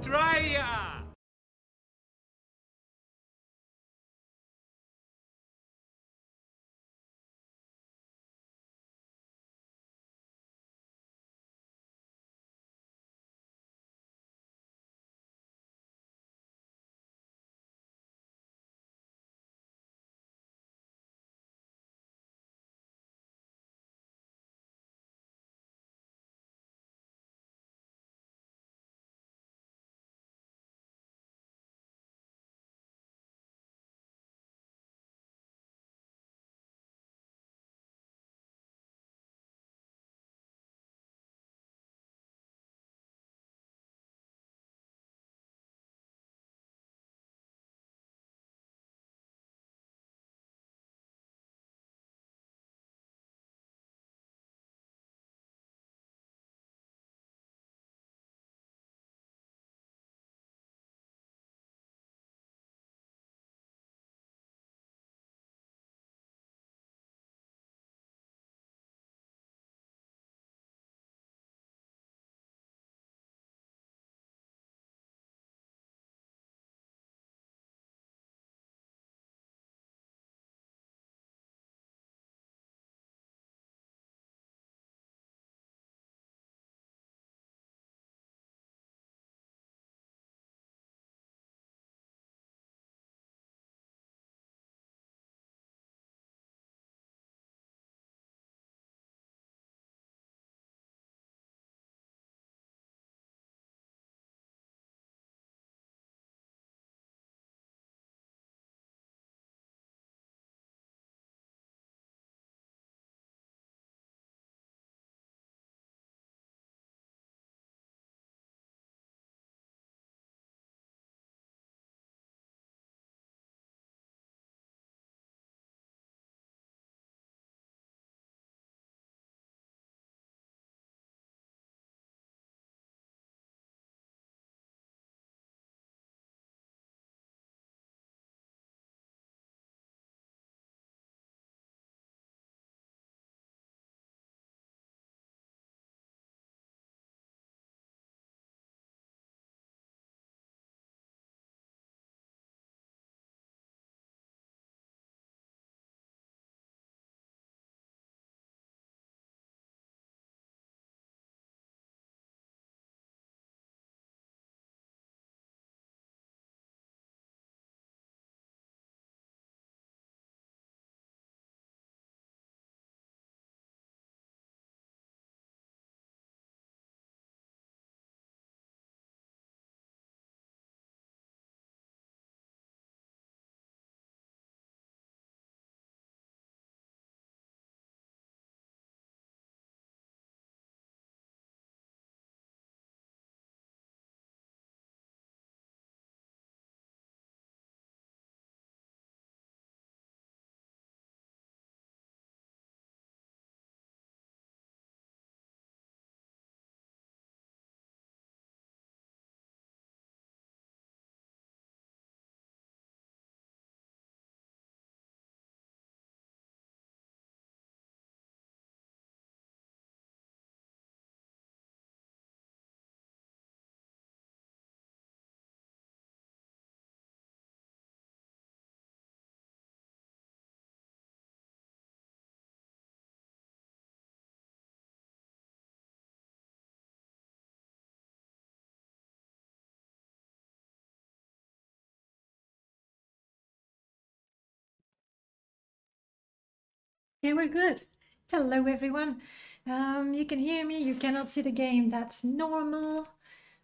Try ya! Okay, we're good. Hello, everyone. You can hear me, you cannot see the game. That's normal.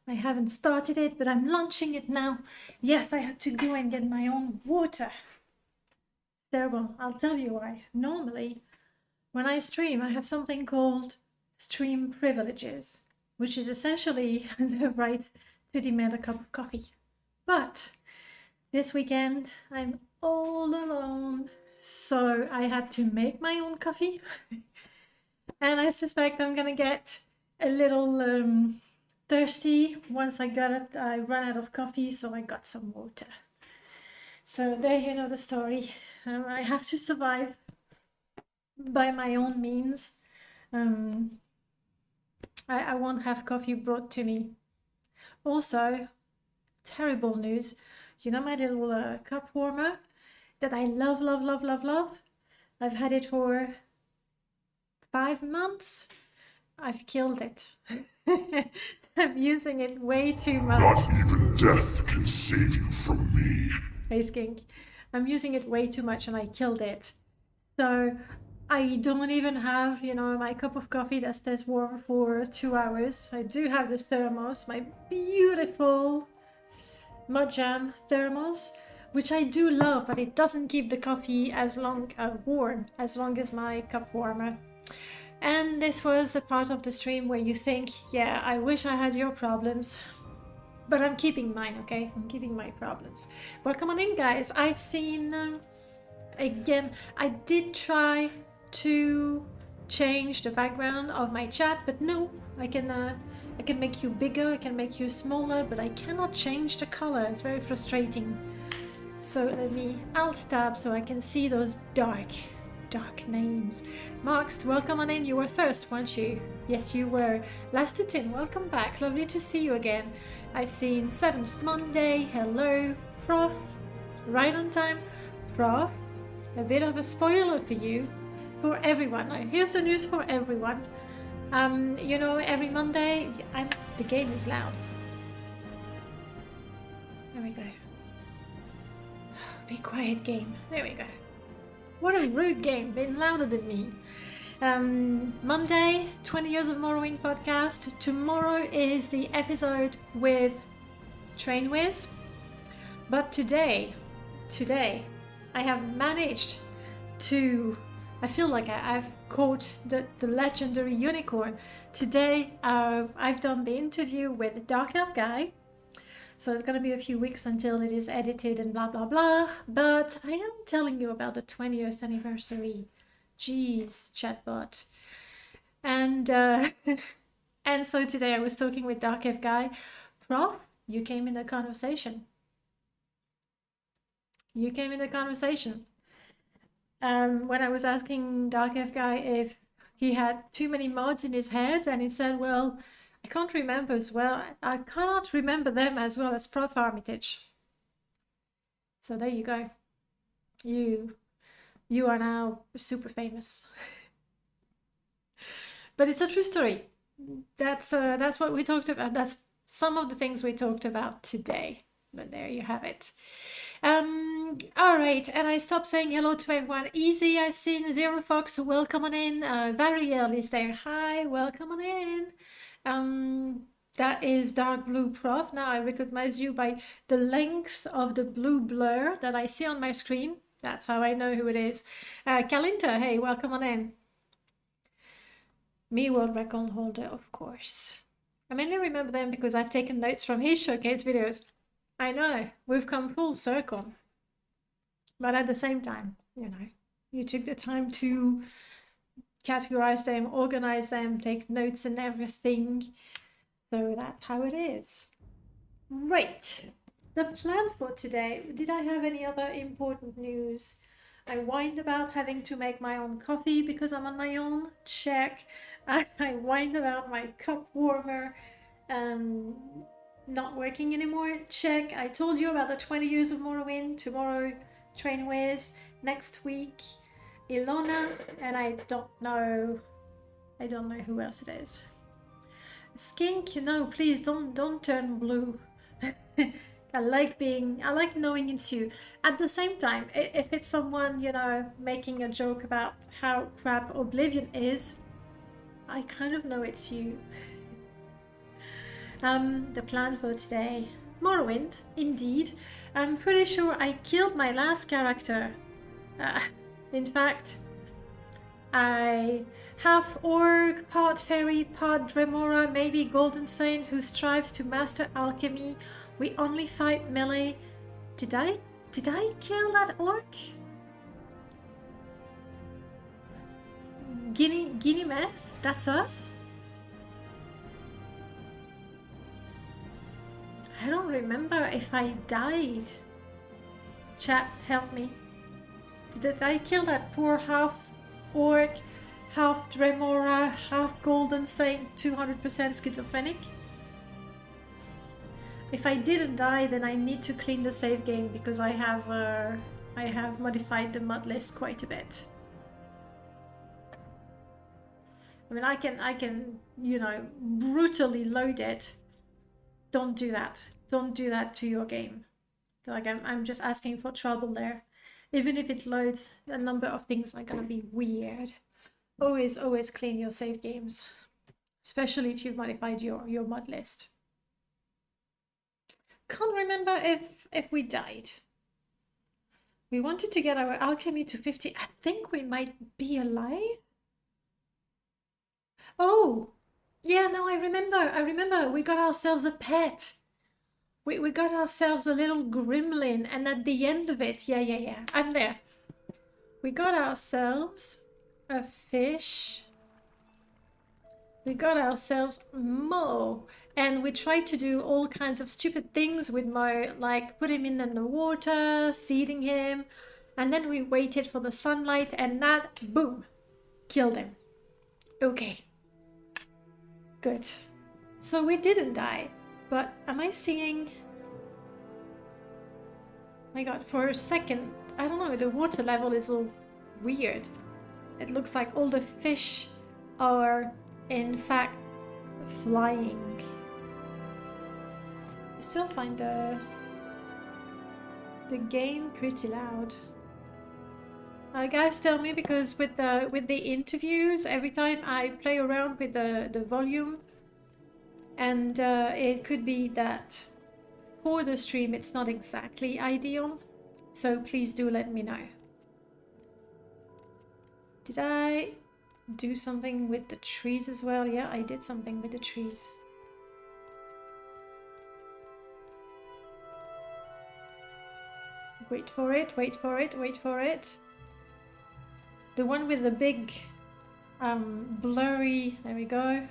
I haven't started it, but I'm launching it now. Yes, I had to go and get my own water. Terrible. I'll tell you why. Normally, when I stream, I have something called stream privileges, which is essentially the right to demand a cup of coffee. But this weekend, I'm all alone, so I had to make my own coffee. And I suspect I'm gonna get a little thirsty once I run out of coffee, so I got some water. So there you know the story. I have to survive by my own means. I won't have coffee brought to me. Also, terrible news. You know my little cup warmer that I love, love, love, love, love? I've had it for 5 months. I've killed it. I'm using it way too much. Not even death can save you from me. Hey Skink, I'm using it way too much and I killed it. So I don't even have, you know, my cup of coffee that stays warm for 2 hours. I do have the thermos, my beautiful mud jam thermos, which I do love, but it doesn't keep the coffee as long warm as long as my cup warmer. And this was a part of the stream where you think, yeah, I wish I had your problems, but I'm keeping mine, okay? I'm keeping my problems. Welcome on in, guys. I've seen, again, I did try to change the background of my chat, but no, I can make you bigger, I can make you smaller, but I cannot change the color. It's very frustrating. So let me alt tab so I can see those dark names. Marks, welcome on in. You were first, weren't you? Yes, you were. Lastitin, welcome back. Lovely to see you again. I've seen 7th Monday. Hello. Prof, right on time. Prof, a bit of a spoiler for you, for everyone. Now, here's the news for everyone. You know, every Monday, the game is loud. There we go. Be quiet, game. There we go. What a rude game, been louder than me. Monday, 20 Years of Morrowind podcast. Tomorrow is the episode with Train Wiz. But today, I have managed to, I feel like I've caught the legendary unicorn. Today, I've done the interview with the Dark Elf guy. So it's going to be a few weeks until it is edited and blah, blah, blah. But I am telling you about the 20th anniversary. Jeez, chatbot. And and so today I was talking with Dark F Guy. Prof, you came in the conversation. You came in the conversation. When I was asking Dark F Guy if he had too many mods in his head, and he said, well, I can't remember as well. I cannot remember them as well as Prof Armitage. So there you go. You are now super famous. But it's a true story. That's what we talked about. That's some of the things we talked about today. But there you have it. All right, and I stopped saying hello to everyone. Easy, I've seen Zero Fox. Welcome on in. Variel is there. Hi, welcome on in. That is Dark Blue Prof. Now I recognize you by the length of the blue blur that I see on my screen. That's how I know who it is. Kalinta, hey, welcome on in. Me world record holder, of course. I mainly remember them because I've taken notes from his showcase videos. I know, we've come full circle. But at the same time, you know, you took the time to categorize them, organize them, take notes and everything. So that's how it is. Right. The plan for today, did I have any other important news? I whined about having to make my own coffee because I'm on my own. Check. I whined about my cup warmer not working anymore. Check. I told you about the 20 years of Morrowind. Tomorrow, Train Wiz. Next week, Ilona, and I don't know who else it is. Skink, no, please don't turn blue. I like knowing it's you. At the same time, if it's someone, you know, making a joke about how crap Oblivion is, I kind of know it's you. The plan for today. Morrowind, indeed. I'm pretty sure I killed my last character. In fact, I half orc, part fairy, part Dremora, maybe golden saint who strives to master alchemy. We only fight melee. Did I kill that orc? Guinea meth? That's us? I don't remember if I died. Chat, help me. Did I kill that poor half orc, half Dremora, half golden saint, 200% schizophrenic? If I didn't die, then I need to clean the save game because I have modified the mod list quite a bit. I mean, I can, you know, brutally load it. Don't do that. Don't do that to your game. Like, I'm just asking for trouble there. Even if it loads, a number of things are gonna be weird. Always clean your save games, especially if you've modified your mod list. Can't remember if we died. We wanted to get our alchemy to 50. I think we might be alive. Oh, yeah, no, I remember. We got ourselves a pet. We got ourselves a little gremlin, and at the end of it, yeah, I'm there. We got ourselves a fish. We got ourselves Mo, and we tried to do all kinds of stupid things with Mo, like put him in the water, feeding him, and then we waited for the sunlight, and that, boom, killed him. Okay. Good. So we didn't die, but am I seeing... My god, for a second, I don't know, the water level is all weird. It looks like all the fish are in fact flying. I still find the game pretty loud. Guys, tell me, because with the interviews, every time I play around with the volume, and it could be that for the stream it's not exactly ideal, so please do let me know. Did I do something with the trees as well? Yeah, I did something with the trees. Wait for it, wait for it, wait for it. The one with the big blurry, there we go.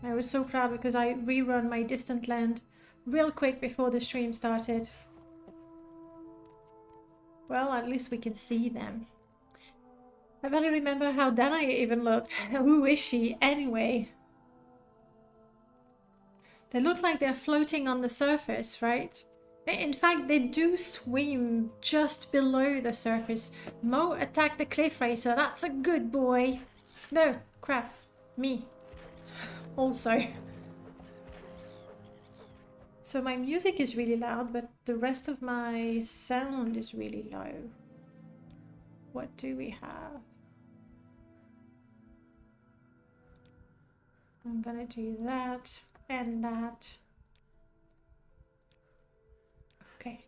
I was so proud because I rerun my distant land real quick before the stream started. Well, at least we can see them. I barely remember how Dana even looked. Who is she anyway? They look like they're floating on the surface, right? In fact, they do swim just below the surface. Mo attacked the cliff racer. That's a good boy. No, crap. Me. Also. So my music is really loud, but the rest of my sound is really low. What do we have? I'm gonna do that and that. Okay.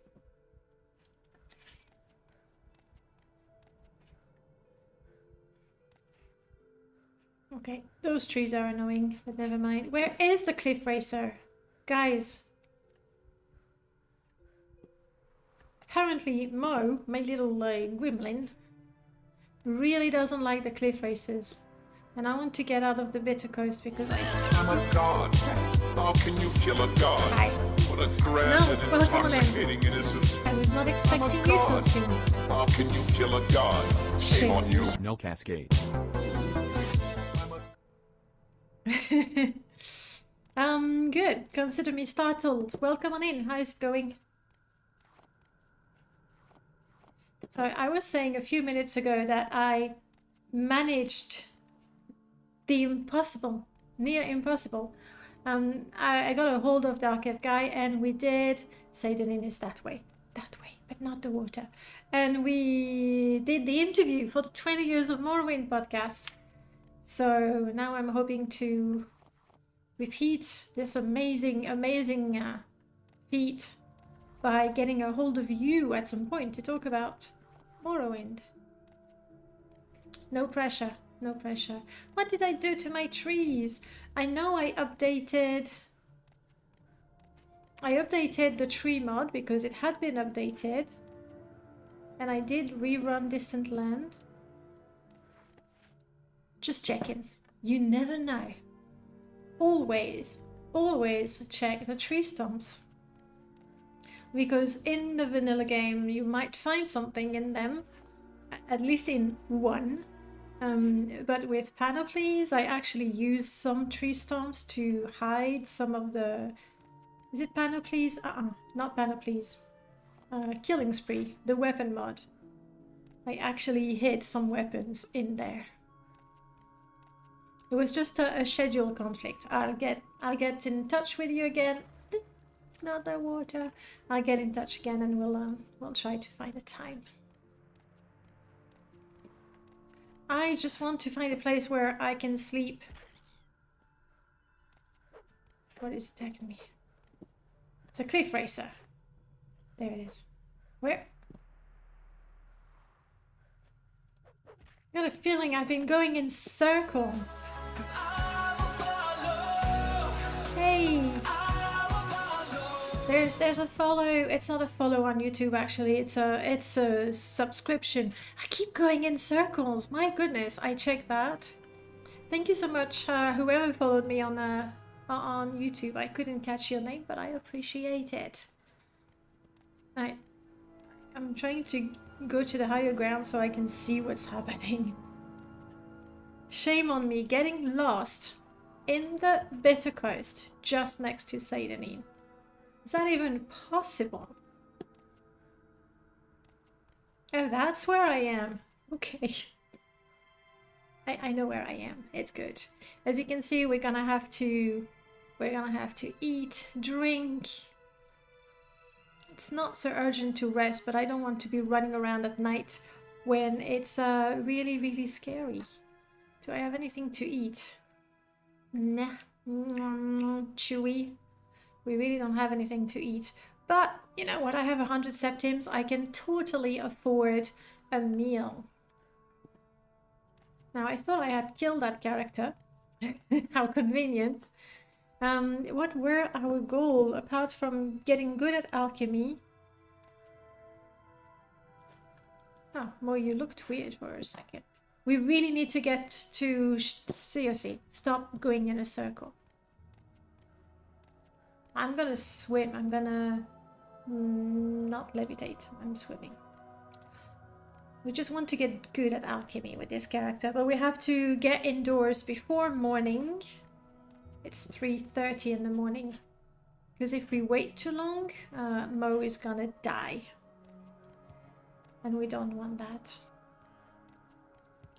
Okay, those trees are annoying, but never mind. Where is the cliff racer? Guys. Apparently Mo, my little gremlin, really doesn't like the cliff racers. And I want to get out of the bitter coast because I'm a god. How can you kill a god? Hi. What a grand and intoxicating innocence. I was not expecting you so soon. How can you kill a god? Shame on you. No cascade. Good. Consider me startled. Welcome on in. How's it going? So I was saying a few minutes ago that I managed the impossible, near impossible. I got a hold of the archive guy and we did say the name is that way, but not the water. And we did the interview for the 20 Years of Morrowind podcast. So now I'm hoping to repeat this amazing feat by getting a hold of you at some point to talk about Morrowind. No pressure, no pressure. What did I do to my trees? I know I updated the tree mod because it had been updated. And I did rerun Distant Land. Just checking. You never know. Always check the tree stumps. Because in the vanilla game you might find something in them, at least in one, But with panoplies, I actually use some tree stumps to hide some of the... Is it panoplies? Not panoplies. Killing spree, the weapon mod. I actually hid some weapons in there. It was just a schedule conflict. I'll get in touch with you again. Not the water. I'll get in touch again and we'll try to find a time. I just want to find a place where I can sleep. What is attacking me? It's a cliff racer. There it is. Where? I got a feeling I've been going in circles. Hey! There's a follow. It's not a follow on YouTube actually. It's a subscription. I keep going in circles. My goodness, I checked that. Thank you so much, whoever followed me on YouTube. I couldn't catch your name, but I appreciate it. I'm trying to go to the higher ground so I can see what's happening. Shame on me, getting lost in the Bitter Coast, just next to Seidanin. Is that even possible? Oh, that's where I am. Okay. I know where I am. It's good. As you can see, we're gonna have to eat, drink. It's not so urgent to rest, but I don't want to be running around at night when it's really, really scary. Do I have anything to eat? Nah. Chewy. We really don't have anything to eat. But, you know what? I have 100 septims. I can totally afford a meal. Now, I thought I had killed that character. How convenient. What were our goals apart from getting good at alchemy? Oh, Mo, you looked weird for a second. We really need to get to... Seriously, stop going in a circle. I'm gonna swim. I'm gonna not levitate. I'm swimming. We just want to get good at alchemy with this character, but we have to get indoors before morning. It's 3:30 in the morning. Because if we wait too long, Mo is gonna die. And we don't want that.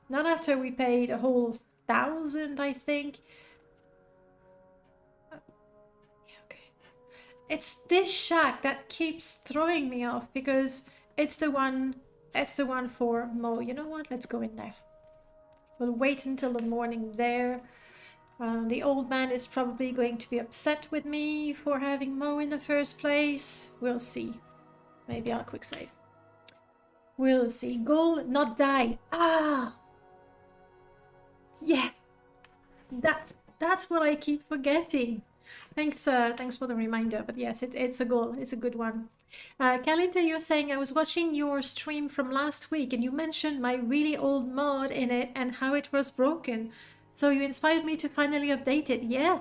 Not after we paid a whole 1,000, I think. It's this shack that keeps throwing me off because it's the one for Mo. You know what? Let's go in there. We'll wait until the morning there. The old man is probably going to be upset with me for having Mo in the first place. We'll see. Maybe I'll quick save. We'll see. Goal, not die. Ah! Yes! That's what I keep forgetting. Thanks for the reminder, but yes, it's a goal. It's a good one. Kalinda, you're saying I was watching your stream from last week and you mentioned my really old mod in it and how it was broken. So you inspired me to finally update it. Yes,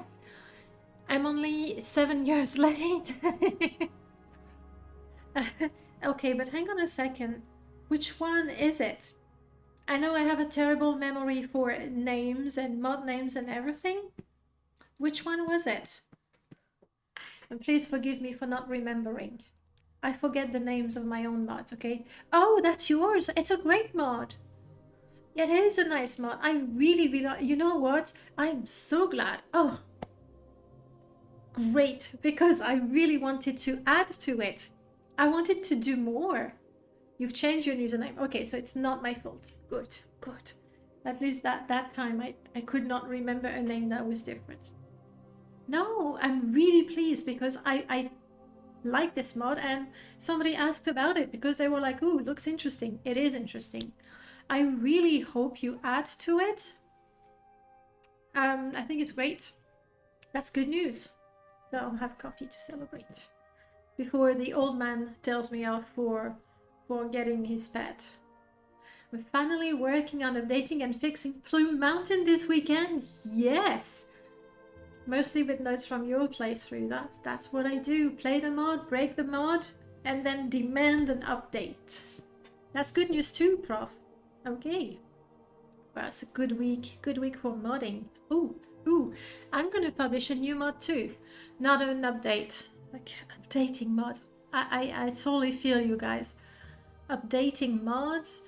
I'm only 7 years late. Okay, but hang on a second. Which one is it? I know I have a terrible memory for names and mod names and everything. Which one was it? And please forgive me for not remembering. I forget the names of my own mods, okay? Oh, that's yours. It's a great mod. Yeah, it is a nice mod. I really, you know what? I'm so glad. Oh, great. Because I really wanted to add to it. I wanted to do more. You've changed your username. Okay, so it's not my fault. Good, good. At least that time I could not remember a name that was different. No, I'm really pleased because I like this mod and somebody asked about it because they were like, ooh, looks interesting. It is interesting. I really hope you add to it. I think it's great. That's good news. So I'll have coffee to celebrate before the old man tells me off for getting his pet. We're finally working on updating and fixing Plume Mountain this weekend. Yes! Mostly with notes from your playthrough. That's what I do. Play the mod, break the mod, and then demand an update. That's good news too, Prof. Okay. Well, it's a good week for modding. Ooh, I'm gonna publish a new mod too. Not an update, like updating mods. I totally feel you guys. Updating mods.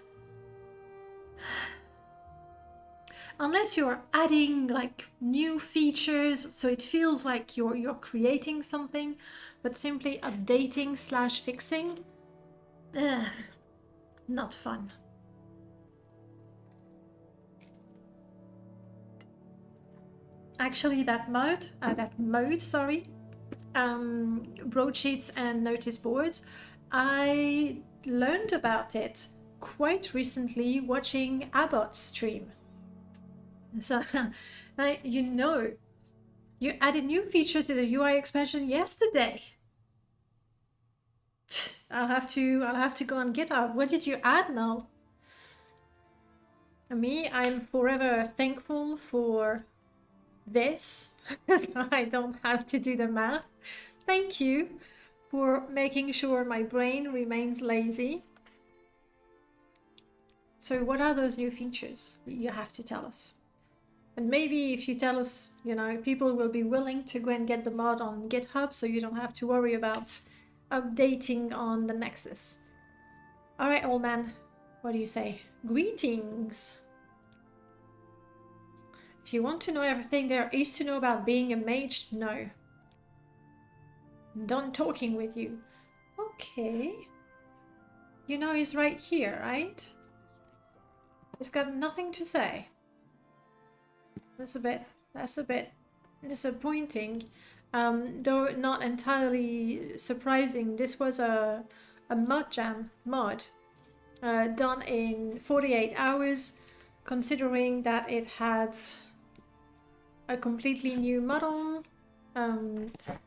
Unless you're adding like new features, so it feels like you're creating something, but simply updating / fixing, not fun. Actually, that mode, broadsheets and notice boards, I learned about it quite recently watching Abbott's stream. So, you added new feature to the UI expansion yesterday. I'll have to go on GitHub. What did you add now? Me, I'm forever thankful for this. I don't have to do the math. Thank you for making sure my brain remains lazy. So what are those new features? You have to tell us. And maybe if you tell us, people will be willing to go and get the mod on GitHub, so you don't have to worry about updating on the Nexus. All right, old man, what do you say? Greetings. If you want to know everything there is to know about being a mage, no. I'm done talking with you. Okay. He's right here, right? He's got nothing to say. That's a bit disappointing. Though not entirely surprising. This was a mod jam mod done in 48 hours, considering that it had a completely new model,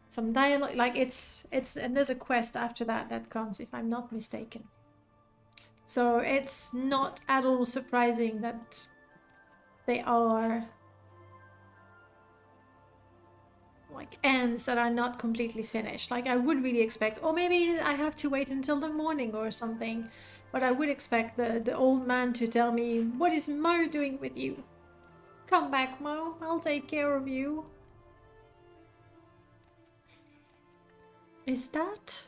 some dialogue, like and there's a quest after that comes, if I'm not mistaken. So it's not at all surprising that they are like ends that are not completely finished. Like I would really expect, or maybe I have to wait until the morning or something, but I would expect the old man to tell me, what is Mo doing with you? Come back, Mo, I'll take care of you. Is that?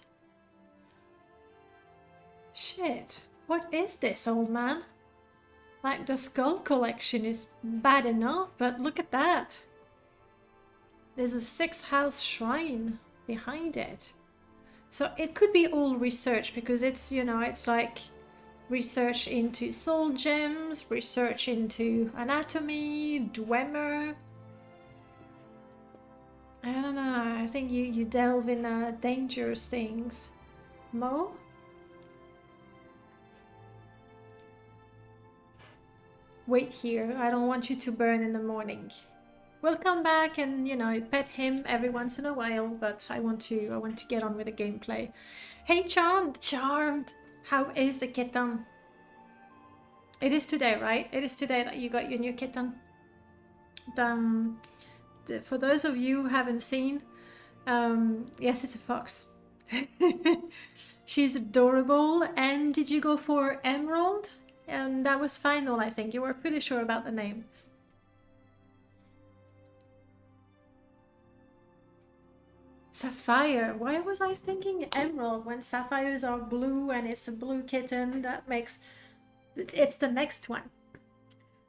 Shit, what is this, old man? Like the skull collection is bad enough, but look at that. There's a 6-house shrine behind it. So it could be all research, because it's, it's like research into soul gems, research into anatomy, Dwemer. I don't know, I think you delve in dangerous things. Mo? Wait here, I don't want you to burn in the morning. We'll come back and, pet him every once in a while, but I want to get on with the gameplay. Hey, Charmed! How is the kitten? It is today, right? It is today that you got your new kitten. For those of you who haven't seen, yes, it's a fox. She's adorable. And did you go for Emerald? And that was final, I think. You were pretty sure about the name. Sapphire. Why was I thinking emerald when sapphires are blue and it's a blue kitten? That makes... It's the next one.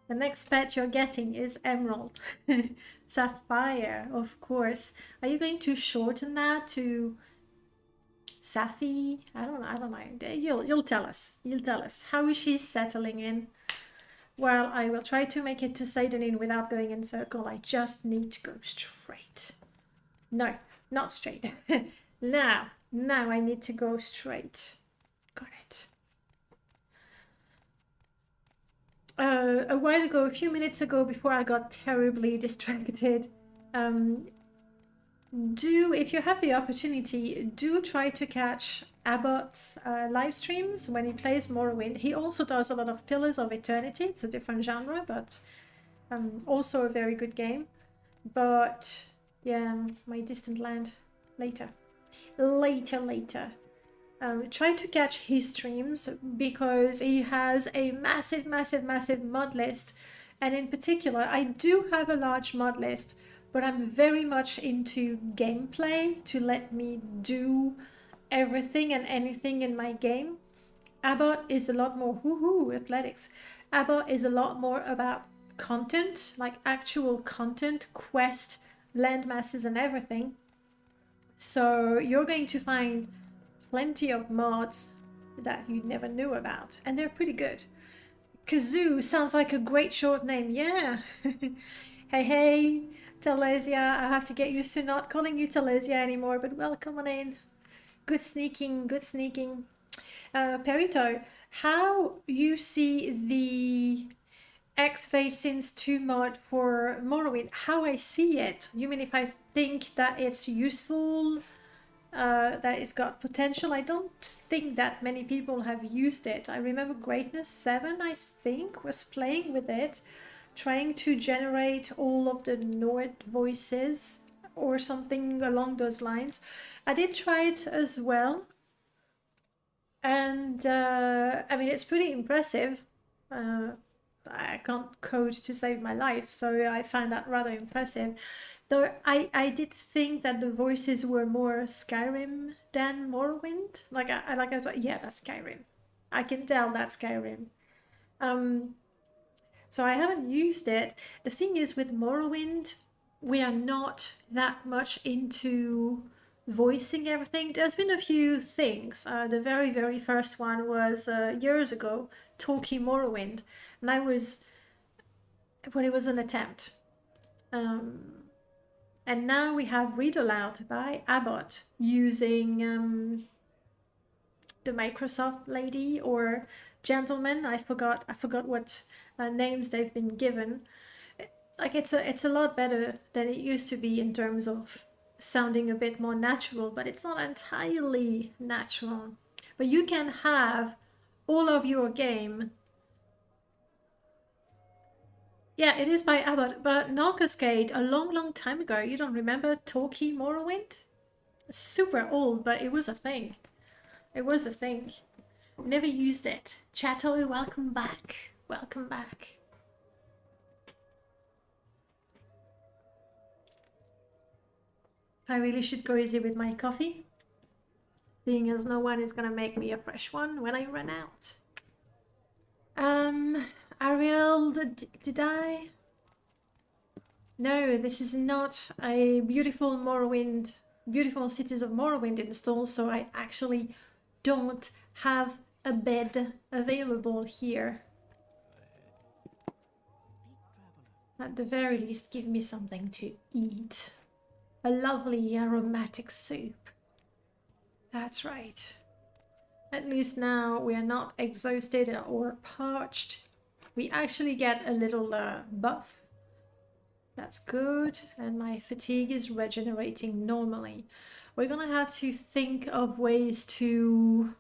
The next pet you're getting is emerald. Sapphire, of course. Are you going to shorten that to Sapphi? I don't know. You'll tell us. You'll tell us. How is she settling in? Well, I will try to make it to Seidonin without going in circle. I just need to go straight. No. Not straight. Now I need to go straight. Got it. A while ago, a few minutes ago, before I got terribly distracted, if you have the opportunity, do try to catch Abbott's live streams when he plays Morrowind. He also does a lot of Pillars of Eternity. It's a different genre, but also a very good game. But yeah, my distant land. Later. Try to catch his streams because he has a massive, massive, massive mod list. And in particular, I do have a large mod list, but I'm very much into gameplay to let me do everything and anything in my game. Abbott is a lot more athletics. Abbott is a lot more about content, like actual content, quest, land masses and everything. So you're going to find plenty of mods that you never knew about, and they're pretty good. Kazoo sounds like a great short name, yeah. Hey, Telesia, I have to get used to not calling you Telesia anymore, but welcome on in. Good sneaking, good sneaking. Perito, how you see the X-Phase Since 2 mod for Morrowind? How I see it? You mean if I think that it's useful, that it's got potential? I don't think that many people have used it. I remember Greatness 7, I think, was playing with it, trying to generate all of the Nord voices or something along those lines. I did try it as well. And I mean, it's pretty impressive. I can't code to save my life, so I find that rather impressive. Though I did think that the voices were more Skyrim than Morrowind. Like I was like, yeah, that's Skyrim. I can tell that's Skyrim. So I haven't used it. The thing is with Morrowind, we are not that much into voicing everything. There's been a few things. The very, very first one was years ago, Talkie Morrowind. And I was, well, it was an attempt. And now we have Read Aloud by Abbott using the Microsoft lady or gentleman. I forgot what names they've been given. Like it's a lot better than it used to be in terms of sounding a bit more natural, but it's not entirely natural. But you can have all of your game. Yeah, it is by Abbott, but Null Cascade, a long, long time ago. You don't remember Talkie Morrowind? Super old, but it was a thing. It was a thing. Never used it. Chato, welcome back. Welcome back. I really should go easy with my coffee, seeing as no one is gonna make me a fresh one when I run out. Ariel, did I? No, this is not a beautiful Morrowind, beautiful Cities of Morrowind install, so I actually don't have a bed available here. At the very least, give me something to eat. A lovely aromatic soup. That's right. At least now we are not exhausted or parched. We actually get a little buff. That's good. And my fatigue is regenerating normally. We're gonna have to think of ways to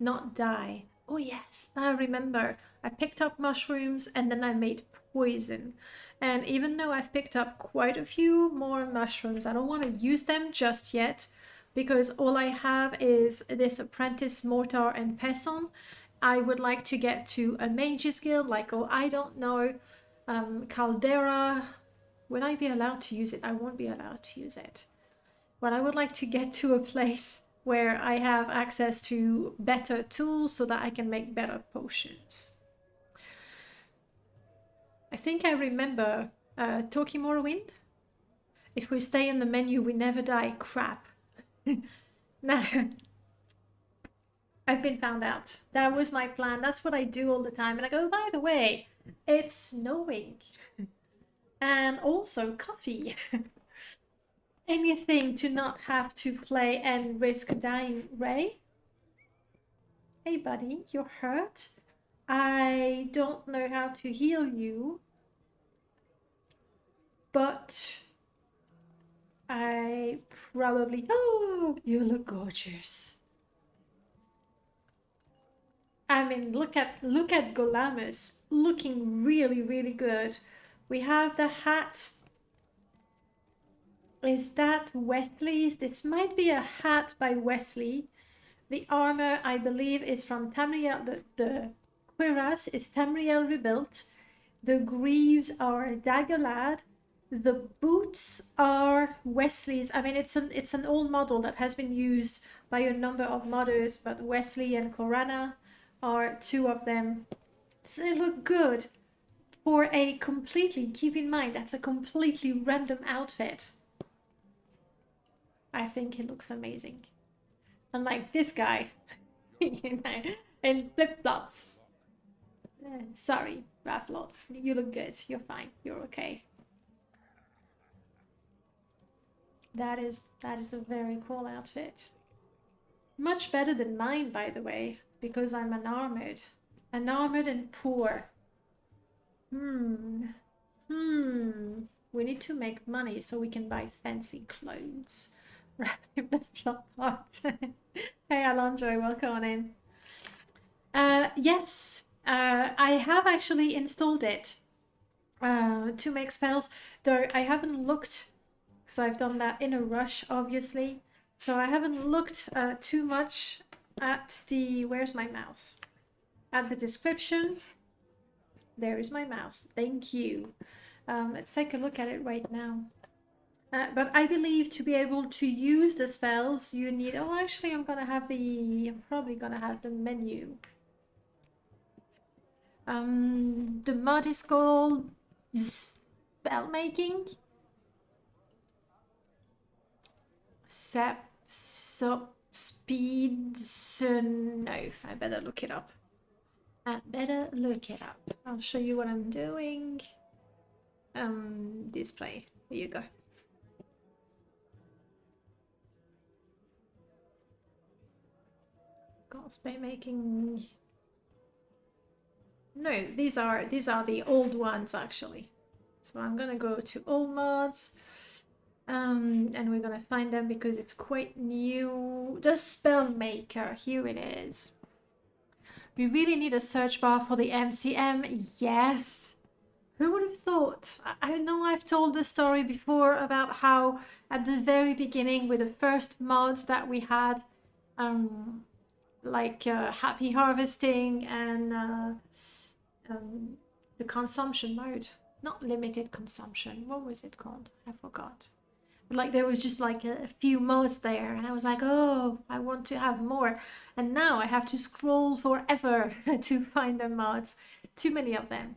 not die. Oh yes, I remember. I picked up mushrooms and then I made poison. And even though I've picked up quite a few more mushrooms, I don't want to use them just yet because all I have is this apprentice mortar and pestle. I would like to get to a mage's guild, like, oh, I don't know, caldera. Will I be allowed to use it? I won't be allowed to use it. But I would like to get to a place where I have access to better tools so that I can make better potions. I think I remember Talkie Morrowind. If we stay in the menu, we never die. Crap. Nah. I've been found out. That was my plan. That's what I do all the time. And I go, by the way, it's snowing. And also coffee. Anything to not have to play and risk dying. Ray? Hey buddy, you're hurt? I don't know how to heal you, but I probably... Oh, you look gorgeous. I mean, look at Golamus looking really, really good. We have the hat. Is that Wesley's? This might be a hat by Wesley. The armor, I believe, is from Tamriel. The cuirass is Tamriel rebuilt. The greaves are Daggerlad. The boots are Wesley's. I mean, it's an old model that has been used by a number of modders, but Wesley and Corana are two of them. So they look good for a completely, keep in mind, that's a completely random outfit. I think it looks amazing. Unlike this guy, you know, in flip-flops. Sorry, Rafflot. You look good. You're fine. You're okay. That is a very cool outfit. Much better than mine, by the way, because I'm unarmored. Unarmored and poor. We need to make money so we can buy fancy clothes. Wrapping the flop art. Hey Alonso, welcome on in. Yes, I have actually installed it to make spells, though I haven't looked, because I've done that in a rush, obviously. So I haven't looked too much at the, where's my mouse? At the description. There is my mouse. Thank you. Let's take a look at it right now. But I believe to be able to use the spells, you need... Oh, actually, I'm probably gonna have the menu. The mod is called spell making. Speeds. No, I better look it up. I'll show you what I'm doing. Display. Here you go. Spell making. No, these are the old ones actually. So I'm gonna go to all mods. And we're gonna find them because it's quite new. The spell maker, here it is. We really need a search bar for the MCM. Yes. Who would have thought? I know I've told the story before about how at the very beginning with the first mods that we had, like happy harvesting and the consumption mode, not limited consumption. What was it called? I forgot. Like there was just like a few mods there and I was like, oh, I want to have more. And now I have to scroll forever to find the mods. Too many of them.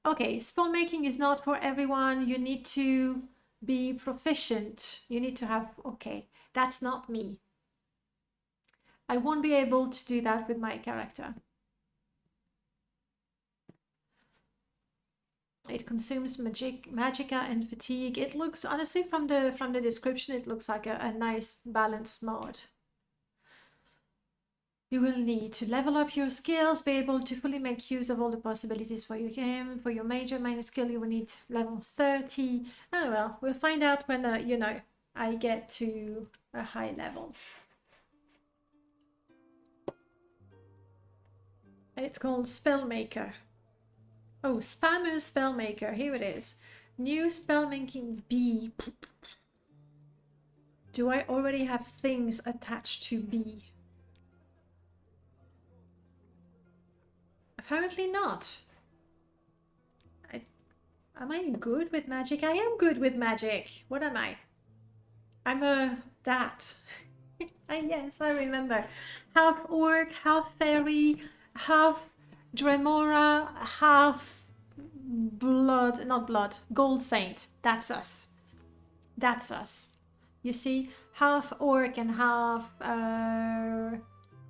Okay, spell making is not for everyone. You need to be proficient. You need to have, okay, that's not me. I won't be able to do that with my character. It consumes magicka and fatigue. It looks, honestly, from the description, it looks like a nice balanced mod. You will need to level up your skills, be able to fully make use of all the possibilities for your game. For your major minor skill, you will need level 30. Oh well, we'll find out when, you know, I get to a high level. And it's called Spellmaker. Oh, Spammer Spellmaker, here it is. New spellmaking B. Do I already have things attached to B? Apparently not. Am I good with magic? I am good with magic. What am I? I'm a that. Yes, I remember. Half orc, half fairy, half Dremora, half blood, not blood, gold saint. That's us. That's us. You see, half orc and half,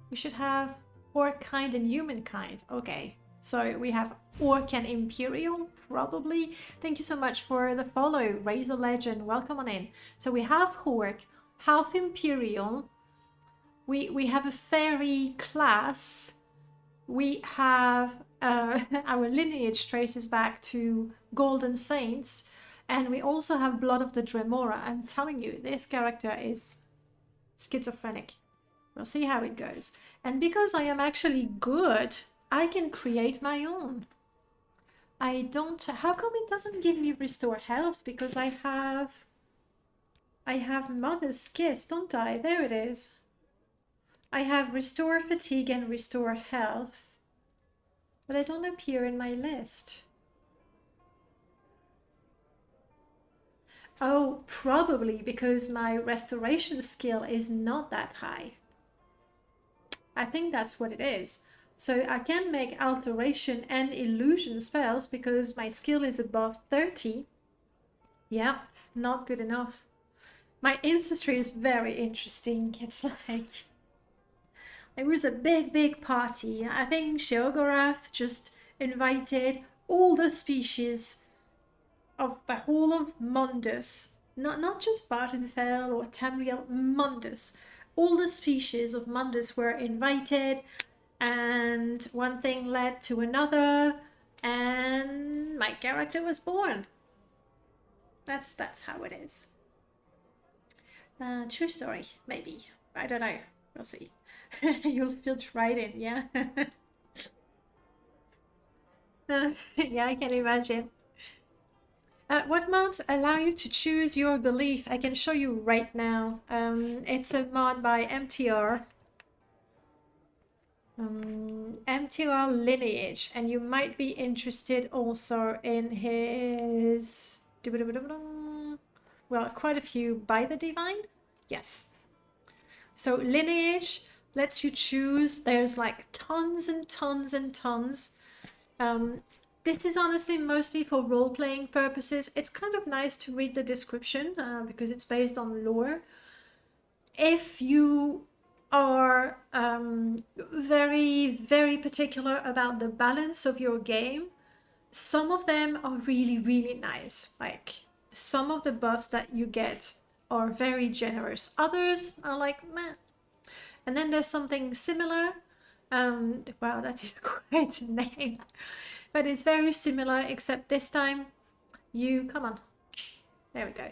we should have orc kind and human kind. Okay, so we have orc and imperial, probably. Thank you so much for the follow, Razor Legend. Welcome on in. So we have orc, half imperial. We have a fairy class. We have our lineage traces back to golden saints, and we also have blood of the Dremora. I'm telling you, this character is schizophrenic. We'll see how it goes. And because I am actually good, I can create my own. I don't... How come it doesn't give me restore health? Because I have Mother's Kiss, don't I? There it is. I have restore fatigue and restore health, but I don't appear in my list. Oh, probably because my restoration skill is not that high. I think that's what it is. So I can make alteration and illusion spells because my skill is above 30. Yeah, not good enough. My ancestry is very interesting. It's like there was a big party. I think Sheogorath just invited all the species of the whole of Mundus, not just Vardenfell or Tamriel, Mundus. All the species of Mundus were invited, and one thing led to another, and my character was born. That's how it is. True story, maybe. I don't know. We'll see. You'll filter right in, yeah? Yeah, I can imagine. What mods allow you to choose your belief? I can show you right now. It's a mod by MTR. MTR Lineage, and you might be interested also in his... Well, quite a few by the Divine. Yes. So Lineage lets you choose. There's like tons and tons and tons. This is honestly mostly for role-playing purposes. It's kind of nice to read the description because it's based on lore. If you are very particular about the balance of your game, some of them are really nice. Like some of the buffs that you get are very generous. Others are like meh. And then there's something similar. Wow, that is quite a name. But it's very similar, except this time you, come on, there we go.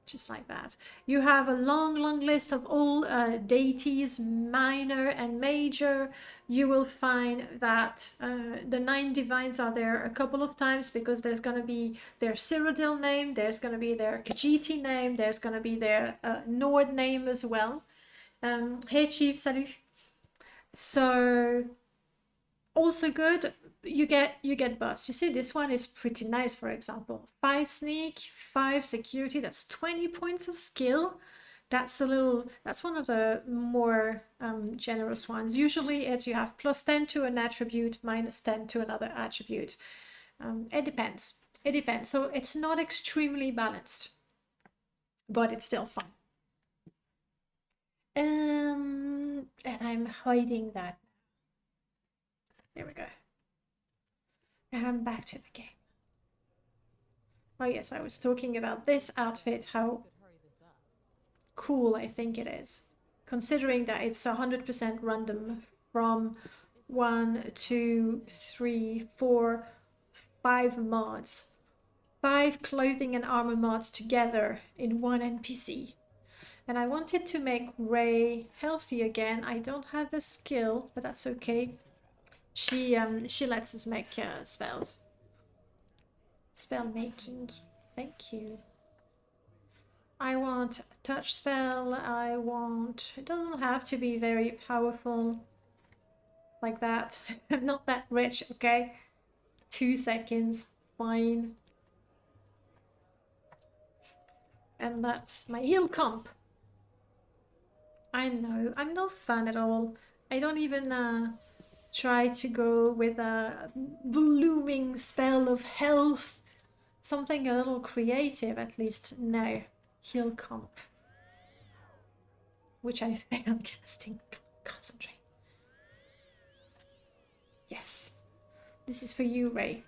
Just like that. You have a long list of all deities, minor and major. You will find that the 9 divines are there a couple of times because there's going to be their Cyrodiil name, there's going to be their Khajiit name, there's going to be their Nord name as well. Hey Chief, salut. So also good. You get buffs. You see, this one is pretty nice. For example, 5 sneak, 5 security. That's 20 points of skill. That's one of the more generous ones. Usually, it's you have +10 to an attribute, -10 to another attribute. It depends. It depends. So it's not extremely balanced, but it's still fun. And I'm hiding that. There we go. And back to the game. Oh yes, I was talking about this outfit, how cool I think it is. Considering that it's 100% random from 1, 2, 3, 4, 5 mods. 5 clothing and armor mods together in one NPC. And I wanted to make Ray healthy again. I don't have the skill, but that's okay. She lets us make spells. Spell making. Thank you. I want a touch spell. It doesn't have to be very powerful like that. I'm not that rich, okay? 2 seconds, fine. And that's my heal comp. I know, I'm no fun at all. I don't even try to go with a blooming spell of health. Something a little creative, at least. No. Heal comp. Which I failed casting. Concentrate. Yes. This is for you, Ray.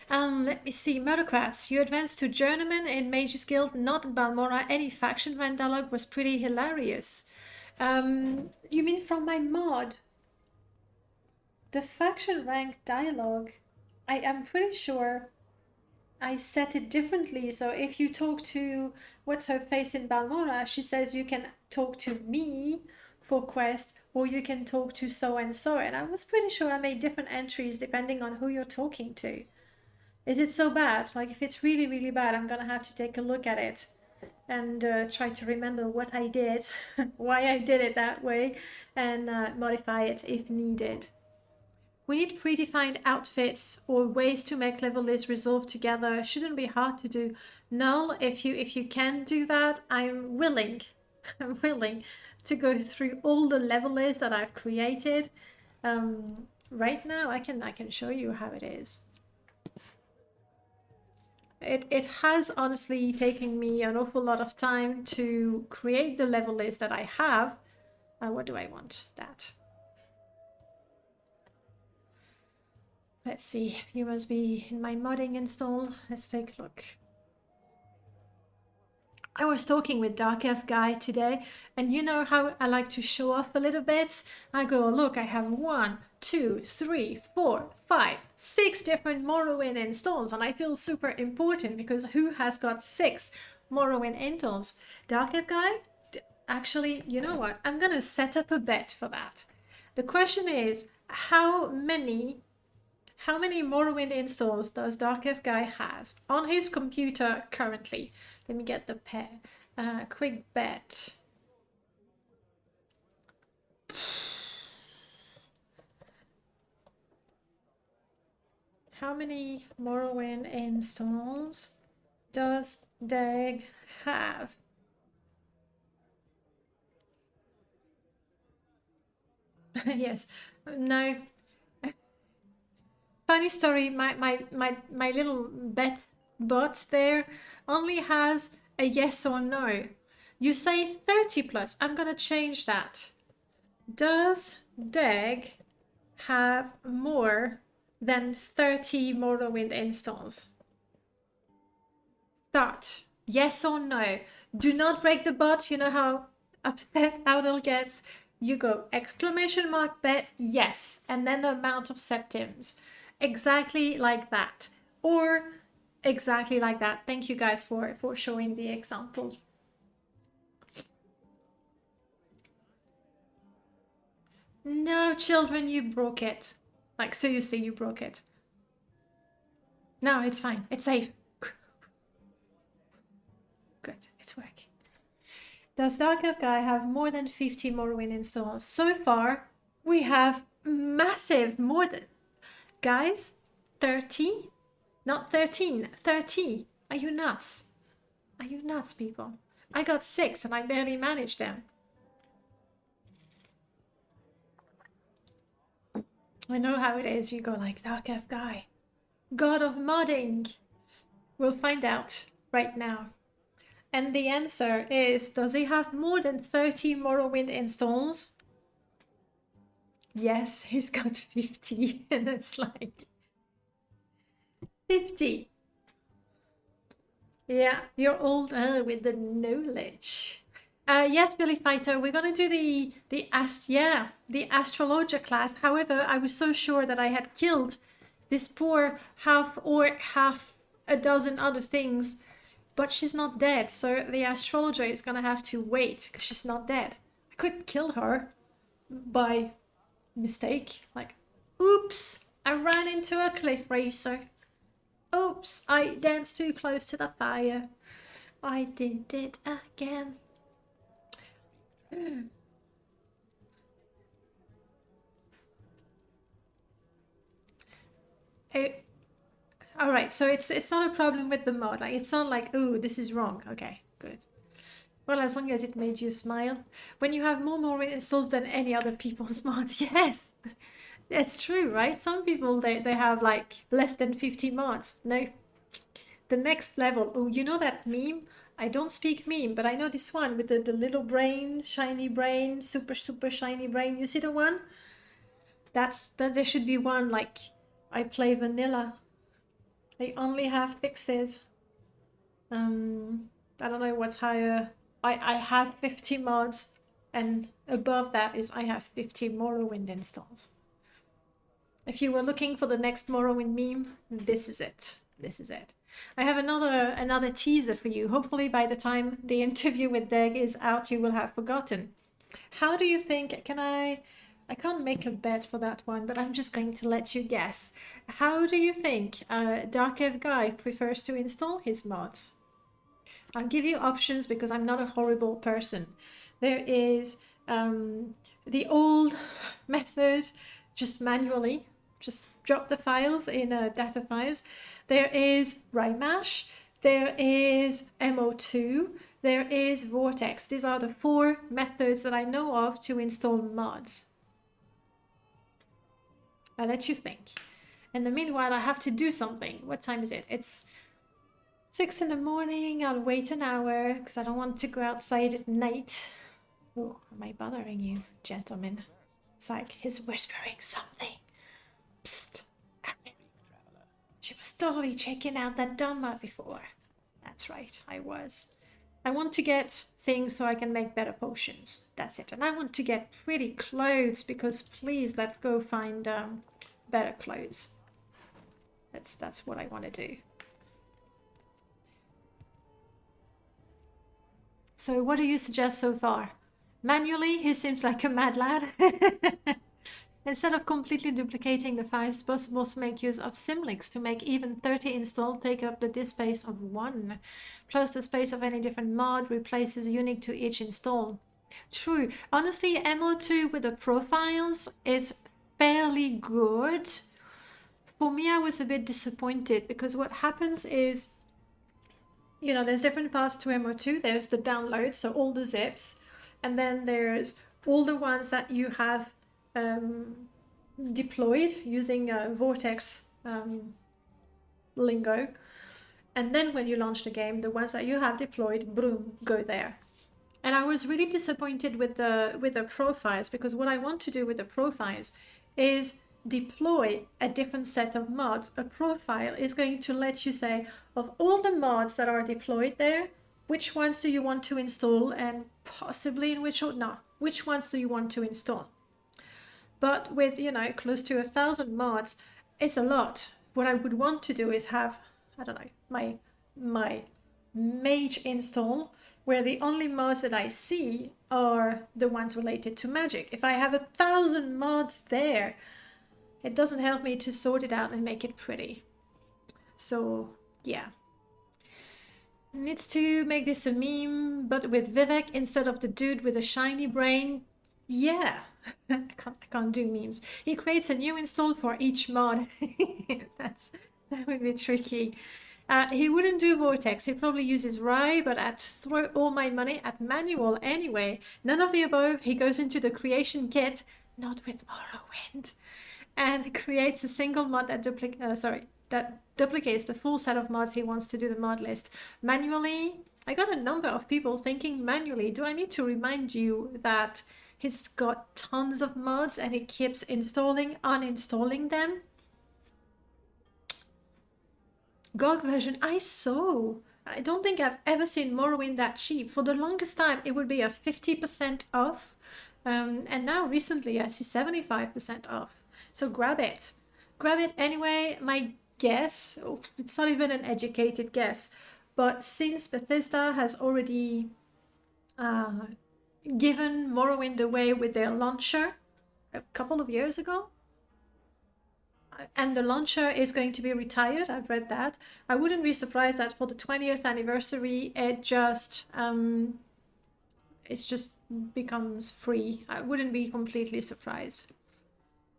Let me see. Murdercrats. You advanced to Journeyman in Mage's Guild, not in Balmora. Any faction rank dialogue was pretty hilarious. You mean from my mod? The faction rank dialogue, I am pretty sure I set it differently. So if you talk to what's her face in Balmora, she says you can talk to me for quest, or you can talk to so and so. And I was pretty sure I made different entries depending on who you're talking to. Is it so bad? Like if it's really bad, I'm gonna have to take a look at it and try to remember what I did, why I did it that way, and modify it if needed. We need predefined outfits or ways to make level lists resolve together. It shouldn't be hard to do. Null, if you can do that, I'm willing. I'm willing to go through all the level lists that I've created. Right now, I can show you how it is. It has honestly taken me an awful lot of time to create the level list that I have. What do I want? That. Let's see, you must be in my modding install. Let's take a look. I was talking with DarkF Guy today, and you know how I like to show off a little bit? I go, look, I have 1, 2, 3, 4, 5, 6 different Morrowind installs, and I feel super important because who has got 6 Morrowind installs? DarkF Guy? Actually, you know what? I'm gonna set up a bet for that. The question is, how many Morrowind installs does DarkF Guy has on his computer currently? Let me get the pair. Quick bet. How many Morrowind installs does Dag have? Yes. No. Funny story, my little bet bot there only has a yes or no. You say 30 plus. I'm gonna change that. Does Dag have more than 30 Morrowind installs? Start. Yes or no. Do not break the bot. You know how upset Adel gets. You go exclamation mark bet yes, and then the amount of septims. Exactly like that, or exactly like that. Thank you guys for showing the example. No, children, you broke it. Like, seriously, you broke it. No, it's fine. It's safe. Good, it's working. Does DarkF Guy have more than 50 Morrowind installs? So far, we have massive, more than... Guys, 30? Not 13, 30. Are you nuts? Are you nuts, people? I got 6 and I barely managed them. I know how it is. You go like, DarkF Guy, God of modding. We'll find out right now. And the answer is, does he have more than 30 Morrowind installs? Yes, he's got 50, and it's like 50. Yeah, you're old with the knowledge. Yes, Billy Fighter, we're gonna do the Astrologer class. However, I was so sure that I had killed this poor half a dozen other things, but she's not dead. So the Astrologer is gonna have to wait because she's not dead. I could kill her by mistake. Like, oops, I ran into a cliff racer. Oops, I danced too close to the fire. I did it again. All right, so it's not a problem with the mod. Like, it's not like, ooh, this is wrong. Okay, good. Well, as long as it made you smile. When you have more installs than any other people's mods, yes. It's true, right? Some people, they have like less than 50 mods. No, the next level. Oh, you know that meme? I don't speak meme, but I know this one with the little brain, shiny brain, super shiny brain. You see the one? That there should be one like, I play vanilla. I only have fixes. I don't know what's higher. I have 50 mods, and above that is I have 50 Morrowind installs. If you were looking for the next Morrowind meme, this is it. This is it. I have another teaser for you. Hopefully by the time the interview with Dag is out, you will have forgotten. How do you think, I can't make a bet for that one, but I'm just going to let you guess. How do you think DarkF Guy prefers to install his mods? I'll give you options because I'm not a horrible person. There is the old method, just manually, just drop the files in data files. There is Rymash, there is MO2, there is Vortex. These are the 4 methods that I know of to install mods. I'll let you think. In the meanwhile, I have to do something. What time is it? It's 6 in the morning. I'll wait an hour because I don't want to go outside at night. Oh, am I bothering you, gentlemen? It's like he's whispering something. Psst. She was totally checking out that Dunlop before. That's right, I was. I want to get things so I can make better potions. That's it. And I want to get pretty clothes because please, let's go find better clothes. That's what I want to do. So what do you suggest so far? Manually, he seems like a mad lad. Instead of completely duplicating the files, it's possible to make use of symlinks to make even 30 installed take up the disk space of 1. Plus the space of any different mod replaces unique to each install. True. Honestly, MO2 with the profiles is fairly good. For me, I was a bit disappointed because what happens is, you know, there's different parts to MO2. There's the download, so all the zips, and then there's all the ones that you have deployed using Vortex lingo. And then when you launch the game, the ones that you have deployed, boom, go there. And I was really disappointed with the profiles because what I want to do with the profiles is deploy a different set of mods. A profile is going to let you say, of all the mods that are deployed there, which ones do you want to install and possibly in which order? No, which ones do you want to install? But with, you know, close to 1,000 mods, it's a lot. What I would want to do is have, I don't know, my mage install, where the only mods that I see are the ones related to magic. If I have 1,000 mods there, it doesn't help me to sort it out and make it pretty. So, yeah. Needs to make this a meme, but with Vivek instead of the dude with a shiny brain. Yeah, I can't do memes. He creates a new install for each mod. That would be tricky. He wouldn't do Vortex. He probably uses Rye, but I'd throw all my money at manual anyway. None of the above. He goes into the creation kit, not with Morrowind, and creates a single mod that duplicates the full set of mods he wants to do the mod list. Manually, I got a number of people thinking manually. Do I need to remind you that he's got tons of mods and he keeps installing, uninstalling them? GOG version, I saw. I don't think I've ever seen Morrowind that cheap. For the longest time, it would be a 50% off. And now recently, I see 75% off. So grab it. Grab it anyway. My guess, it's not even an educated guess, but since Bethesda has already given Morrowind away with their launcher a couple of years ago, and the launcher is going to be retired, I've read that, I wouldn't be surprised that for the 20th anniversary it just becomes free. I wouldn't be completely surprised.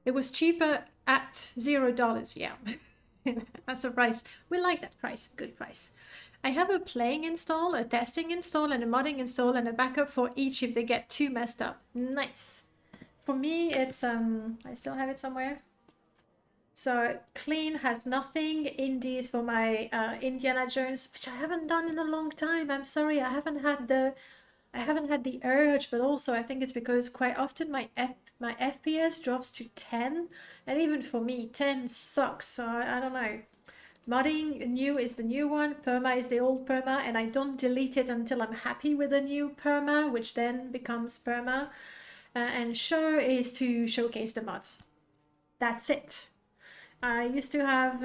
It was cheaper at $0, yeah. That's a price. We like that price. Good price. I have a playing install, a testing install, and a modding install, and a backup for each if they get too messed up. Nice. For me, it's I still have it somewhere. So clean has nothing. Indies for my Indiana Jones, which I haven't done in a long time. I'm sorry, I haven't had the urge, but also I think it's because quite often my FPS drops to 10, and even for me 10 sucks, so I don't know. Modding new is the new one, perma is the old perma, and I don't delete it until I'm happy with the new perma, which then becomes perma. And show is to showcase the mods. That's it. I used to have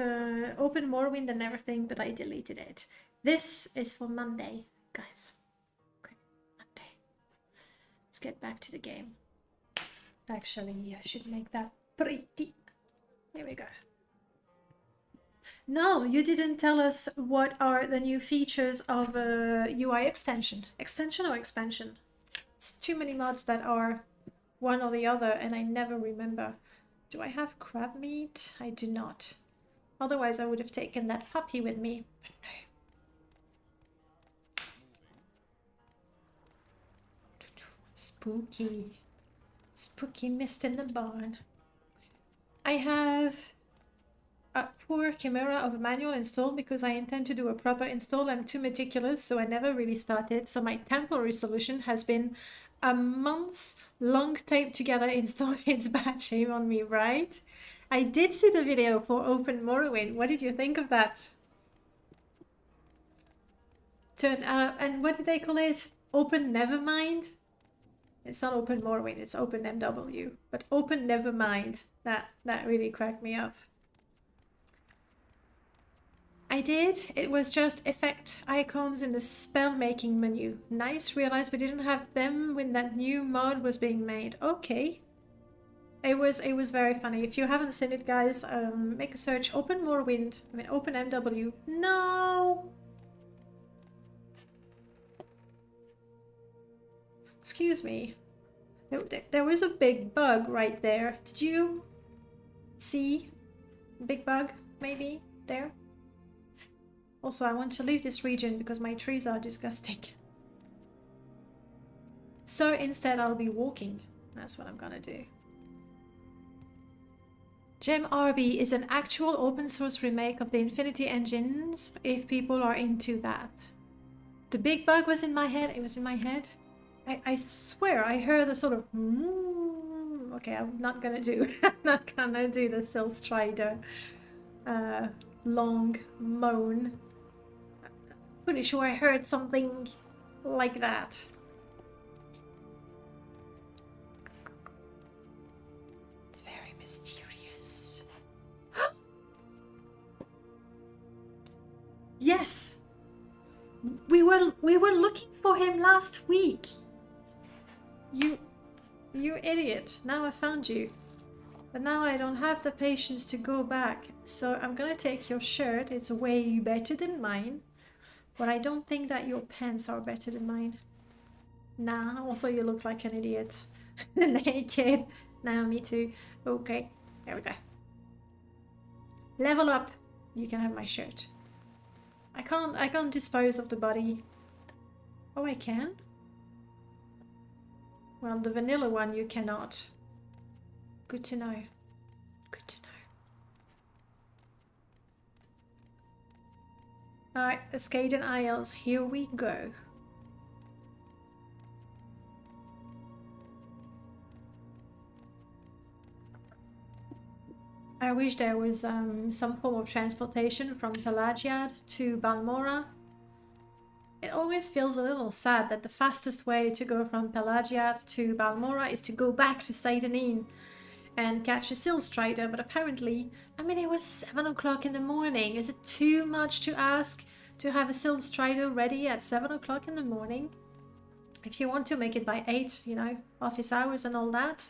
open Morrowind and everything, but I deleted it. This is for Monday, guys. Okay, Monday. Let's get back to the game. Actually, I should make that pretty. Here we go. No, you didn't tell us what are the new features of a UI extension. Extension or expansion? It's too many mods that are one or the other, and I never remember. Do I have crab meat? I do not. Otherwise, I would have taken that puppy with me. But no. Spooky. Spooky mist in the barn. I have a poor chimera of a manual install because I intend to do a proper install. I'm too meticulous, so I never really started. So my temporary solution has been a month's long taped together install. It's bad, shame on me, right? I did see the video for Open Morrowind. What did you think of that? And what did they call it? Open Nevermind? It's not Open Morrowind, it's Open MW. But Open Nevermind, that really cracked me up. I did. It was just effect icons in the spell making menu. Nice. Realized we didn't have them when that new mod was being made. Okay. It was very funny. If you haven't seen it, guys, make a search. Open Morrowind. I mean, Open MW. No. Excuse me. There was a big bug right there. Did you see? Big bug, maybe there. Also, I want to leave this region because my trees are disgusting. So instead, I'll be walking. That's what I'm gonna do. Gem RB is an actual open source remake of the Infinity engines, if people are into that. The big bug was in my head. It was in my head. I swear I heard a sort of... Okay, I'm not gonna do... I'm not gonna do the Silstrider long moan. Pretty sure I heard something like that. It's very mysterious. Yes! We were looking for him last week. You idiot. Now I found you. But now I don't have the patience to go back. So I'm gonna take your shirt. It's way better than mine. But I don't think that your pants are better than mine. Nah, also you look like an idiot. Naked. Now me too. Okay, there we go. Level up. You can have my shirt. I can't dispose of the body. Oh, I can? Well, the vanilla one you cannot. Good to know. Good to know. Alright, Ascaden Isles, here we go. I wish there was some form of transportation from Pelagiad to Balmora. It always feels a little sad that the fastest way to go from Pelagiad to Balmora is to go back to Seydonin and catch a Silstrider, but apparently, I mean, it was 7 o'clock in the morning. Is it too much to ask to have a Silstrider ready at 7 o'clock in the morning? If you want to make it by 8, you know, office hours and all that.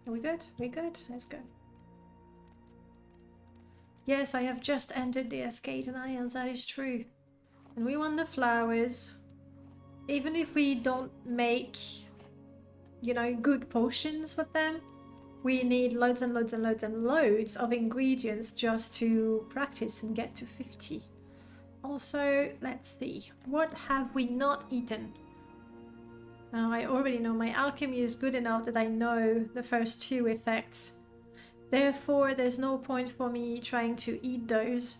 Are we good? We good? Let's go. Yes, I have just entered the Ascaden Isles, that is true. And we want the flowers. Even if we don't make, you know, good potions with them, we need loads and loads and loads and loads of ingredients just to practice and get to 50. Also, let's see. What have we not eaten? Now, I already know my alchemy is good enough that I know the first 2 effects. Therefore, there's no point for me trying to eat those.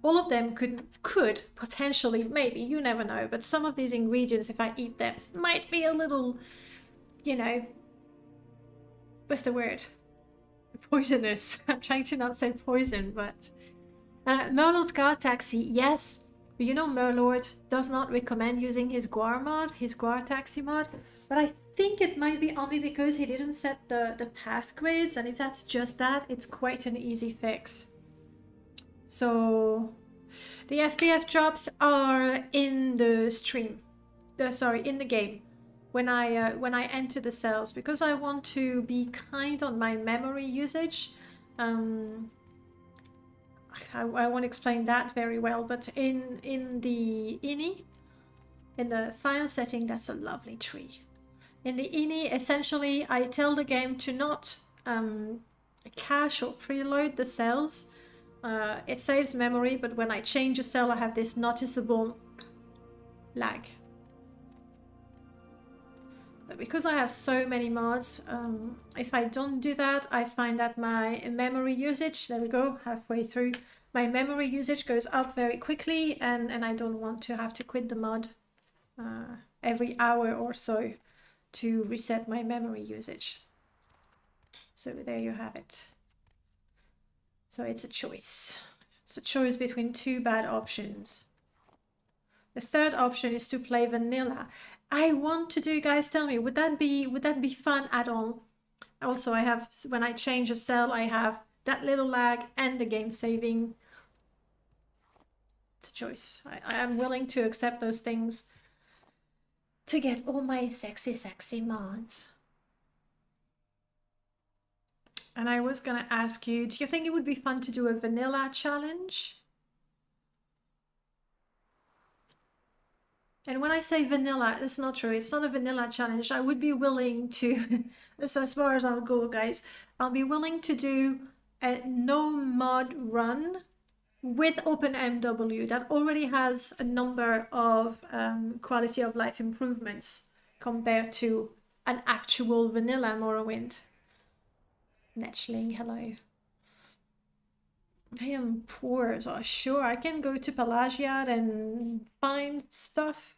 All of them could potentially, maybe, you never know, but some of these ingredients, if I eat them, might be a little, you know, what's the word? Poisonous. I'm trying to not say poison, but... Merlord's Guard Taxi, yes. But you know Merlord does not recommend using his Guar mod, his Guar Taxi mod, but I think it might be only because he didn't set the path grids, and if that's just that, it's quite an easy fix. So the FPF drops are in the stream. Sorry, in the game. when I enter the cells, because I want to be kind on my memory usage. I won't explain that very well, but in the ini, in the file setting, that's a lovely tree. In the ini, essentially, I tell the game to not cache or preload the cells. It saves memory, but when I change a cell, I have this noticeable lag. But because I have so many mods, if I don't do that, I find that my memory usage, there we go, halfway through, my memory usage goes up very quickly, and I don't want to have to quit the mod every hour or so to reset my memory usage. So there you have it. So it's a choice. It's a choice between two bad options. The third option is to play vanilla. I want to do, guys, tell me, would that be fun at all? Also, I have, when I change a cell, I have that little lag and the game saving. It's a choice. I am willing to accept those things to get all my sexy mods. And I was gonna ask you, do you think it would be fun to do a vanilla challenge? And when I say vanilla, it's not true. It's not a vanilla challenge. I would be willing to, this is as far as I'll go, guys. I'll be willing to do a no mod run with OpenMW that already has a number of quality of life improvements compared to an actual vanilla Morrowind. Netchling, hello. I am poor, so sure, I can go to Pelagiad and find stuff.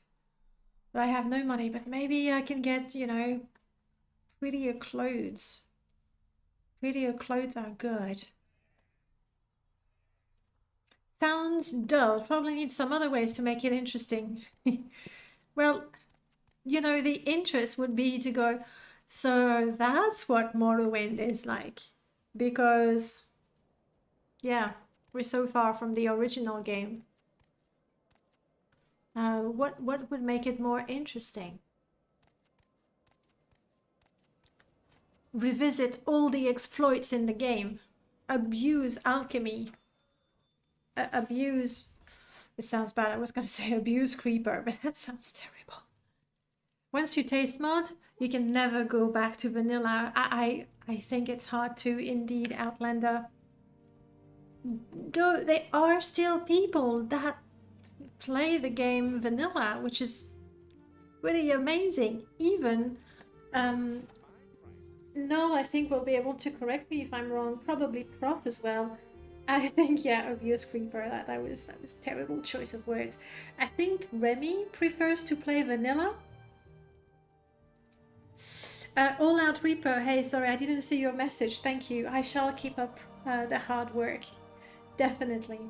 But I have no money, but maybe I can get, you know, prettier clothes. Prettier clothes are good. Sounds dull. Probably need some other ways to make it interesting. Well, you know, the interest would be to go, so that's what Morrowind is like. Because, yeah, we're so far from the original game. What would make it more interesting? Revisit all the exploits in the game. Abuse alchemy. Abuse... It sounds bad. I was going to say abuse creeper, but that sounds terrible. Once you taste mod, you can never go back to vanilla. I think it's hard to, indeed, Outlander. Though there are still people that play the game vanilla, which is really amazing. Even no, I think will be able to correct me if I'm wrong. Probably Prof as well. I think, yeah, abuse creeper. That was terrible choice of words. I think Remy prefers to play vanilla. All Out Reaper. Hey, sorry, I didn't see your message. Thank you. I shall keep up the hard work. Definitely.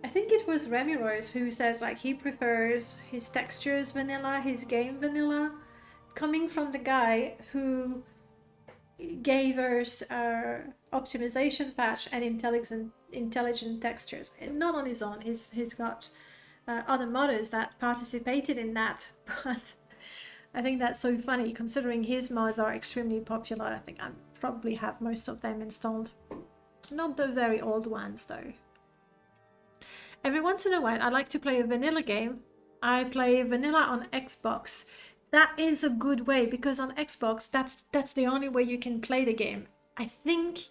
I think it was Remy Rose who says like he prefers his textures vanilla, his game vanilla, coming from the guy who gave us our optimization patch and intelligent textures. Not on his own. He's got other modders that participated in that, but I think that's so funny considering his mods are extremely popular. I think I probably have most of them installed. Not the very old ones though. Every once in a while, I like to play a vanilla game. I play vanilla on Xbox. That is a good way because on Xbox, that's the only way you can play the game. I think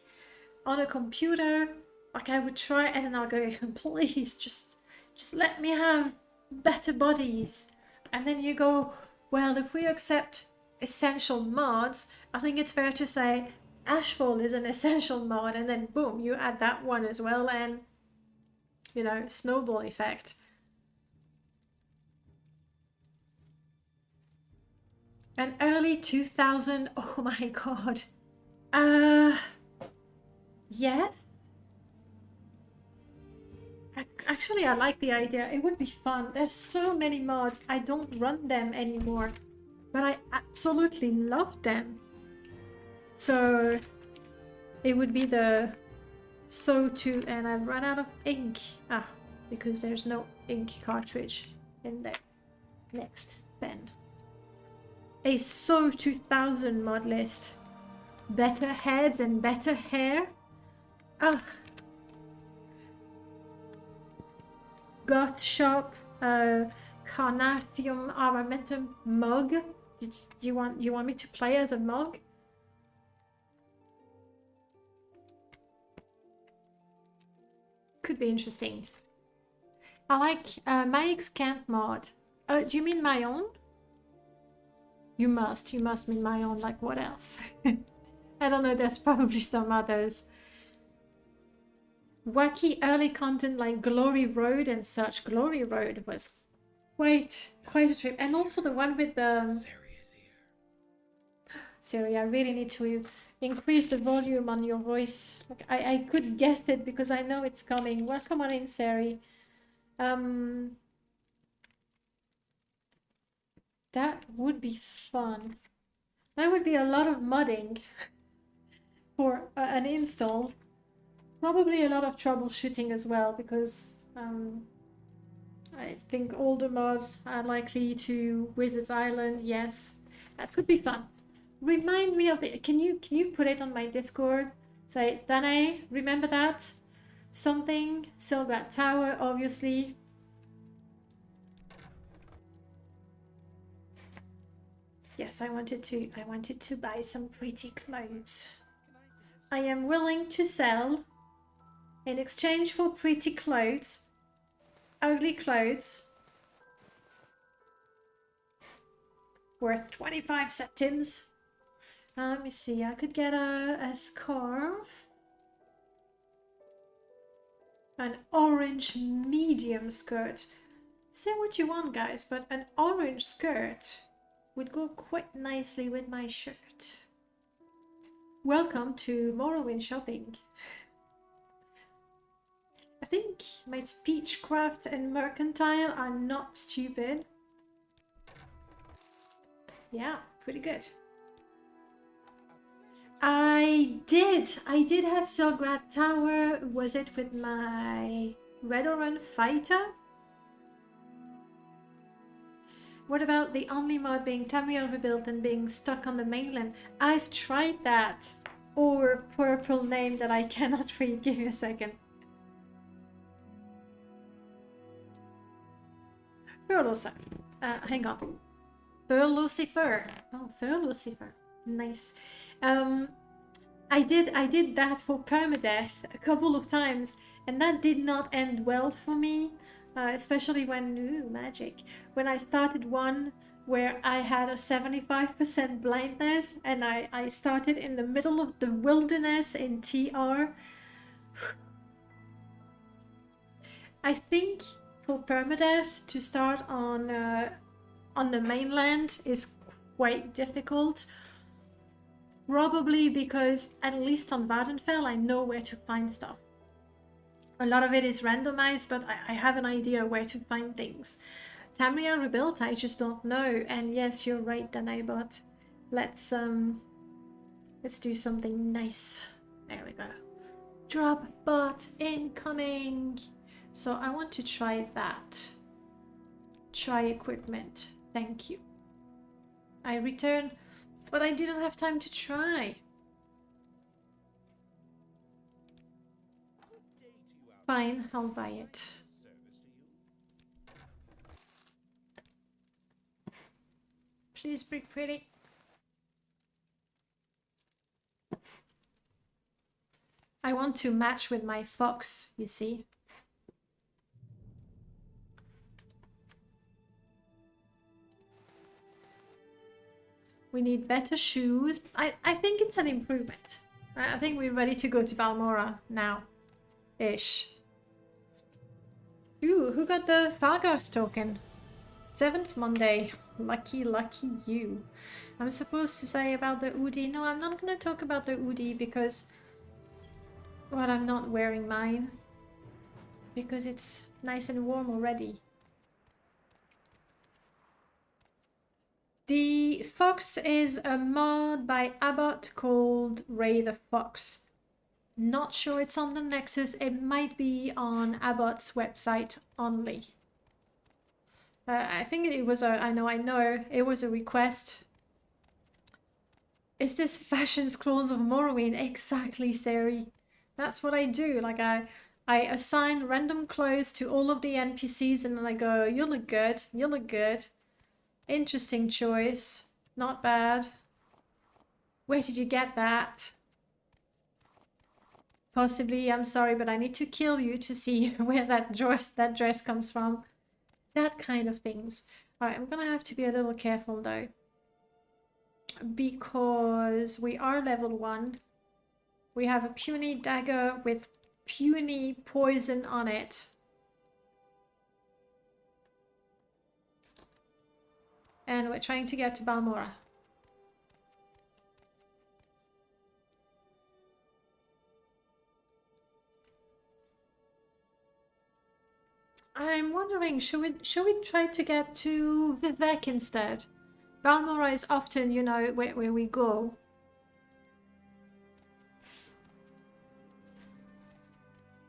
on a computer, like I would try and then I'll go, please, just let me have better bodies. And then you go, well, if we accept essential mods, I think it's fair to say Ashfall is an essential mod, and then boom, you add that one as well, and you know, snowball effect. An early 2000, oh my god. Yes. Actually, I like the idea. It would be fun. There's so many mods. I don't run them anymore, but I absolutely love them. So it would be the and I've run out of ink. Because there's no ink cartridge in there. Next, then. A So 2000 mod list. Better heads and better hair. Ugh. Goth shop. Carnathium armamentum mug. You want me to play as a mug? Could be interesting. I like Mike's camp mod. Do you mean my own? You must mean my own, like what else? I don't know, there's probably some others. Wacky early content like Glory Road and such. Glory Road was quite a trip. And also the one with the... Siri, I really need to increase the volume on your voice. Like, I could guess it because I know it's coming. Welcome on in, Siri. That would be fun. That would be a lot of modding for an install. Probably a lot of troubleshooting as well, because I think all the mods are likely to Wizard's Island. Yes, that could be fun. Remind me of the... Can you put it on my Discord? Say, Danae, remember that? Something, Silgat Tower, obviously. Yes, I wanted to buy some pretty clothes. I am willing to sell in exchange for pretty clothes, ugly clothes, worth 25 centimes. Let me see, I could get a scarf, an orange medium skirt. Say what you want, guys, but an orange skirt would go quite nicely with my shirt. Welcome to Morrowind shopping. I think my speechcraft and mercantile are not stupid. Yeah, pretty good. I did have Silgrad Tower. Was it with my Redorun fighter? What about the only mod being Tamriel rebuilt and being stuck on the mainland? I've tried that. Or purple name that I cannot read. Give me a second. Lucifer. Hang on. Lucifer. Oh, Lucifer. Nice. I did that for Permadeath a couple of times, and that did not end well for me. Especially when magic. When I started one where I had a 75% blindness, and I started in the middle of the wilderness in TR. I think for Permadeath to start on the mainland is quite difficult. Probably because, at least on Vardenfell, I know where to find stuff. A lot of it is randomized, but I have an idea where to find things. Tamriel rebuilt, I just don't know. And yes, you're right, Danae, but let's do something nice. There we go. Drop bot incoming. So I want to try that. Try equipment. Thank you. I return, but I didn't have time to try. Fine, I'll buy it. Please be pretty. I want to match with my fox, you see. We need better shoes. I think it's an improvement. I think we're ready to go to Balmora now. Ish. Ooh, who got the Fargarth token? 7th Monday. Lucky you. I'm supposed to say about the Udi. No, I'm not going to talk about the Udi because... Well, I'm not wearing mine. Because it's nice and warm already. The Fox is a mod by Abbott called Ray the Fox. Not sure it's on the Nexus. It might be on Abbott's website only. I think it was a, I know, it was a request. Is this fashion scrolls of Morrowind? Exactly, Sari. That's what I do. Like I assign random clothes to all of the NPCs and then I go, you look good, you look good. Interesting choice. Not bad. Where did you get that? Possibly, I'm sorry, but I need to kill you to see where that dress comes from. That kind of things. Alright, I'm gonna have to be a little careful though. Because we are level 1. We have a puny dagger with puny poison on it. And we're trying to get to Balmora. I'm wondering, should we try to get to Vivek instead? Balmora is often, you know, where we go.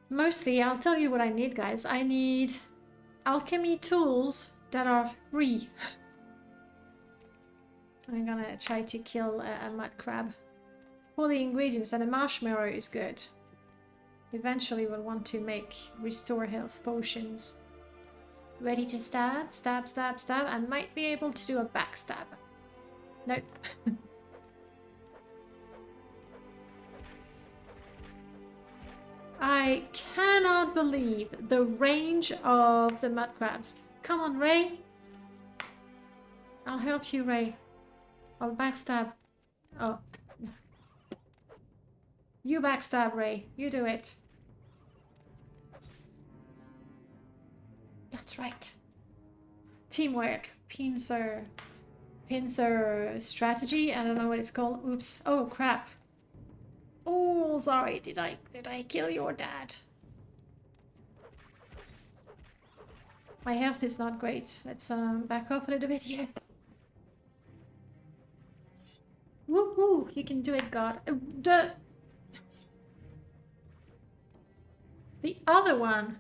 Mostly, I'll tell you what I need, guys. I need alchemy tools that are free. I'm gonna try to kill a mud crab. For the ingredients, and a marshmallow is good. Eventually we'll want to make restore health potions. Ready to stab? Stab, stab, stab. I might be able to do a backstab. Nope. I cannot believe the range of the mud crabs. Come on, Ray. I'll help you, Ray. I'll backstab. Oh. You backstab, Ray. You do it. That's right. Teamwork. Pincer strategy. I don't know what it's called. Oops. Oh, crap. Oh, sorry. Did I kill your dad? My health is not great. Let's back off a little bit. Yes. Woo woo. You can do it, God. The other one.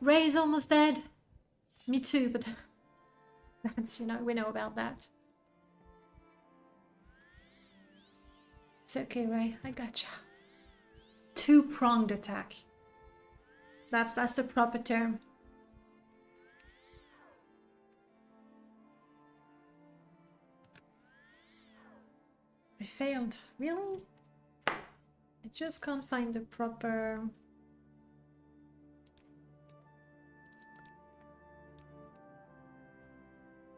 Ray is almost dead. Me too, but that's, you know, we know about that. It's okay, Ray. I gotcha. Two-pronged attack. That's the proper term. I failed. Really? I just can't find the proper...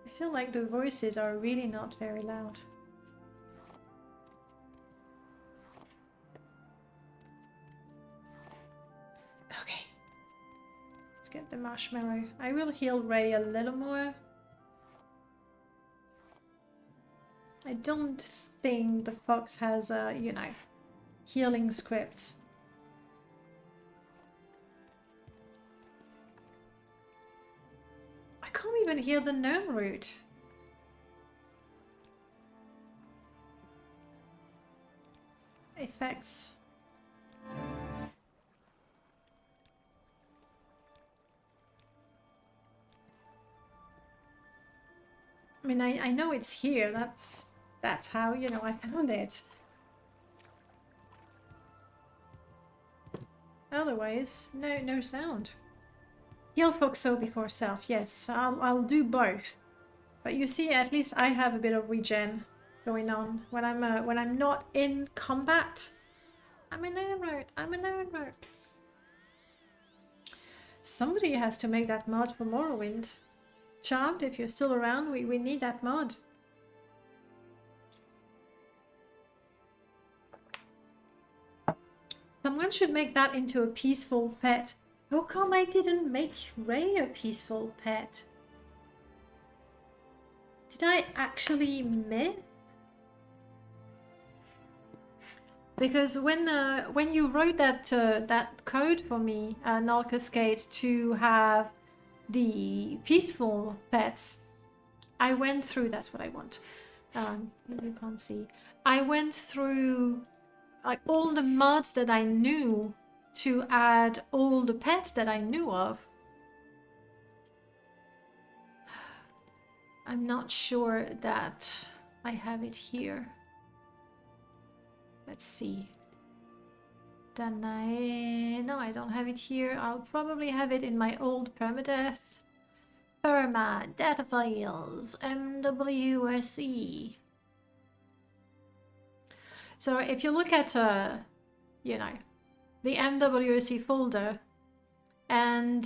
I feel like the voices are really not very loud. Okay. Let's get the marshmallow. I will heal Ray a little more. I don't think the fox has a, you know, healing script. I can't even hear the gnome root. Effects. I mean, I know it's here. That's how, you know, I found it. Otherwise, no sound. Heal Foxo before self. Yes, I'll do both. But you see, at least I have a bit of regen going on when I'm not in combat. I'm in gnome mode. I'm in gnome mode. Somebody has to make that mod for Morrowind. Charmed, if you're still around, we need that mod. Someone should make that into a peaceful pet. How come I didn't make Ray a peaceful pet? Did I actually miss? Because when you wrote that code for me, Null Cascade, to have the peaceful pets, I went through, that's what I want. You can't see. I went through like all the mods that I knew to add all the pets that I knew of. I'm not sure that I have it here. Let's see. Then no, I don't have it here. I'll probably have it in my old Permadeath. Data files, MWSE. So if you look at, you know, the MWSE folder, and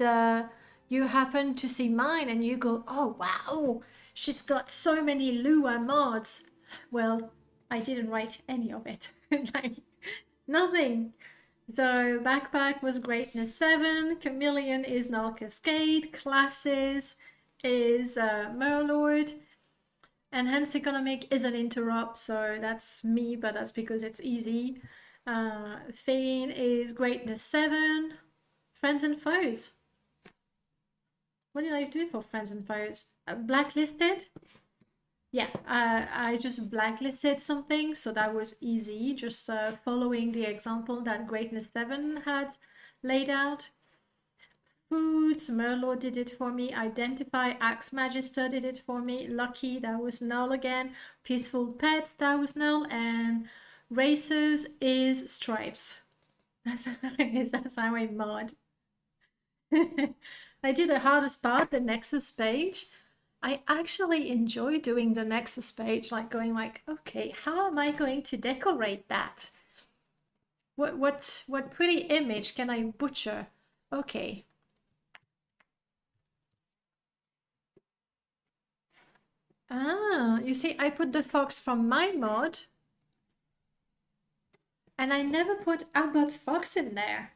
you happen to see mine and you go, oh wow, she's got so many Lua mods. Well, I didn't write any of it. Like, nothing. So backpack was greatness 7, chameleon is null cascade, classes is Merlord, enhanced economic is an interrupt, so that's me, but that's because it's easy. Feign is greatness 7, friends and foes. What did I do for friends and foes? Blacklisted? Yeah, I just blacklisted something, so that was easy, just following the example that greatness 7 had laid out. Foods, Merlot did it for me. Identify, Axe Magister did it for me. Lucky, that was null again. Peaceful Pets, that was null. And Racers is Stripes. That's how I mod. I did the hardest part, the Nexus page. I actually enjoy doing the Nexus page, like going like, okay, how am I going to decorate that? What pretty image can I butcher? Okay. Ah, you see, I put the fox from my mod, and I never put Abbott's fox in there.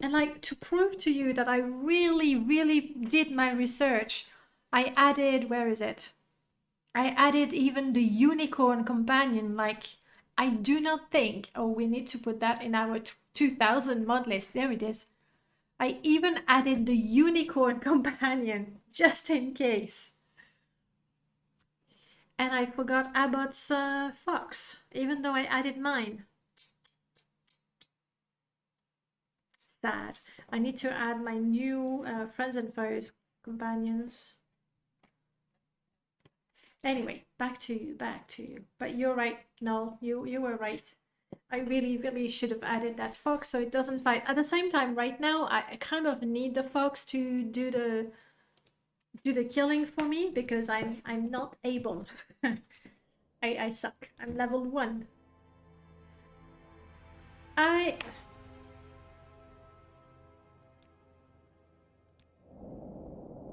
And like, to prove to you that I really, really did my research, I added, where is it? I added even the unicorn companion. Like, I do not think, oh, we need to put that in our 2000 mod list. There it is. I even added the unicorn companion, just in case. And I forgot Abbott's fox, even though I added mine. Sad. I need to add my new friends and foes companions. Anyway, back to you. But you're right, Noel. You were right. I really, really should have added that fox so it doesn't fight. At the same time, right now, I kind of need the fox to do the killing for me because I'm not able. I suck. I'm level 1.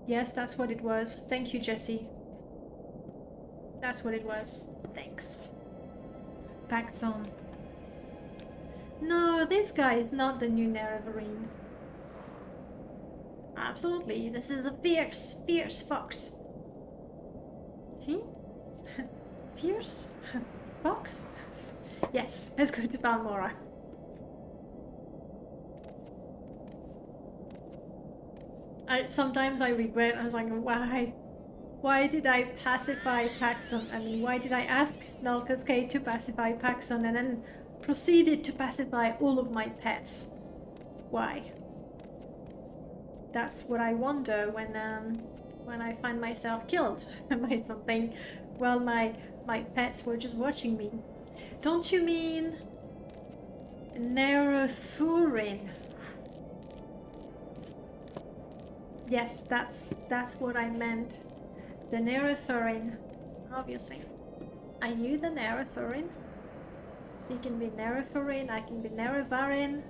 Yes, that's what it was. Thank you, Jesse. That's what it was. Thanks. Paxson. No, this guy is not the new Nerevarine. Absolutely, this is a fierce, fierce fox. Fierce? Fox? Yes, let's go to Balmora. Sometimes I regret, I was like, why did I pacify Paxson? I mean, why did I ask Null Cascade to pacify Paxson and then proceeded to pacify all of my pets? Why? That's what I wonder when I find myself killed by something while my pets were just watching me. Don't you mean Nerefurin? Yes, that's what I meant. The Nerefurin, obviously. Are you the Nerefurin? You can be Nerefurin, I can be Nerevarin.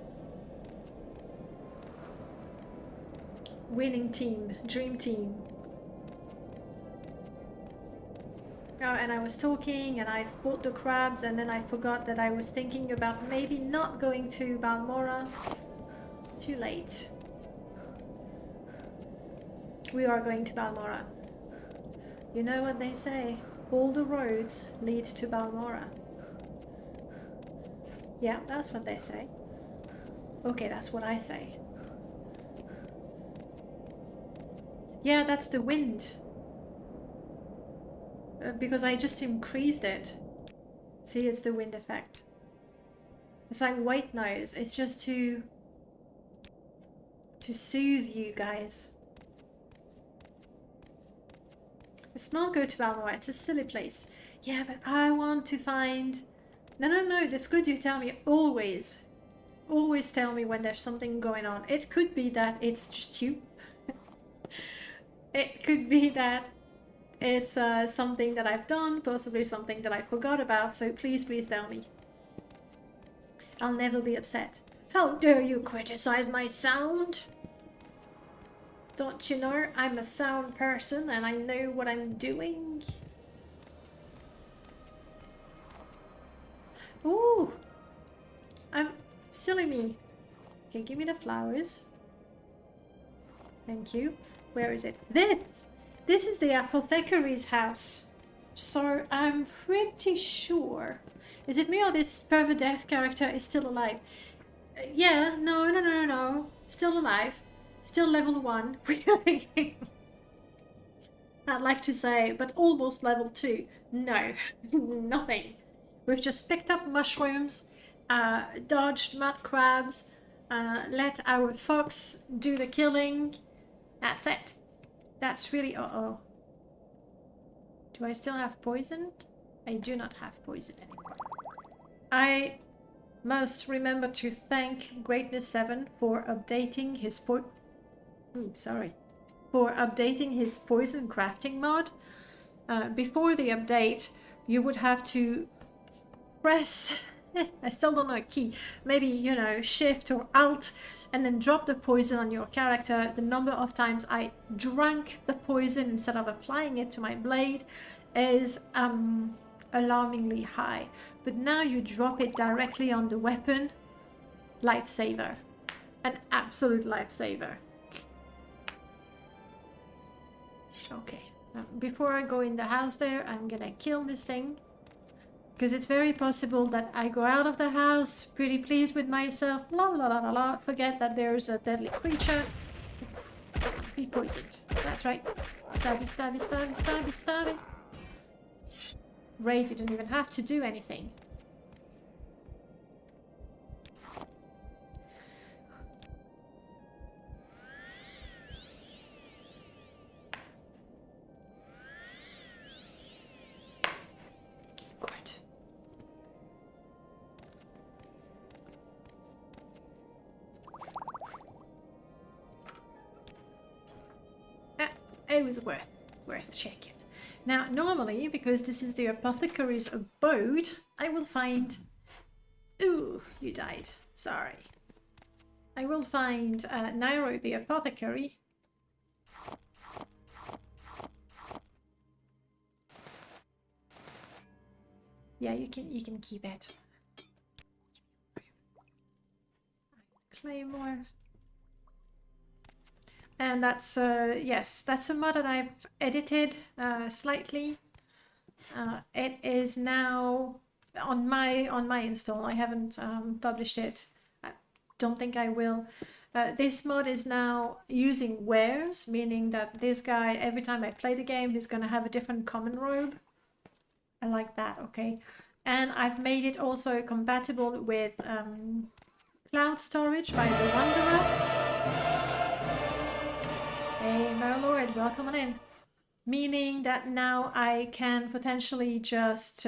Winning team, dream team. Oh, and I was talking and I fought the crabs and then I forgot that I was thinking about maybe not going to Balmora. Too late. We are going to Balmora. You know what they say, all the roads lead to Balmora. Yeah, that's what they say. Okay, that's what I say. Yeah, that's the wind. Because I just increased it. See, it's the wind effect. It's like white noise. It's just to soothe you guys. Let's not go to Balmoral. It's a silly place. Yeah, but I want to find... No, that's good you tell me. Always tell me when there's something going on. It could be that it's just you. It could be that it's something that I've done, possibly something that I forgot about, so please tell me. I'll never be upset. How dare you criticize my sound? Don't you know I'm a sound person and I know what I'm doing? Ooh! I'm... Silly me. Okay, give me the flowers. Thank you. Where is it? This is the apothecary's house. So I'm pretty sure. Is it me or this Permadeath character is still alive? Yeah, no. Still alive. Still level 1. I'd like to say, but almost level 2. No, nothing. We've just picked up mushrooms, dodged mud crabs, let our fox do the killing. That's it. That's really... Uh-oh. Do I still have poison? I do not have poison anymore. I must remember to thank Greatness 7 for updating his for updating his poison crafting mod. Before the update, you would have to press... I still don't know a key. Maybe, you know, Shift or Alt, and then drop the poison on your character. The number of times I drank the poison instead of applying it to my blade is alarmingly high. But now you drop it directly on the weapon. Lifesaver. An absolute lifesaver. Okay. Before I go in the house there, I'm gonna kill this thing. Because it's very possible that I go out of the house pretty pleased with myself. Forget that there's a deadly creature. Be poisoned. That's right. Stab it. Ray didn't even have to do anything. It was worth checking. Now, normally, because this is the apothecary's abode, I will find... Ooh, you died. Sorry. I will find Nairo the apothecary. Yeah, you can keep it. Claymore. And that's, yes, that's a mod that I've edited slightly. It is now on my install. I haven't published it. I don't think I will. This mod is now using wares, meaning that this guy, every time I play the game, he's going to have a different common robe. I like that, okay. And I've made it also compatible with cloud storage by the Wanderer. Hey, my lord, welcome on in. Meaning that now I can potentially just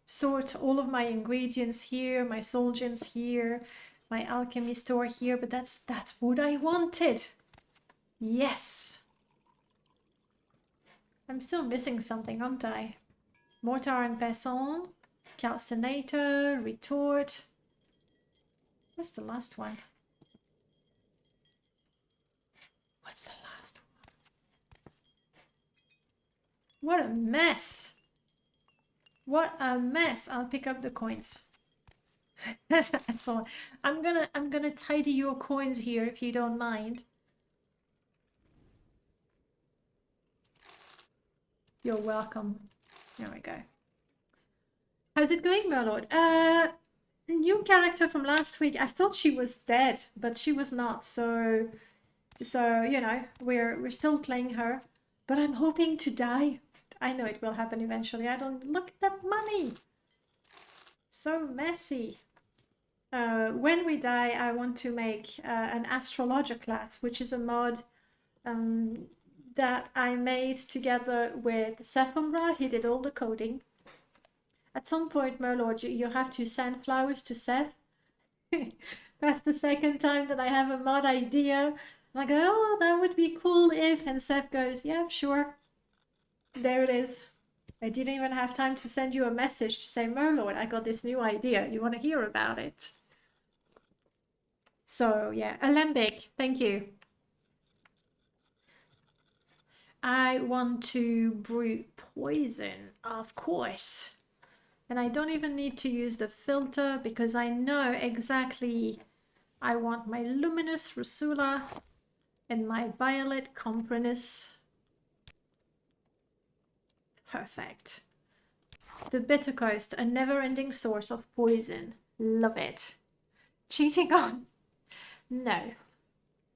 sort all of my ingredients here, my soul gems here, my alchemy store here, but that's what I wanted. Yes. I'm still missing something, aren't I? Mortar and pestle, calcinator, retort. What's the last one? What's the last one? What a mess! What a mess! I'll pick up the coins. That's all. I'm gonna tidy your coins here if you don't mind. You're welcome. There we go. How's it going, my lord? New character from last week. I thought she was dead, but she was not. So you know, we're still playing her, but I'm hoping to die. I know it will happen eventually. I don't look at that money. So messy. When we die, I want to make an Astrologer class, which is a mod that I made together with Sephimbra. He did all the coding. At some point, Merlord, you'll have to send flowers to Seth. That's the second time that I have a mod idea. I go, oh, that would be cool if, and Seth goes, yeah, sure. There it is. I didn't even have time to send you a message to say, Merlord, I got this new idea. You want to hear about it? So yeah, Alembic, thank you. I want to brew poison, of course. And I don't even need to use the filter because I know exactly I want my luminous Rusula and my violet Comprinus. Perfect. The bitter coast, a never-ending source of poison. Love it. Cheating on? No.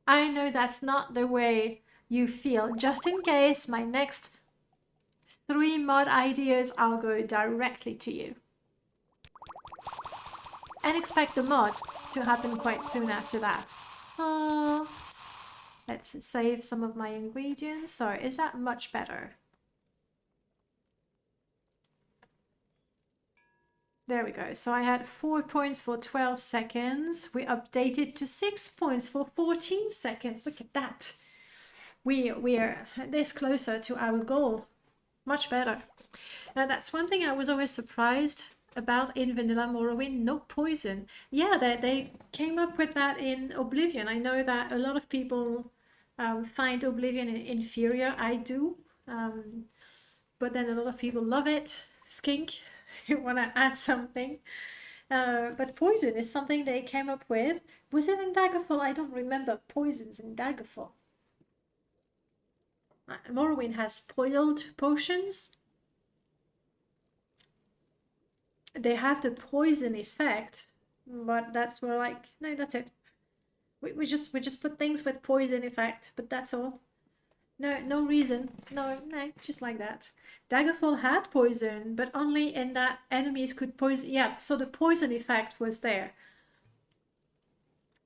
I know that's not the way you feel. Just in case, my next 3 mod ideas, I'll go directly to you. And expect the mod to happen quite soon after that. Let's save some of my ingredients. So is that much better? There we go. So I had 4 points for 12 seconds. We updated to 6 points for 14 seconds. Look at that. We are this closer to our goal. Much better. Now that's one thing I was always surprised about in Vanilla Morrowind. No poison. Yeah, they came up with that in Oblivion. I know that a lot of people find Oblivion inferior. I do. But then a lot of people love it. Skink. You want to add something. But poison is something they came up with. Was it in Daggerfall? I don't remember poisons in Daggerfall. Morrowind has spoiled potions. They have the poison effect, but that's where like, no, that's it. We just put things with poison effect, but that's all. No reason. No, just like that. Daggerfall had poison, but only in that enemies could poison. Yeah, so the poison effect was there.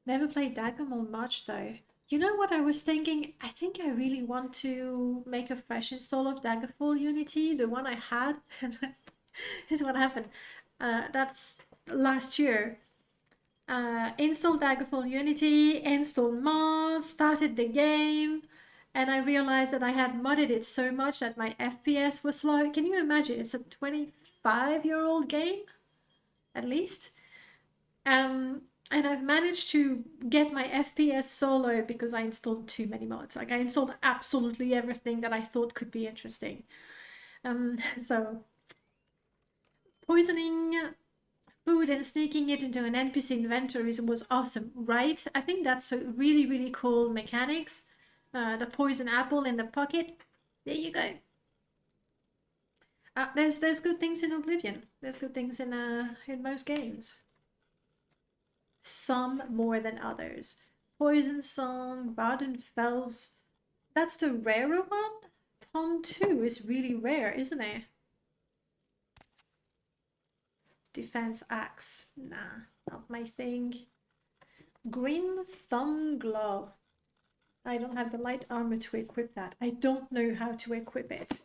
Never played Daggerfall much though. You know what I was thinking? I think I really want to make a fresh install of Daggerfall Unity. The one I had, is what happened. That's last year. Installed Daggerfall Unity, installed mods, started the game. And I realized that I had modded it so much that my FPS was slow. Can you imagine? It's a 25-year-old game, at least. And I've managed to get my FPS so low because I installed too many mods. Like I installed absolutely everything that I thought could be interesting. So poisoning food and sneaking it into an NPC inventories was awesome, right? I think that's a really, really cool mechanics. The poison apple in the pocket. There you go. There's good things in Oblivion. There's good things in most games. Some more than others. Poison Song, Vardenfels. That's the rarer one? Tom 2 is really rare, isn't it? Defense Axe. Nah, not my thing. Green Thumb Glove. I don't have the light armor to equip that. I don't know how to equip it.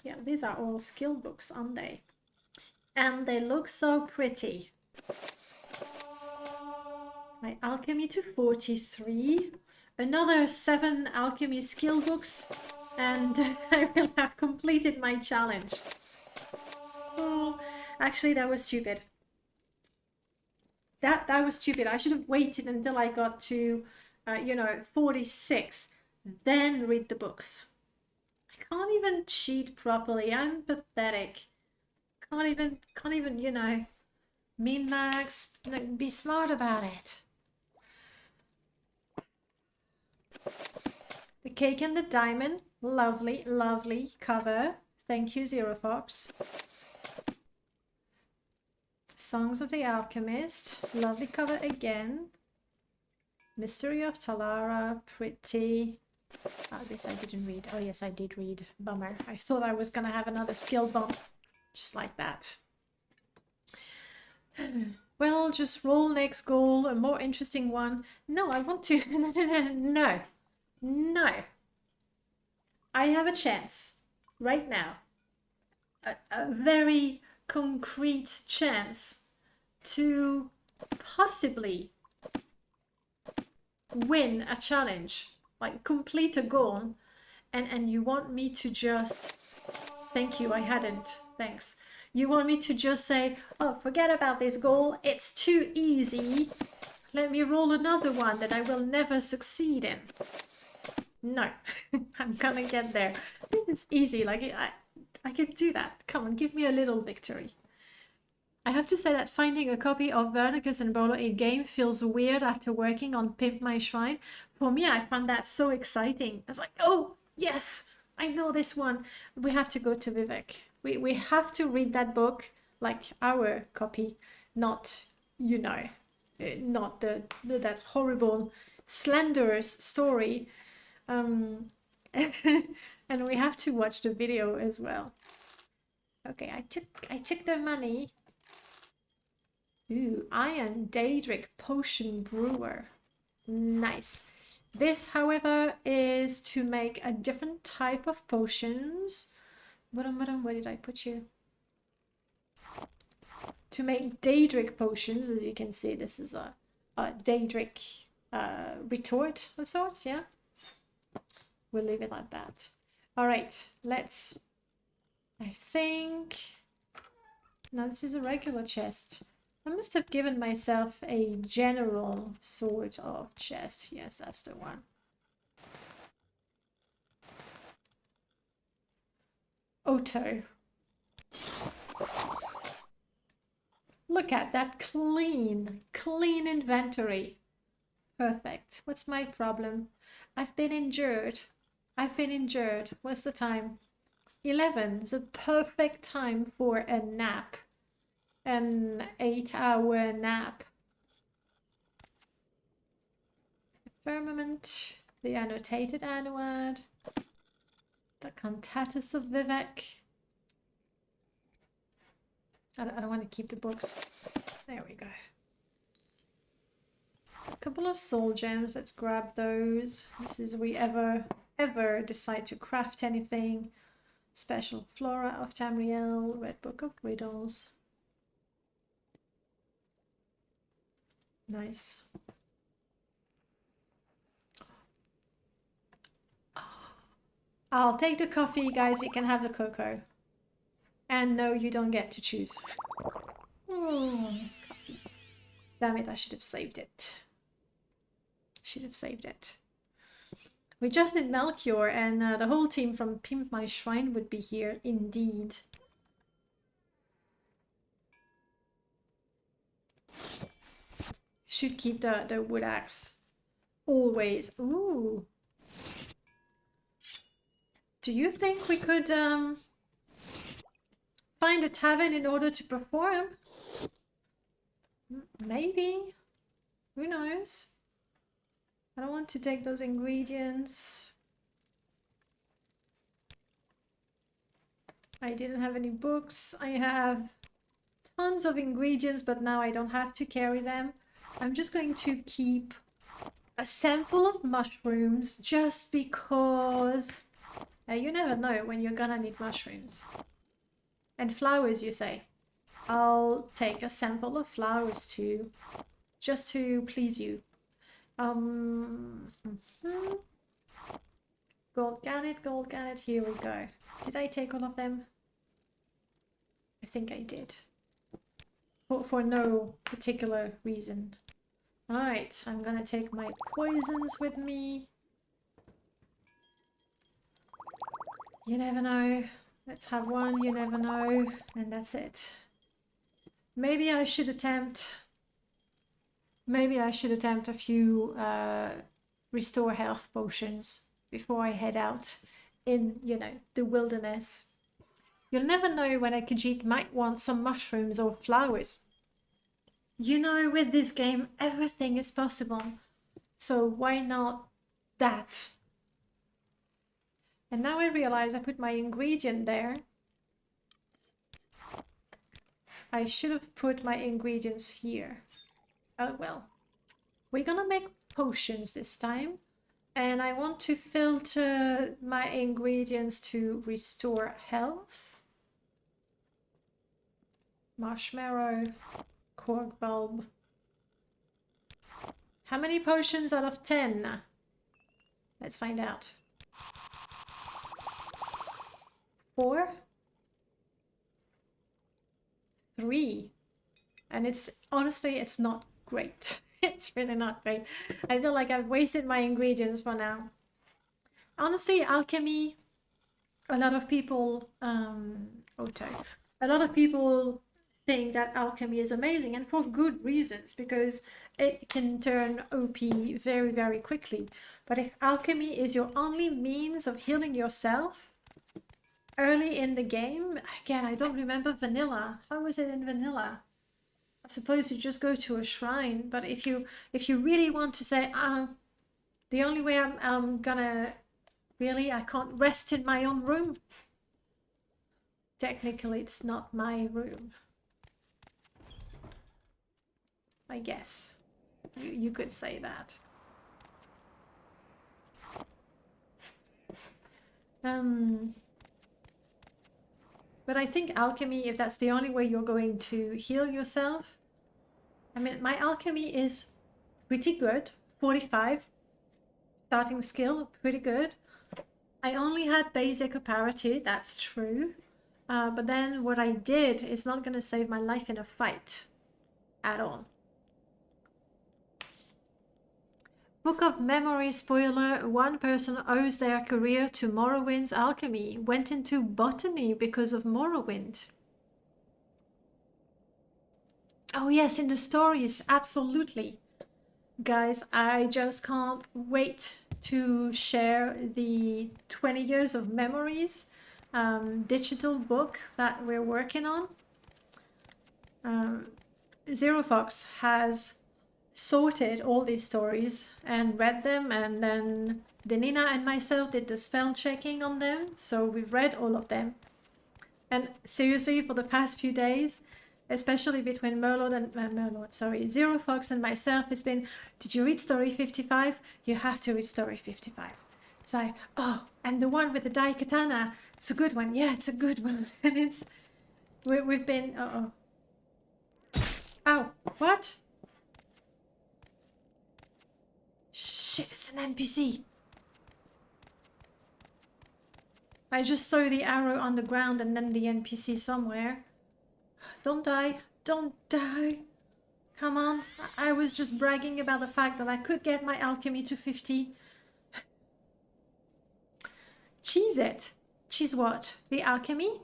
Yeah, these are all skill books, aren't they? And they look so pretty. My alchemy to 43. Another 7 alchemy skill books. And I will have completed my challenge. Oh, actually, that was stupid. That was stupid. I should have waited until I got to, 46, then read the books. I can't even cheat properly. I'm pathetic. Can't even, min-max. Be smart about it. The Cake and the Diamond. Lovely, lovely cover. Thank you, Zero Fox. Songs of the Alchemist. Lovely cover again. Mystery of Talara. Pretty. Oh, this I didn't read. Oh, yes, I did read. Bummer. I thought I was going to have another skill bump. Just like that. well, just roll next goal, a more interesting one. No, I want to. No, no. I have a chance right now, a very concrete chance to possibly win a challenge, like complete a goal, and you want me to just, thank you, I hadn't, thanks. You want me to just say, oh, forget about this goal, it's too easy, let me roll another one that I will never succeed in. No, I'm gonna get there. It's easy, like I can do that. Come on, give me a little victory. I have to say that finding a copy of Vernicus and Bolo in game feels weird after working on Pimp My Shrine. For me, I found that so exciting. I was like, oh, yes, I know this one. We have to go to Vivek. We have to read that book, like our copy, not, you know, not that horrible, slanderous story. And we have to watch the video as well. Okay, I took the money. Ooh, Iron Daedric Potion Brewer. Nice. This, however, is to make a different type of potions. Where did I put you? To make Daedric potions, as you can see, this is a Daedric retort of sorts, yeah? We'll leave it like that. All right, let's... I think... No, this is a regular chest. I must have given myself a general sort of chest. Yes, that's the one. Otto. Look at that clean inventory. Perfect. What's my problem? I've been injured. What's the time? 11 is a perfect time for a nap. An 8-hour nap. Firmament, the annotated Anuad, the Cantatus of Vivek. I don't want to keep the books. There we go. A couple of soul gems, let's grab those. This is if we ever decide to craft anything. Special Flora of Tamriel, Red Book of Riddles. Nice. I'll take the coffee, guys. You can have the cocoa. And no, you don't get to choose. Coffee. Damn it, I should have saved it. We just need Melchior, and the whole team from Pimp My Shrine would be here indeed. Should keep the wood axe. Always. Ooh. Do you think we could find a tavern in order to perform? Maybe. Who knows? I don't want to take those ingredients. I didn't have any books. I have tons of ingredients, but now I don't have to carry them. I'm just going to keep a sample of mushrooms just because you never know when you're gonna need mushrooms. And flowers, you say? I'll take a sample of flowers too, just to please you. Gold garnet, here we go. Did I take all of them? I think I did. For no particular reason. Alright, I'm gonna take my poisons with me. You never know. Let's have one, you never know. And that's it. Maybe I should attempt a few restore health potions before I head out in, you know, the wilderness. You'll never know when a Khajiit might want some mushrooms or flowers. You know, with this game, everything is possible. So why not that? And now I realize I put my ingredient there. I should have put my ingredients here. Oh well. We're gonna make potions this time. And I want to filter my ingredients to restore health. Marshmallow, cork bulb. How many potions out of 10? Let's find out. 4? 3. And it's honestly, it's not great. It's really not great. I feel like I've wasted my ingredients for now. Honestly, alchemy, a lot of people, a lot of people think that alchemy is amazing, and for good reasons, because it can turn OP very, very quickly. But if alchemy is your only means of healing yourself early in the game, again, I don't remember vanilla. How was it in vanilla? I suppose you just go to a shrine, but if you really want to say, the only way I'm gonna really, I can't rest in my own room. Technically, it's not my room. I guess you could say that. But I think alchemy, if that's the only way you're going to heal yourself, I mean, my alchemy is pretty good. 45 starting skill, pretty good. I only had basic parity, that's true. But then what I did is not going to save my life in a fight at all. Book of Memory spoiler, one person owes their career to Morrowind's alchemy, went into botany because of Morrowind. Oh yes, in the stories, absolutely. Guys, I just can't wait to share the 20 years of memories digital book that we're working on. Zero Fox has sorted all these stories and read them, and then Denina and myself did the spell checking on them, so we've read all of them. And seriously, for the past few days, especially between Zero Fox and myself, it's been, did you read story 55? You have to read story 55. It's like, oh, and the one with the Daikatana, it's a good one. Yeah, it's a good one. And it's, we've been, ow, what? Shit, it's an NPC. I just saw the arrow on the ground and then the NPC somewhere. Don't die. Don't die. Come on. I was just bragging about the fact that I could get my alchemy to 50. Cheese it. Cheese what? The alchemy?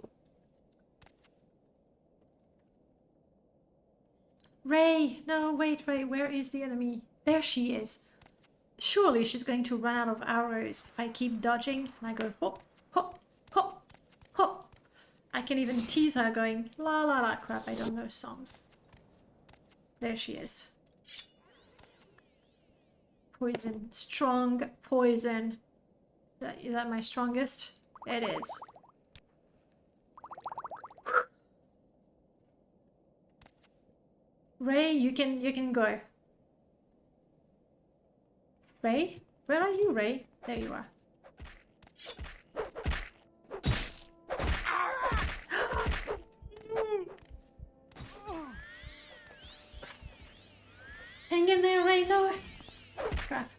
Ray! No, wait, Ray. Where is the enemy? There she is. Surely she's going to run out of arrows if I keep dodging and I go hop, hop, hop, hop. I can even tease her going la la la. Crap, I don't know songs. There she is. Poison. Strong poison. Is that my strongest? It is. Ray, you can go. Ray? Where are you, Ray? There you are. Hang in there, Ray. No. Crap.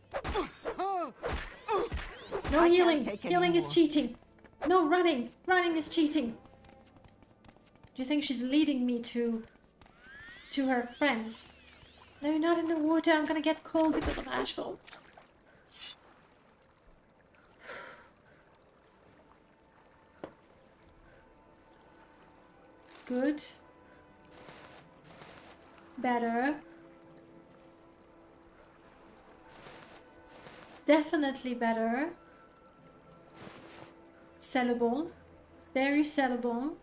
No healing. Healing is cheating. No, running. Running is cheating. Do you think she's leading me to her friends? No, not in the water. I'm gonna get cold because of Asheville. Good. Better. Definitely better. Sellable. Very sellable.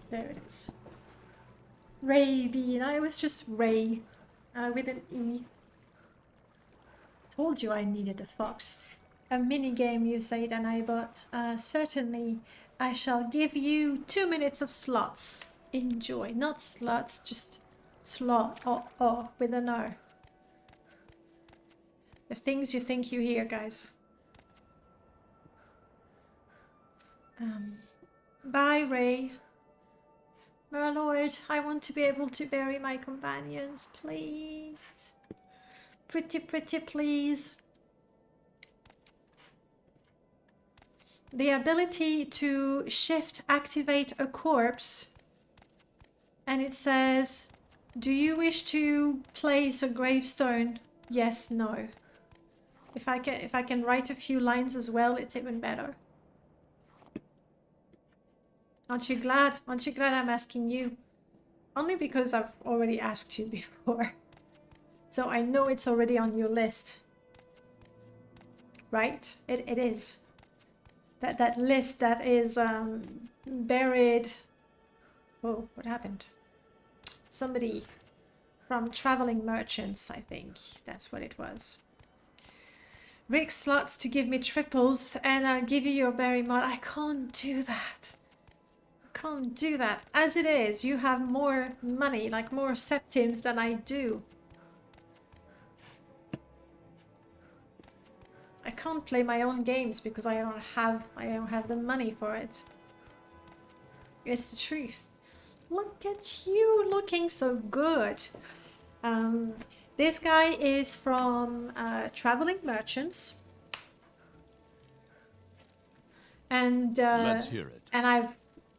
There it is. Ray B. No, it was just Ray. With an E. Told you I needed a fox. A mini game, you say, then I bought. Certainly, I shall give you 2 minutes of slots. Enjoy. Not slots, just slot. Oh, with an O. The things you think you hear, guys. Bye, Ray. My lord, I want to be able to bury my companions, please. Pretty, please. The ability to shift activate a corpse, and it says, do you wish to place a gravestone? Yes, no. If I can write a few lines as well, it's even better. Aren't you glad? Aren't you glad I'm asking you? Only because I've already asked you before. So I know it's already on your list. Right? It is. That list that is buried. Oh, what happened? Somebody from Traveling Merchants, I think. That's what it was. Rick slots to give me triples and I'll give you your berry mod. I can't do that. Can't do that. As it is, you have more money, like more septims than I do. I can't play my own games because I don't have the money for it. It's the truth. Look at you looking so good. This guy is from Traveling Merchants. And let's hear it. And I've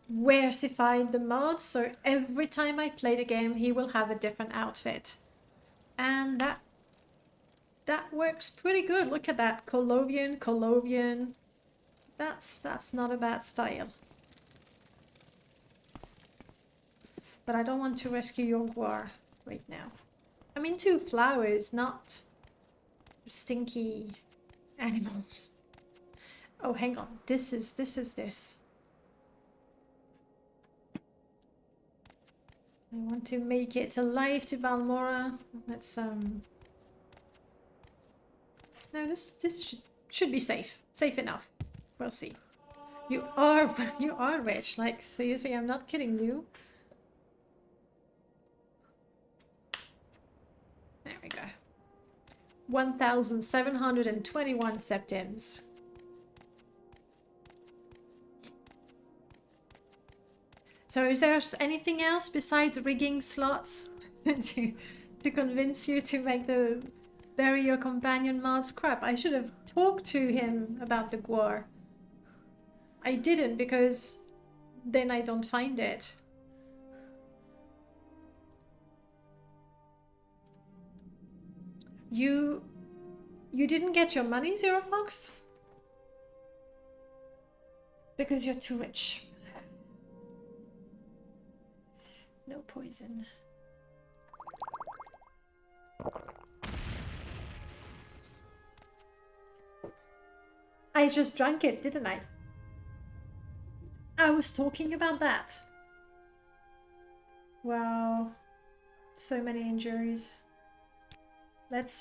versified the mods, so every time I play the game he will have a different outfit. And that works pretty good. Look at that. Colovian. That's not a bad style. But I don't want to rescue your guar right now. I'm into flowers, not stinky animals. Oh, hang on. This is this. I want to make it alive to Balmora. Let's no, this should be safe. Safe enough. We'll see. You are rich. Like, seriously, I'm not kidding you. There we go. 1,721 septims. So is there anything else besides rigging slots to convince you to make the bury your companion mods? Crap, I should have talked to him about the guar. I didn't, because then I don't find it. You didn't get your money, Zero Fox? Because you're too rich. No poison. I just drank it, didn't I? I was talking about that. Wow. So many injuries. Let's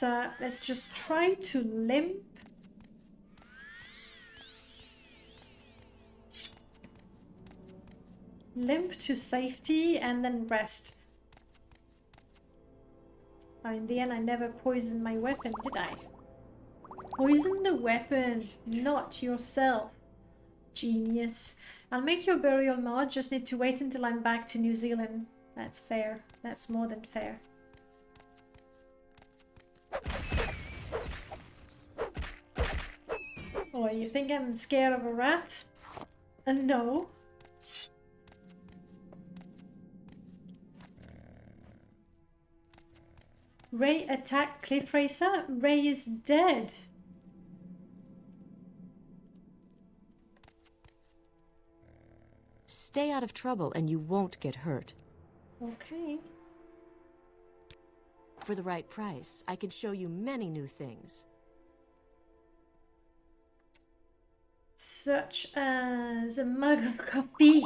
just try to limp. Limp to safety and then rest. Oh, in the end, I never poisoned my weapon, did I? Poison the weapon, not yourself. Genius. I'll make your burial mod, just need to wait until I'm back to New Zealand. That's fair. That's more than fair. Oh, you think I'm scared of a rat? No. Ray attacked Cliff Racer? Ray is dead. Stay out of trouble and you won't get hurt. Okay. For the right price, I can show you many new things. Such as a mug of coffee.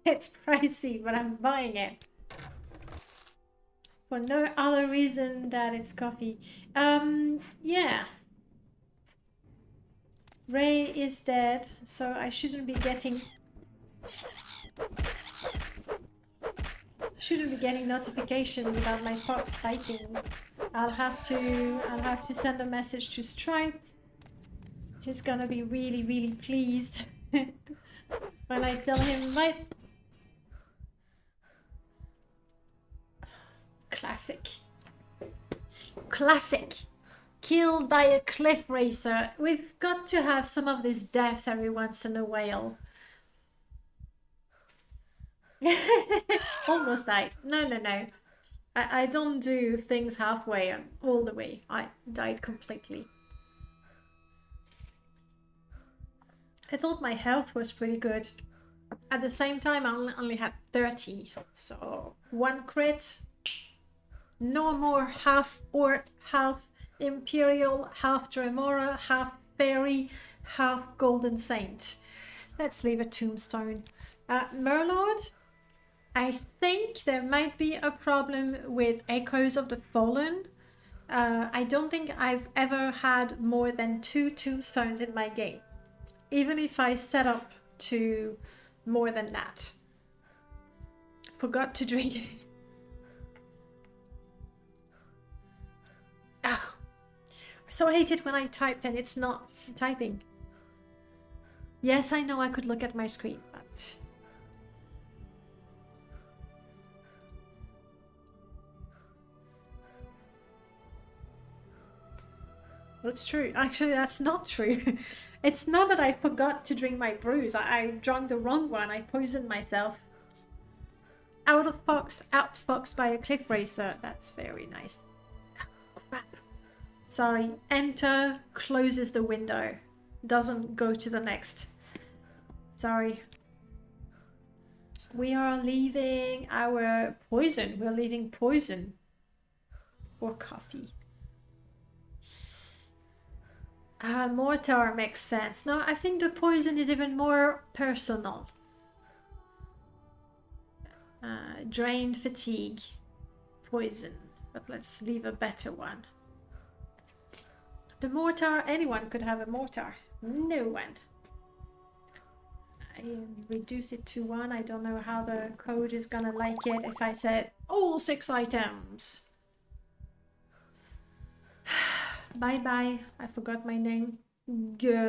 It's pricey, but I'm buying it. For no other reason that it's coffee. Yeah. Ray is dead, so I shouldn't be getting notifications about my fox fighting. I'll have to send a message to Stripes. He's gonna be really, really pleased when I tell him my classic. Killed by a cliff racer. We've got to have some of these deaths every once in a while. Almost died. No. I don't do things halfway and all the way. I died completely. I thought my health was pretty good. At the same time, I only had 30. So, one crit. No more half orc, half imperial, half Dremora, half fairy, half golden saint. Let's leave a tombstone. Murlord, I think there might be a problem with Echoes of the Fallen. I don't think I've ever had more than 2 tombstones in my game, even if I set up to more than that. Forgot to drink. Oh, so I hate it when I typed and it's not typing. Yes, I know I could look at my screen, but... That's true. Actually, that's not true. It's not that I forgot to drink my brews. I drank the wrong one. I poisoned myself. Outfoxed by a cliff racer. That's very nice. Oh, crap. Sorry. Enter closes the window. Doesn't go to the next. Sorry. We are leaving our poison. We're leaving poison. Or coffee. Mortar makes sense. No, I think the poison is even more personal. Drain, fatigue, poison. But let's leave a better one. The mortar, anyone could have a mortar. No one. I reduce it to 1. I don't know how the code is gonna like it if I said all 6 items. Bye. I forgot my name.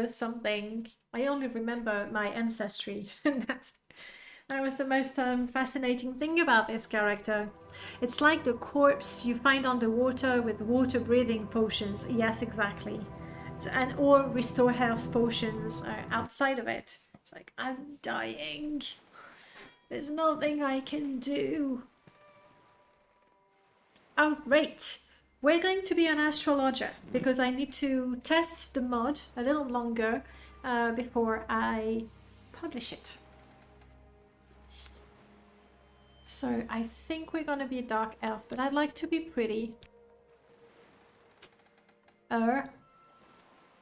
Something. I only remember my ancestry. That was the most fascinating thing about this character. It's like the corpse you find underwater with water breathing potions. Yes, exactly. Or restore health potions outside of it. It's like, I'm dying. There's nothing I can do. Oh, great. We're going to be an astrologer because I need to test the mod a little longer before I publish it. So I think we're gonna be a dark elf, but I'd like to be pretty. No.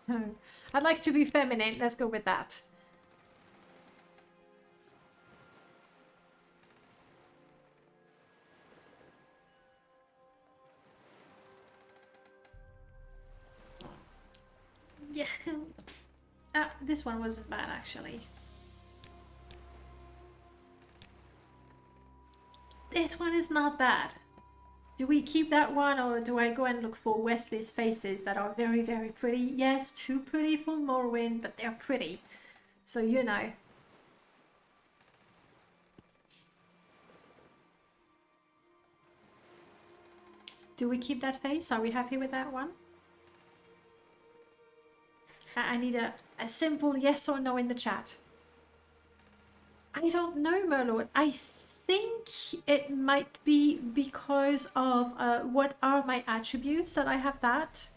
I'd like to be feminine. Let's go with that. Yeah. This one wasn't bad, actually. This one is not bad. Do we keep that one, or do I go and look for Wesley's faces that are very, very pretty? Yes, too pretty for Morrowind, but they're pretty. So, you know. Do we keep that face? Are we happy with that one? I need a simple yes or no in the chat. I don't know, Merlord. I think it might be because of what are my attributes that I have that.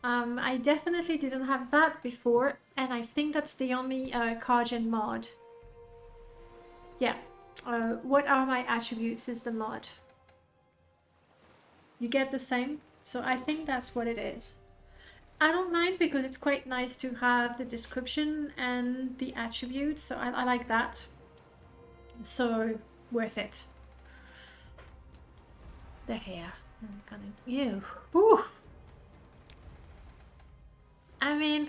I definitely didn't have that before, and I think that's the only Khajiit mod. Yeah. What are my attributes is the mod. You get the same? So I think that's what it is. I don't mind because it's quite nice to have the description and the attributes, so I like that. So, worth it. The hair. Ew. Ooh. I mean,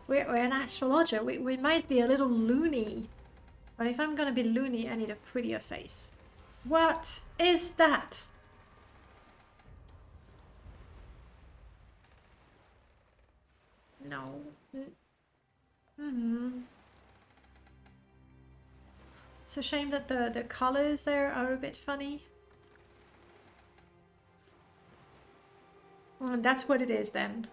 We're an astrologer. We might be a little loony. But if I'm gonna be loony, I need a prettier face. What is that? No. It's a shame that the colors there are a bit funny. That's what it is then.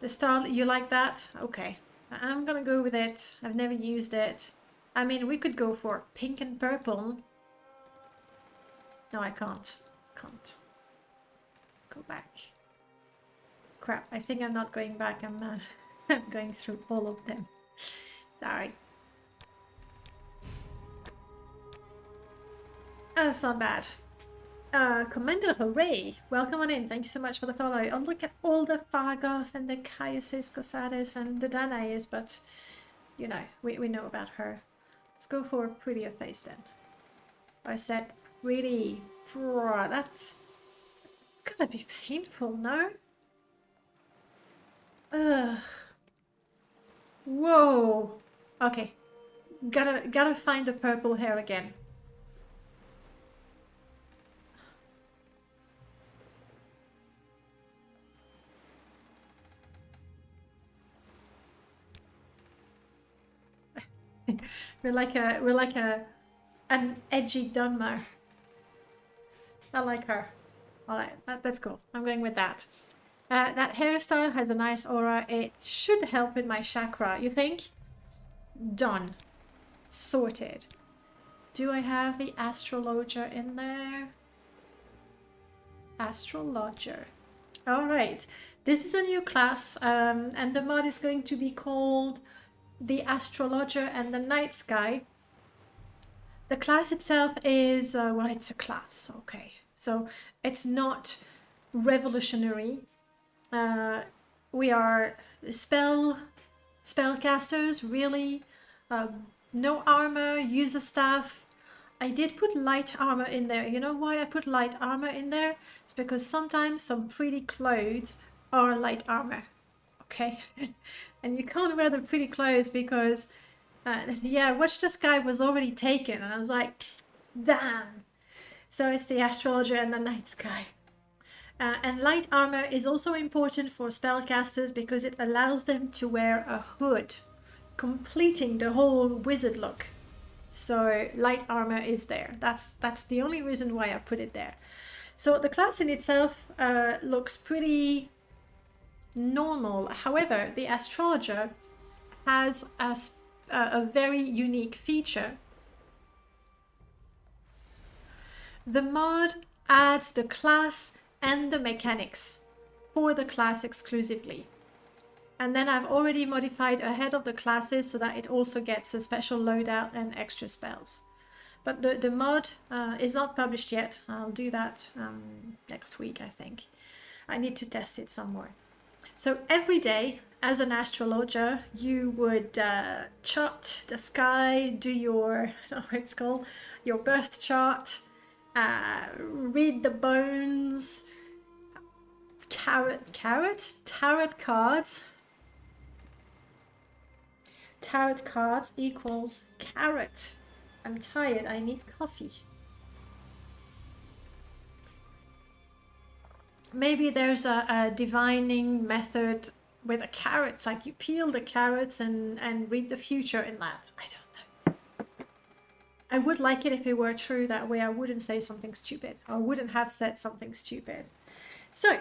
The style, you like that? Okay. I'm gonna go with it. I've never used it. I mean, we could go for pink and purple. No, I can't. Can't. Go back. Crap, I think I'm not going back. I'm I'm going through all of them. Sorry. That's not bad. Commander Hooray! Welcome on in. Thank you so much for the follow. Oh, look at all the Fargoth and the Caiuses, Cosados and the Danaes, but you know, we know about her. Let's go for a prettier face then. I said pretty. That's gotta be painful, no? Ugh. Whoa. Okay. Gotta find the purple hair again. we're like an edgy Dunmer. I like her. All right, that's cool. I'm going with that. That hairstyle has a nice aura. It should help with my chakra. You think? Done. Sorted. Do I have the Astrologer in there? Astrologer. All right. This is a new class, and the mod is going to be called the Astrologer and the Night Sky. The class itself is, well, it's a class, okay. So it's not revolutionary. We are spellcasters, really. No armor, user staff. I did put light armor in there. You know why I put light armor in there? It's because sometimes some pretty clothes are light armor, okay? And you can't wear the pretty clothes because, yeah, Watch the Sky was already taken. And I was like, damn. So it's the Astrologer and the Night Sky. And light armor is also important for spellcasters because it allows them to wear a hood, completing the whole wizard look. So light armor is there. That's the only reason why I put it there. So the class in itself looks pretty normal. However, the Astrologer has a very unique feature. The mod adds the class and the mechanics for the class exclusively. And then I've already modified ahead of the classes so that it also gets a special loadout and extra spells. But the mod is not published yet. I'll do that next week, I think. I need to test it somewhere. So every day, as an astrologer, you would chart the sky, do your, I don't know what it's called, your birth chart, read the bones, tarot cards. Tarot cards equals carrot. I'm tired, I need coffee. Maybe there's a divining method with a carrots, like you peel the carrots and read the future in that. I don't know. I would like it if it were true. That way I wouldn't say something stupid. I wouldn't have said something stupid. So,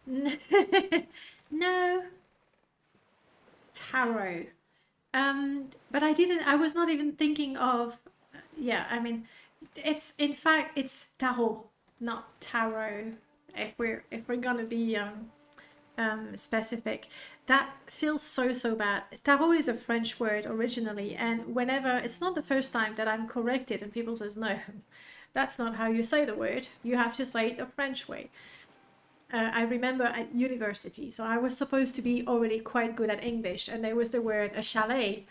no. Tarot. But I was not even thinking of, yeah, I mean, in fact, it's tarot, not tarot. If we're gonna be specific, that feels so bad. Tarot is a French word originally, and whenever, it's not the first time that I'm corrected and people says, no, that's not how you say the word. You have to say it the French way. I remember at university, so I was supposed to be already quite good at English, and there was the word a chalet,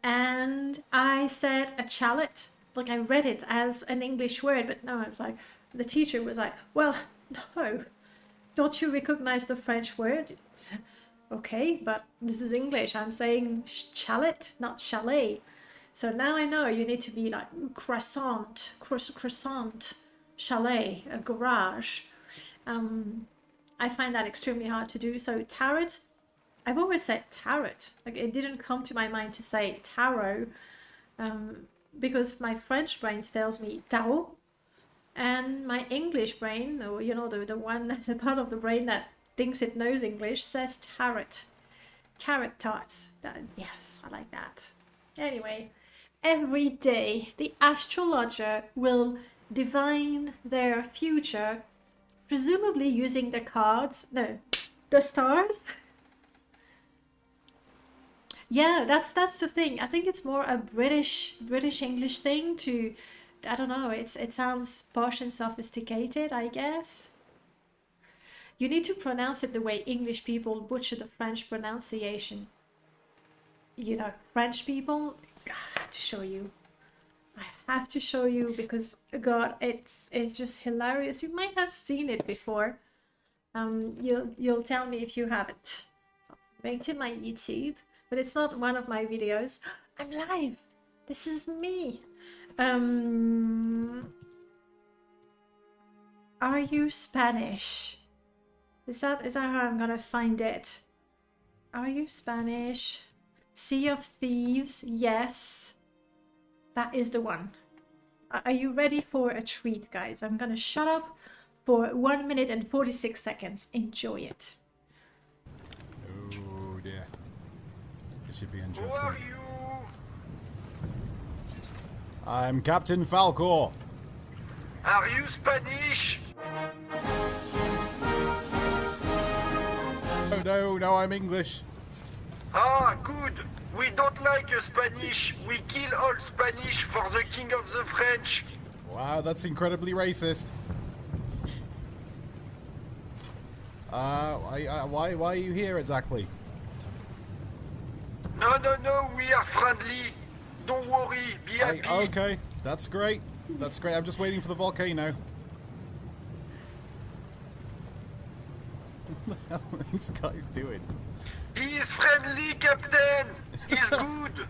and I said a chalet, like I read it as an English word, but no, I was like, the teacher was like, well, no, Don't you recognize the French word? Okay, but this is English. I'm saying chalet, not chalet. So now I know you need to be like croissant, chalet, a garage. I find that extremely hard to do. So tarot, I've always said tarot. Like it didn't come to my mind to say tarot, because my French brain tells me tarot, and my English brain, or you know, the part of the brain that thinks it knows English, says tarot. Carrot tarts. Yes, I like that. Anyway, every day the astrologer will divine their future, presumably using the cards, no, the stars. Yeah, that's the thing. I think it's more a British English thing to, I don't know, it sounds posh and sophisticated, I guess. You need to pronounce it the way English people butcher the French pronunciation. You know, French people, I have to show you. I have to show you because, God, it's just hilarious. You might have seen it before. You'll tell me if you haven't. So I'm going to my YouTube, but it's not one of my videos. I'm live. This is me. Are you Spanish? Is that how I'm gonna find it? Are you Spanish? Sea of Thieves, yes. That is the one. Are you ready for a treat, guys? I'm gonna shut up for 1 minute and 46 seconds. Enjoy it. Oh dear. This should be Who interesting. are you? I'm Captain Falcor. Are you Spanish? Oh no, I'm English. Ah, good. We don't like Spanish. We kill all Spanish for the king of the French. Wow, that's incredibly racist. Why are you here exactly? No, we are friendly. Don't worry, be happy. Okay, that's great. That's great. I'm just waiting for the volcano. What the hell are these guys doing? He is friendly, Captain. He's good.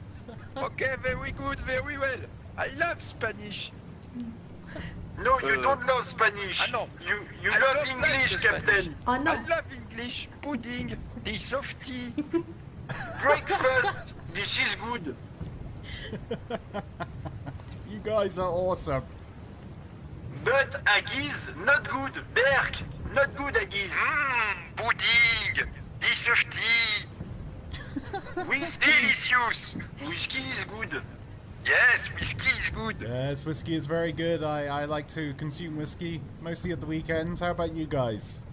Okay, very good, very well. I love Spanish. No, you don't love Spanish. I know. You I love don't English, like the Captain. Oh no. I love English, pudding, the softy. Breakfast. This is good. You guys are awesome. But Aggies, not good. Berk, not good Aggies. Pudding, the softy. Whiskey. Delicious. Whiskey is good. Yes, whiskey is good. Yes, whiskey is very good. I like to consume whiskey, mostly at the weekends. How about you guys?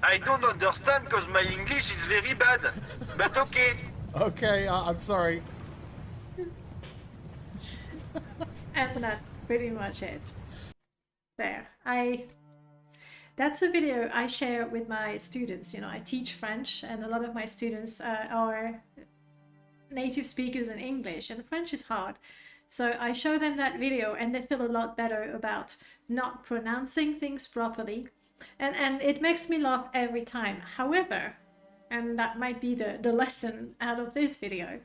I don't understand because my English is very bad. But okay. Okay, I'm sorry. And that's pretty much it. There. That's a video I share with my students. You know, I teach French and a lot of my students are native speakers in English, and French is hard. So I show them that video and they feel a lot better about not pronouncing things properly. And it makes me laugh every time. However, and that might be the lesson out of this video,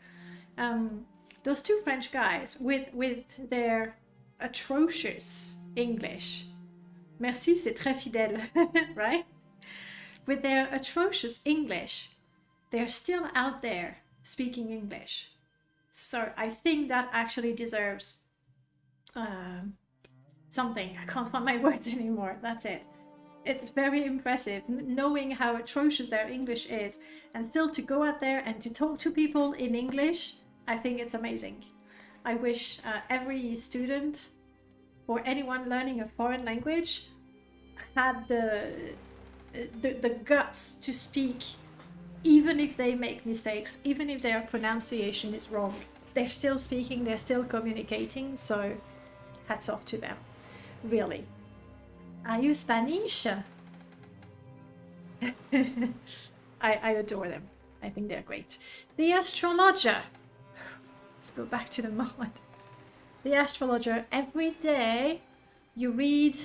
those two French guys with their atrocious English, merci, c'est très fidèle, right? With their atrocious English, they're still out there speaking English. So I think that actually deserves something. I can't find my words anymore. That's it. It's very impressive knowing how atrocious their English is, and still to go out there and to talk to people in English. I think it's amazing. I wish every student or anyone learning a foreign language had the guts to speak, even if they make mistakes, even if their pronunciation is wrong. They're still speaking, they're still communicating, so hats off to them, really. Are you Spanish? I adore them. I think they're great. The Astrologer. Let's go back to the mod. the astrologer, every day you read,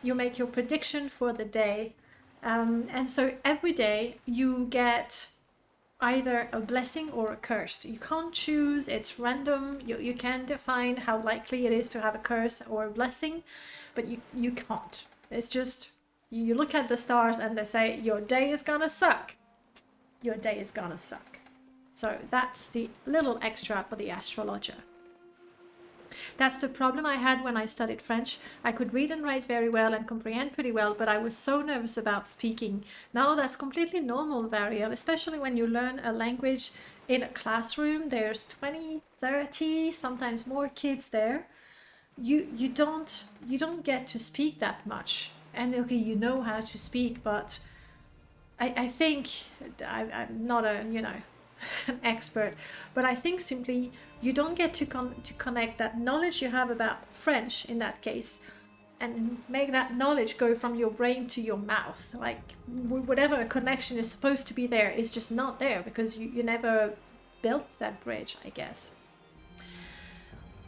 you make your prediction for the day. And so every day you get either a blessing or a curse. You can't choose, it's random. You can define how likely it is to have a curse or a blessing, but you can't. It's just, you look at the stars and they say, your day is gonna suck. Your day is gonna suck. So that's the little extra for the astrologer. That's the problem I had when I studied French. I could read and write very well and comprehend pretty well, but I was so nervous about speaking. Now that's completely normal, Varial, especially when you learn a language in a classroom. There's 20, 30, sometimes more kids there. You don't get to speak that much. And okay, you know how to speak, but I think I'm not a, you know, an expert, but I think simply you don't get to connect that knowledge you have about French in that case and make that knowledge go from your brain to your mouth. Like whatever connection is supposed to be there is just not there because you never built that bridge, I guess.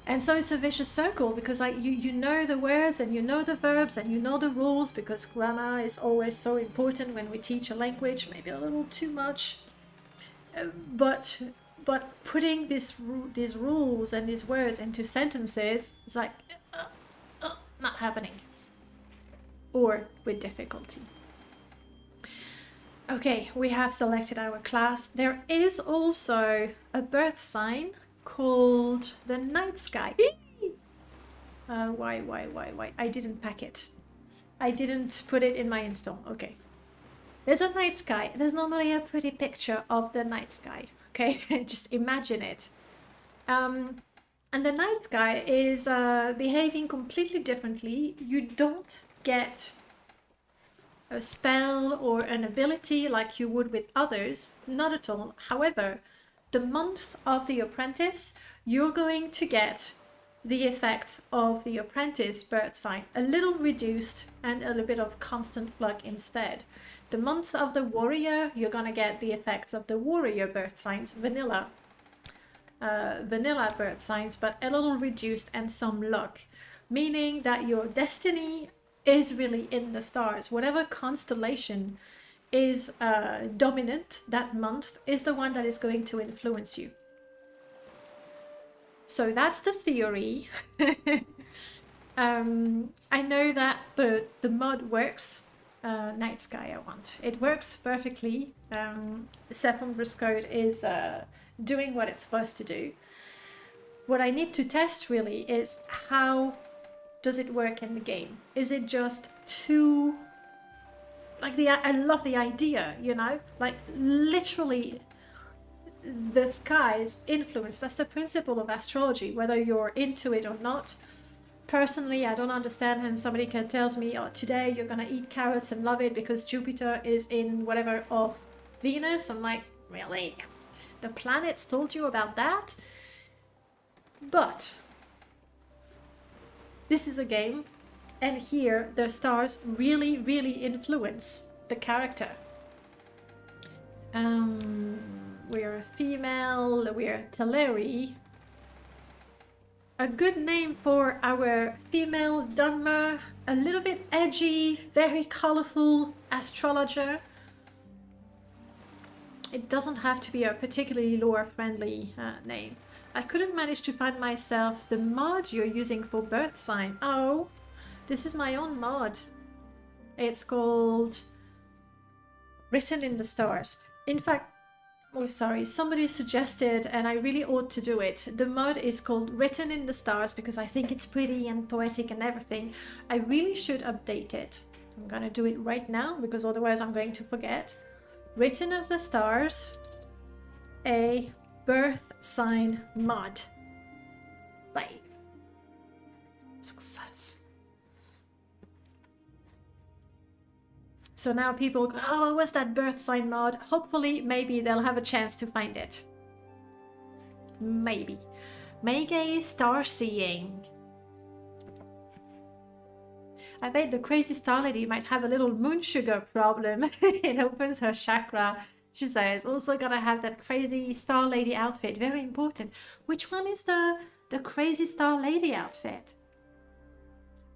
And so it's a vicious circle because you know the words and you know the verbs and you know the rules, because grammar is always so important when we teach a language, maybe a little too much. But putting these rules and these words into sentences is like not happening, or with difficulty. Okay, we have selected our class. There is also a birth sign called the night sky. Why? I didn't pack it. I didn't put it in my install. Okay. There's a night sky. There's normally a pretty picture of the night sky. Okay, just imagine it. And the night sky is behaving completely differently. You don't get a spell or an ability like you would with others. Not at all. However, the month of the apprentice, you're going to get the effect of the apprentice birth sign, a little reduced and a little bit of constant luck instead. The month of the warrior, you're gonna get the effects of the warrior birth signs, vanilla birth signs, but a little reduced and some luck, meaning that your destiny is really in the stars. Whatever constellation is dominant that month is the one that is going to influence you. So that's the theory. I know that the mod works. Night sky I want. It works perfectly. Sephiroth's code is doing what it's supposed to do. What I need to test really is how does it work in the game? Is it just too... like I love the idea, you know? Like literally the skies influence. That's the principle of astrology, whether you're into it or not. Personally, I don't understand, and somebody can tells me, oh, today you're gonna eat carrots and love it because Jupiter is in whatever of Venus. I'm like, really? The planets told you about that? But this is a game, and here the stars really, really influence the character. We're a female, we're Teleri. A good name for our female Dunmer, a little bit edgy, very colorful astrologer. It doesn't have to be a particularly lore-friendly name. I couldn't manage to find myself the mod you're using for birth sign. Oh, this is my own mod. It's called Written in the Stars. In fact, oh sorry, somebody suggested, and I really ought to do it. The mod is called Written in the Stars because I think it's pretty and poetic and everything. I really should update it. I'm gonna do it right now because otherwise I'm going to forget. Written of the Stars, a birth sign mod. Save. Success. So now people go, oh, what's that birth sign mod? Hopefully, maybe they'll have a chance to find it. Maybe. Mege star seeing. I bet the crazy star lady might have a little moon sugar problem. It opens her chakra. She says, also gonna have that crazy star lady outfit. Very important. Which one is the The Crazy Star Lady outfit.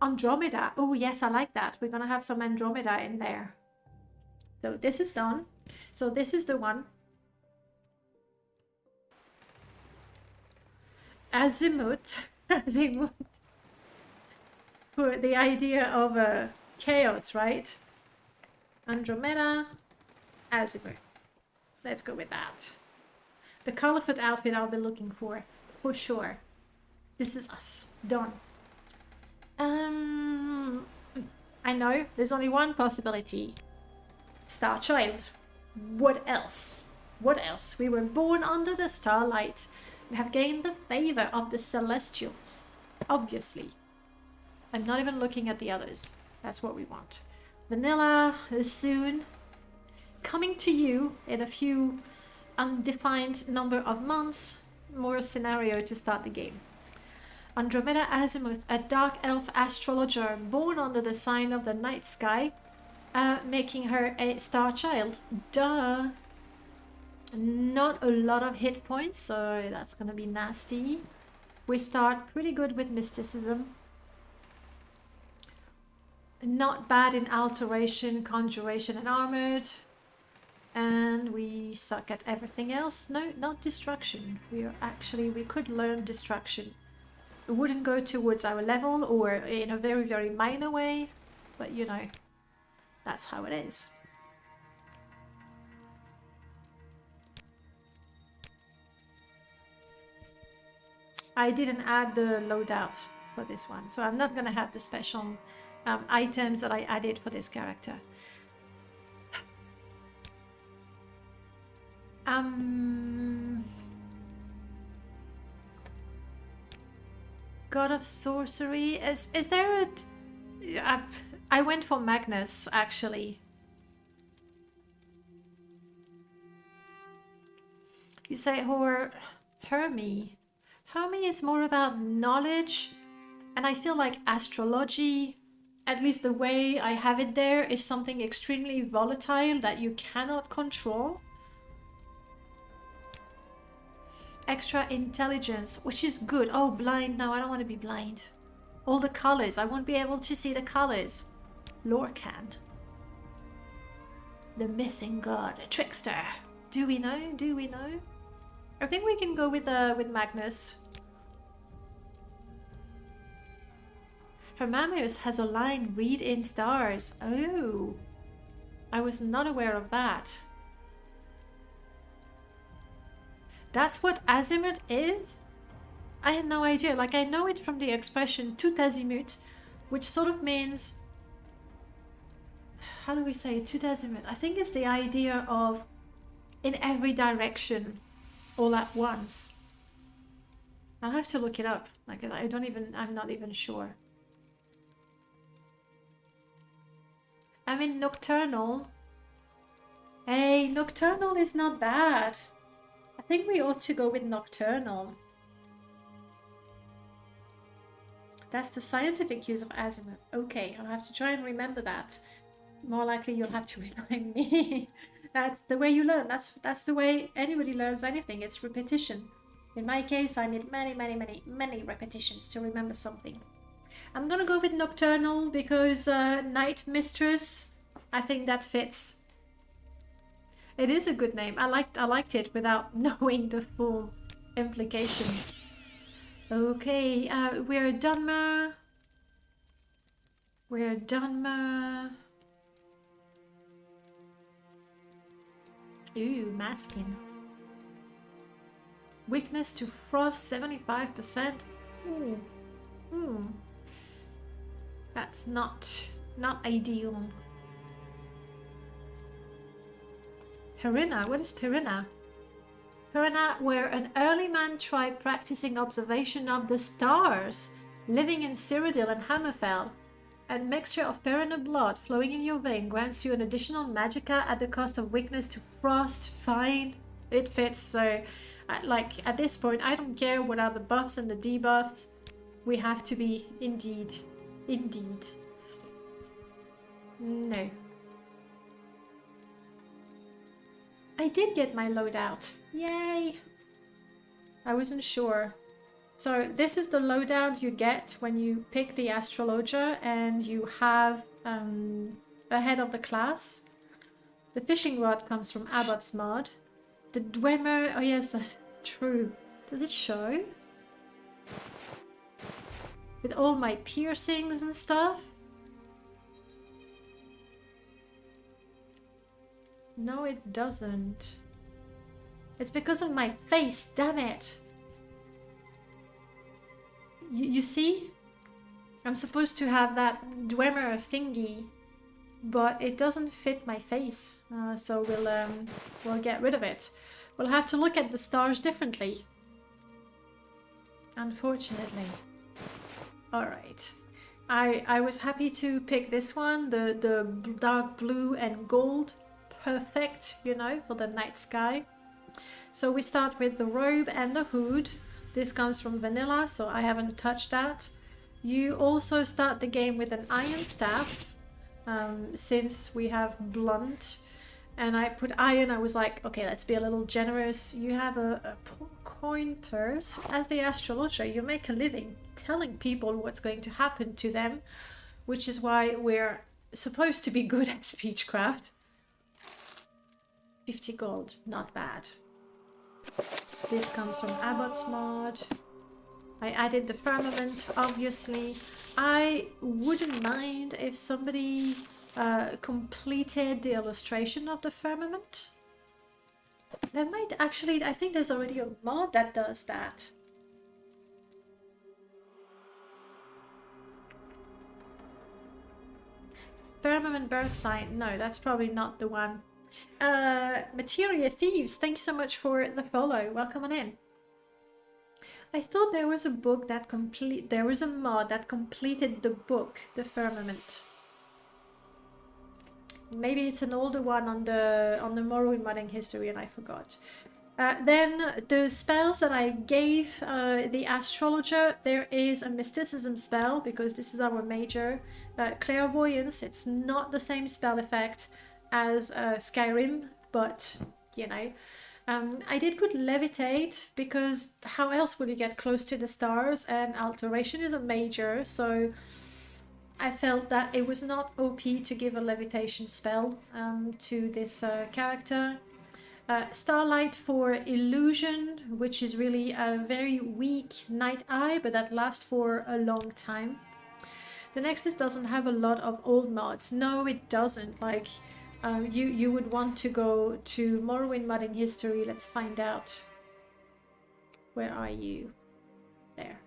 Andromeda. Oh yes, I like that. We're gonna have some Andromeda in there. So this is done. So this is the one. Azimuth. Azimuth. For the idea of chaos, right? Andromeda. Azimuth. Let's go with that. The colorful outfit I'll be looking for sure. This is us. Done. I know there's only one possibility. Star Child. What else? What else? We were born under the starlight and have gained the favor of the Celestials. Obviously. I'm not even looking at the others. That's what we want. Vanilla is soon coming to you in a few undefined number of months. More scenario to start the game. Andromeda Azimuth, a dark elf astrologer born under the sign of the night sky, making her a star child. Duh. Not a lot of hit points, so that's gonna be nasty. We start pretty good with mysticism. Not bad in alteration, conjuration, and armored. And we suck at everything else. No, not destruction. We could learn destruction. It wouldn't go towards our level or in a very, very minor way, but you know, that's how it is. I didn't add the loadout for this one, so I'm not gonna have the special items that I added for this character. God of Sorcery. Is there a... I went for Magnus, actually. You say Hermy. Hermy is more about knowledge, and I feel like astrology, at least the way I have it there, is something extremely volatile that you cannot control. Extra intelligence, which is good. Oh, blind. No, I don't want to be blind. All the colors. I won't be able to see the colors. Lorcan. The missing god. A trickster. Do we know? Do we know? I think we can go with Magnus. Hermamius has a line, read in stars. Oh. I was not aware of that. That's what azimuth is? I had no idea. Like, I know it from the expression tout azimut, which sort of means... How do we say tout azimut? I think it's the idea of in every direction, all at once. I'll have to look it up. Like, I'm not even sure. I mean, nocturnal. Hey, nocturnal is not bad. I think we ought to go with nocturnal. That's the scientific use of azimuth. Okay, I'll have to try and remember that. More likely you'll have to remind me. That's the way you learn. That's the way anybody learns anything. It's repetition. In my case, I need many repetitions to remember something. I'm gonna go with nocturnal because night mistress, I think that fits. It is a good name. I liked it without knowing the full implication. Okay, we're Dunmer. We're Dunmer. Ooh, masking. Weakness to frost 75%. Ooh. That's not ideal. Perina, what is Perina? Perina were an early man tribe practicing observation of the stars, living in Cyrodiil and Hammerfell. A mixture of Perina blood flowing in your vein grants you an additional magicka at the cost of weakness to frost. Fine, it fits. So, like, at this point, I don't care what are the buffs and the debuffs. We have to be indeed. No. I did get my loadout. Yay! I wasn't sure. So this is the loadout you get when you pick the Astrologer and you have a head of the class. The fishing rod comes from Abbot's mod. The Dwemer, oh yes, that's true. Does it show? With all my piercings and stuff? No, it doesn't. It's because of my face, damn it. You see? I'm supposed to have that Dwemer thingy, but it doesn't fit my face. So we'll get rid of it. We'll have to look at the stars differently. Unfortunately. Alright. I was happy to pick this one, the dark blue and gold. Perfect, you know, for the night sky. So we start with the robe and the hood. This comes from vanilla, so I haven't touched that. You also start the game with an iron staff, since we have blunt. And I put iron, I was like, okay, let's be a little generous. You have a coin purse. As the Astrologer, you make a living telling people what's going to happen to them, which is why we're supposed to be good at speechcraft. 50 gold, not bad. This comes from Abbot's mod. I added the firmament, obviously. I wouldn't mind if somebody completed the illustration of the firmament. There might actually, I think there's already a mod that does that. Firmament bird sign, no, that's probably not the one. Materia Thieves, thank you so much for the follow. Welcome on in. I thought there was a book that there was a mod that completed the book, the Firmament. Maybe it's an older one on the Morrowind modding history and I forgot. Then the spells that I gave the Astrologer, there is a mysticism spell because this is our major. Clairvoyance, it's not the same spell effect as Skyrim, but you know. I did put levitate because how else would you get close to the stars, and alteration is a major, so I felt that it was not OP to give a levitation spell to this character. Starlight for illusion, which is really a very weak night eye, but that lasts for a long time. The Nexus doesn't have a lot of old mods. No, it doesn't. Like, you would want to go to Morrowind modding history. Let's find out. Where are you? There.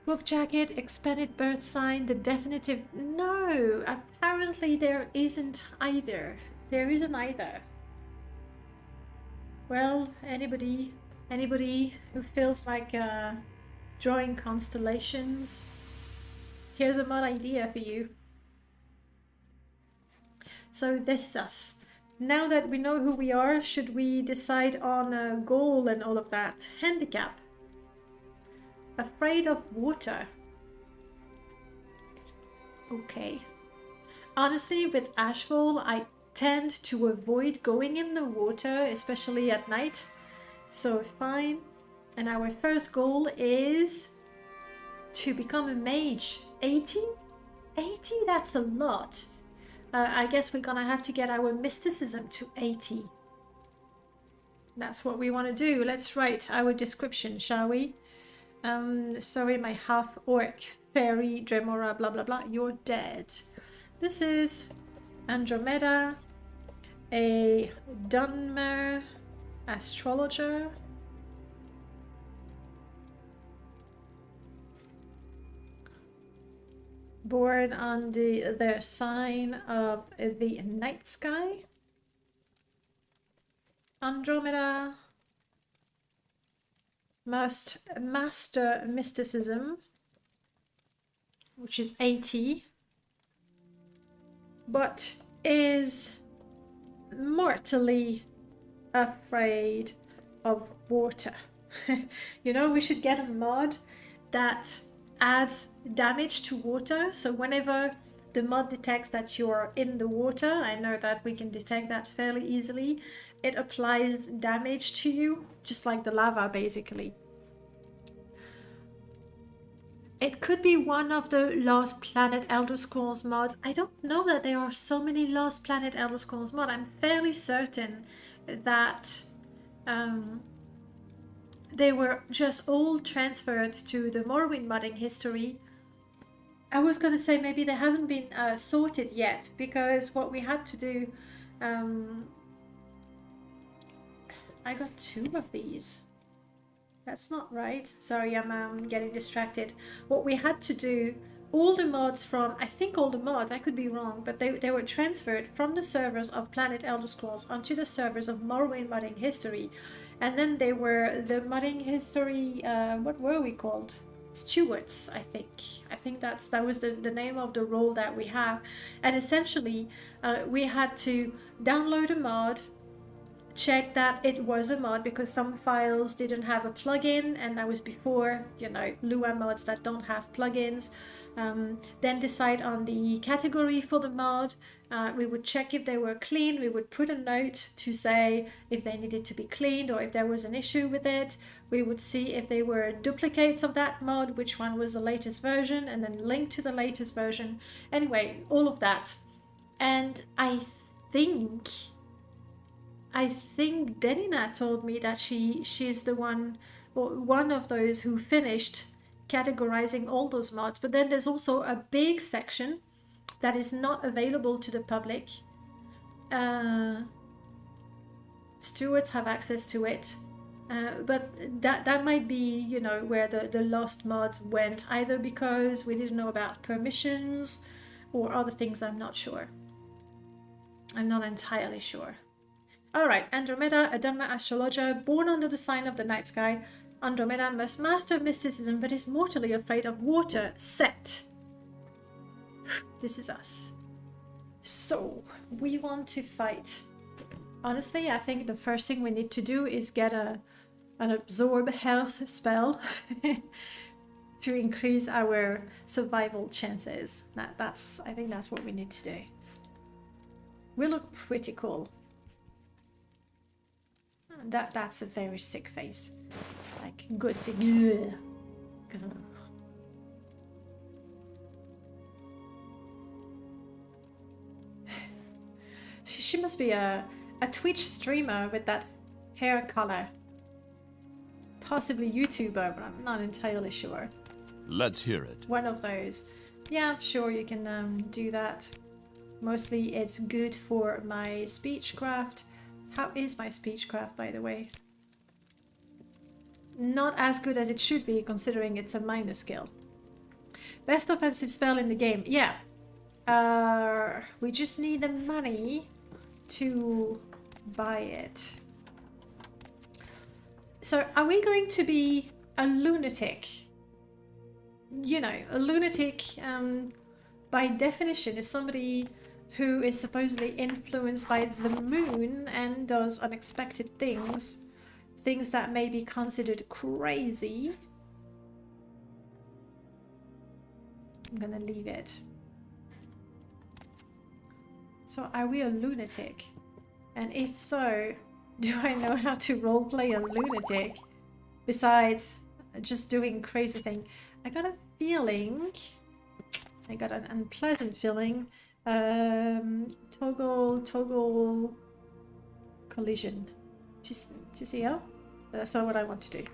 Book jacket, expanded bird sign, the definitive... No! Apparently there isn't either. There isn't either. Well, anybody who feels like drawing constellations, here's a mod idea for you. So this is us. Now that we know who we are, should we decide on a goal and all of that? Handicap. Afraid of water. Okay. Honestly, with Ashfall, I tend to avoid going in the water, especially at night. So fine. And our first goal is to become a mage. 80? 80? That's a lot. I guess we're gonna have to get our mysticism to 80. That's what we want to do. Let's write our description, shall we? Sorry, my half-orc fairy, Dremora, blah blah blah, you're dead. This is Andromeda, a Dunmer Astrologer. Born on the sign of the night sky. Andromeda must master mysticism, which is 80, but is mortally afraid of water. You know, we should get a mod that adds damage to water, so whenever the mod detects that you're in the water, I know that we can detect that fairly easily, it applies damage to you, just like the lava basically. It could be one of the Lost Planet Elder Scrolls mods. I don't know that there are so many Lost Planet Elder Scrolls mods. I'm fairly certain that they were just all transferred to the Morrowind modding history. I was going to say maybe they haven't been sorted yet, because what we had to do... I got 2 of these. That's not right. Sorry, I'm getting distracted. What we had to do, all the mods from, I think all the mods, I could be wrong, but they were transferred from the servers of Planet Elder Scrolls onto the servers of Morrowind modding history. And then they were the modding history, what were we called? Stewards, I think. I think that was the name of the role that we have. And essentially, we had to download a mod, check that it was a mod, because some files didn't have a plugin, and that was before, you know, Lua mods that don't have plugins. Then decide on the category for the mod. We would check if they were clean. We would put a note to say if they needed to be cleaned or if there was an issue with it. We would see if they were duplicates of that mod, which one was the latest version, and then link to the latest version. Anyway, all of that. And I think Denina told me that she's the one, or one of those who finished categorizing all those mods. But then there's also a big section that is not available to the public. Stewards have access to it, but that might be, you know, where the lost mods went, either because we didn't know about permissions or other things. I'm not sure. I'm not entirely sure. Alright, Andromeda, a Dunmer astrologer, born under the sign of the night sky. Andromeda must master mysticism, but is mortally afraid of water. Set. This is us. So, we want to fight. Honestly, I think the first thing we need to do is get an absorb health spell to increase our survival chances. I think that's what we need to do. We look pretty cool. That's a very sick face. Like, good sick. She must be a Twitch streamer with that hair color. Possibly YouTuber, but I'm not entirely sure. Let's hear it. One of those. Yeah, sure, you can do that. Mostly it's good for my speechcraft. How is my speechcraft, by the way? Not as good as it should be, considering it's a minor skill. Best offensive spell in the game. Yeah. We just need the money to buy it. So, are we going to be a lunatic? You know, a lunatic, by definition, is somebody who is supposedly influenced by the moon and does unexpected things. Things that may be considered crazy. I'm gonna leave it. So, are we a lunatic? And if so, do I know how to roleplay a lunatic? Besides just doing crazy things. I got a feeling... I got an unpleasant feeling. Toggle collision. Just see how? That's not what I want to do.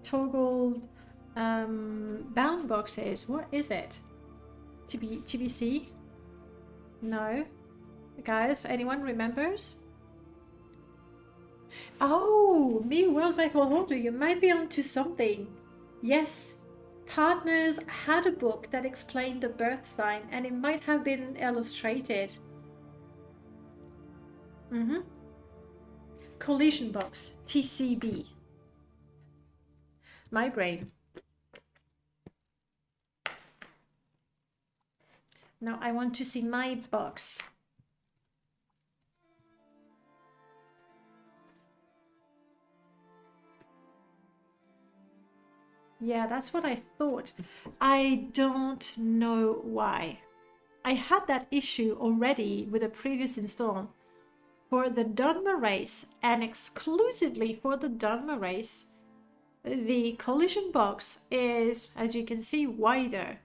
Toggle bound boxes. What is it? TBC? No. Guys, anyone remembers? Oh, me world record holder, you might be onto something. Yes. Partners had a book that explained the birth sign, and it might have been illustrated. Collision box, TCB. My brain. Now I want to see my box. Yeah, that's what I thought. I don't know why. I had that issue already with a previous install. for the Dunmer race, and exclusively for the Dunmer race, the collision box is, as you can see, wider.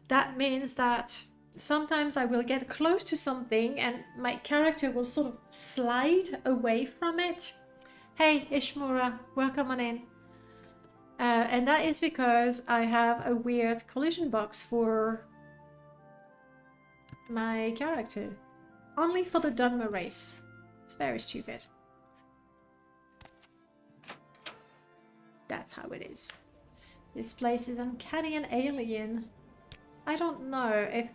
That means that sometimes I will get close to something and my character will sort of slide away from it. Hey Ishmura, welcome on in. And that is because I have a weird collision box for my character. Only for the Dunmer race. It's very stupid. That's how it is. This place is uncanny and alien. I don't know if...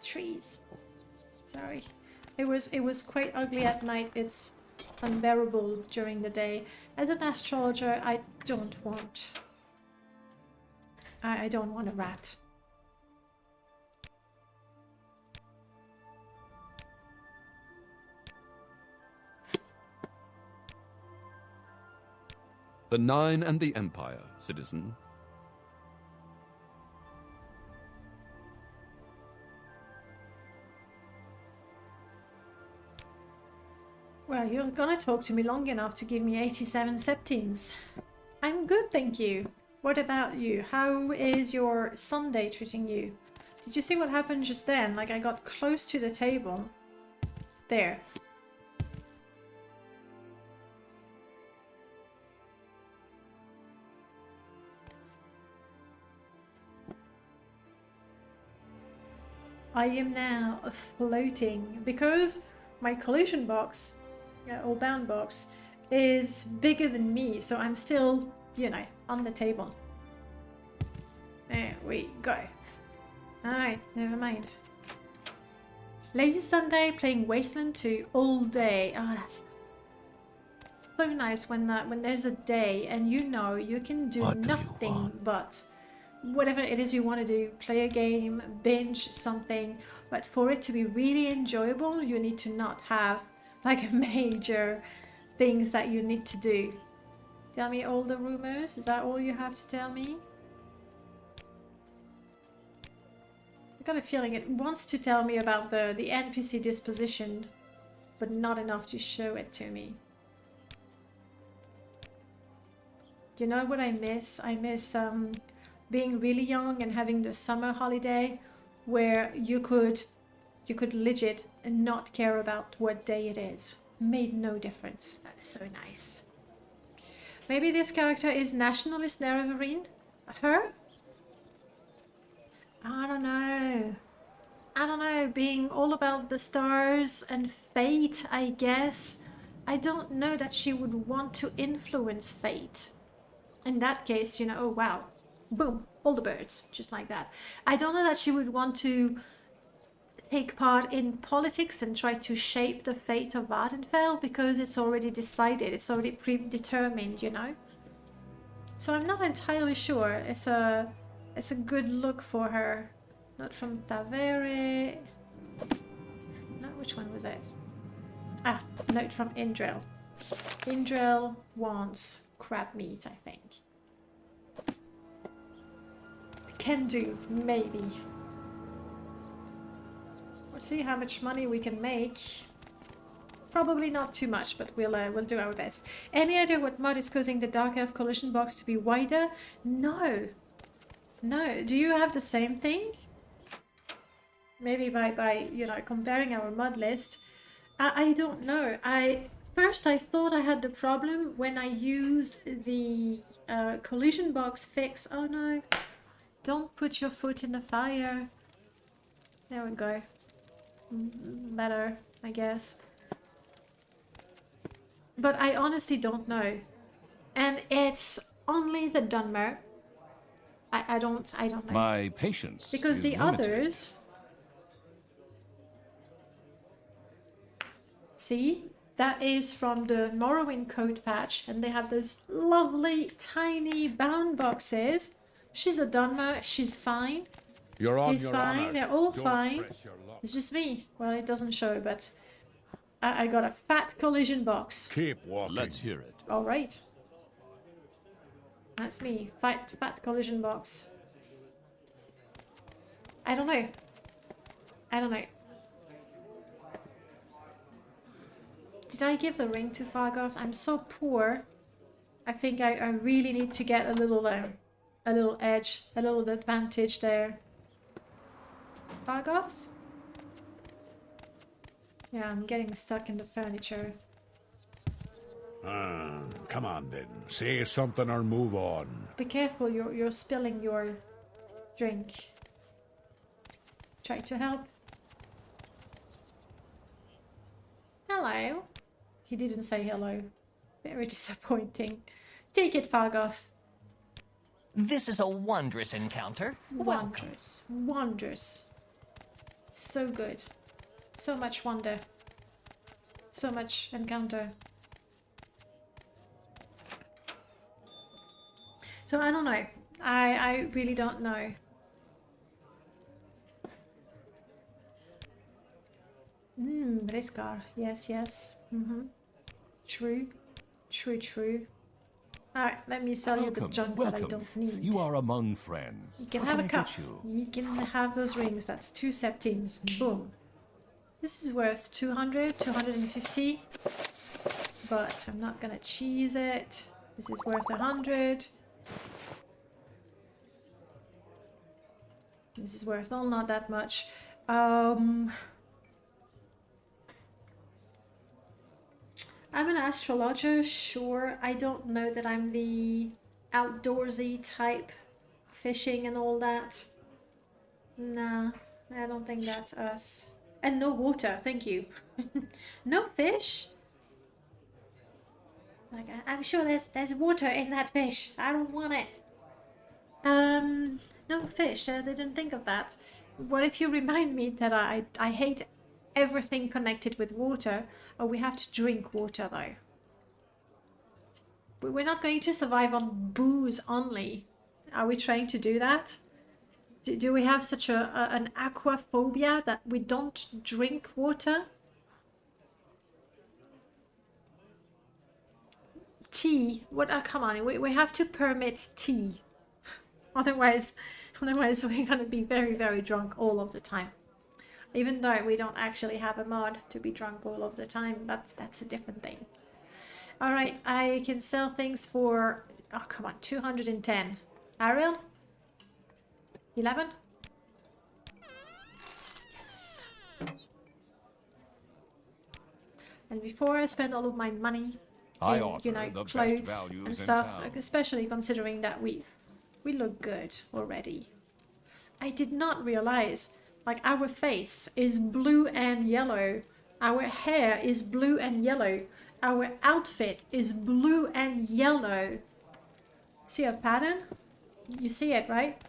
trees. Sorry. It was quite ugly at night. It's unbearable during the day. As an astrologer, I don't want... I don't want a rat. The Nine and the Empire, citizen. Well, you're gonna talk to me long enough to give me 87 septims. I'm good, thank you. What about you? How is your Sunday treating you? Did you see what happened just then? Like, I got close to the table. There. I am now floating because my collision box, or bound box, is bigger than me, so I'm still, you know, on the table. There we go. Alright, never mind. Lazy Sunday, playing Wasteland 2 all day. Oh, that's so nice when there's a day and you know you can do nothing but whatever it is you want to do. Play a game, binge something, but for it to be really enjoyable, you need to not have like major things that you need to do. Tell me all the rumors? Is that all you have to tell me? I got a feeling it wants to tell me about the NPC disposition, but not enough to show it to me. You know what I miss? I miss being really young and having the summer holiday where you could legit and not care about what day it is. Made no difference. That is so nice. Maybe this character is Nationalist Nerevarine? Her? I don't know. I don't know, being all about the stars and fate, I guess. I don't know that she would want to influence fate. In that case, you know, oh wow. Boom, all the birds, just like that. I don't know that she would want to take part in politics and try to shape the fate of Vardenfell because it's already decided, it's already predetermined, you know? So I'm not entirely sure. It's a good look for her. Not from Tavere. No, which one was it? Ah, note from Indrel. Indrel wants crab meat, I think. Can do, maybe. We'll see how much money we can make. Probably not too much, but we'll do our best. Any idea what mod is causing the Dark Elf collision box to be wider? No. No. Do you have the same thing? Maybe by you know, comparing our mod list. I don't know. First I thought I had the problem when I used the collision box fix. Oh no. Don't put your foot in the fire. There we go. Better, I guess. But I honestly don't know. And it's only the Dunmer. I don't know. My patience because is the limited. others... See? That is from the Morrowind code patch, and they have those lovely tiny bound boxes. She's a Dunmer, she's fine. You're on He's your fine, honor. they're all Don't fine. press your luck. It's just me. Well, it doesn't show, but I got a fat collision box. Keep walking. Let's hear it. All right. That's me. Fat collision box. I don't know. I don't know. Did I give the ring to Fargoth? I'm so poor. I think I really need to get a little edge, a little advantage there. Fargoth? Yeah, I'm getting stuck in the furniture. Come on then. Say something or move on. Be careful, you're spilling your drink. Try to help. Hello. He didn't say hello. Very disappointing. Take it, Fargoth. This is a wondrous encounter. Welcome. Wondrous. Wondrous. So good. So much wonder. So much encounter. So I don't know. I really don't know. Briscar. Yes, yes. True. True, true. Alright, let me sell you the junk that I don't need. You are among friends. You can have a cup. You can have those rings. That's 2 septims. Boom. This is worth 200, 250. But I'm not gonna cheese it. This is worth 100. This is worth all not that much. I'm an astrologer, sure. I don't know that I'm the outdoorsy type, fishing and all that. Nah, I don't think that's us. And no water, thank you. No fish? Like, I'm sure there's water in that fish. I don't want it. No fish, I didn't think of that. What if you remind me that I hate everything connected with water? Oh, we have to drink water though. We're not going to survive on booze only. Are we trying to do that? Do we have such an aquaphobia that we don't drink water? Tea. What? Oh, come on. We have to permit tea. Otherwise we're gonna be very, very drunk all of the time. Even though we don't actually have a mod to be drunk all of the time, but that's a different thing. Alright, I can sell things for, oh come on, 210. Ariel? 11? Yes. And before I spend all of my money in, you know, clothes and stuff, like, especially considering that we look good already. I did not realize, like, our face is blue and yellow. Our hair is blue and yellow. Our outfit is blue and yellow. See a pattern? You see it, right?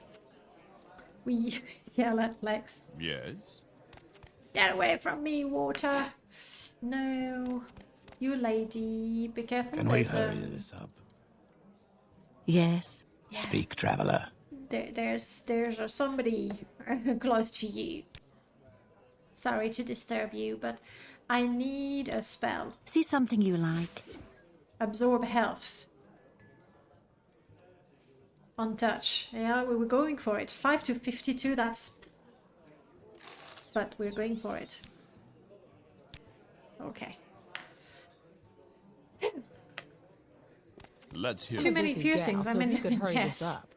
We yell at Lex. Yes? Get away from me, water. No. You lady, be careful. Can we hurry this up? Yes. Yeah. Speak, traveler. There's somebody close to you. Sorry to disturb you, but I need a spell. See something you like. Absorb health. On touch. Yeah, we were going for it. 5 to 52, that's... But we're going for it. Okay. Let's hear Too many piercings. I mean, you could hurry yes. this up.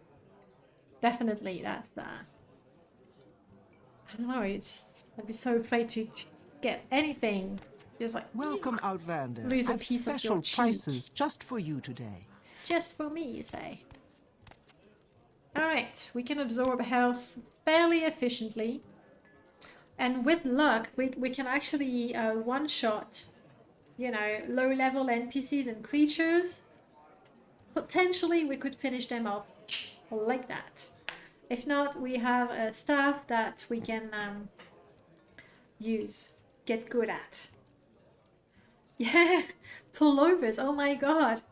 Definitely, that's I don't know, I'd be so afraid to get anything. Just like, Welcome, Outlander. lose a I've piece of special your cheek. prices just for you today. Just for me, you say? Alright, we can absorb health fairly efficiently. And with luck, we can actually one-shot, you know, low-level NPCs and creatures. Potentially, we could finish them off like that. If not, we have a staff that we can get good at. Yeah, pullovers, oh my god,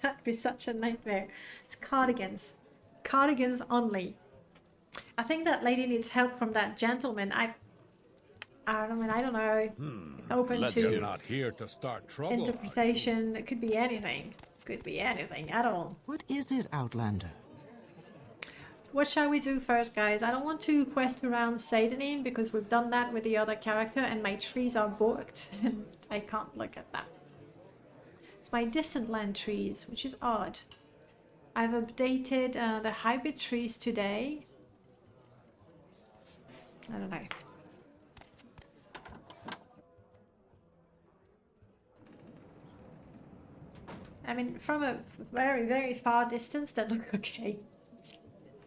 that'd be such a nightmare. It's cardigans. Cardigans only. I think that lady needs help from that gentleman. I don't know. Open to You're not here to start trouble. interpretation. It could be anything. Could be anything at all. What is it, Outlander? What shall we do first, guys? I don't want to quest around Sadanin because we've done that with the other character and my trees are booked and I can't look at that. my distant land trees, which is odd. I've updated the hybrid trees today. I don't know. I mean, from a very, very far distance, they look okay.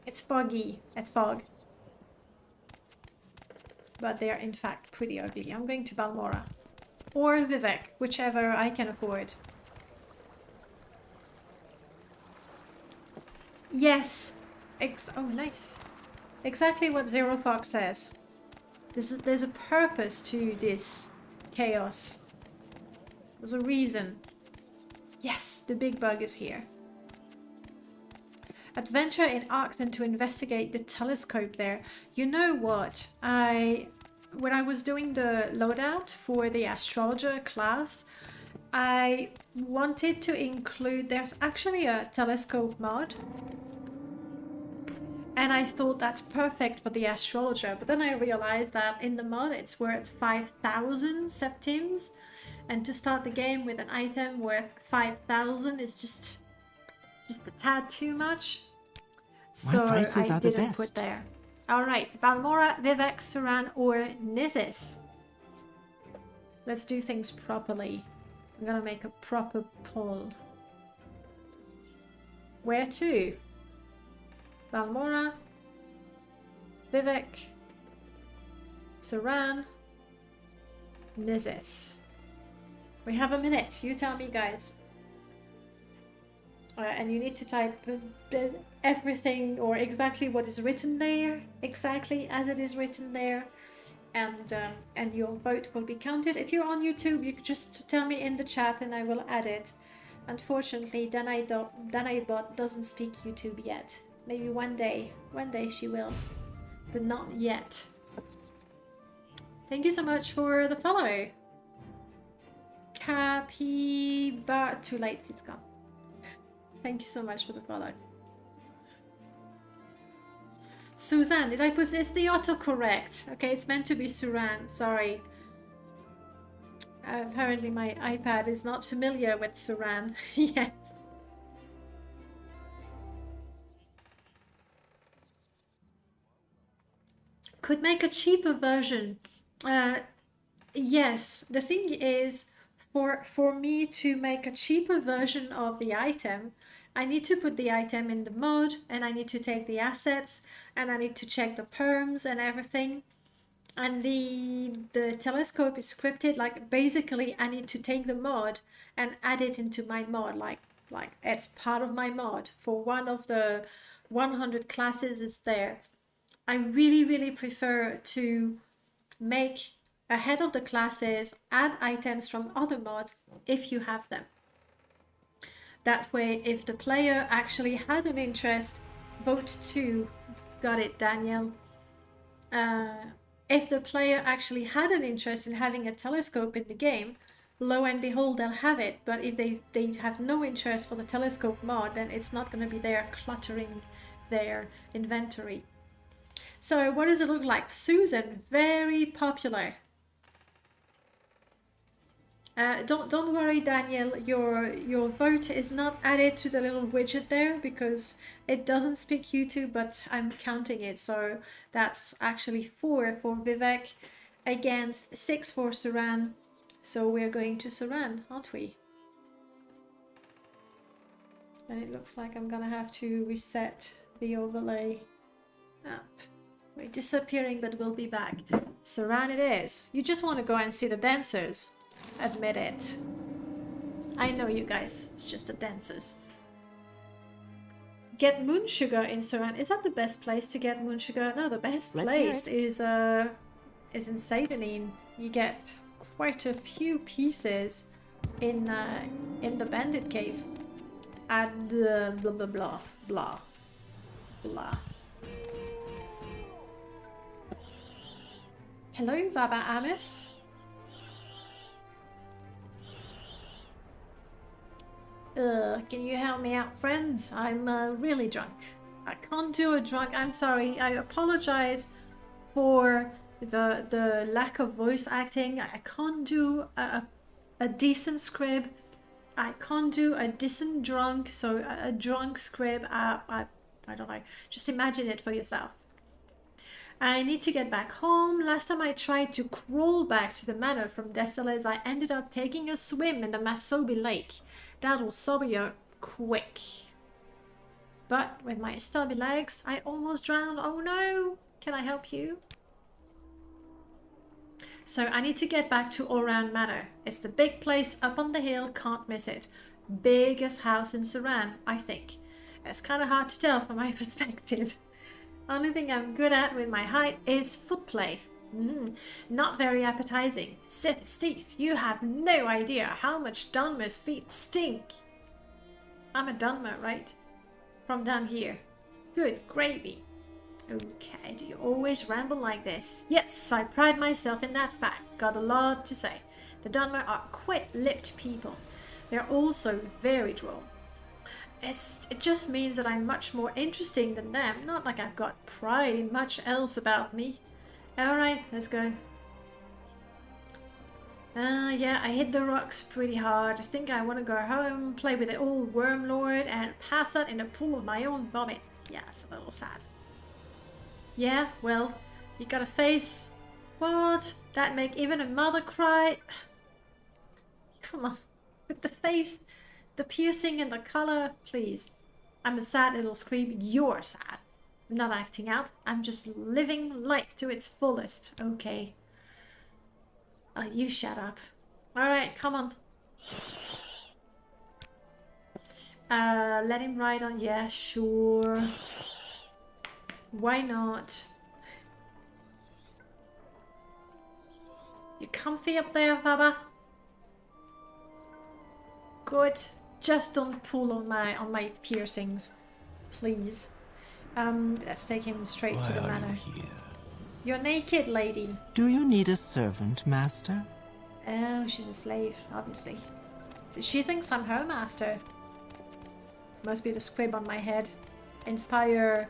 It's foggy. It's fog. But they are in fact pretty ugly. I'm going to Balmora. Or Vivek, whichever I can afford. Yes! Oh, nice. Exactly what Zero Fox says. There's a purpose to this chaos. There's a reason. Yes, the big bug is here. Adventure in Arcton to investigate the telescope there. You know what? When I was doing the loadout for the Astrologer class, I wanted to include... There's actually a telescope mod. And I thought that's perfect for the Astrologer. But then I realized that in the mod it's worth 5,000 septims. And to start the game with an item worth 5,000 is just a tad too much. So I didn't put there. Alright, Balmora, Vivek, Suran, or Nizis. Let's do things properly. I'm gonna make a proper poll. Where to? Balmora, Vivek, Suran, Nizis. We have a minute. You tell me, guys. And you need to type everything or exactly what is written there, exactly as it is written there, and your vote will be counted. If you're on YouTube, you could just tell me in the chat and I will add it. Unfortunately, Danaibot doesn't speak YouTube yet. Maybe one day she will, but not yet. Thank you so much for the follow. Capybara, too late, it's gone. Thank you so much for the follow. Suzanne, did I put it's the autocorrect? Okay, it's meant to be Suran, sorry. Apparently my iPad is not familiar with Suran. Yes. Could make a cheaper version. Yes, the thing is, for me to make a cheaper version of the item, I need to put the item in the mod, and I need to take the assets, and I need to check the perms and everything. And the telescope is scripted, like basically I need to take the mod and add it into my mod, like it's part of my mod. For one of the 100 classes it's there. I really prefer to make ahead of the classes, add items from other mods if you have them. That way, if the player actually had an interest, vote 2, got it, Daniel. If the player actually had an interest in having a telescope in the game, lo and behold, they'll have it. But if they have no interest for the telescope mod, then it's not going to be there cluttering their inventory. So what does it look like? Susan, very popular. Don't worry, Daniel, your vote is not added to the little widget there because it doesn't speak YouTube, but I'm counting it. So that's actually 4 for Vivek against 6 for Suran. So we're going to Suran, aren't we? And it looks like I'm gonna have to reset the overlay app. We're disappearing, but we'll be back. Suran it is. You just want to go and see the dancers. Admit it. I know you guys. It's just the dancers. Get moon sugar in Suran. Is that the best place to get moon sugar? No, the best place is in Seidenine. You get quite a few pieces in the bandit cave. And blah blah blah blah blah. Hello, Baba Amis. Can you help me out, friends? I'm really drunk. I can't do a drunk. I'm sorry. I apologize for the lack of voice acting. I can't do a decent script I can't do a decent drunk, so a drunk scrib, I don't know. Just imagine it for yourself. I need to get back home. Last time I tried to crawl back to the manor from Desales, I ended up taking a swim in the Masobi Lake. That'll sober you quick. But with my stubby legs, I almost drowned. Oh no! Can I help you? So I need to get back to Oran Manor. It's the big place up on the hill, can't miss it. Biggest house in Saran, I think. It's kind of hard to tell from my perspective. Only thing I'm good at with my height is foot play. Not very appetizing. Sith's teeth, you have no idea how much Dunmer's feet stink. I'm a Dunmer, right? From down here. Good gravy. Okay, do you always ramble like this? Yes, I pride myself in that fact. Got a lot to say. The Dunmer are quick-lipped people. They're also very droll. It just means that I'm much more interesting than them. Not like I've got pride in much else about me. Alright, let's go. Yeah, I hit the rocks pretty hard. I think I want to go home, play with the old Wormlord, and pass out in a pool of my own vomit. Yeah, it's a little sad. Yeah, well, you gotta face... What? That make even a mother cry? Come on. With the face, the piercing and the color, please. I'm a sad little scream. You're sad. I'm not acting out. I'm just living life to its fullest. Okay. You shut up. Alright, come on. Let him ride on. Yeah, sure. Why not? You comfy up there, Baba? Good. Just don't pull on my piercings, please. Let's take him straight to the manor. You're naked, lady. Do you need a servant, master? Oh, she's a slave, obviously. She thinks I'm her master. Must be the squib on my head. Inspire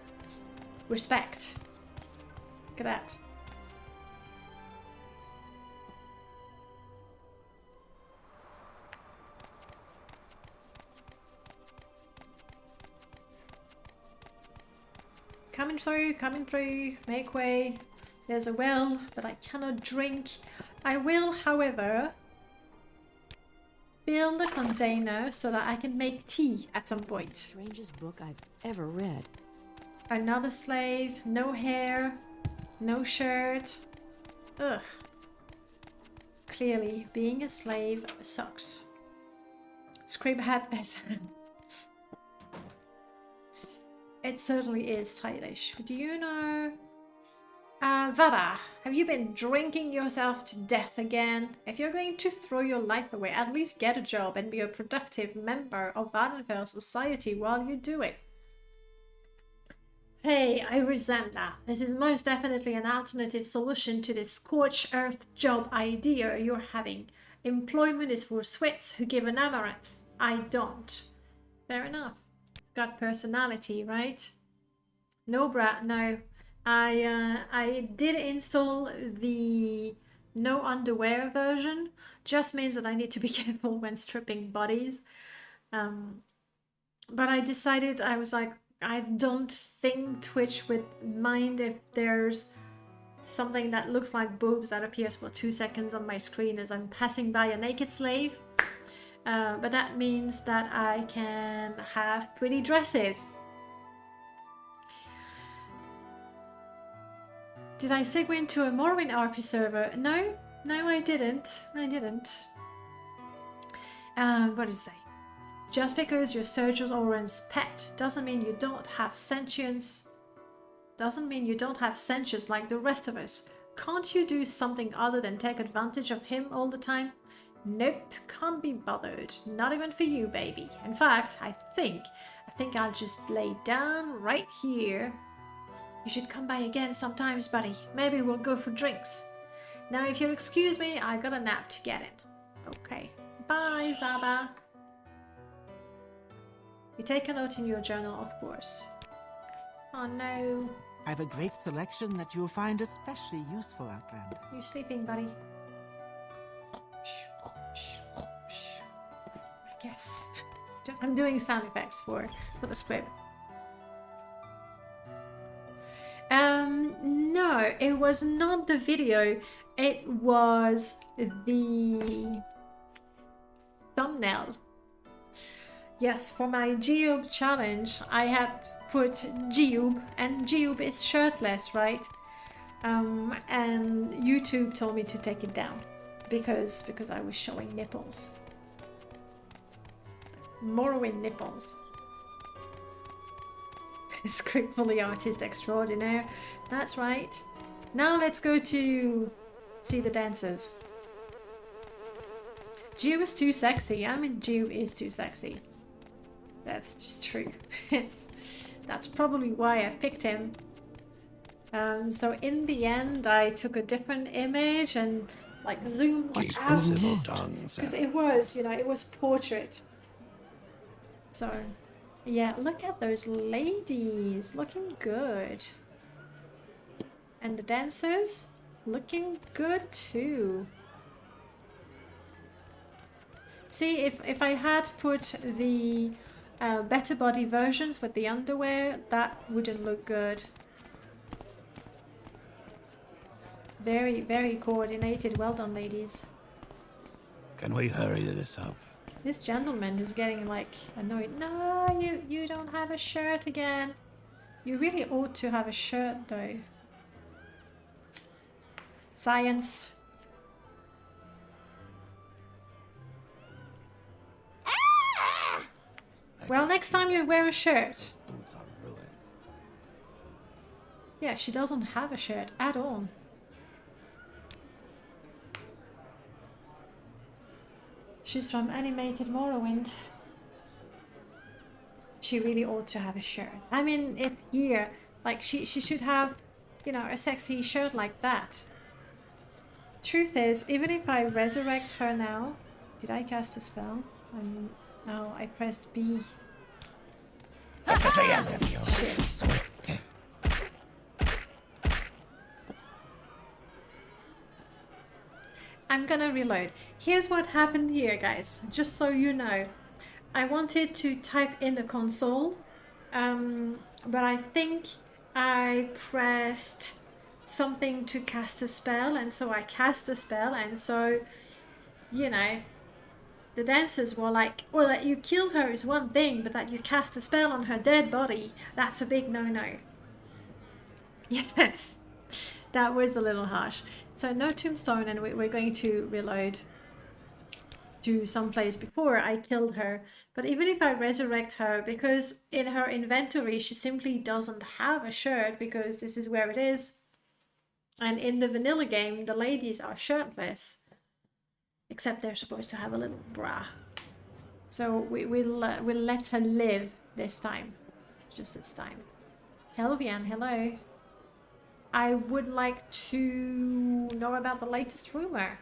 respect. Look at that. Coming through, make way. There's a well, but I cannot drink. I will, however, build a container so that I can make tea at some point. Strangest book I've ever read. Another slave, no hair, no shirt. Ugh. Clearly, being a slave sucks. Scrib hat peasant. It certainly is stylish. Do you know... Vava, have you been drinking yourself to death again? If you're going to throw your life away, at least get a job and be a productive member of Vardenfell society while you do it. Hey, I resent that. This is most definitely an alternative solution to this scorched earth job idea you're having. Employment is for Swiss who give an amaranth. I don't. Fair enough. It's got personality, right? No, brat, no. I did install the no underwear version. Just means that I need to be careful when stripping bodies. But I decided, I was like, I don't think Twitch would mind if there's something that looks like boobs that appears for 2 seconds on my screen as I'm passing by a naked slave. But that means that I can have pretty dresses. Did I segue into a Morrowind RP server? No, I didn't. What did it say? Just because you're Sergio Oren's pet doesn't mean you don't have sentience. Doesn't mean you don't have sentience like the rest of us. Can't you do something other than take advantage of him all the time? Nope, can't be bothered. Not even for you, baby. In fact, I think I'll just lay down right here. You should come by again sometimes, buddy. Maybe we'll go for drinks. Now, if you'll excuse me, I got a nap to get in. Okay. Bye, Baba. You take a note in your journal, of course. Oh, no. I've a great selection that you'll find especially useful, Outlander. You sleeping, buddy? Yes. I'm doing sound effects for the script. No, it was not the video. It was the thumbnail. Yes, for my Geob challenge, I had put Geob, and Geob is shirtless, right? And YouTube told me to take it down because I was showing nipples. Morrowind nipples. Scriptfully artist extraordinaire. That's right. Now let's go to see the dancers. Jew is too sexy. I mean, Jew is too sexy. That's just true. That's probably why I picked him. So in the end, I took a different image and like zoomed out because it was, you know, it was portrait. So yeah, look at those ladies, looking good. And the dancers, looking good too. See, if I had put the better body versions with the underwear, that wouldn't look good. Very, very coordinated. Well done, ladies. Can we hurry this up? This gentleman is getting like annoyed. No, you don't have a shirt again. You really ought to have a shirt though. Science. Well, next time you wear a shirt. Yeah, she doesn't have a shirt at all. She's from animated Morrowind. She really ought to have a shirt. I mean, it's here. Like, she should have, you know, a sexy shirt like that. Truth is, even if I resurrect her now... Did I cast a spell? No, I pressed B. This is the end of you. Shit. I'm gonna reload. Here's what happened here, guys, just so you know. I wanted to type in the console, but I think I pressed something to cast a spell, and so I cast a spell, and so, you know, the dancers were like, well, that you kill her is one thing, but that you cast a spell on her dead body, that's a big no-no. Yes. That was a little harsh. So no tombstone, and we're going to reload to some place before I killed her. But even if I resurrect her, because in her inventory she simply doesn't have a shirt, because this is where it is. And in the vanilla game, the ladies are shirtless. Except they're supposed to have a little bra. So we'll let her live this time. Just this time. Helvian, hello. I would like to know about the latest rumor.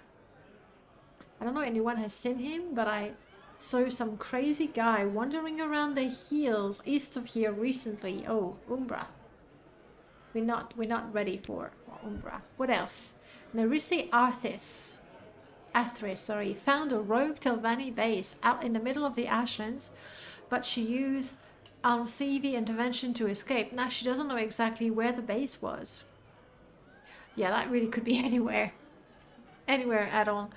I don't know if anyone has seen him, but I saw some crazy guy wandering around the hills east of here recently. Oh, Umbra. We're not ready for Umbra. What else? Nerisse Athris, found a rogue Telvanni base out in the middle of the Ashlands, but she used Almsevi intervention to escape. Now she doesn't know exactly where the base was. Yeah, that really could be anywhere. Anywhere at all.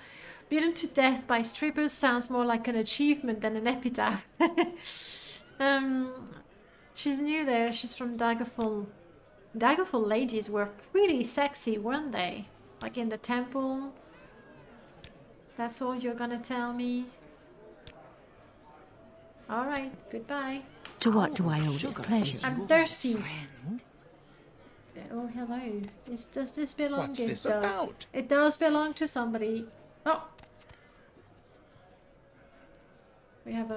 Beaten to death by strippers sounds more like an achievement than an epitaph. She's new there. She's from Daggerfall. Daggerfall ladies were pretty sexy, weren't they? Like in the temple. That's all you're gonna tell me? Alright, goodbye. To what do I owe this pleasure? I'm thirsty. Oh, hello. Does this belong? What's it this does. about? It does belong to somebody. Oh! We have,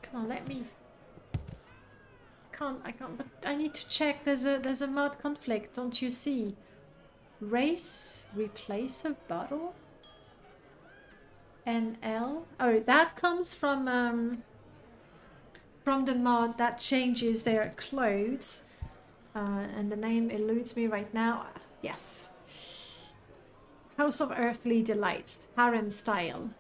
Come on, let me... I can't, but I need to check. There's a mod conflict, don't you see? Race, replace a bottle? NL? Oh, that comes from the mod that changes their clothes. And the name eludes me right now. Yes. House of Earthly Delights. Harem style.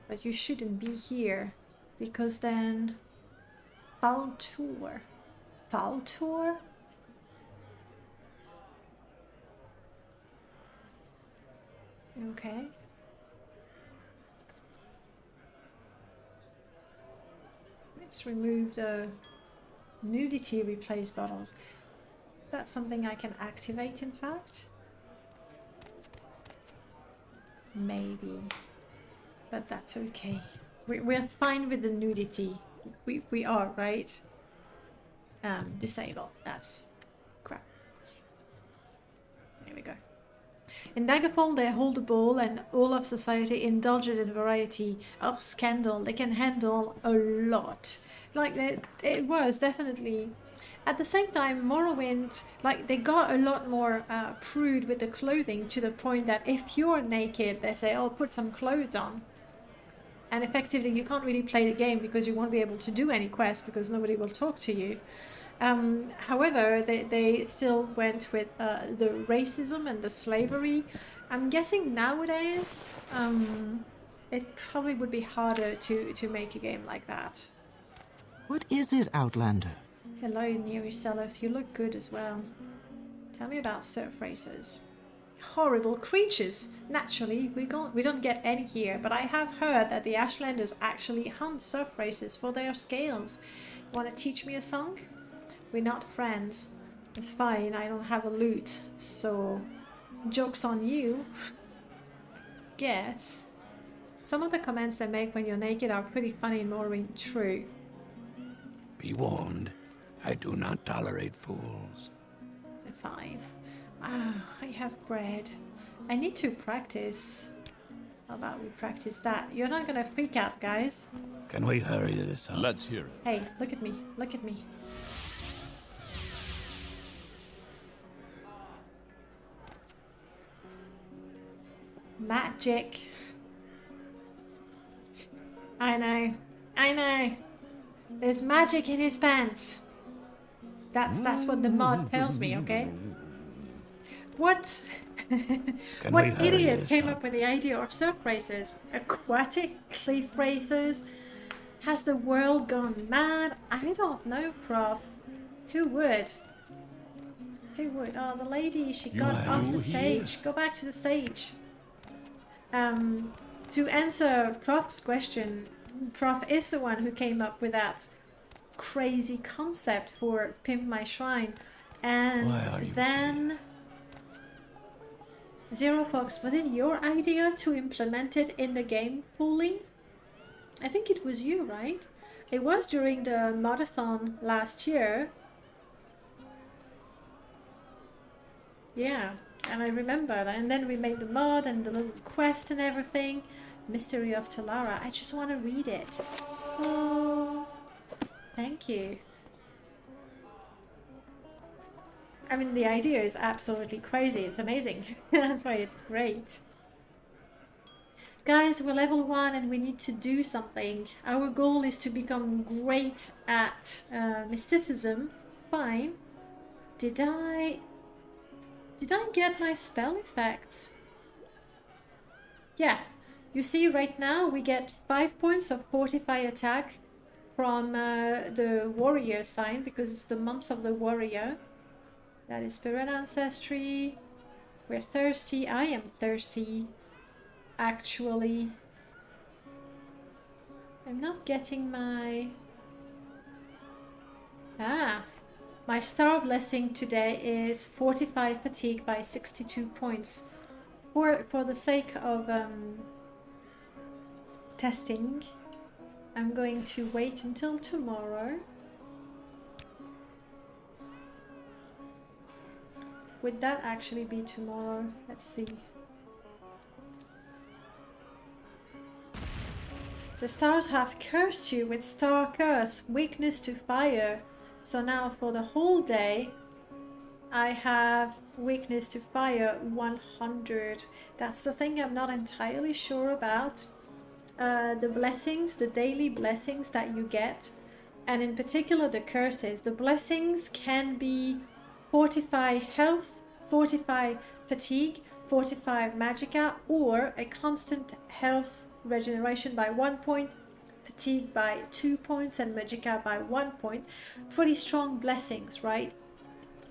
But you shouldn't be here, because then Faltour. Faltour? Okay. Let's remove the nudity replace bottles. That's something I can activate, in fact. Maybe. But that's okay. We're fine with the nudity. We are, right? Disable. That's crap. There we go. In Daggerfall, they hold the ball, and all of society indulges in variety of scandal. They can handle a lot. Like, it was definitely... At the same time, Morrowind, like, they got a lot more prude with the clothing, to the point that if you're naked, they say, oh, put some clothes on. And effectively, you can't really play the game because you won't be able to do any quests because nobody will talk to you. However, they still went with the racism and the slavery. I'm guessing nowadays, it probably would be harder to make a game like that. What is it, Outlander? Hello, Neariselith. You look good as well. Tell me about surf racers. Horrible creatures. Naturally, we don't get any here, but I have heard that the Ashlanders actually hunt surf racers for their scales. Want to teach me a song? We're not friends. Fine, I don't have a lute, so joke's on you. Guess. Some of the comments they make when you're naked are pretty funny and more true. Be warned, I do not tolerate fools. Fine. Ah, I have bread. I need to practice. How about we practice that? You're not gonna freak out, guys. Can we hurry this up? Let's hear it. Hey, look at me. Look at me. Magic. I know. I know. There's magic in his pants. That's what the mod tells me, okay? What? What idiot came up with the idea of surf racers? Aquatic cliff racers? Has the world gone mad? I don't know, Prof. Who would? Who would? Oh, the lady, she got off the stage. Go back to the stage. To answer Prof's question, Prof is the one who came up with that crazy concept for Pimp My Shrine. And then... Zero Fox, was it your idea to implement it in the game fully? I think it was you, right? It was during the modathon last year. Yeah, and I remember that. And then we made the mod and the little quest and everything. Mystery of Talara. I just want to read it. Oh, thank you. I mean, the idea is absolutely crazy. It's amazing. That's why it's great. Guys, we're level 1 and we need to do something. Our goal is to become great at mysticism. Fine. Did I get my spell effects? Yeah. You see, right now we get 5 points of fortify attack from the warrior sign because it's the month of the warrior. That is Spirit Ancestry. We're thirsty. I am thirsty. Actually. I'm not getting my... Ah. My star blessing today is fortify fatigue by 62 points. For the sake of testing, I'm going to wait until tomorrow. Would that actually be tomorrow? Let's see. The stars have cursed you with star curse, weakness to fire. So now for the whole day, I have weakness to fire 100. That's the thing I'm not entirely sure about. The blessings, the daily blessings that you get, and in particular the curses. The blessings can be fortify health, fortify fatigue, fortify magicka, or a constant health regeneration by 1 point, fatigue by 2 points, and magicka by 1 point. Pretty strong blessings, right?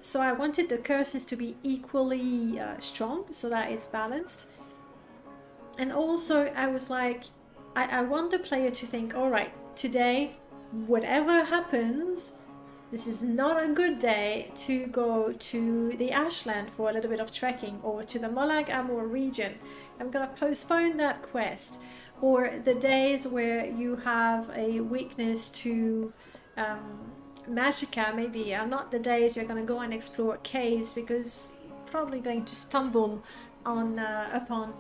So I wanted the curses to be equally strong so that it's balanced. And also I was like, I want the player to think, all right, today, whatever happens, this is not a good day to go to the Ashland for a little bit of trekking, or to the Molag Amur region. I'm gonna postpone that quest. Or the days where you have a weakness to magicka maybe are not the days you're gonna go and explore caves, because you're probably going to stumble on upon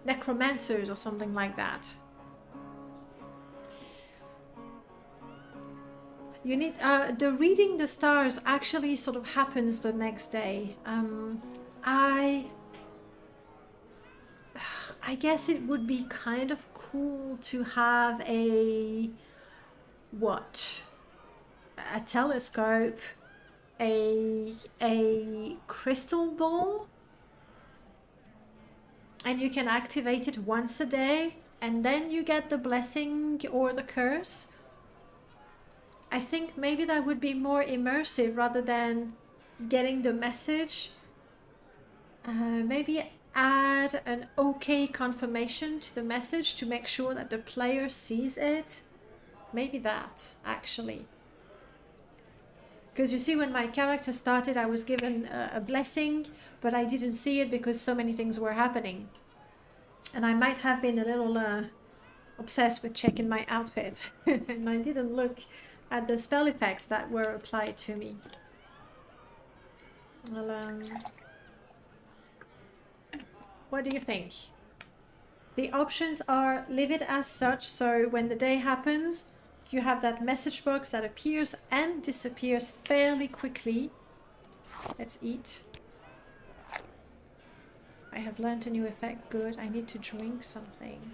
necromancers or something like that. You need the reading the stars actually sort of happens the next day. I guess it would be kind of cool to have a telescope, a crystal ball, and you can activate it once a day, and then you get the blessing or the curse. I think maybe that would be more immersive rather than getting the message. Maybe add an okay confirmation to the message to make sure that the player sees it. Maybe that, actually. Because you see, when my character started, I was given a blessing, but I didn't see it because so many things were happening. And I might have been a little obsessed with checking my outfit. And I didn't look at the spell effects that were applied to me. Well, what do you think? The options are leave it as such, so when the day happens, you have that message box that appears and disappears fairly quickly. Let's eat. I have learned a new effect. Good. I need to drink something.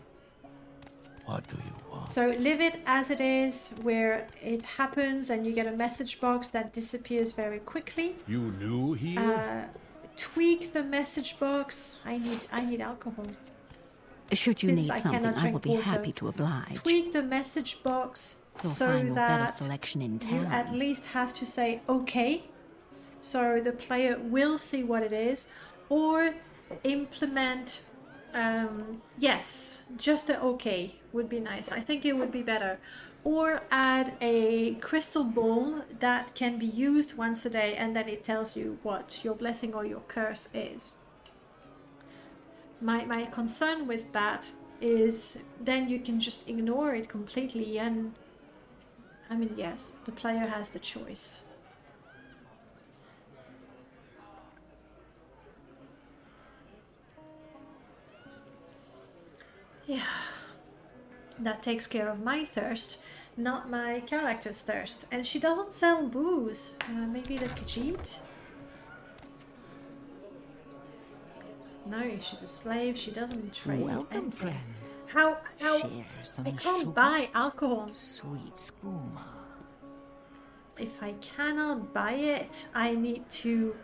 What do you want? So leave it as it is, where it happens and you get a message box that disappears very quickly. You new here? Tweak the message box. I need alcohol. Should you need something, I will be water. happy to oblige. Tweak the message box so find that better selection in you town. at least have to say okay, so the player will see what it is, or implement yes, just a okay would be nice. I think it would be better. Or add a crystal ball that can be used once a day, and then it tells you what your blessing or your curse is. My concern with that is then you can just ignore it completely, and I mean, yes, the player has the choice. Yeah, that takes care of my thirst, not my character's thirst. And she doesn't sell booze. Maybe the Khajiit? No, she's a slave. She doesn't trade. Welcome, friend. How Share some I can't sugar. buy alcohol. Sweet skooma. If I cannot buy it, I need to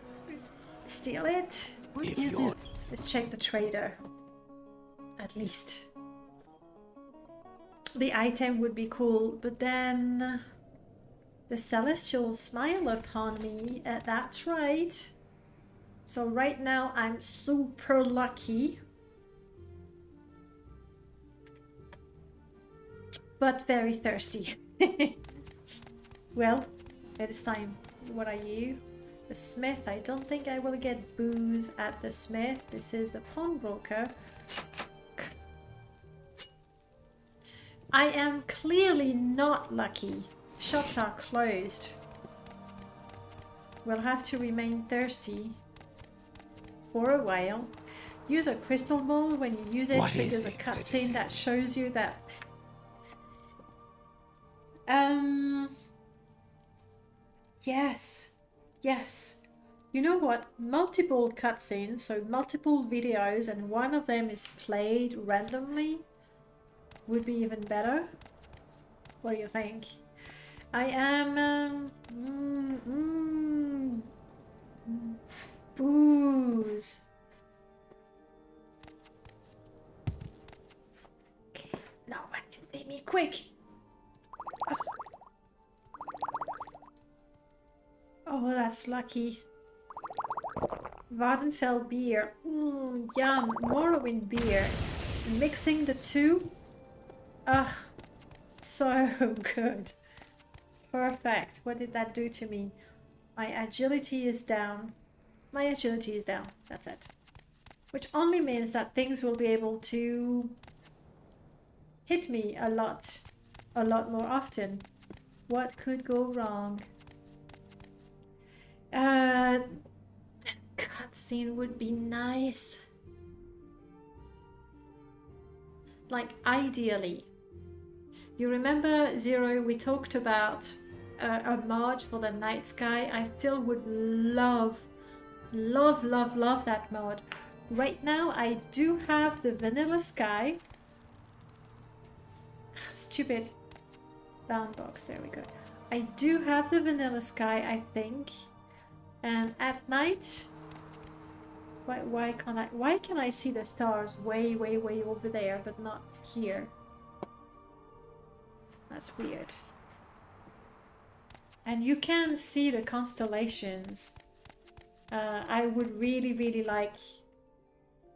steal it. What If is you're- it? Let's check the trader. At least. The item would be cool, but then the celestials smile upon me. That's right. So right now I'm super lucky, but very thirsty. Well, it is time. What are you? The smith. I don't think I will get booze at the smith. This is the pawnbroker. I am clearly not lucky. Shops are closed. We'll have to remain thirsty for a while. Use a crystal ball. When you use it, What triggers is a it, cutscene citizen? that shows you that. Yes. You know what? Multiple cutscenes, so multiple videos, and one of them is played randomly would be even better. What do you think? I am booze. quick. Oh, that's lucky. Vardenfell beer. Yum. Morrowind beer. Mixing the two. Ah, so good. Perfect. What did that do to me? My agility is down. My agility is down. That's it. Which only means that things will be able to hit me a lot more often. What could go wrong? Cutscene would be nice. Like, ideally. You remember, Zero, we talked about a mod for the night sky. I still would love that mod. Right now, I do have the vanilla sky. Stupid bound box, there we go. I do have the vanilla sky, I think. And at night, why can I see the stars way over there, but not here? That's weird. And you can see the constellations. I would really like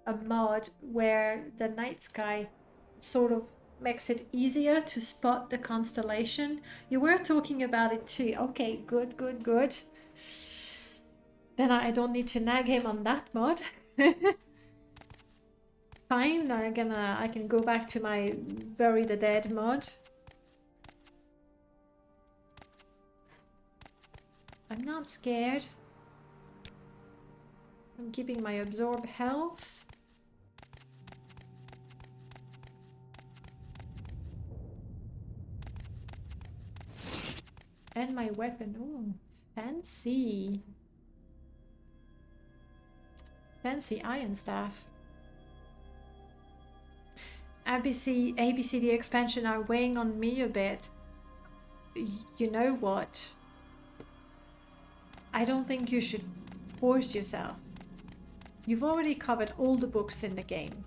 a mod where the night sky sort of makes it easier to spot the constellation. You were talking about it too. Okay, good. Then I don't need to nag him on that mod. Fine, I can go back to my Bury the Dead mod. I'm not scared. I'm keeping my absorb health. And my weapon. Oh, fancy. Fancy iron staff. ABCD expansion are weighing on me a bit. You know what? I don't think you should force yourself. You've already covered all the books in the game.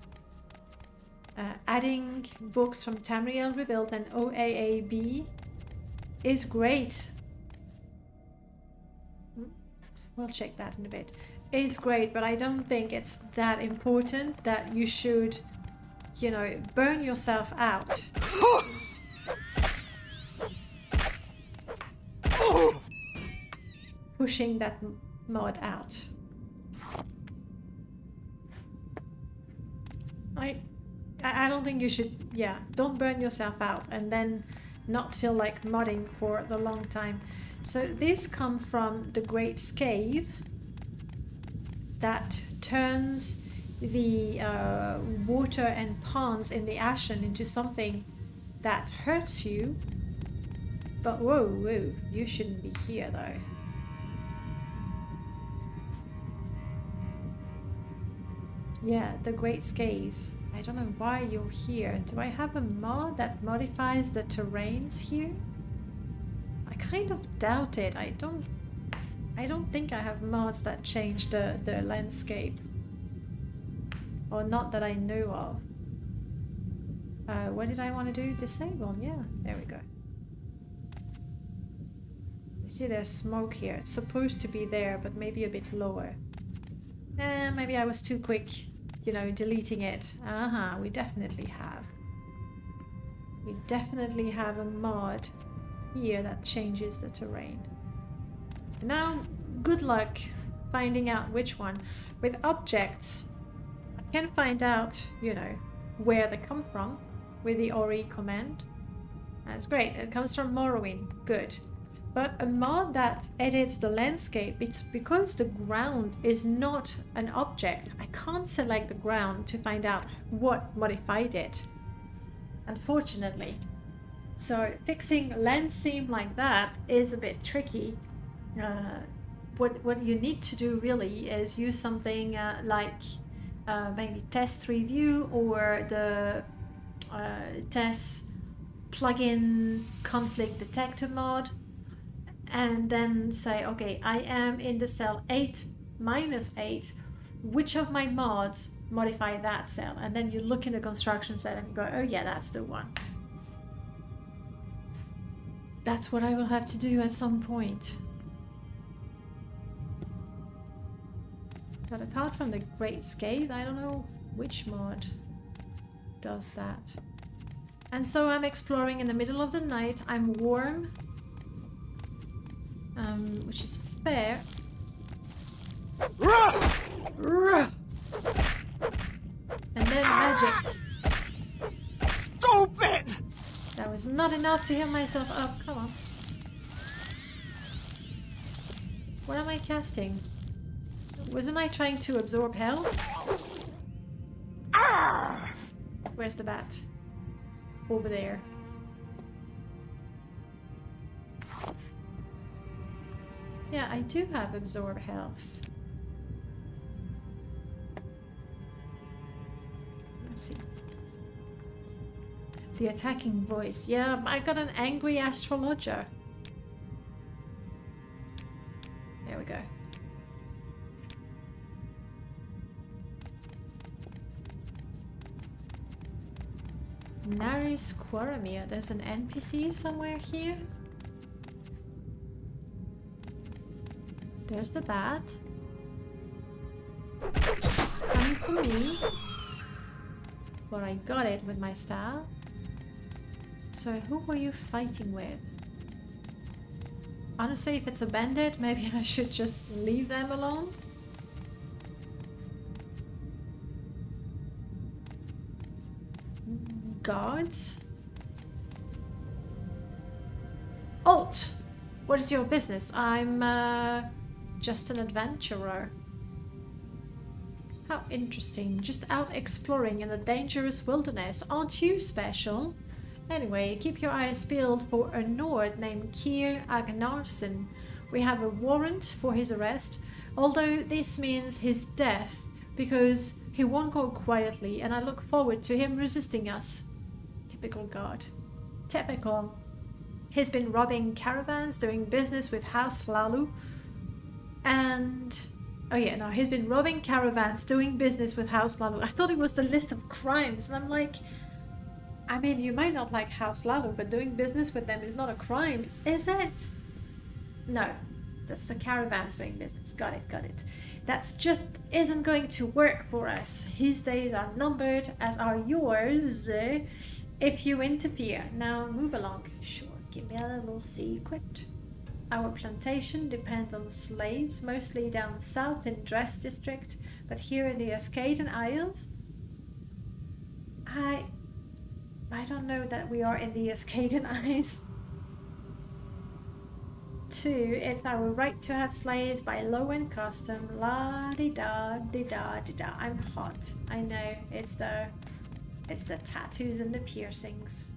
Adding books from Tamriel Rebuilt and OAAB is great. We'll check that in a bit. Is great, but I don't think it's that important that you should, you know, burn yourself out. Pushing that mod out. I don't think you should, yeah, don't burn yourself out and then not feel like modding for the long time. So this comes from the Great Scathe that turns the water and ponds in the Ashen into something that hurts you. But whoa, you shouldn't be here though. Yeah, the Great Scathe. I don't know why you're here. Do I have a mod that modifies the terrains here? I kind of doubt it. I don't think I have mods that change the landscape. Or not that I know of. What did I want to do? Disable, yeah, there we go. You see there's smoke here. It's supposed to be there, but maybe a bit lower. Maybe I was too quick, you know, deleting it. We definitely have. We definitely have a mod here that changes the terrain. Now, good luck finding out which one. With objects, I can find out, you know, where they come from with the Ori command. That's great. It comes from Morrowind. Good. But a mod that edits the landscape, it's because the ground is not an object. I can't select the ground to find out what modified it, unfortunately. So fixing land seam like that is a bit tricky. What you need to do really is use something like maybe test review or the test plugin conflict detector mod, and then say, okay, I am in the cell 8-8. Which of my mods modify that cell? And then you look in the construction set and go, oh yeah, that's the one. That's what I will have to do at some point. But apart from the Great Scathe, I don't know which mod does that. And so I'm exploring in the middle of the night. I'm warm, which is fair. And then magic. Stupid! That was not enough to heal myself up. Come on. What am I casting? Wasn't I trying to absorb health? Where's the bat? Over there. Yeah, I do have absorb health. Let's see. The attacking voice. Yeah, I got an angry astrologer. There we go. Naris Quaramir. There's an NPC somewhere here. There's the bat. Coming for me. But I got it with my staff. So who were you fighting with? Honestly, if it's a bandit, maybe I should just leave them alone. Guards? Alt! What is your business? I'm just an adventurer. How interesting. Just out exploring in the dangerous wilderness. Aren't you special? Anyway, keep your eyes peeled for a Nord named Kier Agnarsson. We have a warrant for his arrest, although this means his death, because he won't go quietly, and I look forward to him resisting us. Typical god. Typical. He's been robbing caravans, doing business with House Lalu, and... oh yeah, no, he's been robbing caravans, doing business with House Lalu. I thought it was the list of crimes, and I'm like... I mean, you might not like House Lalu, but doing business with them is not a crime, is it? No, that's the caravans doing business. Got it, got it. That just isn't going to work for us. His days are numbered, as are yours, if you interfere. Now move along. Sure, give me a little secret. Our plantation depends on slaves, mostly down south in Dress District, but here in the Ascaden Isles, I don't know that we are in the Ascaden Isles. 2. It's our right to have slaves by low-end custom. La-di-da-di-da-di-da. I'm hot. I know. It's the tattoos and the piercings.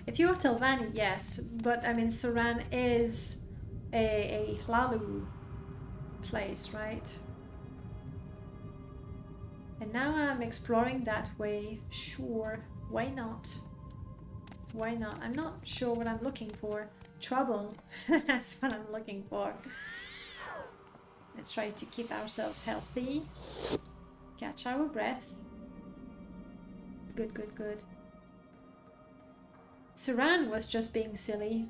If you're Telvanni, yes. But, I mean, Suran is a Hlalu place, right? And now I'm exploring that way. Sure, why not? Why not? I'm not sure what I'm looking for. Trouble. That's what I'm looking for. Let's try to keep ourselves healthy. Catch our breath. Good, good, good. Suran was just being silly.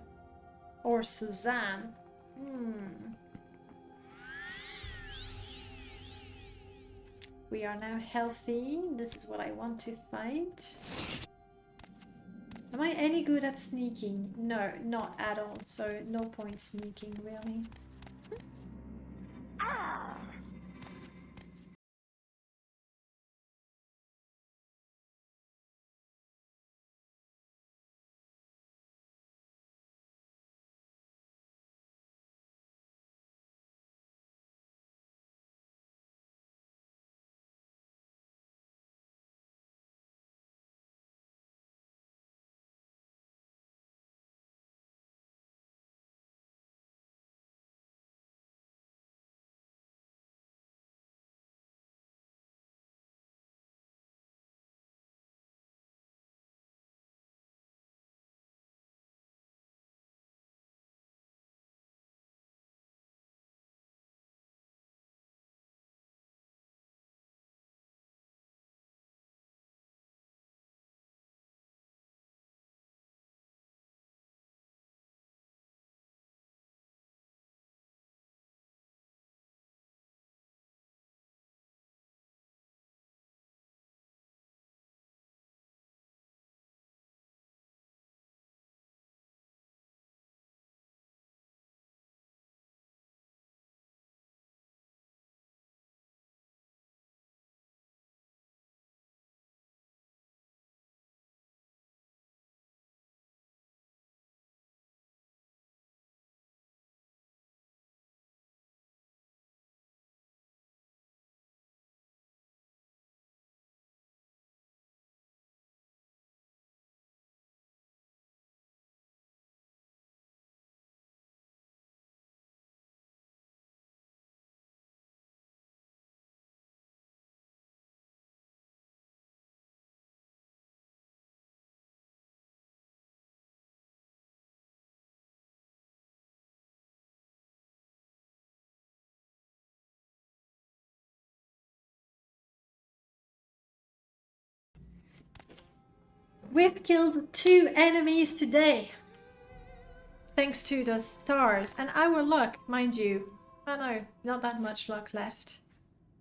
Or Suzanne. We are now healthy. This is what I want to fight. Am I any good at sneaking? No, not at all. So no point sneaking, really. We've killed 2 enemies today. Thanks to the stars and our luck, mind you. Oh no, not that much luck left.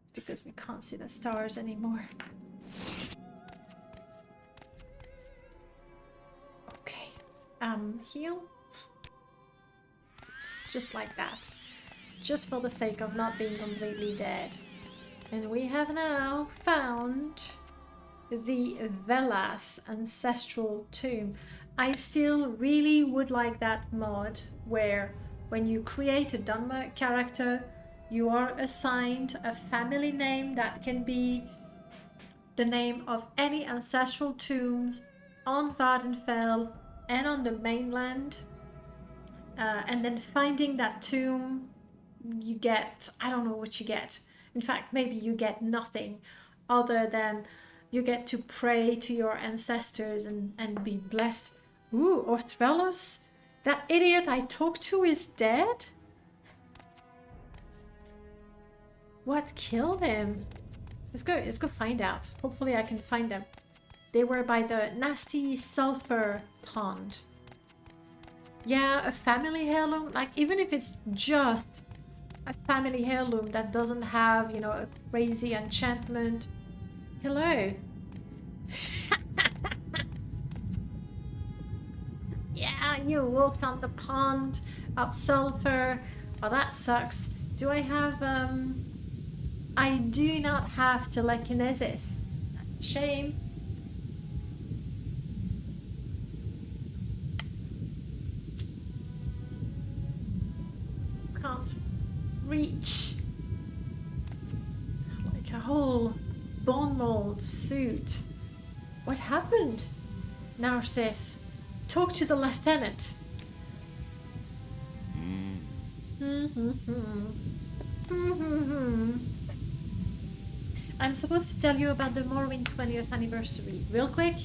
It's because we can't see the stars anymore. Okay. Heal. Just like that. Just for the sake of not being completely dead. And we have now found the Velas ancestral tomb. I still really would like that mod where when you create a Dunmer character, you are assigned a family name that can be the name of any ancestral tombs on Vardenfell and on the mainland. And then finding that tomb, you get, I don't know what you get. In fact, maybe you get nothing other than you get to pray to your ancestors and be blessed. Ooh, Orthrelos? That idiot I talked to is dead? What killed him? Let's go find out. Hopefully I can find them. They were by the nasty sulfur pond. Yeah, a family heirloom. Like, even if it's just a family heirloom that doesn't have, you know, a crazy enchantment. Hello. Yeah, you walked on the pond of sulfur. Oh, that sucks. Do I have, I do not have telekinesis. Shame. Can't reach. Like a whole bone mold suit. What happened? Narcissus, talk to the lieutenant. I'm supposed to tell you about the Morrowind 20th anniversary. Real quick,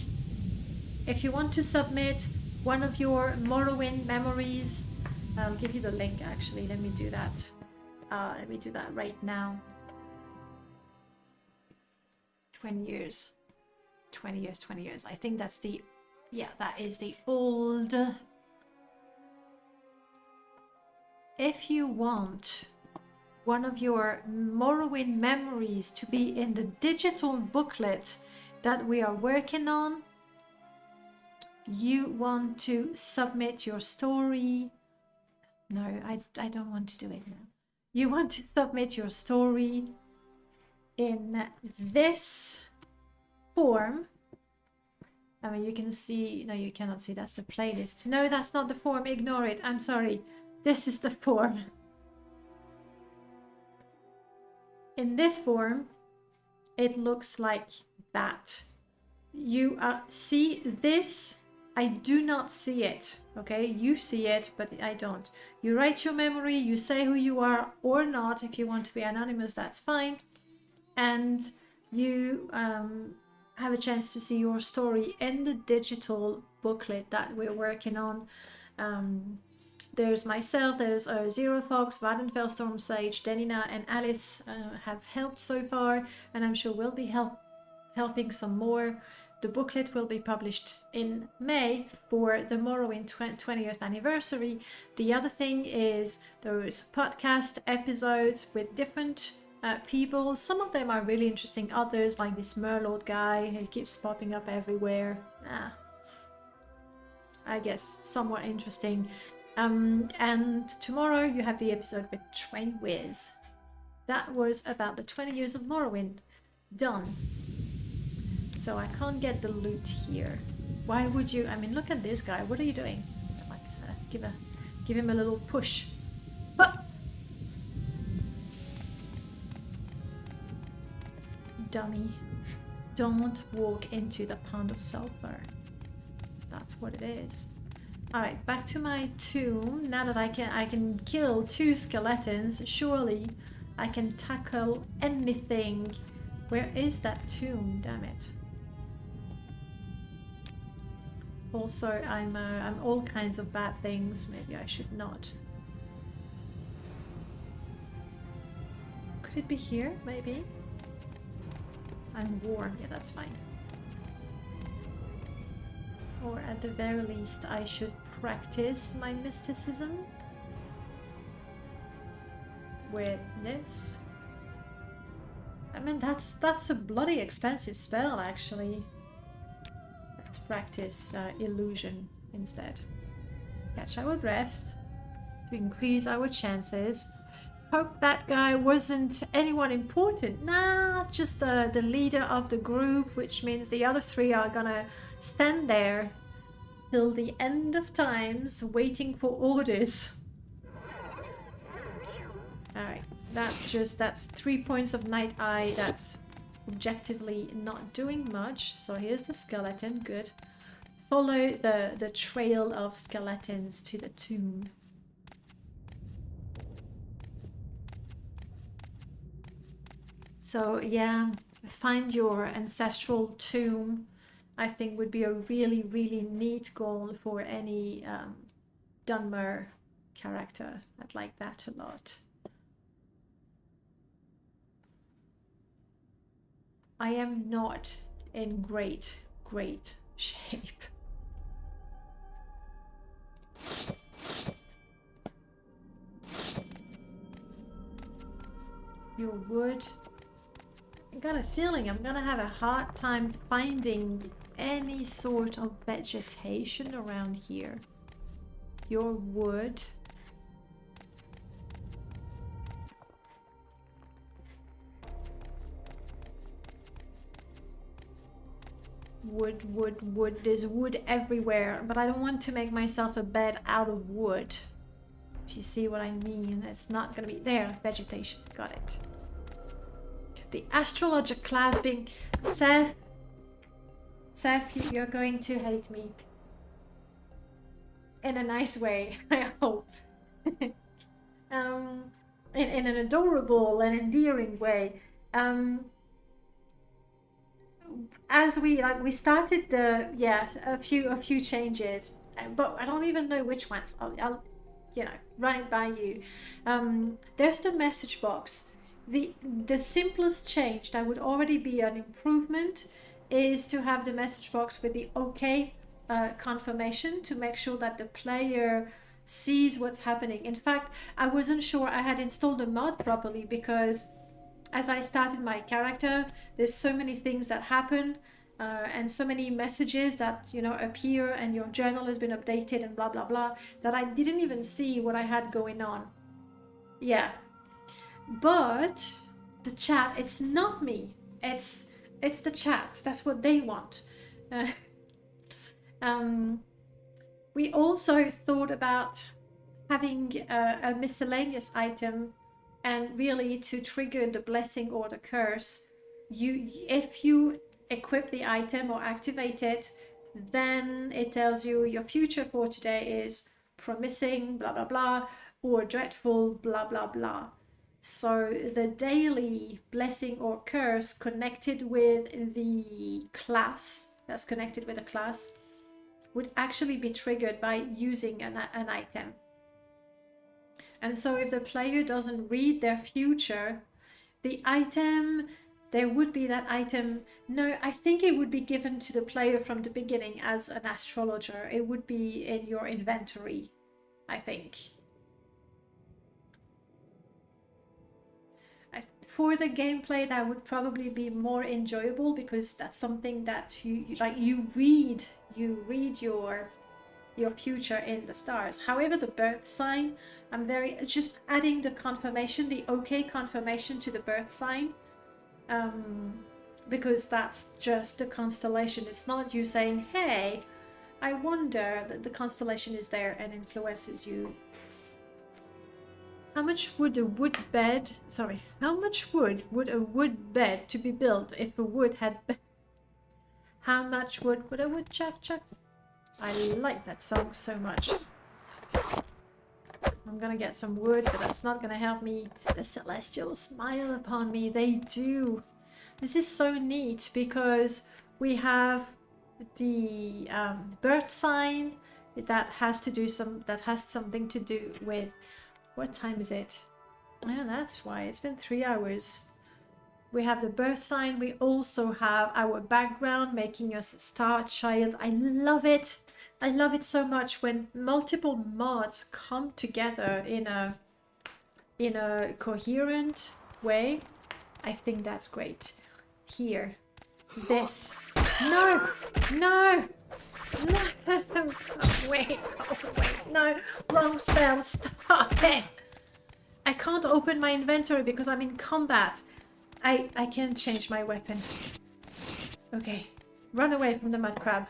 if you want to submit one of your Morrowind memories, I'll give you the link actually. Let me do that. Let me do that right now. 20 years. 20 years, 20 years. I think that's the... Yeah, that is the old... If you want one of your Morrowind memories to be in the digital booklet that we are working on, you want to submit your story. No, I don't want to do it now. You want to submit your story in this form. I mean, you can see, no, you cannot see, that's the playlist. No, that's not the form, ignore it, I'm sorry. This is the form. In this form, it looks like that. You see this? I do not see it, okay? You see it, but I don't. You write your memory, you say who you are or not. If you want to be anonymous, that's fine. And you have a chance to see your story in the digital booklet that we're working on. There's myself, there's Zero Fox, Vardenfell, Storm Sage, Denina and Alice have helped so far, and I'm sure we'll be helping some more. The booklet will be published in May for the Morrowind 20th anniversary. The other thing is those podcast episodes with different people. Some of them are really interesting, others like this Merlord guy, he keeps popping up everywhere. I guess somewhat interesting. And tomorrow you have the episode with Train Wiz. That was about the 20 years of Morrowind. Done. So I can't get the loot here. Why would you? I mean, look at this guy. What are you doing? Like, give him a little push. But dummy, don't walk into the pond of sulfur. That's what it is. All right, back to my tomb. Now that I can kill 2 skeletons, surely I can tackle anything. Where is that tomb? Damn it. Also, I'm all kinds of bad things. Maybe I should not. Could it be here? Maybe. I'm warm. Yeah, that's fine. Or at the very least, I should practice my mysticism with this. I mean, that's a bloody expensive spell, actually. Let's practice illusion instead. Catch our breath to increase our chances. Hope that guy wasn't anyone important. Nah, just the leader of the group, which means the other three are gonna stand there till the end of times waiting for orders. Alright, that's 3 points of Night Eye. That's objectively not doing much. So here's the skeleton, good. Follow the trail of skeletons to the tomb. So yeah, find your ancestral tomb, I think would be a really, really neat goal for any Dunmer character. I'd like that a lot. I am not in great shape. Your wood. I got a feeling I'm gonna have a hard time finding any sort of vegetation around here. Your wood. Wood. There's wood everywhere, but I don't want to make myself a bed out of wood. If you see what I mean, it's not gonna be there. Vegetation, got it. The Astrologer class being Seth, you're going to hate me. In a nice way, I hope. In an adorable and endearing way. As we started a few changes, but I don't even know which ones. I'll run it by you. There's the message box. The simplest change that would already be an improvement is to have the message box with the OK confirmation to make sure that the player sees what's happening. In fact, I wasn't sure I had installed the mod properly because as I started my character, there's so many things that happen and so many messages that appear, and your journal has been updated and blah blah blah, that I didn't even see what I had going on. Yeah. But the chat, it's not me. It's the chat. That's what they want. We also thought about having a miscellaneous item, and really to trigger the blessing or the curse, if you equip the item or activate it, then it tells you your future for today is promising blah blah blah or dreadful blah blah blah. So the daily blessing or curse connected with the class, that's connected with a class, would actually be triggered by using an item. And so if the player doesn't read their future, the item, there would be that item. No, I think it would be given to the player from the beginning as an astrologer. It would be in your inventory, I think. For the gameplay, that would probably be more enjoyable because that's something that you read your future in the stars. However, the birth sign, I'm just adding the confirmation, the OK confirmation to the birth sign, because that's just the constellation. It's not you saying, hey, I wonder, that the constellation is there and influences you. How much would a wood bed a wood bed to be built if a wood had how much wood would a woodchuck chuck? I like that song so much. I'm gonna get some wood, but that's not gonna help me. The celestials smile upon me. They do. This is so neat because we have the birth sign that has something to do with. What time is it? Oh, that's why. It's been 3 hours. We have the birth sign. We also have our background making us a star child. I love it. I love it so much when multiple mods come together in a coherent way. I think that's great. Here, this. No, no, no. Oh, wait, no, wrong spell. Stop it. I can't open my inventory because I'm in combat. I can't change my weapon. Okay, run away from the mud crab.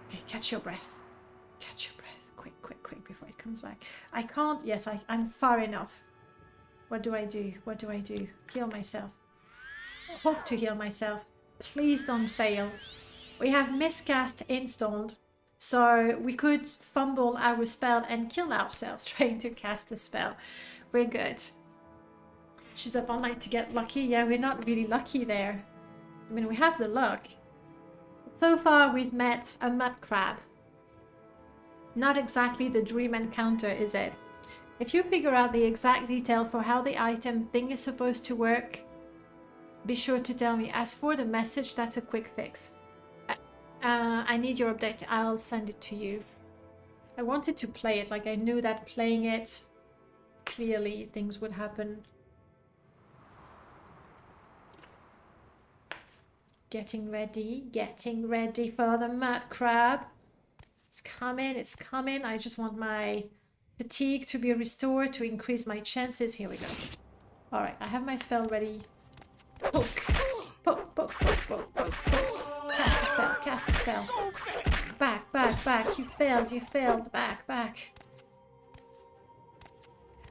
Okay, catch your breath. Catch your breath. Quick, quick, quick before it comes back. I can't. Yes, I'm far enough. What do I do? What do I do? Heal myself. Hope to heal myself. Please don't fail. We have miscast installed, so we could fumble our spell and kill ourselves trying to cast a spell. We're good. She's up all night to get lucky. Yeah, we're not really lucky there. I mean, we have the luck. So far, we've met a mud crab. Not exactly the dream encounter, is it? If you figure out the exact detail for how the item thing is supposed to work, be sure to tell me. As for the message, that's a quick fix. I need your update. I'll send it to you. I wanted to play it. Like, I knew that playing it, clearly things would happen. Getting ready for the mud crab. It's coming, it's coming. I just want my fatigue to be restored to increase my chances. Here we go. Alright, I have my spell ready. Poke. Poke, poke, poke, poke, poke, poke. Cast a spell, cast a spell. Back, back, back. You failed. Back, back.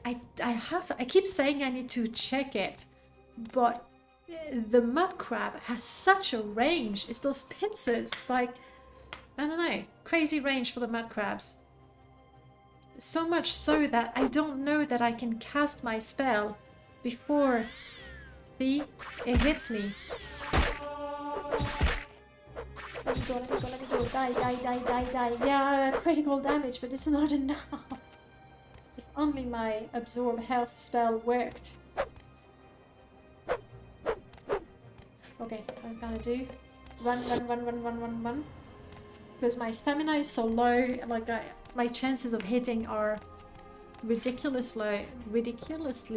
I keep saying I need to check it, but the mud crab has such a range. It's those pincers. It's like, I don't know, crazy range for the mud crabs. So much so that I don't know that I can cast my spell before. See? It hits me. Let me go. Die. Yeah, critical damage, but it's not enough. If only my absorb health spell worked. Okay, I was gonna do run. Because my stamina is so low, like my chances of hitting are ridiculously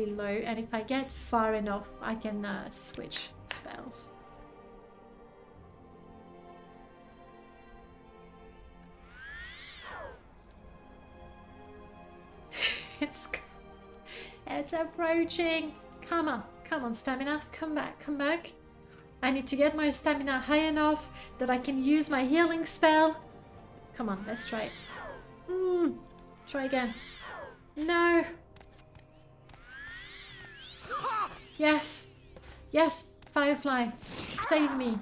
low, and if I get far enough, I can switch spells. It's approaching. Come on, stamina. Come back. I need to get my stamina high enough that I can use my healing spell. Come on, let's try it. Try again. No. Yes, Firefly, save me.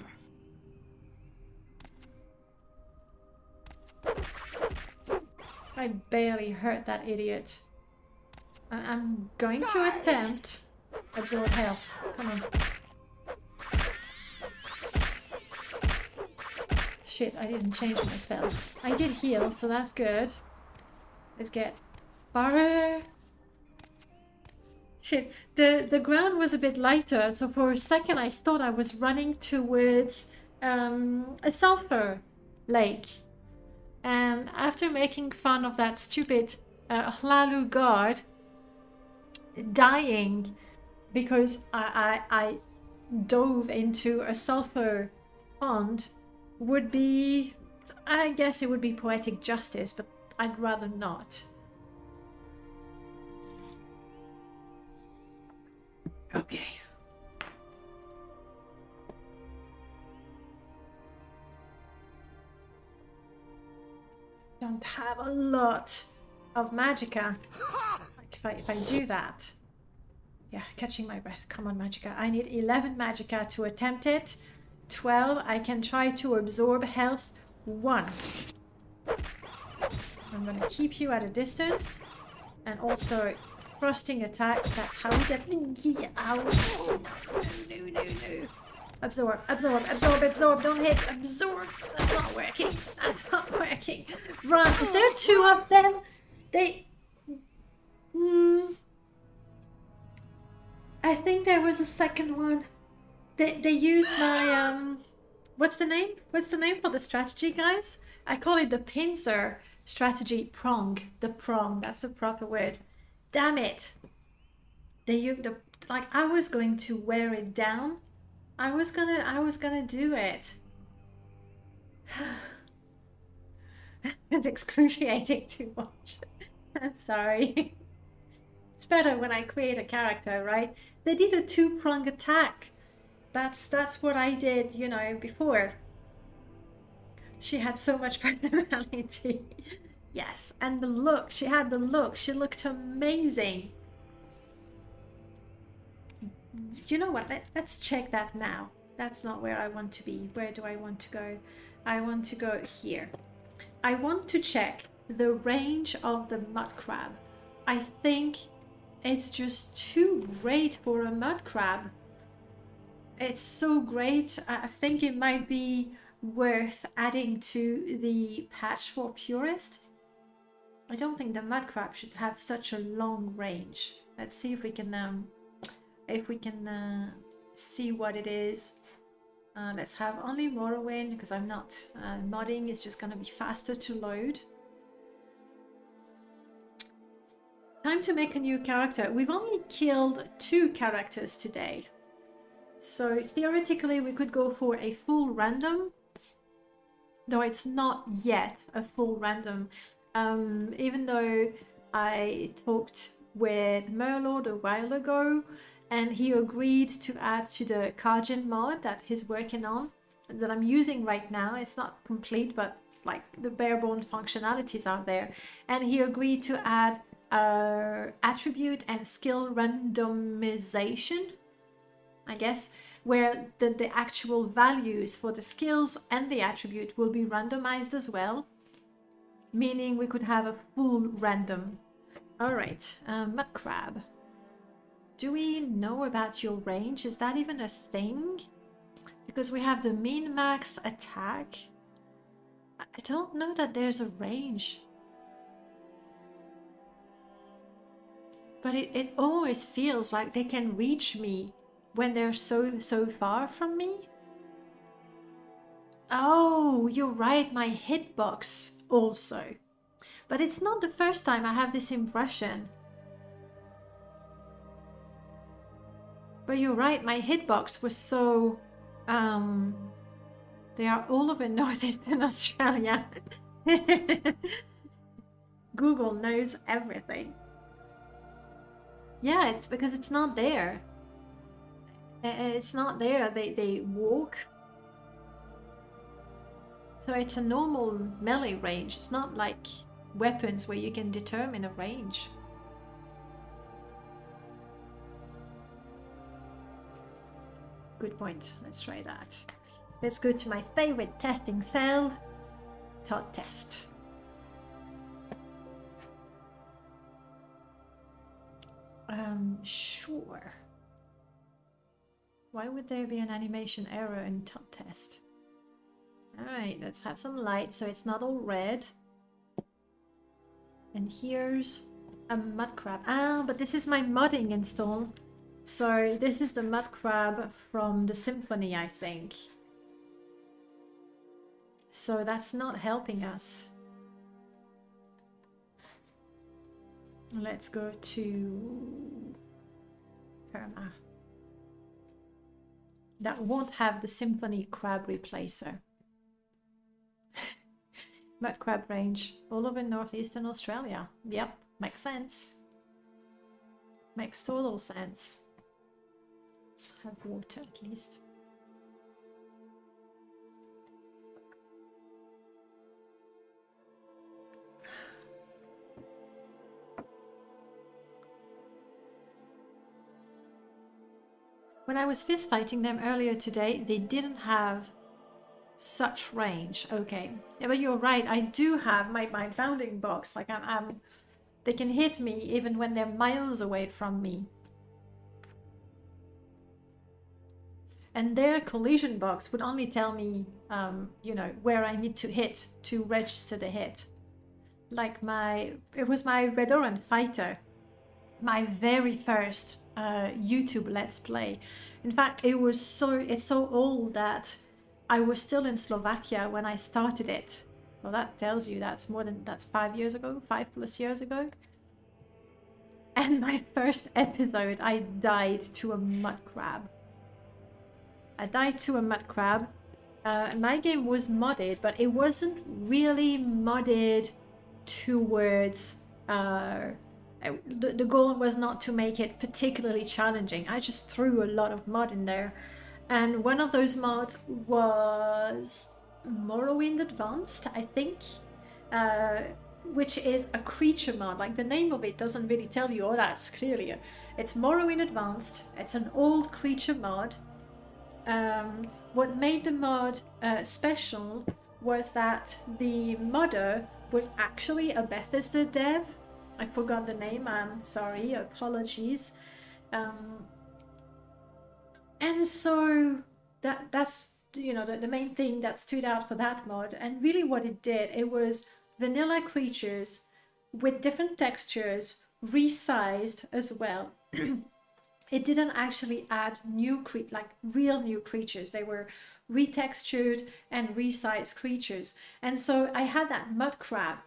I barely hurt that idiot. I'm going to attempt absorb health. Come on. Shit, I didn't change my spell. I did heal, so that's good. Let's get far. Shit, the ground was a bit lighter, so for a second I thought I was running towards a sulfur lake. And after making fun of that stupid Hlalu guard dying because I dove into a sulfur pond would be, I guess it would be poetic justice, but I'd rather not. Okay. Don't have a lot of magicka. Like if I do that. Yeah, catching my breath. Come on, magicka. I need 11 magicka to attempt it. 12. I can try to absorb health once. I'm gonna keep you at a distance. And also thrusting attack. That's how we get out. No. Absorb. Don't hit. Absorb. That's not working. Run. Is there two of them? I think there was a second one. They used my what's the name? What's the name for the strategy, guys? I call it the pincer strategy prong. The prong, that's the proper word. Damn it. They used the, like, I was going to wear it down. I was gonna do it. It's excruciating to watch. I'm sorry. It's better when I create a character, right? They did a two-prong attack. That's what I did, you know, before. She had so much personality. Yes, and the look. She had the look. She looked amazing. You know what? Let's check that now. That's not where I want to be. Where do I want to go? I want to go here. I want to check the range of the mud crab. I think it's just too great for a mud crab. It's so great. I think it might be worth adding to the patch for purist. I don't think the mud crab should have such a long range. Let's see if we can see what it is. Let's have only Morrowind, because I'm not modding. It's just gonna be faster to load. Time to make a new character. We've only killed 2 characters today. So theoretically we could go for a full random, though it's not yet a full random. Even though I talked with Merlord a while ago and he agreed to add to the Kajin mod that he's working on, that I'm using right now. It's not complete, but like the bare bone functionalities are there. And he agreed to add attribute and skill randomization, I guess, where the actual values for the skills and the attribute will be randomized as well, meaning we could have a full random. All right, mud crab. Do we know about your range? Is that even a thing? Because we have the min max attack. I don't know that there's a range. But it always feels like they can reach me when they're so far from me. Oh, you're right, my hitbox also. But it's not the first time I have this impression. But you're right, my hitbox was so... they are all over northeastern Australia. Google knows everything. Yeah, it's because it's not there. It's not there. They walk. So it's a normal melee range. It's not like weapons where you can determine a range. Good point. Let's try that. Let's go to my favorite testing cell. Tot test. Sure. Why would there be an animation error in tot test? Alright, let's have some light so it's not all red. And here's a mud crab. Ah, but this is my modding install. So this is the mud crab from the symphony, I think. So that's not helping us. Let's go to Perma. That won't have the symphony crab replacer. Mud crab range all over northeastern Australia. Yep, makes sense. Makes total sense. Let's have water at least. When I was fist fighting them earlier today, they didn't have such range. Okay, yeah, but you're right. I do have my bounding box. Like they can hit me even when they're miles away from me. And their collision box would only tell me, you know, where I need to hit to register the hit. Like it was my Redoran fighter, my very first YouTube Let's Play. In fact, it's so old that I was still in Slovakia when I started it. Well, that tells you that's 5 years ago, 5+ years ago. And my first episode, I died to a mud crab. My game was modded, but it wasn't really modded towards... the goal was not to make it particularly challenging. I just threw a lot of mod in there. And one of those mods was Morrowind Advanced, I think. Which is a creature mod. Like, the name of it doesn't really tell you, oh, that's clearly it's Morrowind Advanced. It's an old creature mod. What made the mod special was that the modder was actually a Bethesda dev. I forgot the name, I'm sorry, apologies. And so that's you know, the main thing that stood out for that mod. And really what it did, it was vanilla creatures with different textures, resized as well. It didn't actually add real new creatures. They were retextured and resized creatures. And so I had that mud crab,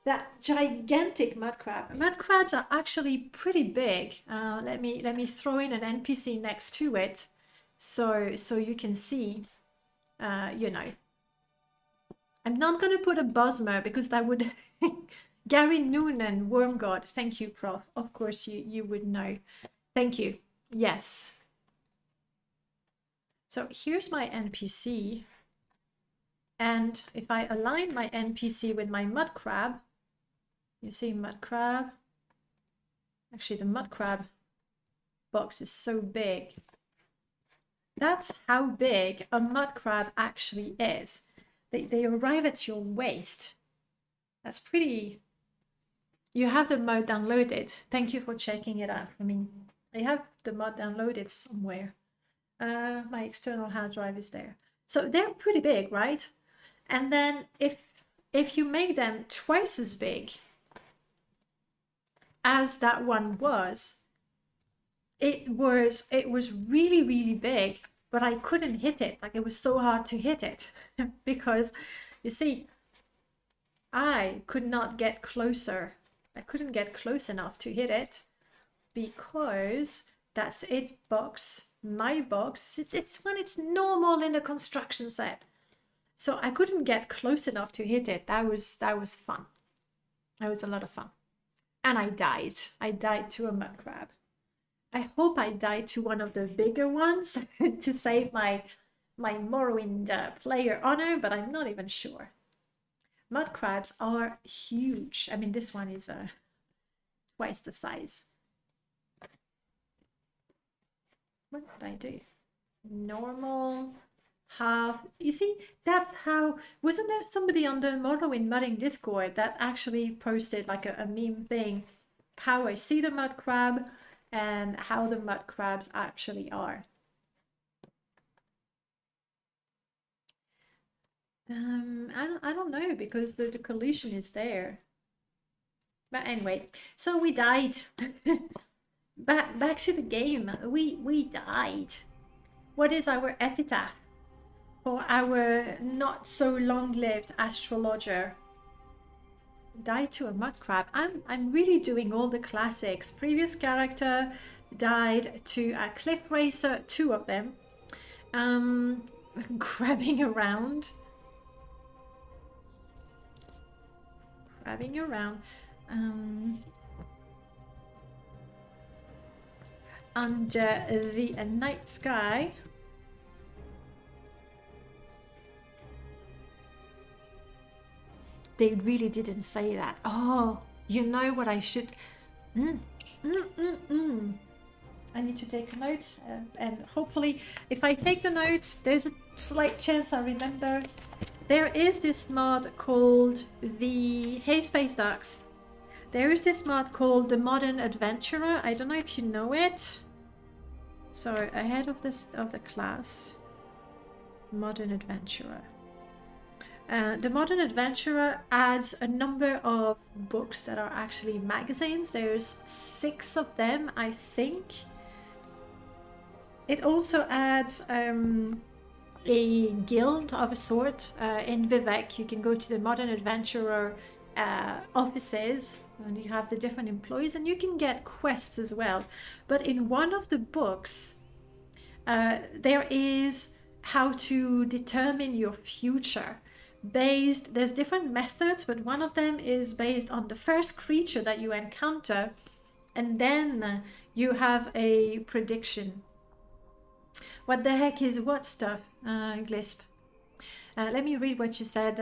that gigantic mud crab. Mud crabs are actually pretty big. Let me throw in an NPC next to it, so you can see. You know, I'm not gonna put a Bosmer because that would Gary Noonan, Worm God. Thank you, Prof. Of course you would know. Thank you. Yes. So here's my NPC. And if I align my NPC with my mud crab, you see mud crab. Actually, the mud crab box is so big. That's how big a mud crab actually is. They arrive at your waist. That's pretty... You have the mod downloaded. Thank you for checking it out for me. I have the mod downloaded somewhere. My external hard drive is there. So they're pretty big, right? And then if you make them twice as big as that one was, it was really, really big, but I couldn't hit it. Like, it was so hard to hit it because, you see, I could not get closer. I couldn't get close enough to hit it because that's it box. My box, it's when it's normal in the construction set. So I couldn't get close enough to hit it. That was fun. That was a lot of fun. And I died. I died to a mud crab. I hope I died to one of the bigger ones to save my Morrowind player honor, but I'm not even sure. Mud crabs are huge. I mean, this one is twice the size. What did I do? Normal, half. You see, that's how... Wasn't there somebody on the Morrowind modding Discord that actually posted like a meme thing? How I see the mud crab and how the mud crabs actually are. I don't know, because the collision is there. But anyway, so we died. Back to the game. We died. What is our epitaph for our not so long-lived Astrologer? Died to a mud crab. I'm really doing all the classics. Previous character died to a cliff racer, 2 of them. Grabbing around. Under the night sky. They really didn't say that. Oh, you know what I should... I need to take a note, and hopefully if I take the note, there's a slight chance I remember. There is this mod called the... Hey Space Ducks. There is this mod called the Modern Adventurer. I don't know if you know it. So ahead of the class, Modern Adventurer. The Modern Adventurer adds a number of books that are actually magazines. There's 6 of them, I think. It also adds a guild of a sort. In Vivek, you can go to the Modern Adventurer offices, and you have the different employees, and you can get quests as well. But in one of the books, there is how to determine your future. There's different methods, but one of them is based on the first creature that you encounter, and then you have a prediction. What the heck is what stuff, Glisp? Let me read what you said,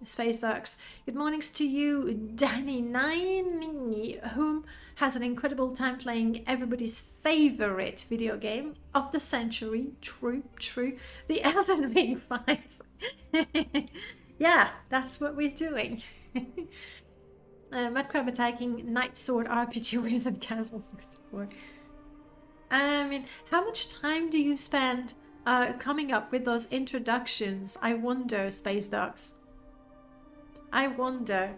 Space Ducks. Good mornings to you, Danny9, whom has an incredible time playing everybody's favorite video game of the century. True, the Elden Ring fights. Yeah, that's what we're doing. Mudcrab attacking Night Sword RPG Wizard Castle 64. I mean, how much time do you spend coming up with those introductions? I wonder, Space Ducks. I wonder.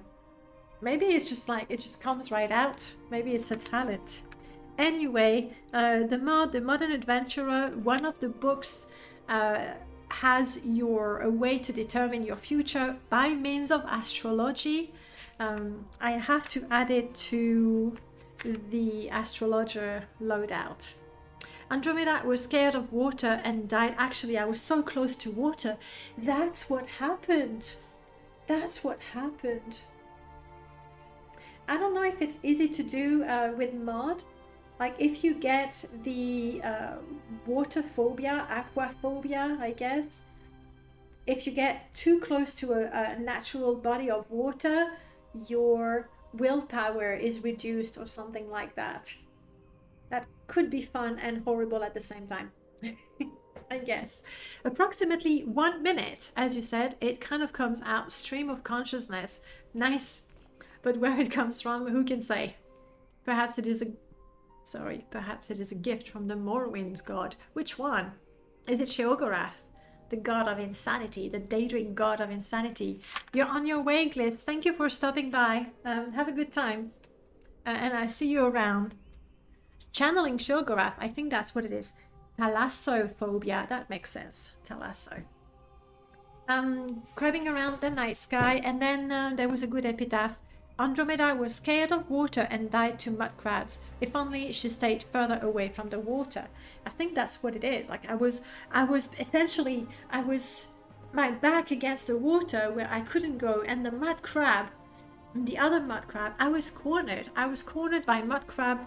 Maybe it's just like, it just comes right out. Maybe it's a talent. Anyway, the Modern Adventurer, one of the books has a way to determine your future by means of astrology. I have to add it to the Astrologer loadout. Andromeda was scared of water and died. Actually, I was so close to water. That's what happened. That's what happened. I don't know if it's easy to do with mod. Like if you get the water phobia, aquaphobia, I guess. If you get too close to a natural body of water, your willpower is reduced or something like that. That could be fun and horrible at the same time. I guess. Approximately 1 minute, as you said, it kind of comes out, stream of consciousness. Nice. But where it comes from, who can say? Perhaps it is a gift from the Morrowind god. Which one? Is it Sheogorath, the god of insanity, the daedric god of insanity? You're on your way, Glyphs. Thank you for stopping by. Have a good time. And I see you around. Channeling Sheogorath, I think that's what it is. Thalassophobia, that makes sense. Thalasso. Crabbing around the night sky, and then there was a good epitaph. Andromeda was scared of water and died to mud crabs. If only she stayed further away from the water. I think that's what it is. Like I was my back against the water where I couldn't go, and the mud crab, the other mud crab, I was cornered. I was cornered by mud crab.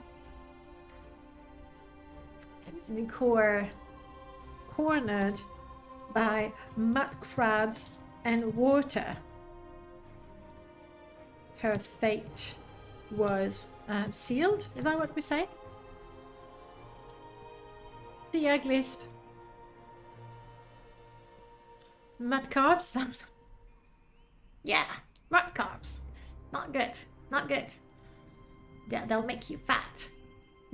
Cornered by mud crabs and water. Her fate was sealed. Is that what we say? See ya, Glisp. Mud carbs? Yeah, mud carbs. Not good. Not good. Yeah, they'll make you fat.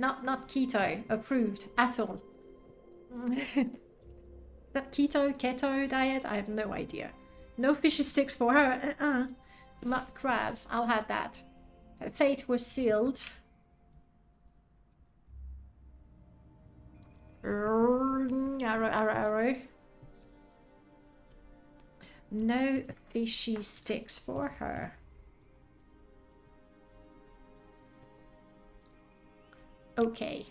Not keto approved at all. That keto diet? I have no idea. No fishy sticks for her. Mud crabs. I'll have that. Her fate was sealed. Arrow. No fishy sticks for her. Okay.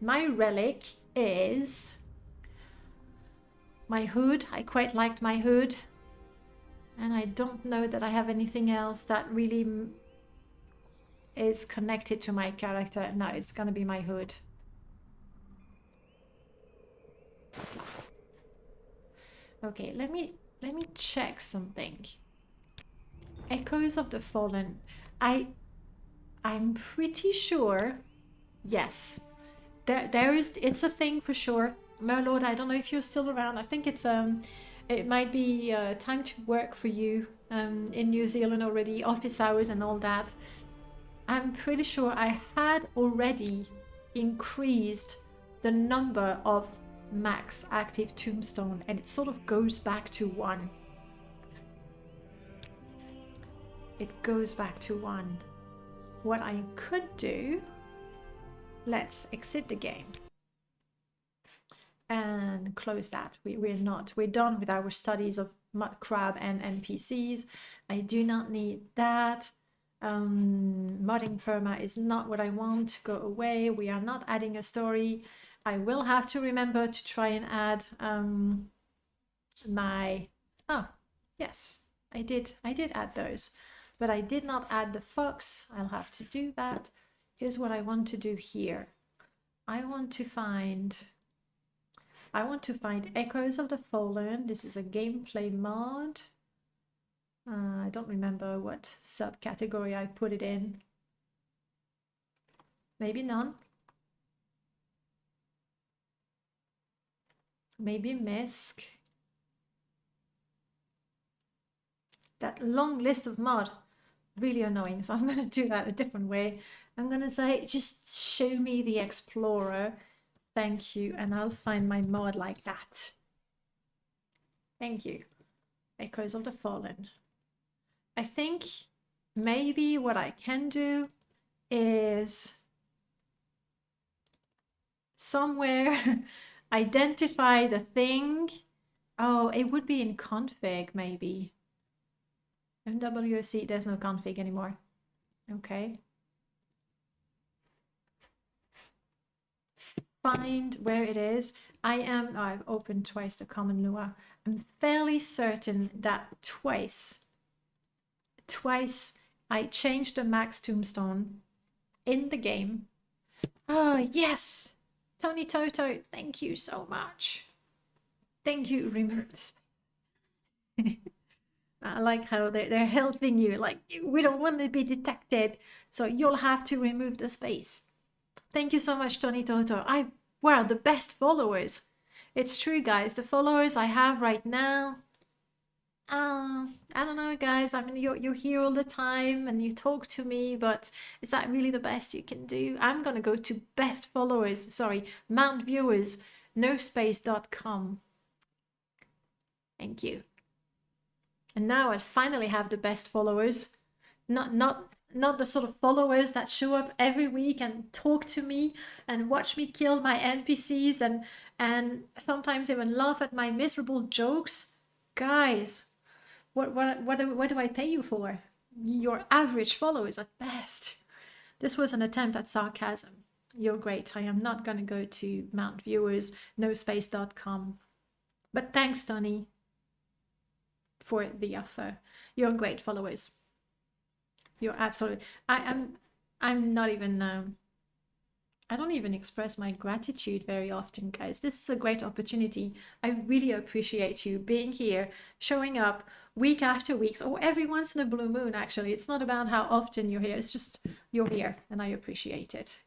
My relic is my hood. I quite liked my hood. And I don't know that I have anything else that really is connected to my character. No, it's gonna be my hood. Okay, let me check something. Echoes of the Fallen. I'm pretty sure. Yes, it's a thing for sure. Merlord, I don't know if you're still around. I think it might be time to work for you in New Zealand already, office hours and all that. I'm pretty sure I had already increased the number of max active tombstone, and it sort of goes back to 1. It goes back to 1. What I could do, let's exit the game. and close that. We're not. We're done with our studies of mud crab and NPCs. I do not need that. Modding perma is not what I want. Go away. We are not adding a story. I will have to remember to try and add my... Oh, yes, I did add those. But I did not add the fox. I'll have to do that. Here's what I want to do here. I want to find Echoes of the Fallen. This is a gameplay mod. I don't remember what subcategory I put it in. Maybe none. Maybe Misc. That long list of mod, really annoying. So I'm going to do that a different way. I'm going to say, just show me the Explorer. Thank you. And I'll find my mod like that. Thank you. Echoes of the Fallen. I think maybe what I can do is somewhere identify the thing. Oh, it would be in config maybe. MWC, there's no config anymore. Okay. Find where it is. I've opened twice the common Lua. I'm fairly certain that twice I changed the max tombstone in the game. Oh, yes! Tony Toto, thank you so much. Thank you, remove this. I like how they're helping you. Like, we don't want to be detected, so you'll have to remove the space. Thank you so much, Tony Toto. Wow, the best followers. It's true, guys. The followers I have right now, I don't know, guys. I mean, you're here all the time and you talk to me, but is that really the best you can do? I'm gonna go to best followers. Sorry, Mount Viewers, nospace.com. Thank you. And now I finally have the best followers. Not the sort of followers that show up every week and talk to me and watch me kill my NPCs and sometimes even laugh at my miserable jokes. Guys, what do I pay you for? Your average followers at best. This was an attempt at sarcasm. You're great. I am not going to go to Mount Viewers, nospace.com. But thanks, Tony, for the offer. You're great followers. You're absolutely... I'm not even... I don't even express my gratitude very often, guys. This is a great opportunity. I really appreciate you being here, showing up week after week, or every once in a blue moon, actually. It's not about how often you're here. It's just you're here, and I appreciate it.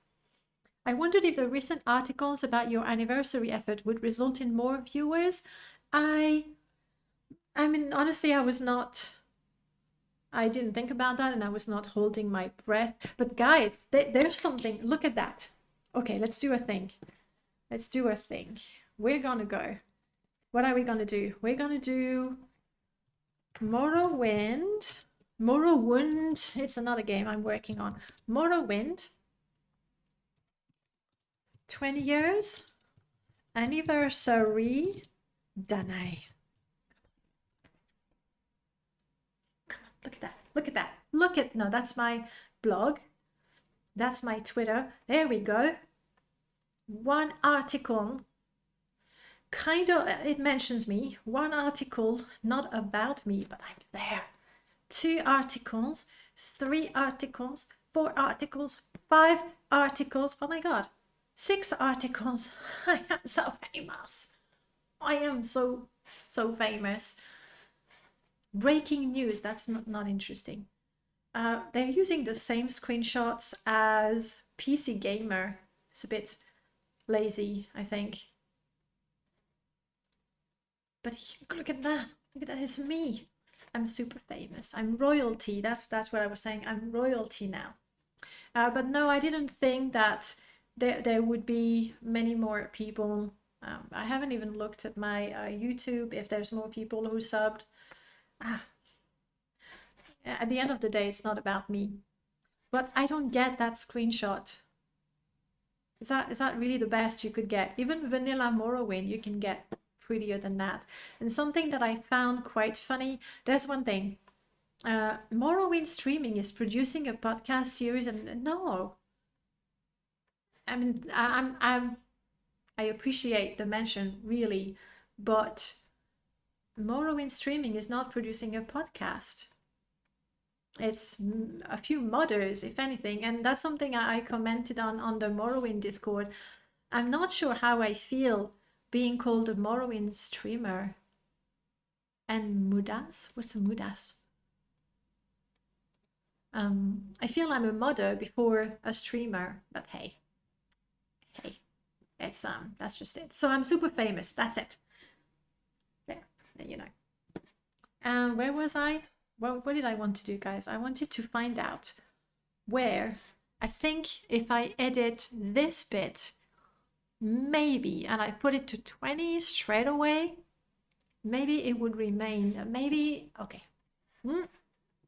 I wondered if the recent articles about your anniversary effort would result in more viewers. I mean, honestly, I didn't think about that, and I was not holding my breath. But guys, there's something. Look at that. Okay, let's do a thing. Let's do a thing. We're gonna go. What are we gonna do? We're gonna do Morrowind. It's another game I'm working on. Morrowind. 20 years. Anniversary. Danae. Look at that. Look at that. No, that's my blog. That's my Twitter. There we go. One article. Kind of, it mentions me. One article, not about me, but I'm there. 2 articles, 3 articles, 4 articles, 5 articles. Oh my God. 6 articles. I am so famous. I am so famous. Breaking news, that's not interesting. They're using the same screenshots as PC Gamer. It's a bit lazy, I think. But look at that. Look at that, it's me. I'm super famous. I'm royalty. That's what I was saying. I'm royalty now. But no, I didn't think that there would be many more people. I haven't even looked at my YouTube if there's more people who subbed. At the end of the day, it's not about me. But I don't get that screenshot. Is that really the best you could get? Even vanilla Morrowind, you can get prettier than that. And something that I found quite funny, there's one thing. Morrowind Streaming is producing a podcast series, and no. I mean, I appreciate the mention, really, but Morrowind Streaming is not producing a podcast. It's a few modders, if anything, and that's something I commented on the Morrowind Discord. I'm not sure how I feel being called a Morrowind streamer. And Mudas? What's a Mudas? I feel I'm a modder before a streamer, but hey, it's that's just it. So I'm super famous. That's it. There you know. Where was I? Well, what did I want to do, guys? I wanted to find out where, I think if I edit this bit, maybe, and I put it to 20 straight away, maybe it would remain, maybe, okay.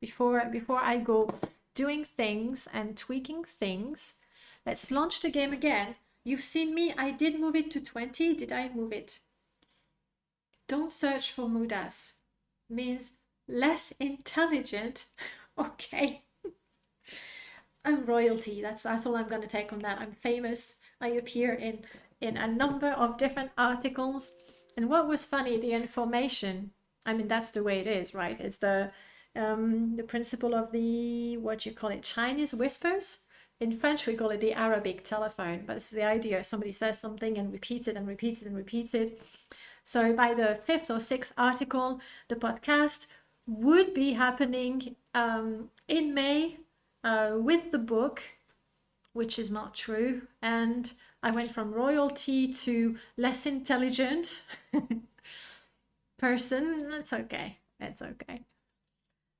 Before I go doing things and tweaking things, let's launch the game again. You've seen me, I did move it to 20. Did I move it? Don't search for Mudas. Means less intelligent. Okay. I'm royalty. That's all I'm going to take on that. I'm famous. I appear in a number of different articles. And what was funny, the information, I mean, that's the way it is, right? It's the principle of the, what you call it, Chinese whispers. In French, we call it the Arabic telephone, but it's the idea somebody says something and repeats it and repeats it and repeats it. So by the 5th or 6th article, the podcast would be happening in May with the book, which is not true. And I went from royalty to less intelligent person. It's okay. It's okay.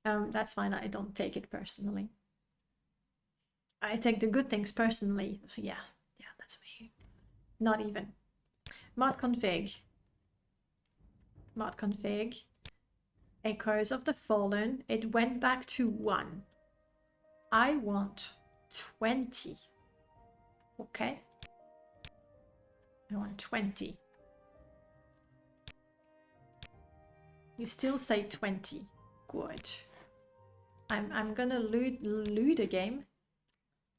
That's fine. I don't take it personally. I take the good things personally. So yeah, that's me. Not even. Mod config. Echoes of the Fallen. It went back to 1. I want 20. Okay. I want 20. You still say 20. Good. I'm gonna loot a game.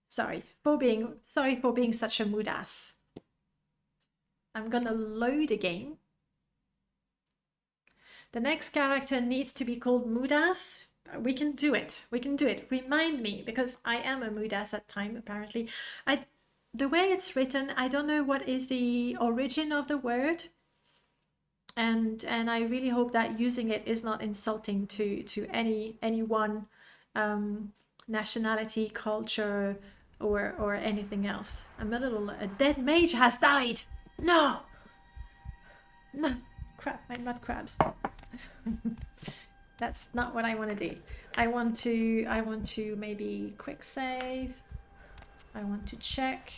Sorry for being such a mood ass. I'm gonna load a game. The next character needs to be called Mudas. We can do it. We can do it. Remind me, because I am a Mudas at time, apparently. The way it's written, I don't know what is the origin of the word. And I really hope that using it is not insulting to any one nationality, culture, or anything else. A dead mage has died. No, crap, I'm not crabs. That's not what I want to do. I want to maybe quick save. I want to check.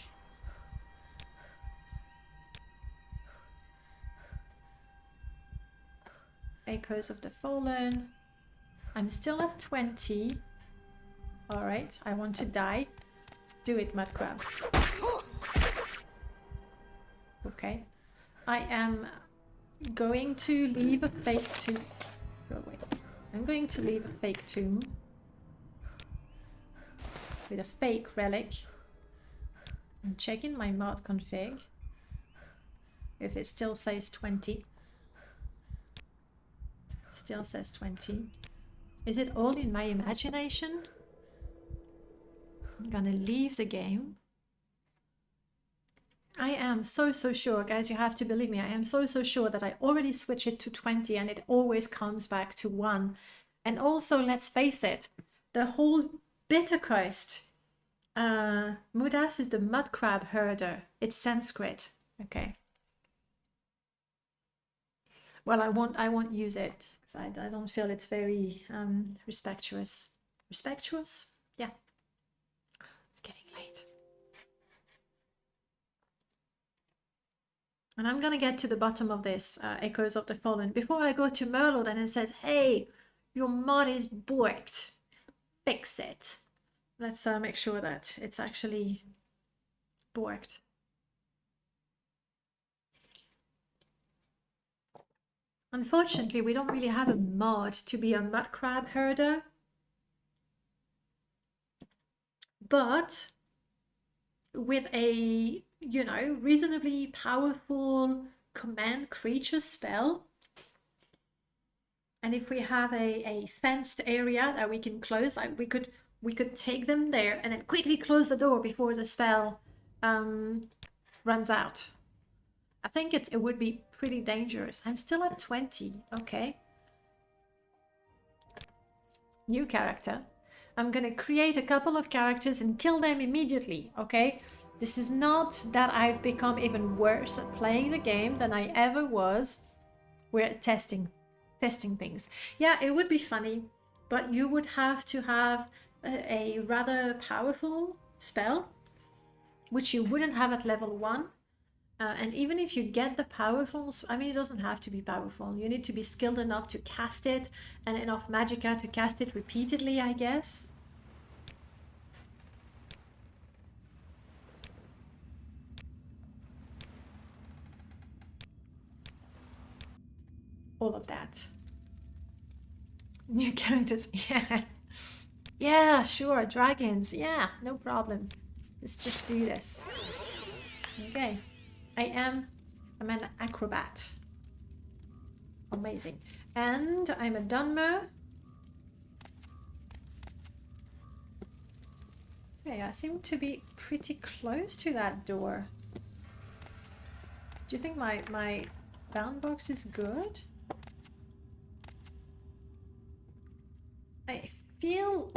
Echoes of the Fallen. I'm still at 20. All right, I want to die. Do it, Mud Crab. Okay. I am going to leave a fake tomb. Go away. I'm going to leave a fake tomb with a fake relic. I'm checking my mod config if it still says 20. Still says 20. Is it all in my imagination? I'm gonna leave the game. I am so sure, guys, you have to believe me, I am so sure that I already switched it to 20 and it always comes back to 1. And also, let's face it, the whole Bitter Coast, Mudas is the mud crab herder. It's Sanskrit, okay. Well, I won't use it because I don't feel it's very respectuous. Respectuous? Yeah. It's getting late. And I'm gonna get to the bottom of this Echoes of the Fallen before I go to Merlot and it says, hey, your mod is borked. Fix it. Let's make sure that it's actually borked. Unfortunately, we don't really have a mod to be a mud crab herder. But with a, you know, reasonably powerful command creature spell, and if we have a fenced area that we can close, like we could take them there and then quickly close the door before the spell runs out. I think it would be pretty dangerous. I'm still at 20. Okay. New character. I'm gonna create a couple of characters and kill them immediately, okay? This is not that I've become even worse at playing the game than I ever was. We're testing things. Yeah, it would be funny, but you would have to have a rather powerful spell, which you wouldn't have at level 1. And even if you get the powerful, I mean, it doesn't have to be powerful. You need to be skilled enough to cast it and enough magicka to cast it repeatedly, I guess. All of that. New characters, yeah. Yeah, sure, dragons, yeah, no problem. Let's just do this. Okay. I'm an acrobat. Amazing. And I'm a Dunmer. Okay, I seem to be pretty close to that door. Do you think my bound box is good? I feel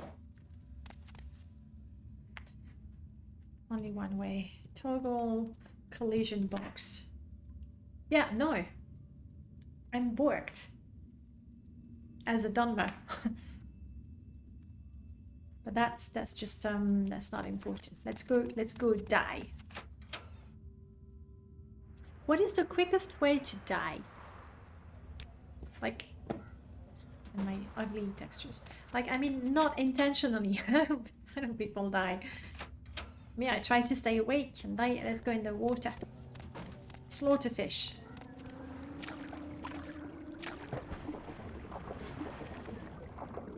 only one way. Toggle collision box. Yeah, no. I'm borked as a Dunmer. But that's just that's not important. Let's go die. What is the quickest way to die? Like, and my ugly textures. Like, I mean, not intentionally. I know people die. Me, I try to stay awake and die. Let's go in the water. Slaughterfish.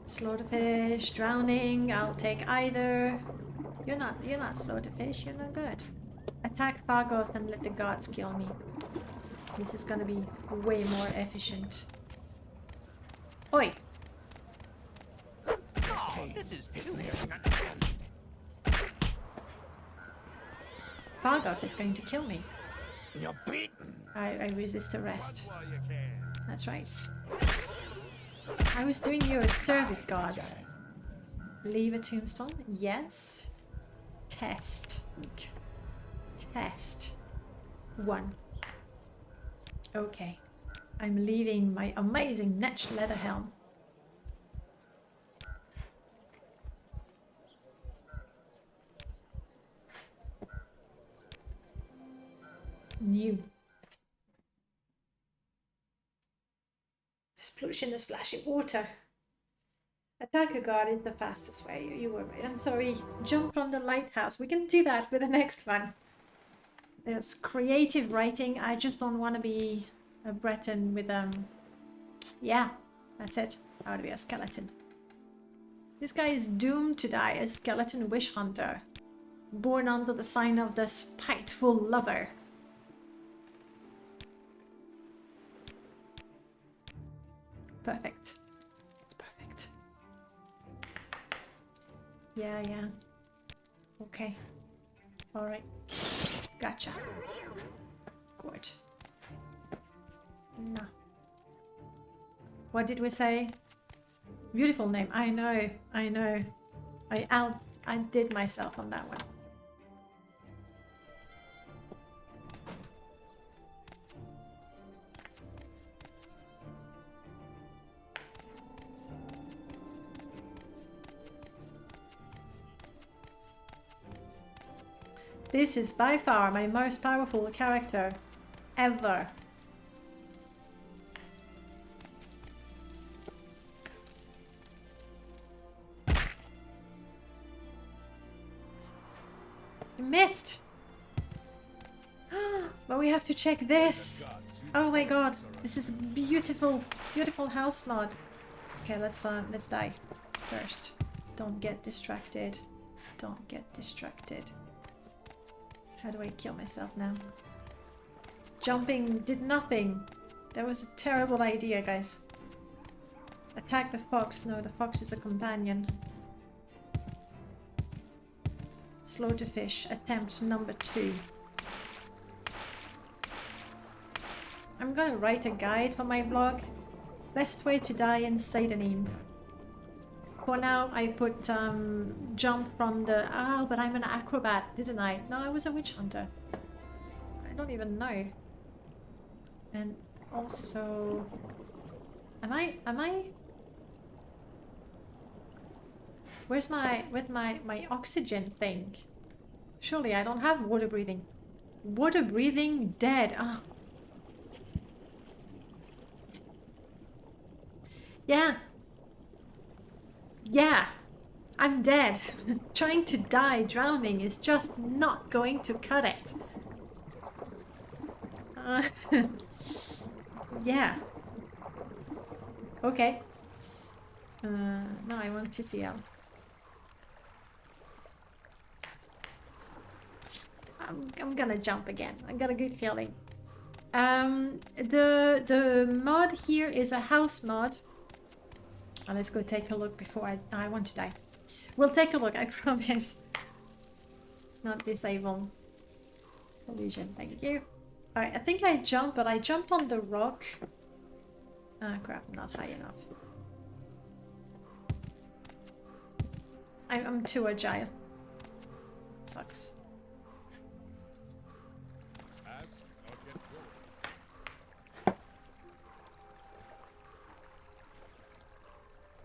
Slaughterfish, drowning. I'll take either. You're not slaughterfish. You're not good. Attack Thargoth and let the gods kill me. This is gonna be way more efficient. Oi! Oh, this is Thargoth is going to kill me. You're beaten. I resist arrest. That's right. I was doing your service, gods. Leave a tombstone? Yes. Test. Test. 1. Okay. I'm leaving my amazing Netch leather helm. New. Explosion of splashing water. Attack a guard is the fastest way. You were right. I'm sorry. Jump from the lighthouse. We can do that for the next one. There's creative writing. I just don't want to be a Breton with yeah, that's it. I want to be a skeleton. This guy is doomed to die, a skeleton wish hunter, born under the sign of the spiteful lover. Perfect. Perfect. Yeah. Okay. Alright. Gotcha. Good. No. What did we say? Beautiful name. I know. I outdid myself on that one. This is by far my most powerful character ever. You missed! But we have to check this! Oh my god! This is a beautiful, beautiful house mod. Okay, let's die first. Don't get distracted. Don't get distracted. How do I kill myself now? Jumping did nothing. That was a terrible idea, guys. Attack the fox. No, the fox is a companion. Slaughter fish. Attempt number 2. I'm gonna write a guide for my blog. Best way to die in Satanin. For now, I put jump from the... Oh, but I'm an acrobat, didn't I? No, I was a witch hunter. I don't even know. And also... Am I... Where's my oxygen thing? Surely I don't have water breathing. Water breathing dead. Oh. Yeah. Yeah. I'm dead. Trying to die drowning is just not going to cut it. Yeah. Okay. No, I want to see how. I'm gonna jump again. I got a good feeling. The mod here is a house mod. Oh, let's go take a look before I want to die. We'll take a look, I promise. Not disable. Collision, thank you. Alright, I think I jumped, but I jumped on the rock. Ah, crap, I'm not high enough. I'm too agile. Sucks.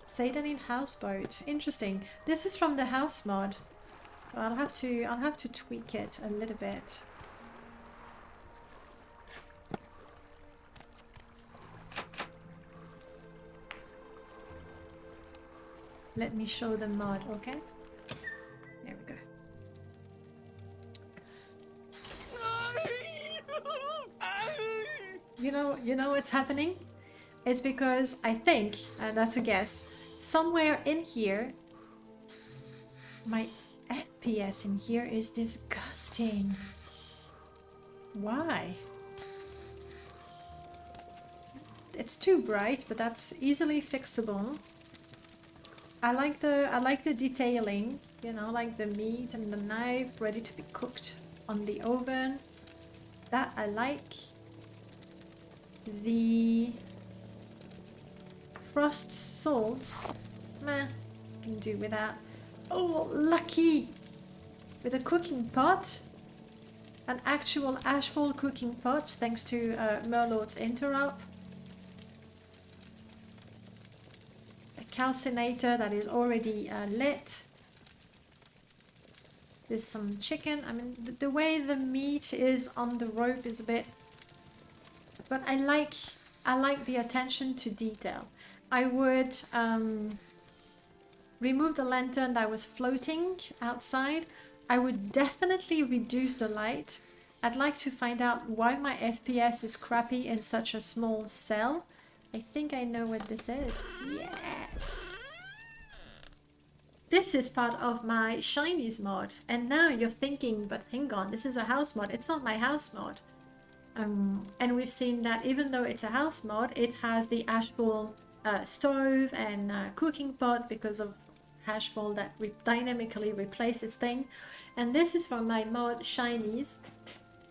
Satanin houseboat. Interesting. This is from the house mod, so I'll have to tweak it a little bit. Let me show the mod, okay? There we go. You know what's happening? It's because I think, and that's a guess, somewhere in here, my FPS in here is disgusting. Why? It's too bright, but that's easily fixable. I like the detailing, you know, like the meat and the knife ready to be cooked on the oven. That I like. The frost salts, meh, can do without. Oh, lucky! With a cooking pot, an actual ashfall cooking pot, thanks to Merlord's interrupt. A calcinator that is already lit. There's some chicken. I mean, the way the meat is on the rope is a bit, but I like the attention to detail. I would remove the lantern that was floating outside. I would definitely reduce the light. I'd like to find out why my FPS is crappy in such a small cell. I think I know what this is. Yes! This is part of my Shinies mod. And now you're thinking, but hang on, this is a house mod. It's not my house mod. And we've seen that even though it's a house mod, it has the ashfall stove and cooking pot because of hashfall that dynamically replaces thing. And this is from my mod Shinies.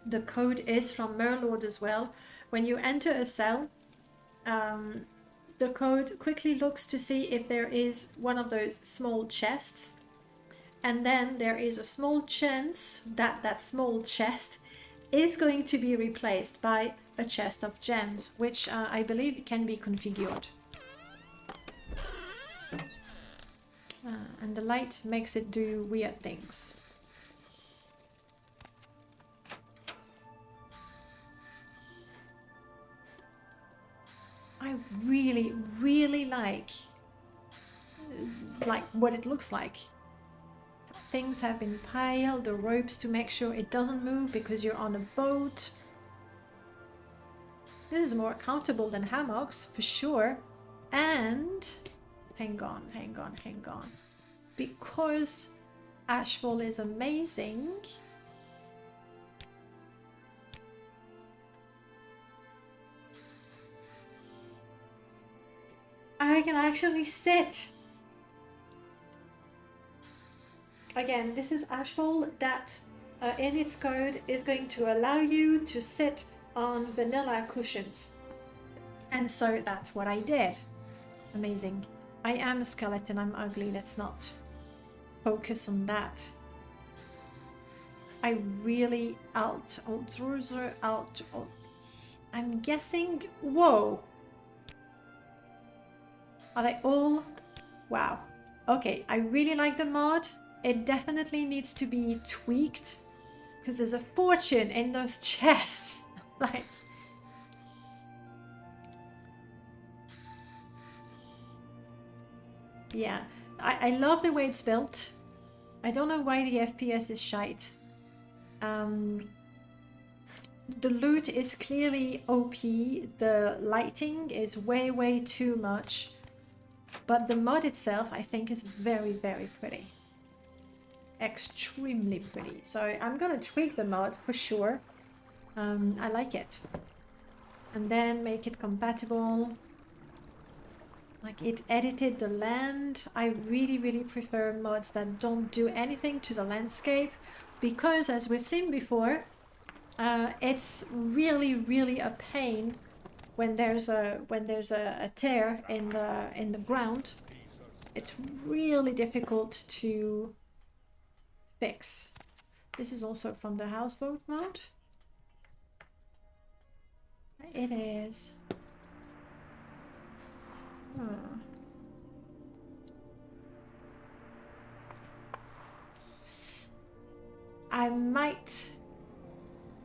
The code is from Merlord as well. When you enter a cell, the code quickly looks to see if there is one of those small chests, and then there is a small chance that that small chest is going to be replaced by a chest of gems, which I believe can be configured. And the light makes it do weird things. I really, really like what it looks like. Things have been piled, the ropes to make sure it doesn't move because you're on a boat. This is more comfortable than hammocks, for sure. And hang on. Because ashfall is amazing, I can actually sit. Again, this is ashfall that in its code is going to allow you to sit on vanilla cushions. And so that's what I did. Amazing. I am a skeleton, I'm ugly, let's not focus on that. I really I'm guessing, whoa. Are they all? Wow. Okay, I really like the mod. It definitely needs to be tweaked because there's a fortune in those chests. Like, yeah, I love the way it's built. I don't know why the FPS is shite. The loot is clearly OP. The lighting is way too much. But the mod itself, I think, is very pretty. Extremely pretty. So I'm gonna tweak the mod for sure. I like it. And then make it compatible. Like, it edited the land. I really prefer mods that don't do anything to the landscape, because as we've seen before, it's really a pain when there's a tear in the ground. It's really difficult to fix. This is also from the houseboat mod. It is. I might,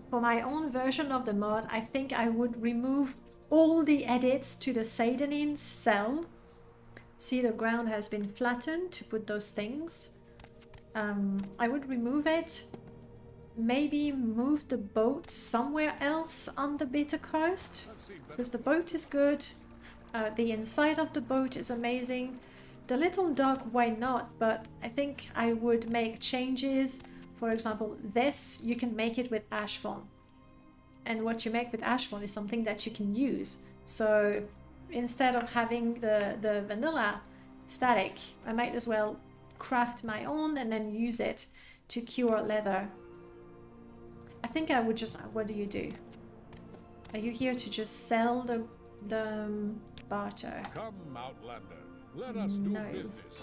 for my own version of the mod, I think I would remove all the edits to the Seidanin cell. See, the ground has been flattened to put those things. I would remove it. Maybe move the boat somewhere else on the bitter coast, because the boat is good. The inside of the boat is amazing. The little dog, why not? But I think I would make changes. For example, this, you can make it with ashfall. And what you make with ashfall is something that you can use. So instead of having the vanilla static, I might as well craft my own and then use it to cure leather. I think I would just... What do you do? Are you here to just sell the barter? Come, Outlander. Let us do business.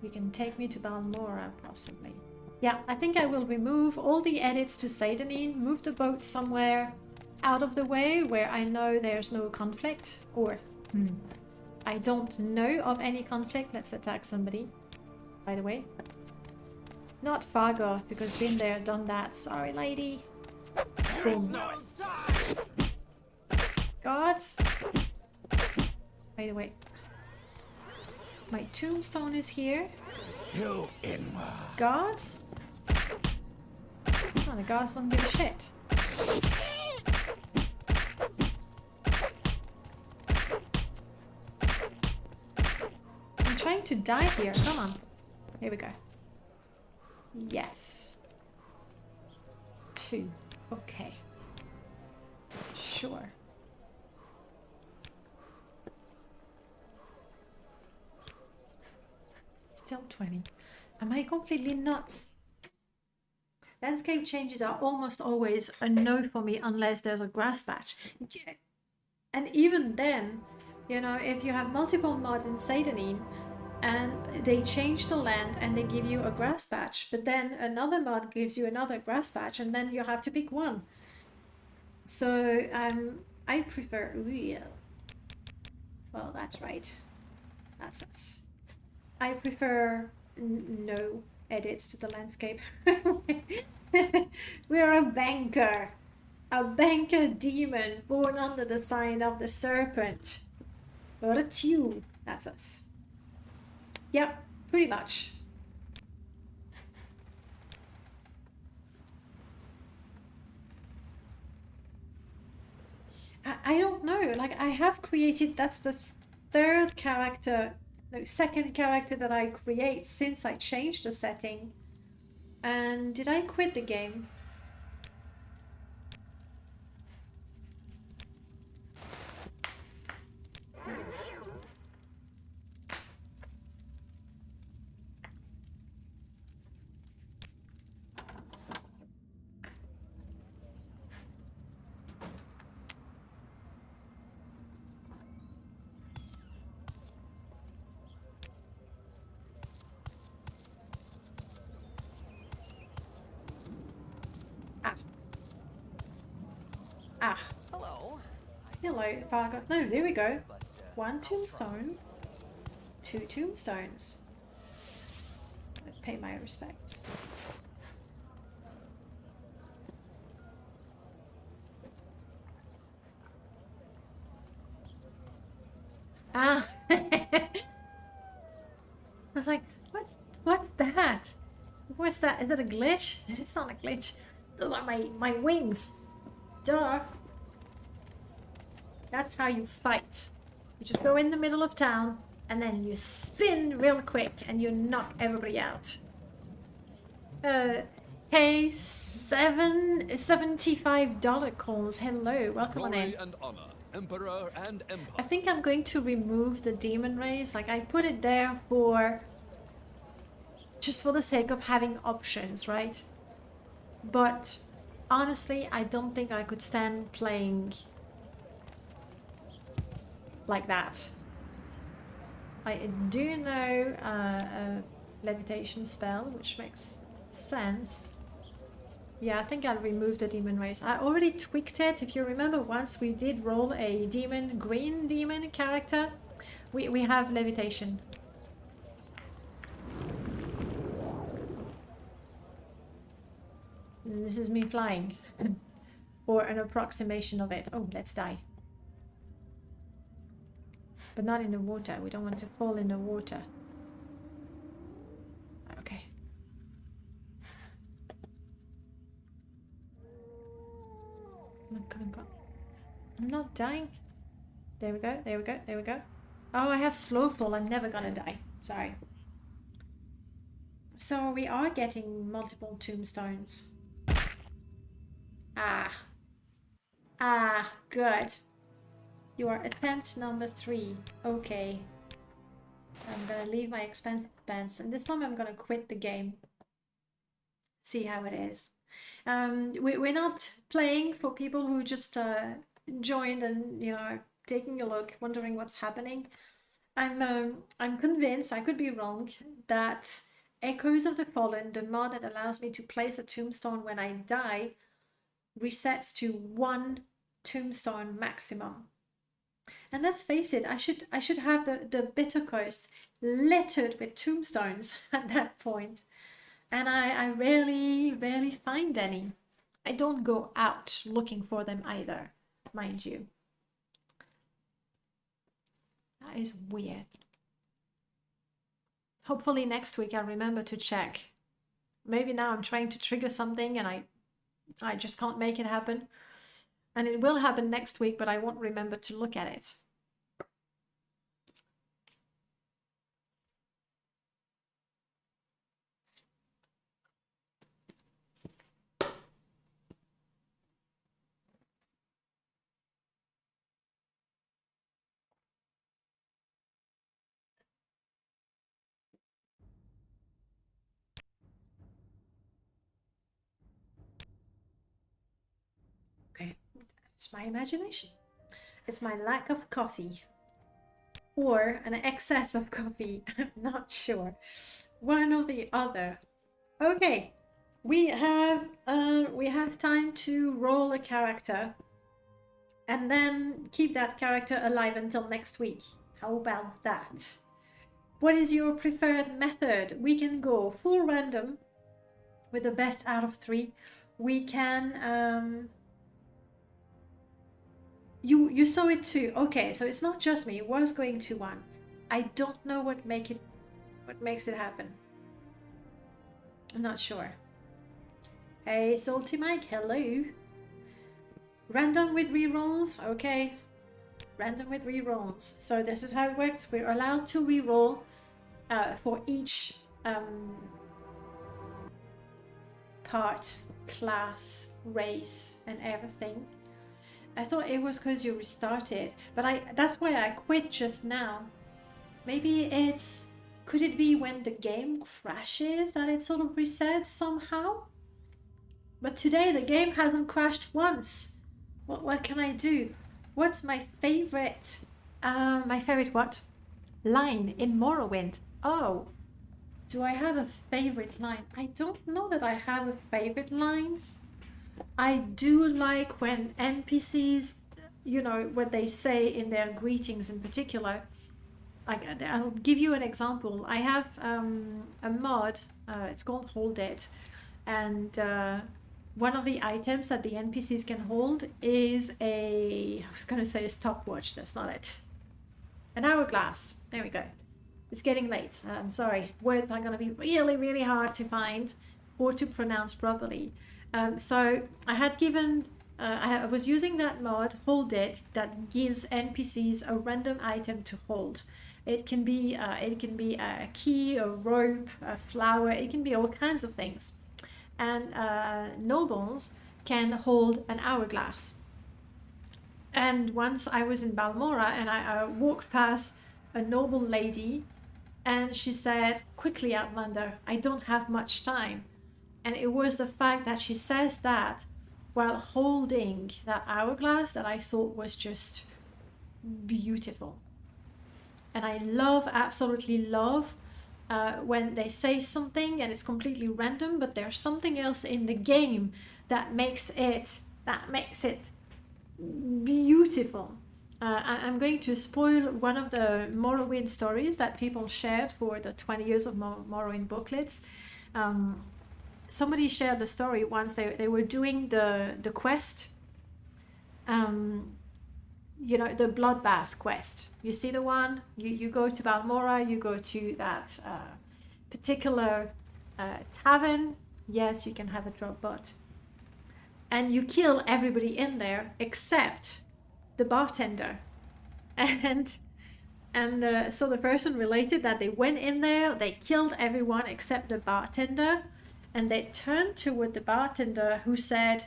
You can take me to Balmora, possibly. Yeah, I think I will remove all the edits to Seidanin, move the boat somewhere out of the way where I know there's no conflict, or I don't know of any conflict. Let's attack somebody, by the way. Not Fargoth, because been there, done that. Sorry, lady. Boom. Guards. By the way, my tombstone is here. You in. Guards? Oh, the guards don't give a shit. I'm trying to die here. Come on. Here we go. Yes. 2. Okay. Sure. Still 20. Am I completely nuts? Landscape changes are almost always a no for me unless there's a grass patch. Yeah. And even then, you know, if you have multiple mods in Seidanin and they change the land and they give you a grass patch, but then another mod gives you another grass patch, and then you have to pick one. So I prefer real. Well, that's right. That's us. I prefer no edits to the landscape. We're a banker demon born under the sign of the serpent. Ratu, that's us. Yep, pretty much. like I have created, that's the third character, no, second character that I create since I changed the setting. And did I quit the game? Ah. Hello. Hello, Varga. No, there we go. 1 tombstone. 2 tombstones. Let's pay my respects. Ah. I was like, what's that? What's that? Is that a glitch? It's not a glitch. Those are my wings. Duh. That's how you fight. You just go in the middle of town and then you spin real quick and you knock everybody out. Hey, $75 calls. Hello, welcome on in. And honor, emperor and empire. I think I'm going to remove the demon rays. Like, I put it there for just for the sake of having options, right? But honestly, I don't think I could stand playing like that. I do know a levitation spell, which makes sense. Yeah, I think I'll remove the demon race. I already tweaked it. If you remember, once we did roll a demon, green demon character, we have levitation. And this is me flying. Or an approximation of it. Oh, let's die. But not in the water. We don't want to fall in the water. Okay. Come on. I'm not dying. There we go, there we go, there we go. Oh, I have slow fall. I'm never gonna die. Sorry. So we are getting multiple tombstones. Good. You are attempt number 3. Okay. I'm gonna leave my expensive pants, and this time I'm gonna quit the game. See how it is. We're not playing for people who just joined and, you know, taking a look, wondering what's happening. I'm convinced, I could be wrong, that Echoes of the Fallen, the mod that allows me to place a tombstone when I die, resets to 1 tombstone maximum. And let's face it, I should have the Bitter Coast littered with tombstones at that point. And I rarely find any. I don't go out looking for them either, mind you. That is weird. Hopefully next week I'll remember to check. Maybe now I'm trying to trigger something and I just can't make it happen. And it will happen next week, but I won't remember to look at it. Okay, it's my imagination. It's my lack of coffee. Or an excess of coffee. I'm not sure. One or the other. Okay, we have time to roll a character and then keep that character alive until next week. How about that? What is your preferred method? We can go full random with the best out of 3. We can you saw it too. Okay, so it's not just me. It was going to 1. I don't know what makes it happen. I'm not sure. Hey, Salty Mike, hello. Random with rerolls, okay. random with rerolls. So this is how it works. We're allowed to reroll for each part, class, race, and everything. I thought it was because you restarted, but that's why I quit just now. Maybe could it be when the game crashes that it sort of resets somehow? But today the game hasn't crashed once. What can I do? What's my favorite what? Line in Morrowind? Oh, do I have a favorite line? I don't know that I have a favorite line. I do like when NPCs, you know, what they say in their greetings in particular. I'll give you an example. I have a mod, it's called Hold It, and one of the items that the NPCs can hold is I was going to say a stopwatch, that's not it. An hourglass, there we go. It's getting late, I'm sorry. Words are going to be really, really hard to find or to pronounce properly. So I had given, I was using that mod, Hold It, that gives NPCs a random item to hold. It can be a key, a rope, a flower, it can be all kinds of things. And nobles can hold an hourglass. And once I was in Balmora and I walked past a noble lady and she said, "Quickly, Outlander, I don't have much time." And it was the fact that she says that while holding that hourglass that I thought was just beautiful. And I absolutely love when they say something and it's completely random, but there's something else in the game that makes it beautiful. I'm going to spoil one of the Morrowind stories that people shared for the 20 years of Morrowind booklets. Somebody shared the story once. They were doing the quest, you know, the bloodbath quest. You see the one, you go to Balmora, you go to that particular tavern. Yes, you can have a drop bot. And you kill everybody in there except the bartender. So the person related that they went in there, they killed everyone except the bartender, and they turned toward the bartender who said,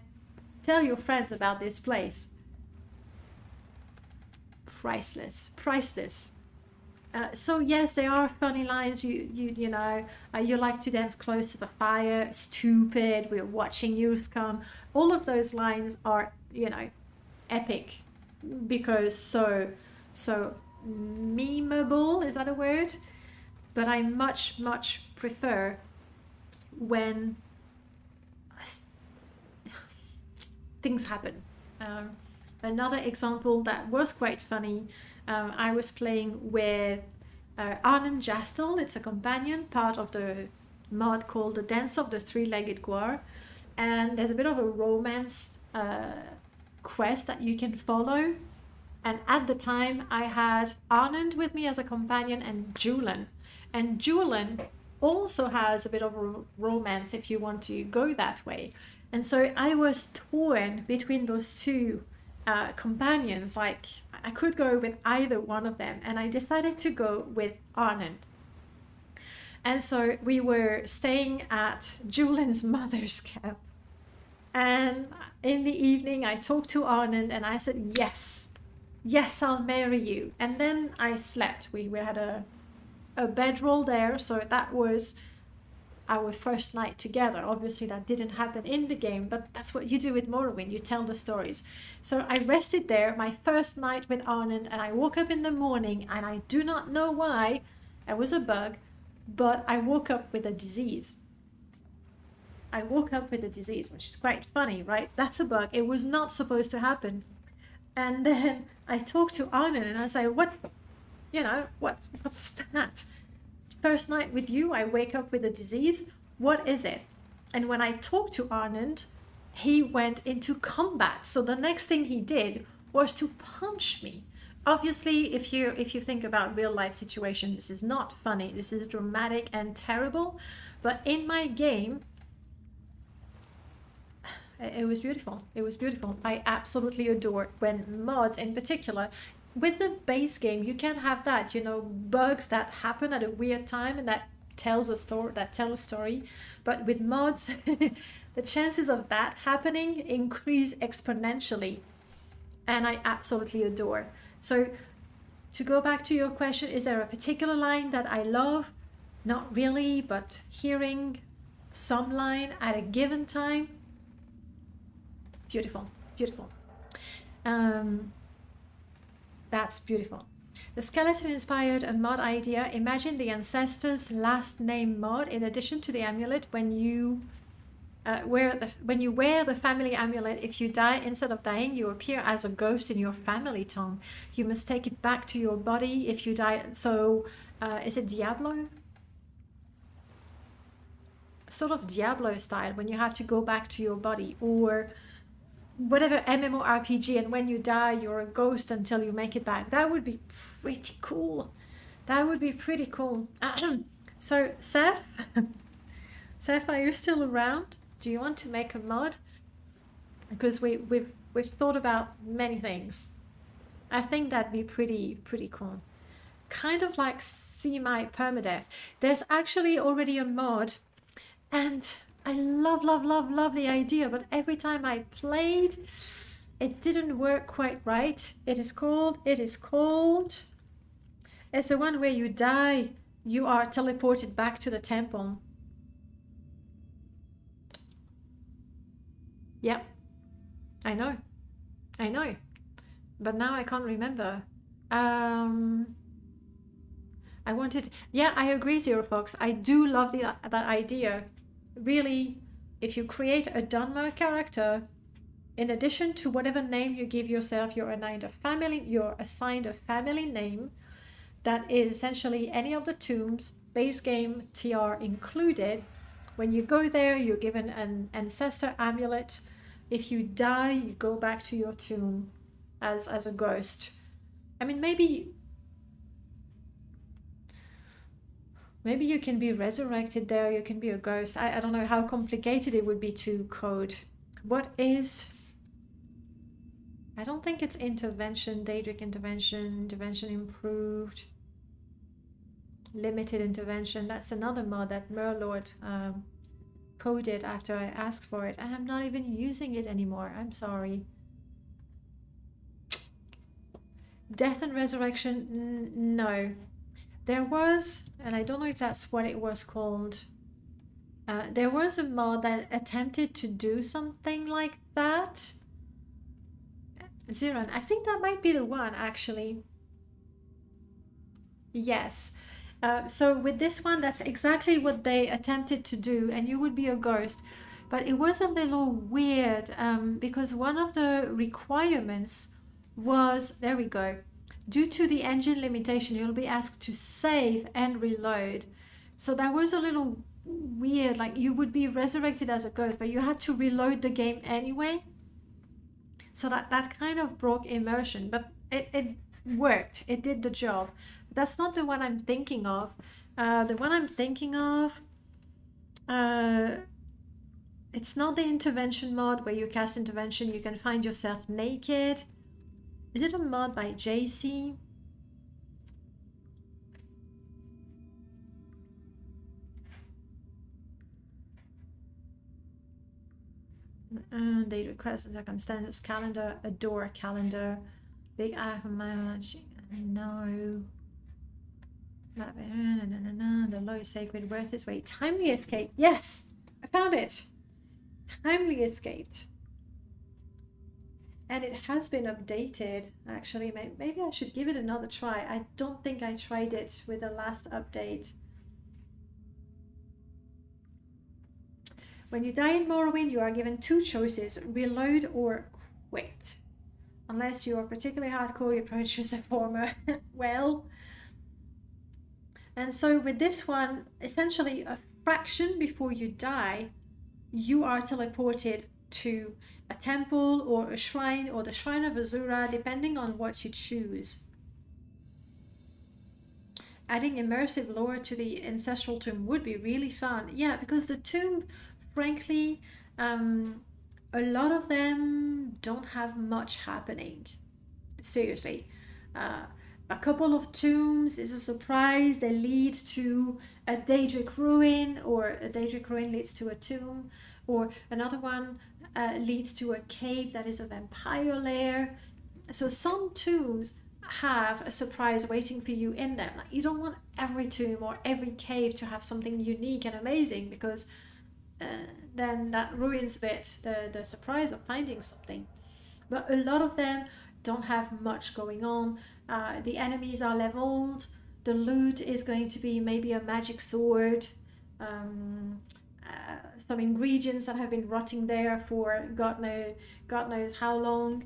"Tell your friends about this place." Priceless. So yes, there are funny lines. You know, you like to dance close to the fire. Stupid. We're watching you come. All of those lines are, you know, epic because so memeable. Is that a word? But I much prefer when things happen. Another example that was quite funny, I was playing with Arnon Jastel. It's a companion, part of the mod called The Dance of the Three-Legged Guar. And there's a bit of a romance quest that you can follow. And at the time, I had Arnon with me as a companion and Julian. And Julian also has a bit of a romance if you want to go that way. And so I was torn between those two companions. Like, I could go with either one of them, and I decided to go with Arnon. And so we were staying at Julian's mother's camp, and in the evening I talked to Arnon and I said, yes, I'll marry you. And then I slept. We had a bedroll there, so that was our first night together. Obviously that didn't happen in the game, but that's what you do with Morrowind, you tell the stories. So I rested there, my first night with Arnon, and I woke up in the morning, and I do not know why, it was a bug, but I woke up with a disease. Which is quite funny, right? That's a bug. It was not supposed to happen. And then I talked to Arnon and I say, what's that? First night with you, I wake up with a disease. What is it? And when I talked to Arnon, he went into combat. So the next thing he did was to punch me. Obviously, if you think about real life situations, this is not funny. This is dramatic and terrible. But in my game, it was beautiful. I absolutely adore when mods in particular with the base game, you can have that, you know, bugs that happen at a weird time and that tells a story, but with mods, the chances of that happening increase exponentially, and I absolutely adore. So to go back to your question, is there a particular line that I love? Not really, but hearing some line at a given time, beautiful, beautiful. That's beautiful. The skeleton inspired a mod idea. Imagine the ancestor's last name mod in addition to the amulet. When you wear the family amulet, if you die, instead of dying, you appear as a ghost in your family tongue. You must take it back to your body if you die. So is it Diablo? Sort of Diablo style, when you have to go back to your body, or whatever MMORPG, and when you die you're a ghost until you make it back. That would be pretty cool. That would be pretty cool. So Seth, Seth, are you still around? Do you want to make a mod? Because we've thought about many things. I think that'd be pretty cool. Kind of like semi-permadeath. There's actually already a mod, and I love the idea, but every time I played, it didn't work quite right. It's the one where you die, you are teleported back to the temple. Yep, I know, but now I can't remember. I agree, Zero Fox. I do love that idea. Really, if you create a Dunmer character, in addition to whatever name you give yourself, you're assigned a family name that is essentially any of the tombs, base game, TR included. When you go there, you're given an ancestor amulet. If you die, you go back to your tomb as a ghost. I mean, maybe you can be resurrected there, you can be a ghost. I don't know how complicated it would be to code. What is... I don't think it's intervention, Daedric intervention, intervention improved, limited intervention. That's another mod that Merlord coded after I asked for it, and I'm not even using it anymore. I'm sorry. Death and resurrection, no. There was, and I don't know if that's what it was called, there was a mod that attempted to do something like that. Ziran, I think that might be the one, actually. Yes. So with this one, that's exactly what they attempted to do, and you would be a ghost. But it was a little weird, because one of the requirements was, there we go, due to the engine limitation, you'll be asked to save and reload. So that was a little weird, like you would be resurrected as a ghost, but you had to reload the game anyway. So that kind of broke immersion, but it worked, it did the job. But that's not the one I'm thinking of. The one I'm thinking of, it's not the intervention mod where you cast intervention, you can find yourself naked. Is it a mod by JC? They request circumstances calendar, adore calendar, big match. No. The low sacred worth its weight. Timely escape. Yes, I found it. Timely escaped. And it has been updated, actually. Maybe I should give it another try. I don't think I tried it with the last update. When you die in Morrowind, you are given two choices, reload or quit. Unless you are particularly hardcore, you probably choose the former. Well, and so with this one, essentially a fraction before you die, you are teleported to a temple or a shrine or the Shrine of Azura, depending on what you choose. Adding immersive lore to the ancestral tomb would be really fun. Yeah, because the tomb, frankly, a lot of them don't have much happening. Seriously. A couple of tombs is a surprise. They lead to a Daedric ruin, or a Daedric ruin leads to a tomb, or another one leads to a cave that is a vampire lair. So some tombs have a surprise waiting for you in them. Like, you don't want every tomb or every cave to have something unique and amazing, because then that ruins a bit the surprise of finding something. But a lot of them don't have much going on. The enemies are leveled. The loot is going to be maybe a magic sword, some ingredients that have been rotting there for God knows how long.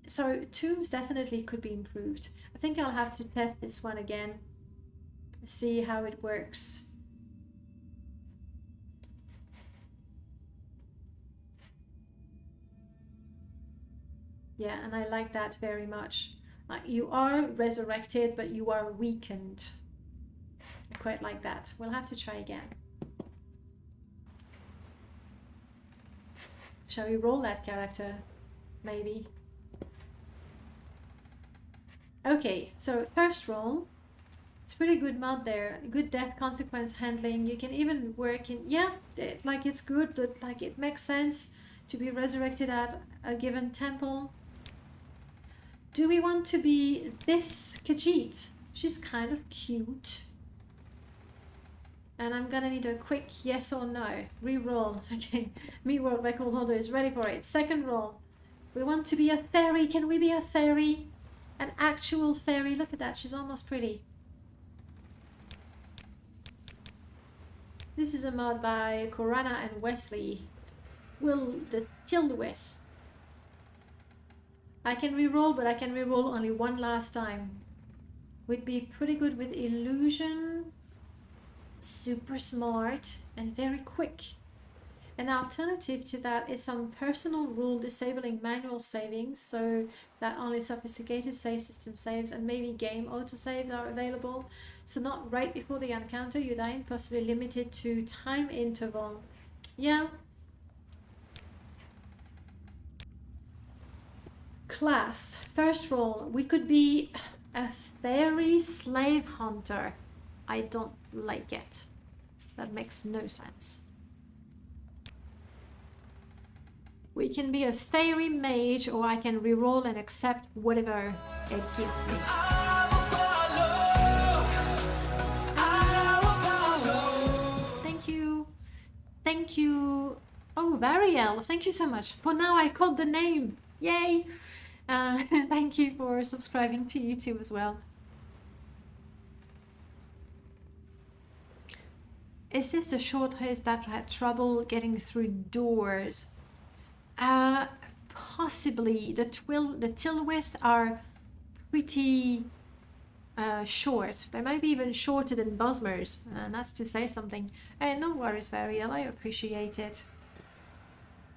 So tombs definitely could be improved. I think I'll have to test this one again, see how it works. Yeah, and I like that very much. You are resurrected, but you are weakened. I quite like that. We'll have to try again. Shall we roll that character? Maybe. Okay, so first roll. It's pretty good mod there. Good death consequence handling. You can even work in... Yeah, it's good. It makes sense to be resurrected at a given temple. Do we want to be this Khajiit? She's kind of cute. And I'm gonna need a quick yes or no. Re-roll. Okay, me world record holder is ready for it. Second roll. We want to be a fairy. Can we be a fairy? An actual fairy. Look at that. She's almost pretty. This is a mod by Corana and Wesley. Will the Tilwith. I can re-roll, but I can re-roll only one last time. Would be pretty good with illusion, super smart, and very quick. An alternative to that is some personal rule disabling manual saving, so that only sophisticated save system saves and maybe game autosaves are available. So not right before the encounter you die, and possibly limited to time interval. Yeah. Class. First roll. We could be a fairy slave hunter. I don't like it. That makes no sense. We can be a fairy mage, or I can reroll and accept whatever it gives me. Thank you. Thank you. Oh, Variel, thank you so much. For now, I caught the name. Yay. Thank you for subscribing to YouTube as well. Is this the short hairs that had trouble getting through doors? Possibly. The Tilwith are pretty short. They might be even shorter than Bosmers, and that's to say something. No worries, Variel. I appreciate it.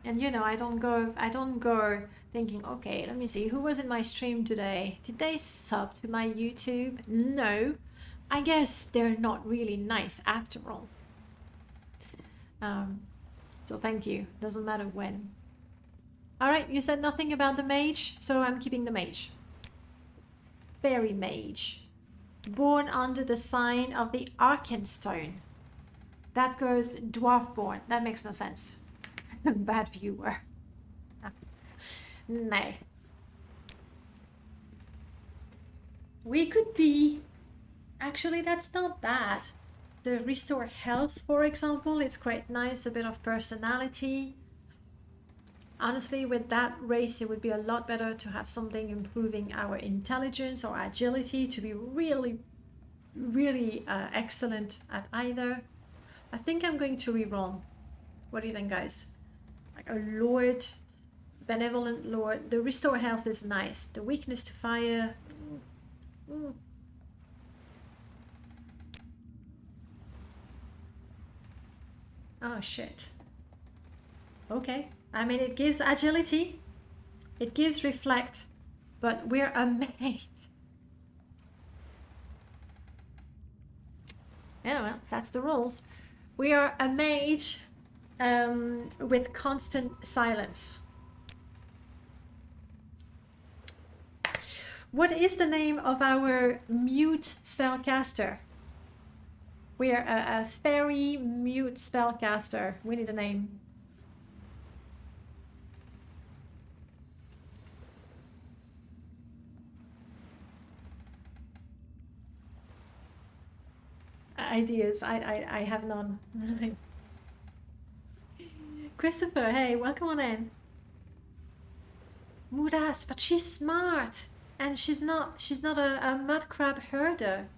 And you know, I don't go thinking, okay, let me see who was in my stream today. Did they sub to my YouTube? No. I guess they're not really nice after all. So thank you. Doesn't matter when. Alright, you said nothing about the mage, so I'm keeping the mage. Fairy mage. Born under the sign of the Arkenstone. That goes dwarf-born. That makes no sense. Bad viewer. No. We could be... Actually, that's not bad. The restore health, for example, it's quite nice. A bit of personality. Honestly, with that race, it would be a lot better to have something improving our intelligence or agility, to be really, really excellent at either. I think I'm going to reroll. What do you think, guys? Like a lord, benevolent lord. The restore health is nice. The weakness to fire. Oh shit. Okay. I mean, it gives agility. It gives reflect. But we're a mage. Yeah, well, that's the rules. We are a mage with constant silence. What is the name of our mute spellcaster? We are a fairy mute spellcaster. We need a name. Ideas. I have none. Christopher, hey, welcome on in. Mudas, but she's smart, and she's not a mud crab herder.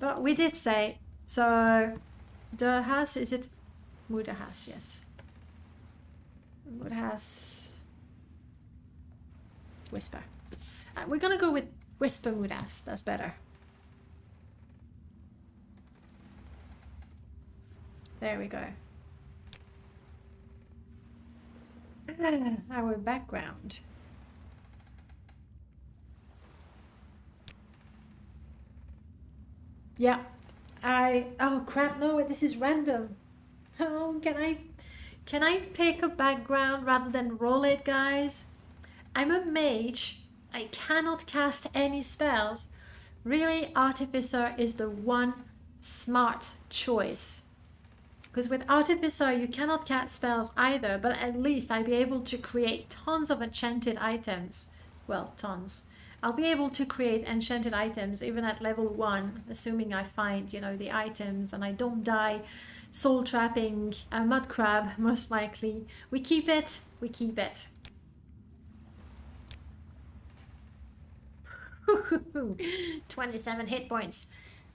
But we did say so. The house, is it Mudas? Yes. Mudas. Whisper. We're gonna go with Whisper Mudas. That's better. There we go. Our background. Yeah, oh crap, no, this is random. Oh, can I pick a background rather than roll it, guys? I'm a mage. I cannot cast any spells. Really, Artificer is the one smart choice. Because with Artificer, you cannot cast spells either, but at least I'll be able to create tons of enchanted items. Well, tons. I'll be able to create enchanted items even at level 1, assuming I find, you know, the items and I don't die soul trapping a mud crab, most likely. We keep it, we keep it. 27 hit points.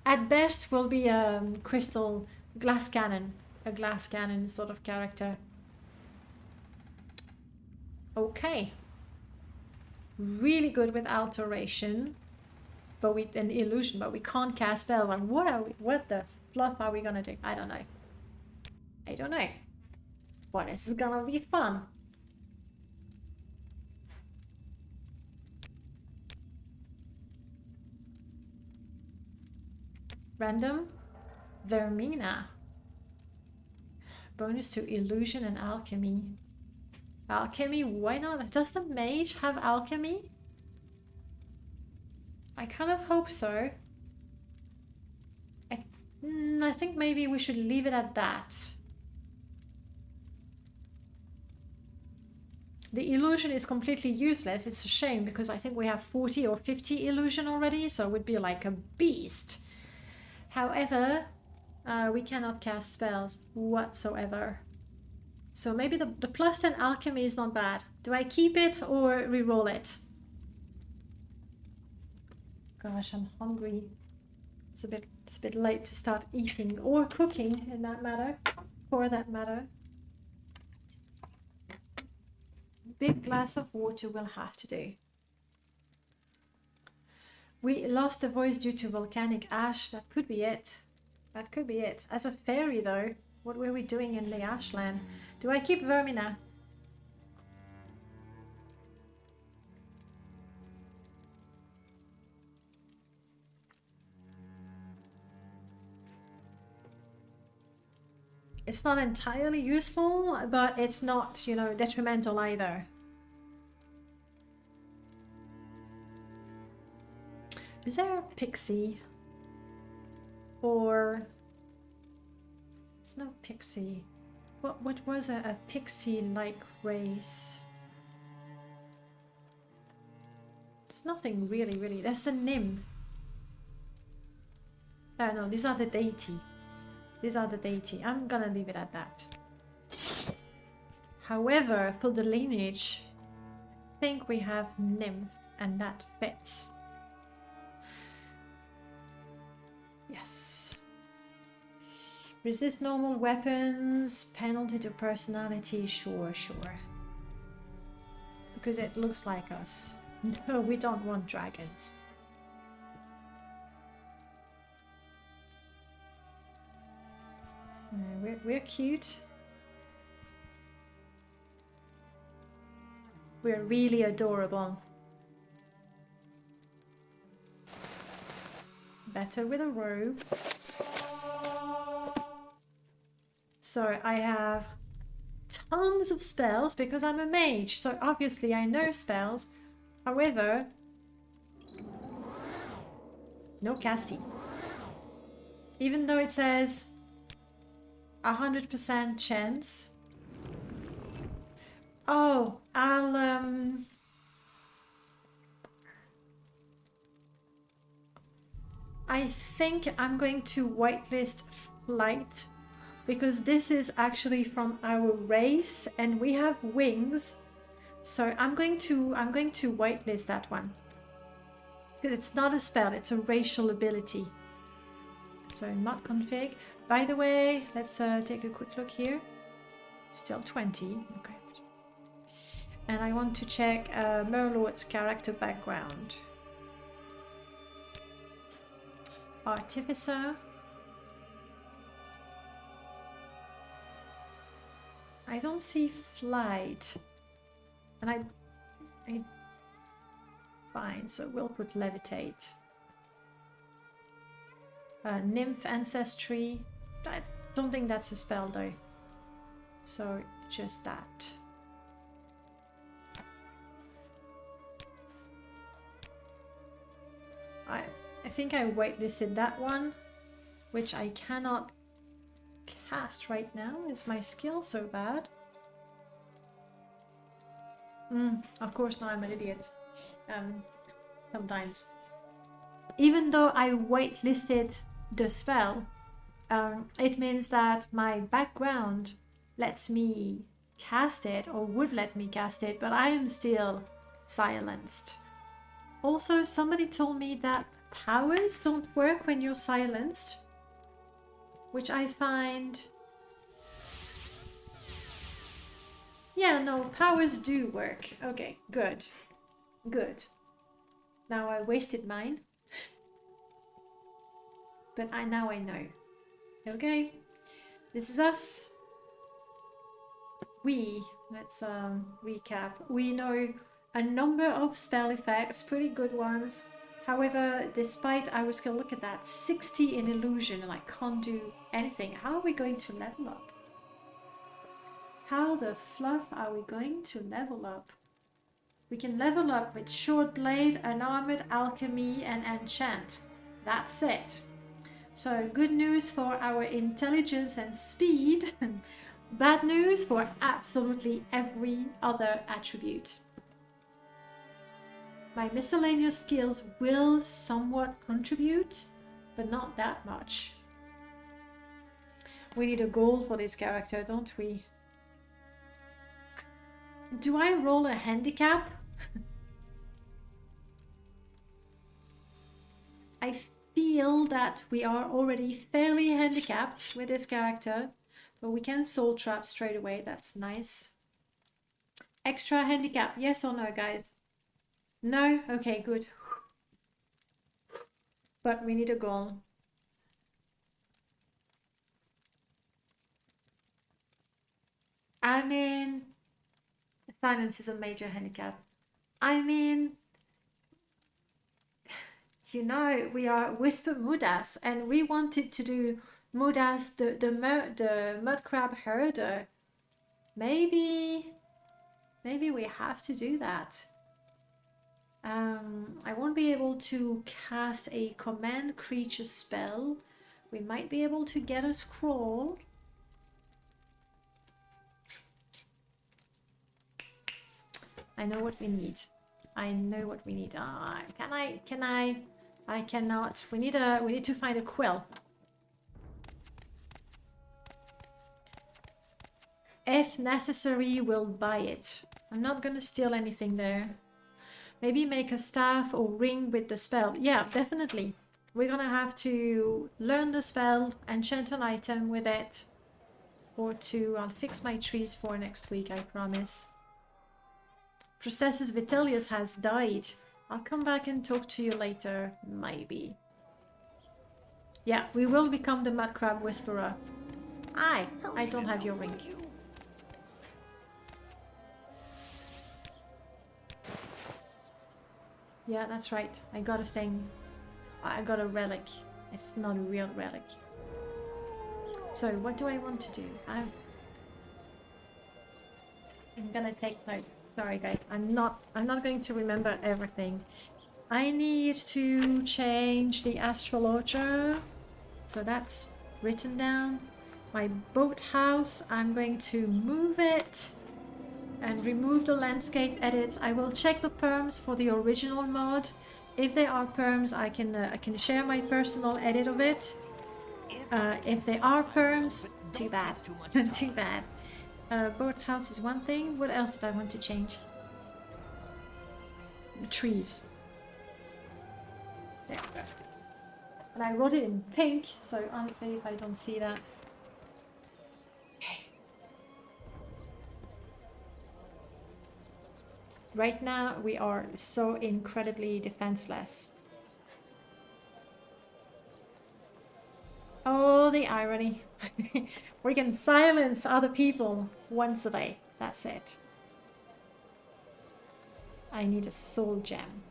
At best will be a crystal glass cannon. A glass cannon sort of character. Okay. Really good with alteration, but with an illusion, but we can't cast spell. And what the fluff are we gonna do? I don't know. I don't know. But this is gonna be fun. Random. Vermina. Bonus to illusion and alchemy. Alchemy, why not? Does the mage have alchemy? I kind of hope so. I think maybe we should leave it at that. The illusion is completely useless. It's a shame because I think we have 40 or 50 illusion already, so it would be like a beast. However, we cannot cast spells whatsoever. So maybe the plus 10 alchemy is not bad. Do I keep it or reroll it? Gosh, I'm hungry. It's a bit late to start eating or cooking in that matter, for that matter. Big glass of water will have to do. We lost the voice due to volcanic ash. That could be it. That could be it. As a fairy though, what were we doing in the ashland? Do I keep Vermina? It's not entirely useful, but it's not, you know, detrimental either. Is there a pixie? Or... There's no pixie. What was a pixie-like race? There's nothing really. There's a nymph. Oh no, these are the deity. These are the deity. I'm gonna leave it at that. However, for the lineage, I think we have nymph, and that fits. Yes. Resist normal weapons, penalty to personality, sure. Because it looks like us. No, we don't want dragons. We're cute. We're really adorable. Better with a robe. So I have tons of spells because I'm a mage. So obviously I know spells. However, No casting. Even though it says 100% chance. Oh, I think I'm going to whitelist flight because this is actually from our race and we have wings. So I'm going to whitelist that one. Because it's not a spell, it's a racial ability. So mod config. By the way, let's take a quick look here. Still 20. Okay. And I want to check Merlot's character background. Artificer. I don't see flight. And I fine, so we'll put levitate. Nymph ancestry. I don't think that's a spell though. So just that. I think I waitlisted that one, which I cannot cast right now. Is my skill so bad? Of course, now I'm an idiot. Sometimes. Even though I waitlisted the spell, it means that my background lets me cast it, or would let me cast it, but I am still silenced. Also, somebody told me that powers don't work when you're silenced, which I find... Yeah, no, powers do work. Okay, good. Good. Now I wasted mine. But now I know. Okay, this is us. Let's recap. We know a number of spell effects, pretty good ones. However, despite our skill, look at that, 60 in illusion, and I can't do anything. How are we going to level up? How the fluff are we going to level up? We can level up with short blade, unarmored, alchemy, and enchant. That's it. So good news for our intelligence and speed. Bad news for absolutely every other attribute. My miscellaneous skills will somewhat contribute, but not that much. We need a goal for this character, don't we? Do I roll a handicap? I feel that we are already fairly handicapped with this character, but we can soul trap straight away. That's nice. Extra handicap, yes or no, guys? No? Okay, good. But we need a goal. I mean, silence is a major handicap. I mean, you know, we are Whisper Mudas, and we wanted to do Mudas, the mud crab herder. Maybe we have to do that. I won't be able to cast a command creature spell. We might be able to get a scroll. I know what we need. I know what we need. Can I? I cannot. We need to find a quill. If necessary, we'll buy it. I'm not gonna steal anything there. Maybe make a staff or ring with the spell. Yeah, definitely. We're gonna have to learn the spell, enchant an item with it, or to fix my trees for next week, I promise. Processus Vitellius has died. I'll come back and talk to you later, maybe. Yeah, we will become the Mud Crab Whisperer. I don't have your ring. Yeah, that's right. I got a thing. I got a relic. It's not a real relic. So, what do I want to do? I'm gonna take notes. Sorry guys, I'm not going to remember everything. I need to change the Astrologer. So that's written down. My boathouse, I'm going to move it and remove the landscape edits. I will check the perms for the original mod. If there are perms, I can share my personal edit of it. If there are perms, too bad. Too bad. Boathouse is one thing. What else did I want to change? The trees. There we go. And I wrote it in pink, so honestly, if I don't see that. Okay. Right now, we are so incredibly defenseless. Oh, the irony. We can silence other people once a day. That's it. I need a soul gem.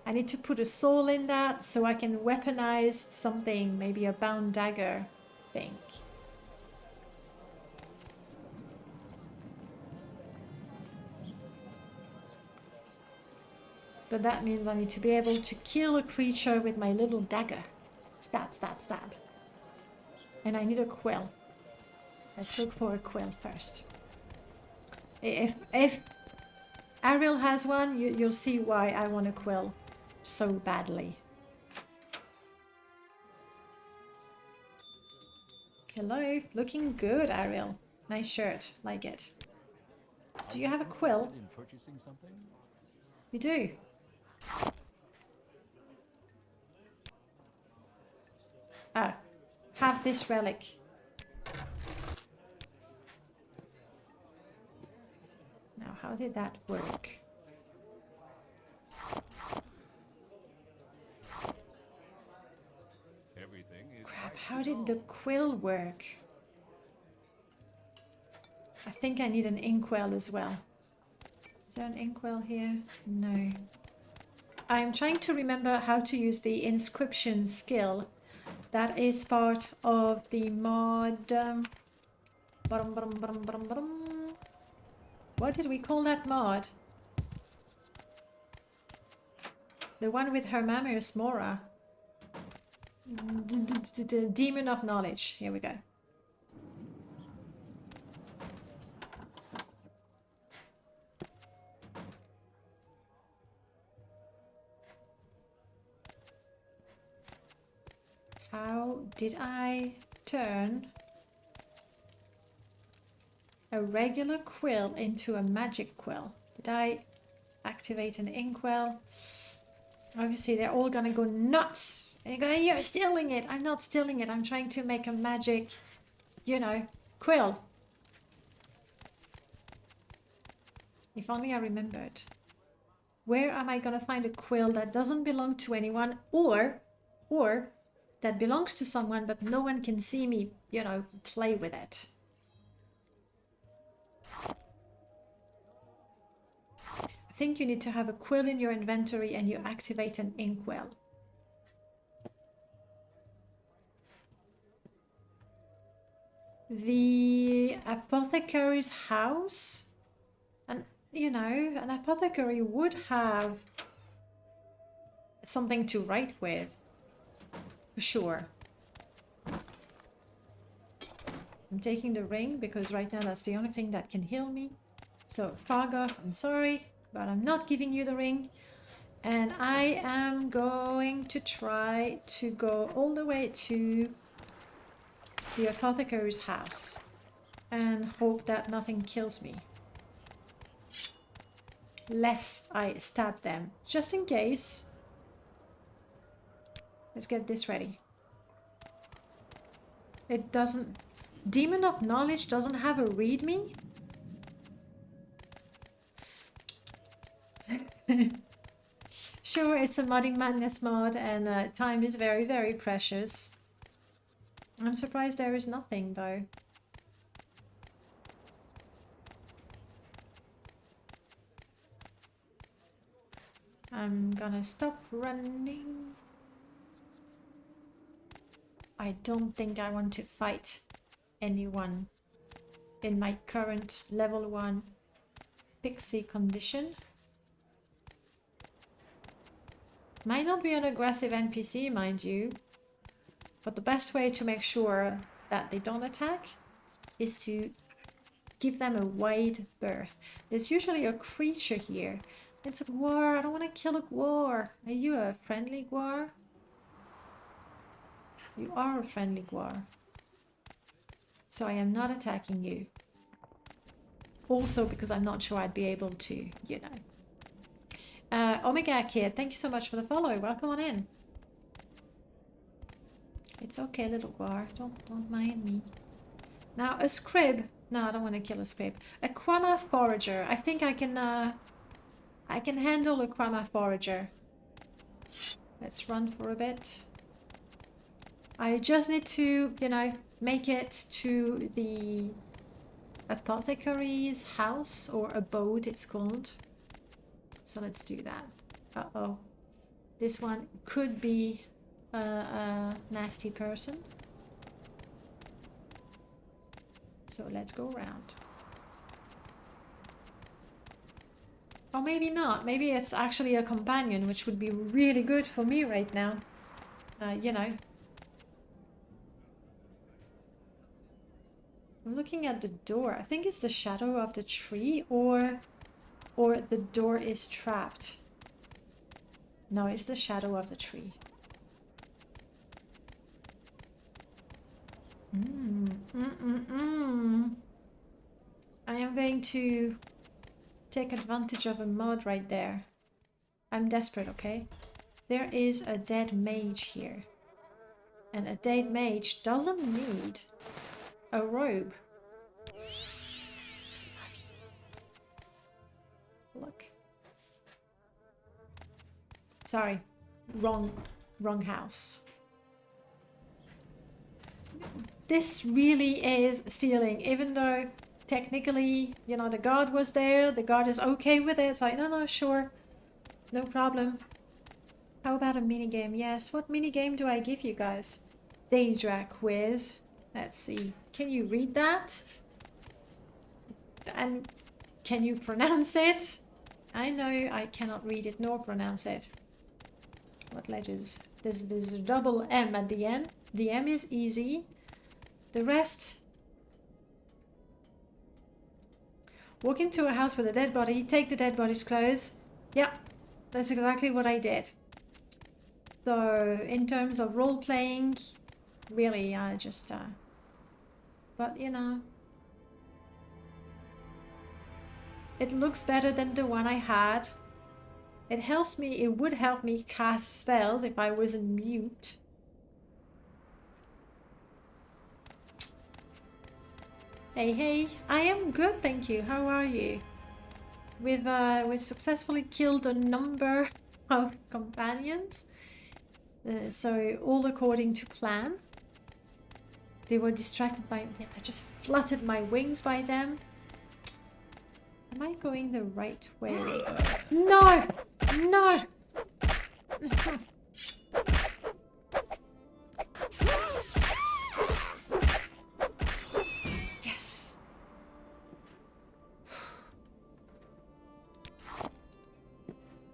I need to put a soul in that so I can weaponize something, maybe a bound dagger thing. But that means I need to be able to kill a creature with my little dagger. Stab, stab, stab. And I need a quill. Let's look for a quill first. If Ariel has one, you'll see why I want a quill so badly. Hello, looking good, Ariel. Nice shirt, like it. Do you have a quill? You do. Ah, have this relic. Now, how did that work? Crap, how did the quill work? I think I need an inkwell as well. Is there an inkwell here? No. I'm trying to remember how to use the inscription skill. That is part of the mod. What did we call that mod? The one with Hermamius Mora. Demon of Knowledge. Here we go. How did I turn a regular quill into a magic quill? Did I activate an inkwell? Obviously, they're all gonna go nuts. And you're going, you're stealing it. I'm not stealing it. I'm trying to make a magic, you know, quill. If only I remembered. Where am I gonna find a quill that doesn't belong to anyone, or that belongs to someone, but no one can see me, you know, play with it? I think you need to have a quill in your inventory and you activate an inkwell. The apothecary's house, and you know, an apothecary would have something to write with, for sure. I'm taking the ring because right now that's the only thing that can heal me. So Fargoth, I'm sorry, but I'm not giving you the ring. And I am going to try to go all the way to the apothecary's house and hope that nothing kills me, lest I stab them, just in case. Let's get this ready. It doesn't... Demon of Knowledge doesn't have a readme? Sure, it's a Modding Madness mod and time is very, very precious. I'm surprised there is nothing though. I'm gonna stop running. I don't think I want to fight anyone in my current level 1 pixie condition. Might not be an aggressive NPC, mind you, but the best way to make sure that they don't attack is to give them a wide berth. There's usually a creature here. It's a guar. I don't want to kill a guar. Are you a friendly guar? You are a friendly guar. So I am not attacking you. Also because I'm not sure I'd be able to, you know. Omega Kid, thank you so much for the follow. Welcome on in. It's okay, little guar. Don't mind me. Now, a scrib. No, I don't want to kill a scrib. A Quama Forager. I think I can handle a Quama Forager. Let's run for a bit. I just need to, you know, make it to the apothecary's house, or abode it's called. So let's do that. Uh-oh. This one could be a nasty person. So let's go around. Or maybe not. Maybe it's actually a companion, which would be really good for me right now. You know. I'm looking at the door. I think it's the shadow of the tree, or the door is trapped. No, it's the shadow of the tree. I am going to take advantage of a mod right there. I'm desperate, okay? There is a dead mage here. And a dead mage doesn't need a robe. Look. Sorry. Wrong house. This really is stealing, even though technically, you know, the guard was there, the guard is okay with it. It's like, no, sure, no problem. How about a minigame? Yes, what minigame do I give you guys? Daedra quiz. Let's see, can you read that? And can you pronounce it? I know I cannot read it nor pronounce it. What letters? There's a double M at the end. The M is easy. The rest... Walk into a house with a dead body, take the dead body's clothes. Yeah, that's exactly what I did. So, in terms of role-playing, really, I just... But, you know... It looks better than the one I had. It helps me, it would help me cast spells if I wasn't mute. Hey, I am good, thank you. How are you? We've successfully killed a number of companions. So all according to plan. They were distracted by... Yeah, I just fluttered my wings by them. Am I going the right way? No! No! Yes!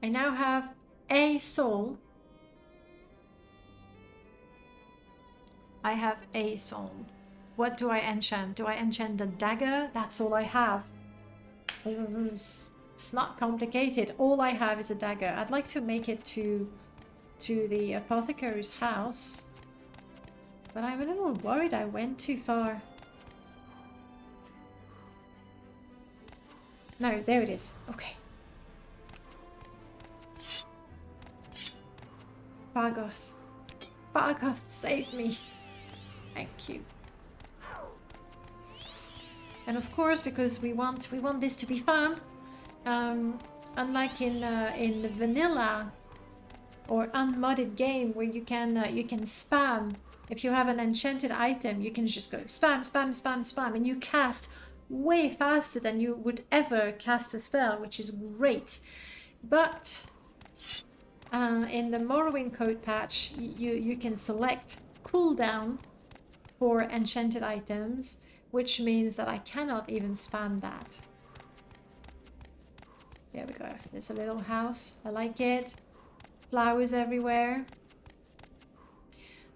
I now have a soul. I have a soul. What do I enchant? Do I enchant the dagger? That's all I have. It's not complicated. All I have is a dagger. I'd like to make it to the apothecary's house. But I'm a little worried I went too far. No, there it is. Okay. Bargoth. Bargoth, save me. Thank you. And of course, because we want this to be fun, unlike in the vanilla or unmodded game where you can spam. If you have an enchanted item, you can just go spam, spam, spam, spam, and you cast way faster than you would ever cast a spell, which is great. But in the Morrowind code patch, you can select cooldown for enchanted items, which means that I cannot even spam that. There we go. There's a little house. I like it. flowers everywhere.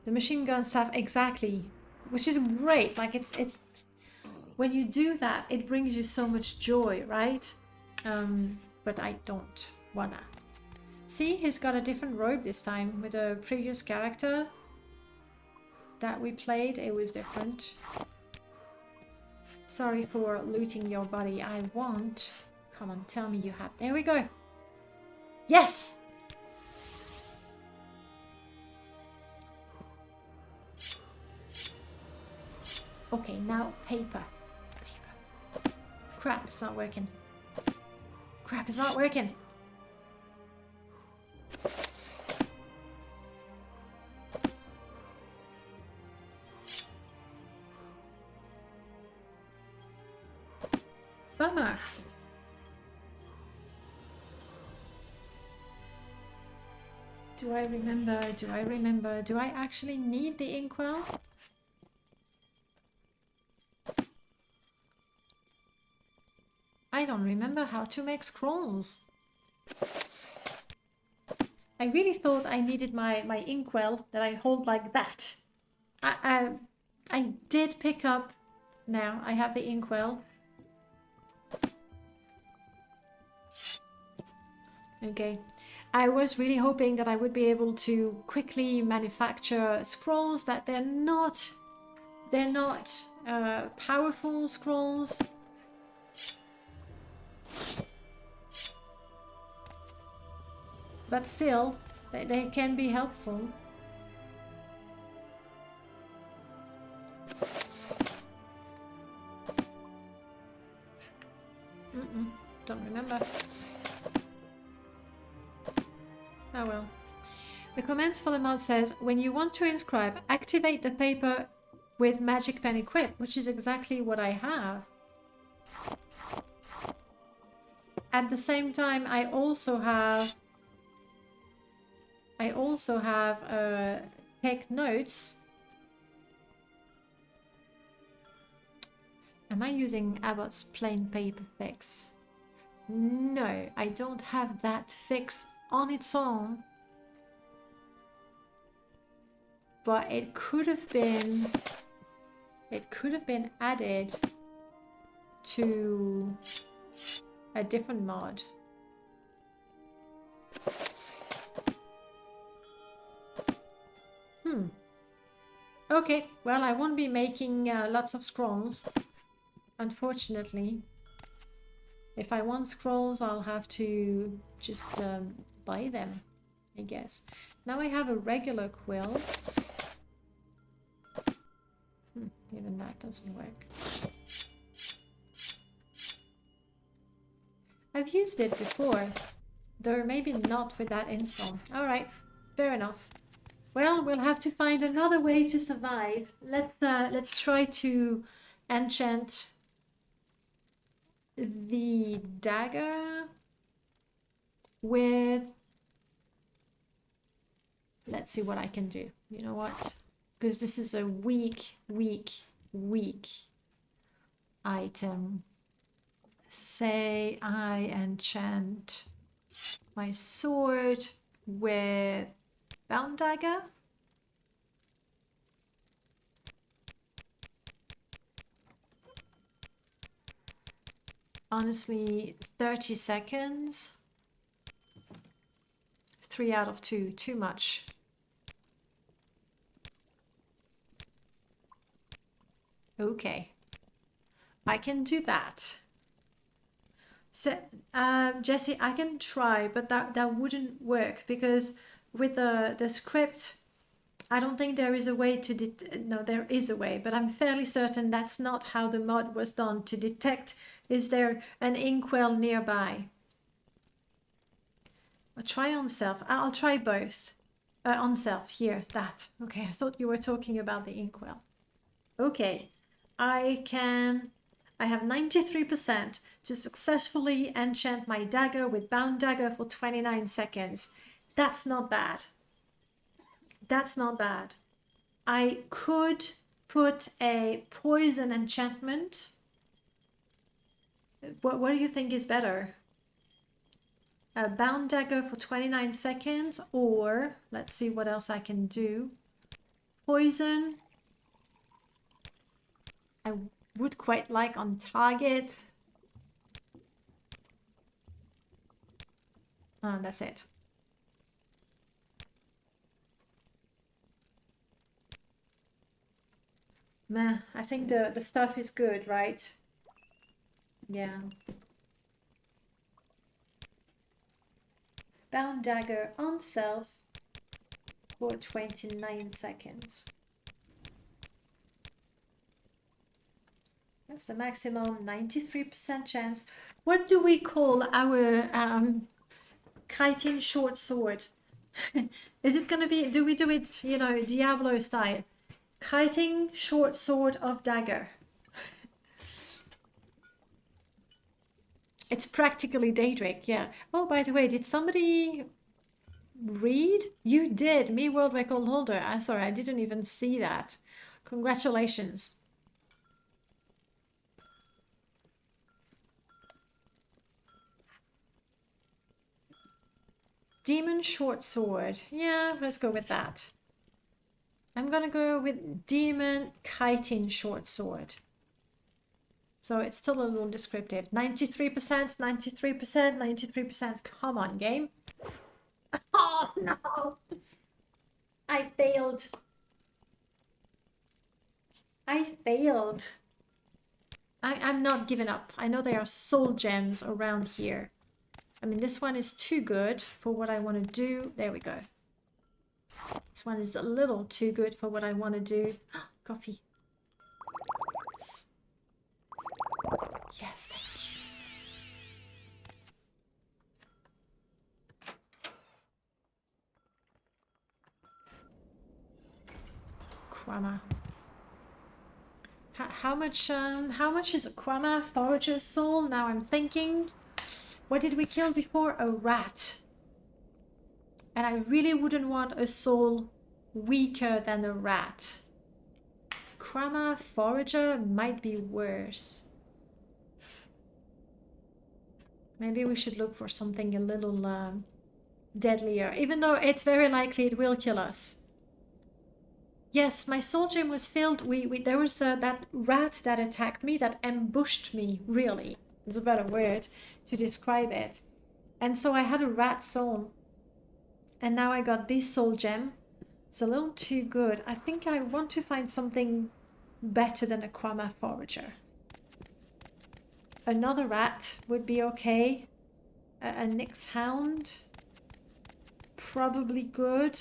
The machine gun stuff, exactly, which is great. Like it's when you do that, it brings you so much joy, right? But I don't wanna. See, he's got a different robe this time. With the previous character that we played, it was different. Sorry for looting your body. I won't. Come on, tell me you have. There we go. Yes! Okay, now paper. Paper. Crap, it's not working. Crap, it's not working. Bummer. Do I remember? Do I remember? Do I actually need the inkwell? I don't remember how to make scrolls. I really thought I needed my inkwell that I hold like that. I did pick up. Now I have the inkwell. Okay. I was really hoping that I would be able to quickly manufacture scrolls, that they're not powerful scrolls. But still, they can be helpful. Don't remember. Oh well. The comments for the mod says, when you want to inscribe, activate the paper with magic pen equipped, which is exactly what I have. At the same time, I also have take notes. Am I using Abbott's plain paper fix? No, I don't have that fix on its own. But it could have been added to a different mod. Okay, well, I won't be making lots of scrolls, unfortunately. If I want scrolls, I'll have to just buy them, I guess. Now I have a regular quill. Even that doesn't work. I've used it before, though maybe not with that install. Alright, fair enough. Well, we'll have to find another way to survive. Let's try to enchant the dagger with... Let's see what I can do. You know what? Because this is a weak item. Say I enchant my sword with bound dagger. Honestly, 30 seconds. 3 out of 2, too much. Okay, I can do that. So, Jesse, I can try, but that wouldn't work because with the script, I don't think there is a way to no, there is a way, but I'm fairly certain that's not how the mod was done to detect is there an inkwell nearby. I'll try on self. I'll try both. On self, here, that. Okay, I thought you were talking about the inkwell. Okay, I have 93% to successfully enchant my dagger with bound dagger for 29 seconds. That's not bad. That's not bad. I could put a poison enchantment. What do you think is better? a bound dagger for 29 seconds, or let's see what else I can do. Poison. I would quite like on target. That's it. Meh, I think the stuff is good, right? Yeah. Bound dagger on self for 29 seconds. That's the maximum, 93% chance. What do we call our kiting short sword? Is it gonna be, do we do it, you know, Diablo style? Kiting short sword of dagger. It's practically Daedric, yeah. Oh, by the way, did somebody read? You did, me world record holder. I'm sorry, I didn't even see that. Congratulations. Demon short sword. Yeah, let's go with that. I'm gonna go with demon kiting short sword. So it's still a little descriptive. 93%, 93%, 93%. Come on, game. Oh, no. I failed. I failed. I'm not giving up. I know there are soul gems around here. I mean, this one is too good for what I want to do. There we go. This one is a little too good for what I want to do. Coffee. Yes, thank you. Krama. How much is a Krama forager's soul? Now I'm thinking. What did we kill before? A rat. And I really wouldn't want a soul weaker than a rat. Krama forager might be worse. Maybe we should look for something a little deadlier, even though it's very likely it will kill us. Yes, my soul gem was filled. There was that rat that attacked me, that ambushed me, really. It's a better word to describe it. And so I had a rat soul. And now I got this soul gem. It's a little too good. I think I want to find something better than a Krama forager. Another rat would be okay. A Nyx hound. Probably good.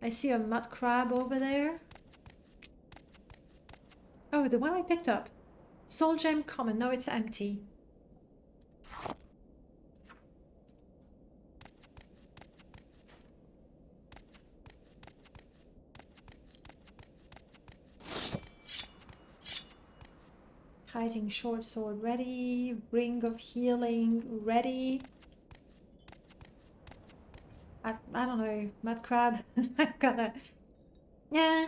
I see a mud crab over there. Oh, the one I picked up. Soul gem common. No, it's empty. Hiding short sword ready. Ring of healing ready. I don't know. Mud crab. I'm gonna. Yeah.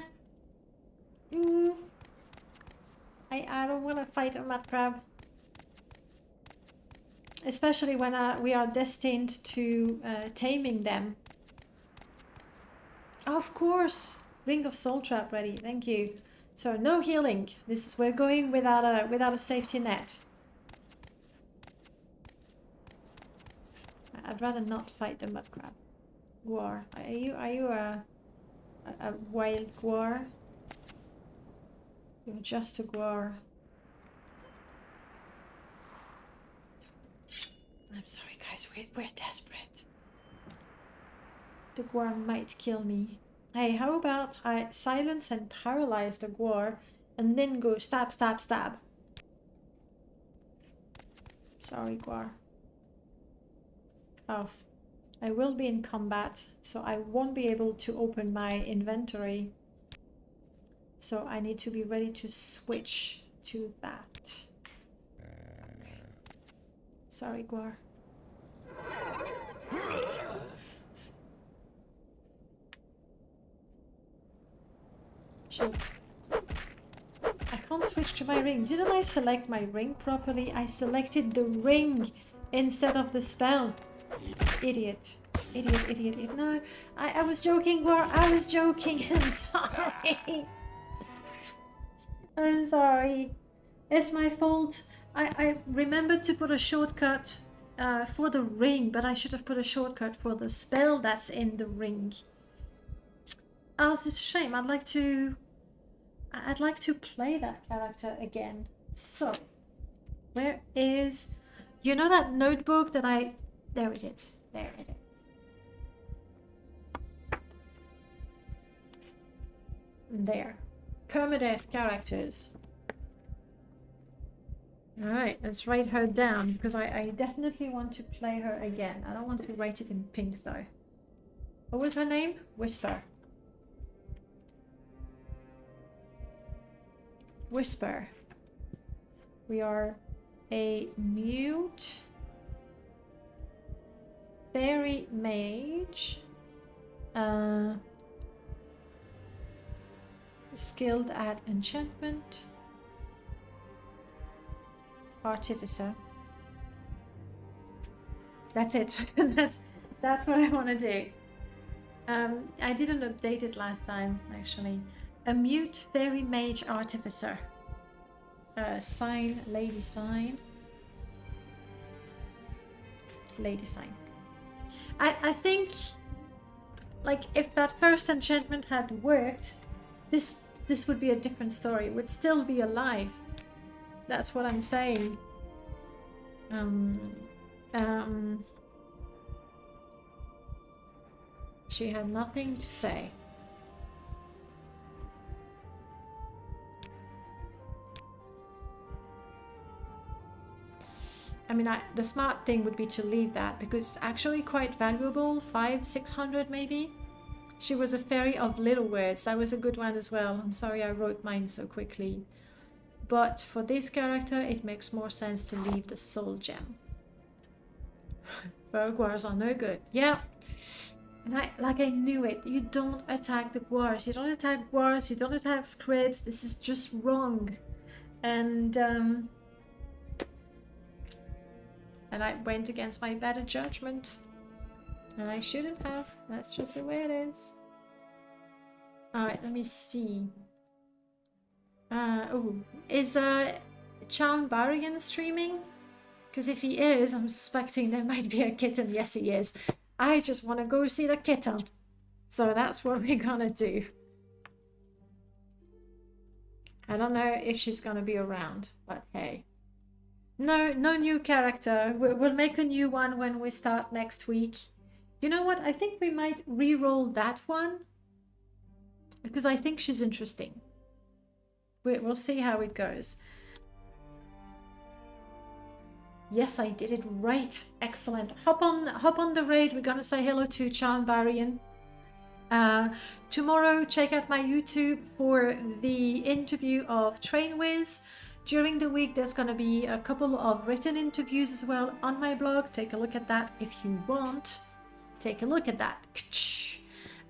I don't want to fight a mud crab. Especially when we are destined to taming them. Of course. Ring of soul trap ready. Thank you. So no healing. We're going without a safety net. I'd rather not fight the mud crab. Guar. Are you a wild guar? You're just a guar. I'm sorry guys, we're desperate. The guar might kill me. Hey, how about I silence and paralyze the guar and then go stab, stab, stab. Sorry, guar. Oh, I will be in combat, so I won't be able to open my inventory. So I need to be ready to switch to that. Okay. Sorry, guar. Shit. I can't switch to my ring. Didn't I select my ring properly? I selected the ring instead of the spell. Idiot. Idiot. No, I was joking, War. I was joking. I'm sorry. I'm sorry. It's my fault. I remembered to put a shortcut for the ring, but I should have put a shortcut for the spell that's in the ring. Oh, it's a shame. I'd like to play that character again. So, where is... You know that notebook that I... There it is. There it is. There. Permadeath characters. Alright, let's write her down, because I definitely want to play her again. I don't want to write it in pink, though. What was her name? Whisper. Whisper. We are a mute fairy mage, skilled at enchantment, artificer. That's it. that's what I want to do. I didn't update it last time, actually. A mute fairy mage artificer. Sign, lady sign. Lady sign. I think, like, if that first enchantment had worked, this would be a different story. It would still be alive. That's what I'm saying. She had nothing to say. I mean, the smart thing would be to leave that, because it's actually quite valuable. 500-600 maybe. She was a fairy of little words. That was a good one as well. I'm sorry I wrote mine so quickly. But for this character, it makes more sense to leave the soul gem. Guars are no good. Yeah. And I knew it. You don't attack the guars. You don't attack guars. You don't attack scribs. This is just wrong. And I went against my better judgment. And I shouldn't have. That's just the way it is. Alright, let me see. Is Chown Barian streaming? Because if he is, I'm suspecting there might be a kitten. Yes, he is. I just want to go see the kitten. So that's what we're gonna do. I don't know if she's gonna be around, but hey. No new character. We'll make a new one when we start next week. You know what? I think we might re-roll that one, because I think she's interesting. We'll see how it goes. Yes, I did it right. Excellent. Hop on the raid. We're gonna say hello to Chown Barian. Tomorrow, check out my YouTube for the interview of Trainwiz. During the week, there's going to be a couple of written interviews as well on my blog. Take a look at that if you want. Take a look at that.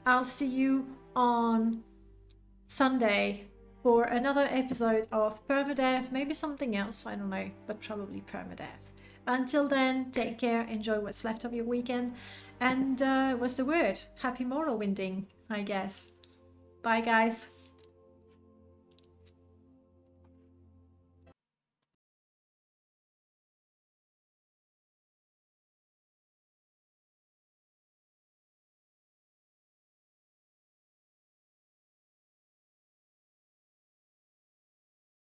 I'll see you on Sunday for another episode of Permadeath. Maybe something else, I don't know, but probably Permadeath. Until then, take care, enjoy what's left of your weekend, and what's the word? Happy Morrowinding, I guess. Bye, guys.